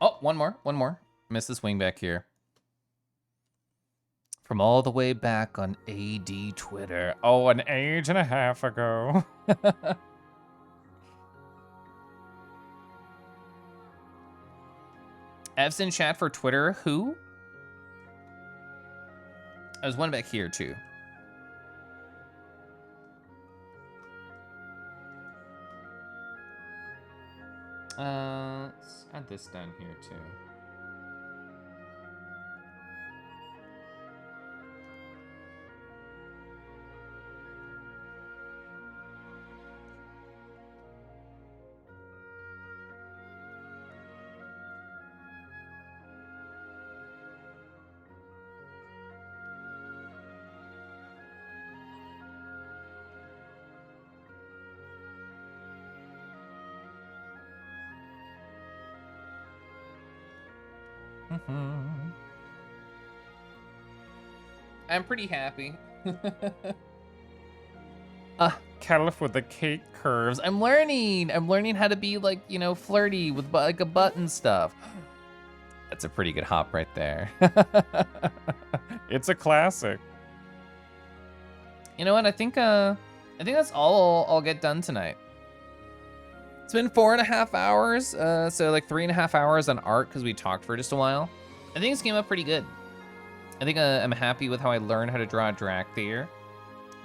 Oh, one more. Missed this wing back here. From all the way back on AD Twitter. Oh, an age and a half ago. Ev's in chat for Twitter. Who? There's one back here too. Let's add this down here too. I'm pretty happy. Caliph with the cake curves. I'm learning how to be like, you know, flirty with like a button stuff. That's a pretty good hop right there. It's a classic. You know what? I think that's all I'll get done tonight. It's been 4.5 hours, so like 3.5 hours on art because we talked for just a while. I think this came up pretty good. I think I'm happy with how I learned how to draw Dracthyr.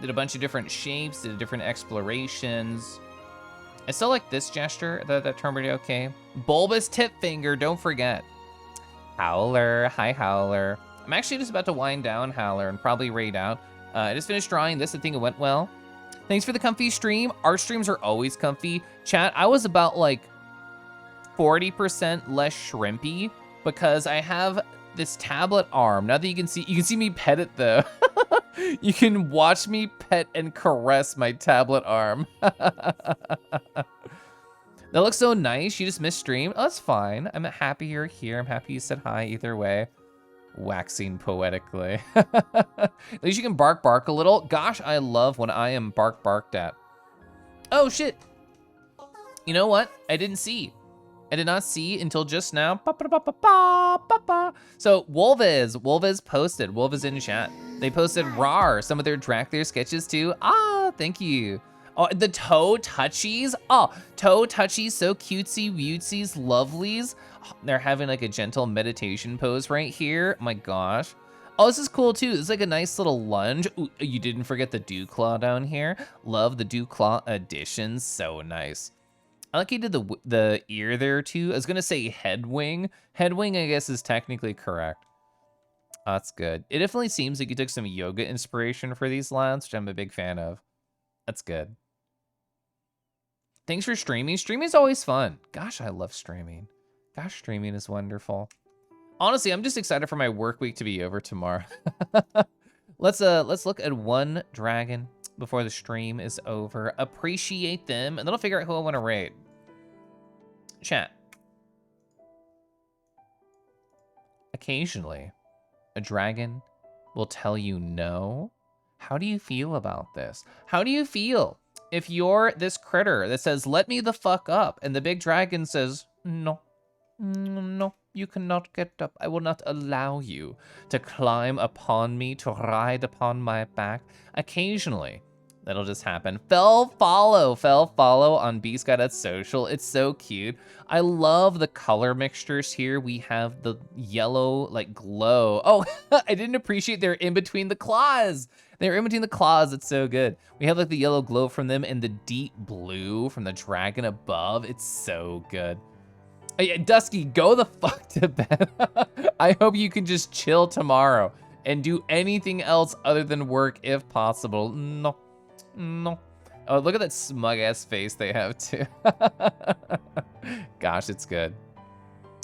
Did a bunch of different shapes, did different explorations. I still like this gesture, that turned pretty okay. Bulbous tip finger, don't forget. Howler, hi Howler. I'm actually just about to wind down Howler and probably raid out. I just finished drawing this, I think it went well. Thanks for the comfy stream. Our streams are always comfy. Chat, I was about like 40% less shrimpy because I have this tablet arm. Now that you can see me pet it though. You can watch me pet and caress my tablet arm. That looks so nice. You just missed stream. Oh, that's fine. I'm happy you're here. I'm happy you said hi either way. Waxing poetically. At least you can bark a little. Gosh, I love when I am barked at. Oh shit. You know what? I did not see until just now. So Wolvez posted. Wolvez in chat. They posted RAR, some of their Dracthyr sketches too. Ah, thank you. Oh, the toe touchies. Oh, toe touchies, so cutesy, wootsies, lovelies. They're having like a gentle meditation pose right here. My gosh. Oh, this is cool too. It's like a nice little lunge. Ooh, you didn't forget the dew claw down here. Love the dew claw addition. So nice. I like you did the ear there too. I was gonna say head wing. Head wing, I guess, is technically correct. That's good. It definitely seems like you took some yoga inspiration for these lines, which I'm a big fan of. That's good. Thanks for streaming. Streaming is always fun. Gosh, I love streaming. Gosh, streaming is wonderful. Honestly, I'm just excited for my work week to be over tomorrow. Let's look at one dragon before the stream is over. Appreciate them, and then I'll figure out who I want to raid. Chat. Occasionally, a dragon will tell you no. How do you feel about this? How do you feel if you're this critter that says, let me the fuck up, and the big dragon says, no, no, you cannot get up. I will not allow you to climb upon me, to ride upon my back. Occasionally, that'll just happen. Fell follow on BSky.social. It's so cute. I love the color mixtures here. We have the yellow, like, glow. Oh, I didn't appreciate they're in between the claws. They're in between the claws. It's so good. We have like the yellow glow from them and the deep blue from the dragon above. It's so good. Hey, Dusky, go the fuck to bed. I hope you can just chill tomorrow and do anything else other than work if possible. No. No. Oh, look at that smug ass face they have too. Gosh, it's good.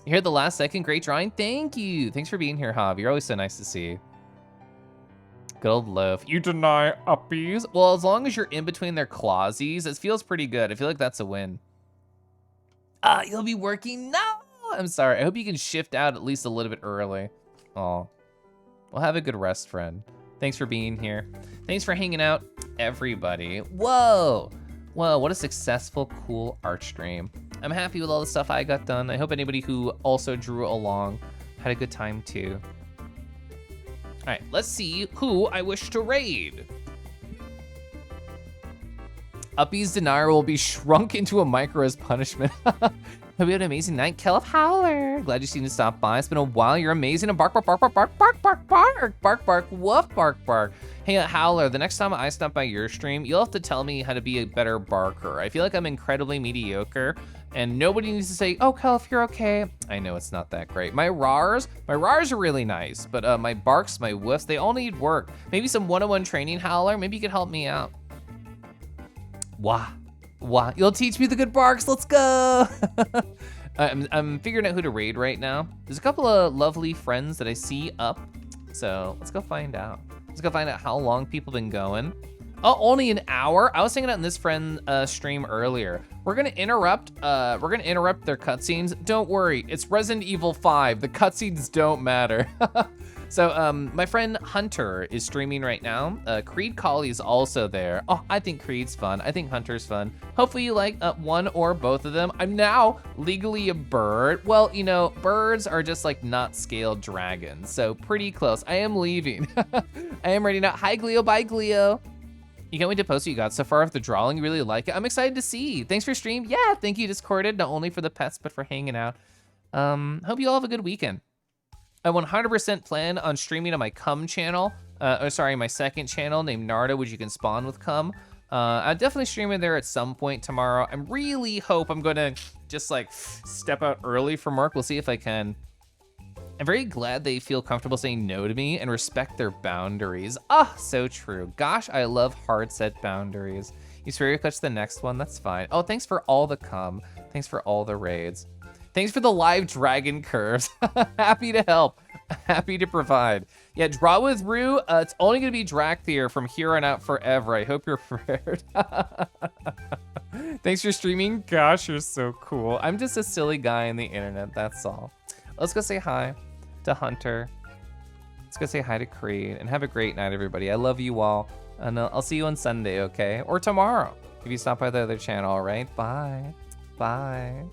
You heard the last second, great drawing. Thank you. Thanks for being here, Hob. You're always so nice to see. Good old loaf. You deny uppies? Well, as long as you're in between their clawsies, it feels pretty good. I feel like that's a win. You'll be working? No! I'm sorry. I hope you can shift out at least a little bit early. Oh. Well, have a good rest, friend. Thanks for being here. Thanks for hanging out, everybody. Whoa! Whoa, what a successful, cool art stream. I'm happy with all the stuff I got done. I hope anybody who also drew along had a good time too. All right, let's see who I wish to raid. Uppy's denier will be shrunk into a micro as punishment. Hope you had an amazing night, Kelf Howler. Glad you seen to stop by. It's been a while. You're amazing. And bark, bark, bark, bark, bark, bark, bark, bark, bark, bark, woof, bark, bark. Hey, Howler, the next time I stop by your stream, you'll have to tell me how to be a better barker. I feel like I'm incredibly mediocre, and nobody needs to say, oh, Kelf, you're okay. I know it's not that great. My rars are really nice, but my barks, my woofs, they all need work. Maybe some one-on-one training, Howler. Maybe you could help me out. Wah. You'll teach me the good barks. Let's go. I'm figuring out who to raid right now. There's a couple of lovely friends that I see up, so let's go find out. Let's go find out how long people been going. Oh, only an hour? I was hanging out in this friend stream earlier. We're gonna interrupt their cutscenes. Don't worry, it's Resident Evil 5. The cutscenes don't matter. So my friend Hunter is streaming right now. Creed Colley's also there. Oh, I think Creed's fun. I think Hunter's fun. Hopefully you like one or both of them. I'm now legally a bird. Well, you know, birds are just like not scaled dragons, so pretty close. I am leaving. I am ready now. Hi, Gleo. Bye, Gleo. You can't wait to post what you got so far of the drawing. You really like it. I'm excited to see. Thanks for stream. Yeah, thank you, Discorded, not only for the pets, but for hanging out. Hope you all have a good weekend. I 100% plan on streaming on my Cum channel. My second channel named Narda, which you can spawn with Cum. I'll definitely stream in there at some point tomorrow. I really hope I'm gonna just like step out early from work. We'll see if I can. I'm very glad they feel comfortable saying no to me and respect their boundaries. Ah, so true. Gosh, I love hard set boundaries. You swear you'll catch the next one? That's fine. Oh, thanks for all the cum. Thanks for all the raids. Thanks for the live dragon curves. Happy to help. Happy to provide. Yeah, DrawWithRoo, it's only gonna be Dracthyr from here on out forever. I hope you're prepared. Thanks for streaming. Gosh, you're so cool. I'm just a silly guy on the internet, that's all. Let's go say hi to Hunter. Let's go say hi to Creed, and have a great night, everybody. I love you all, and I'll see you on Sunday, okay? Or tomorrow, if you stop by the other channel, all right? Bye. Bye.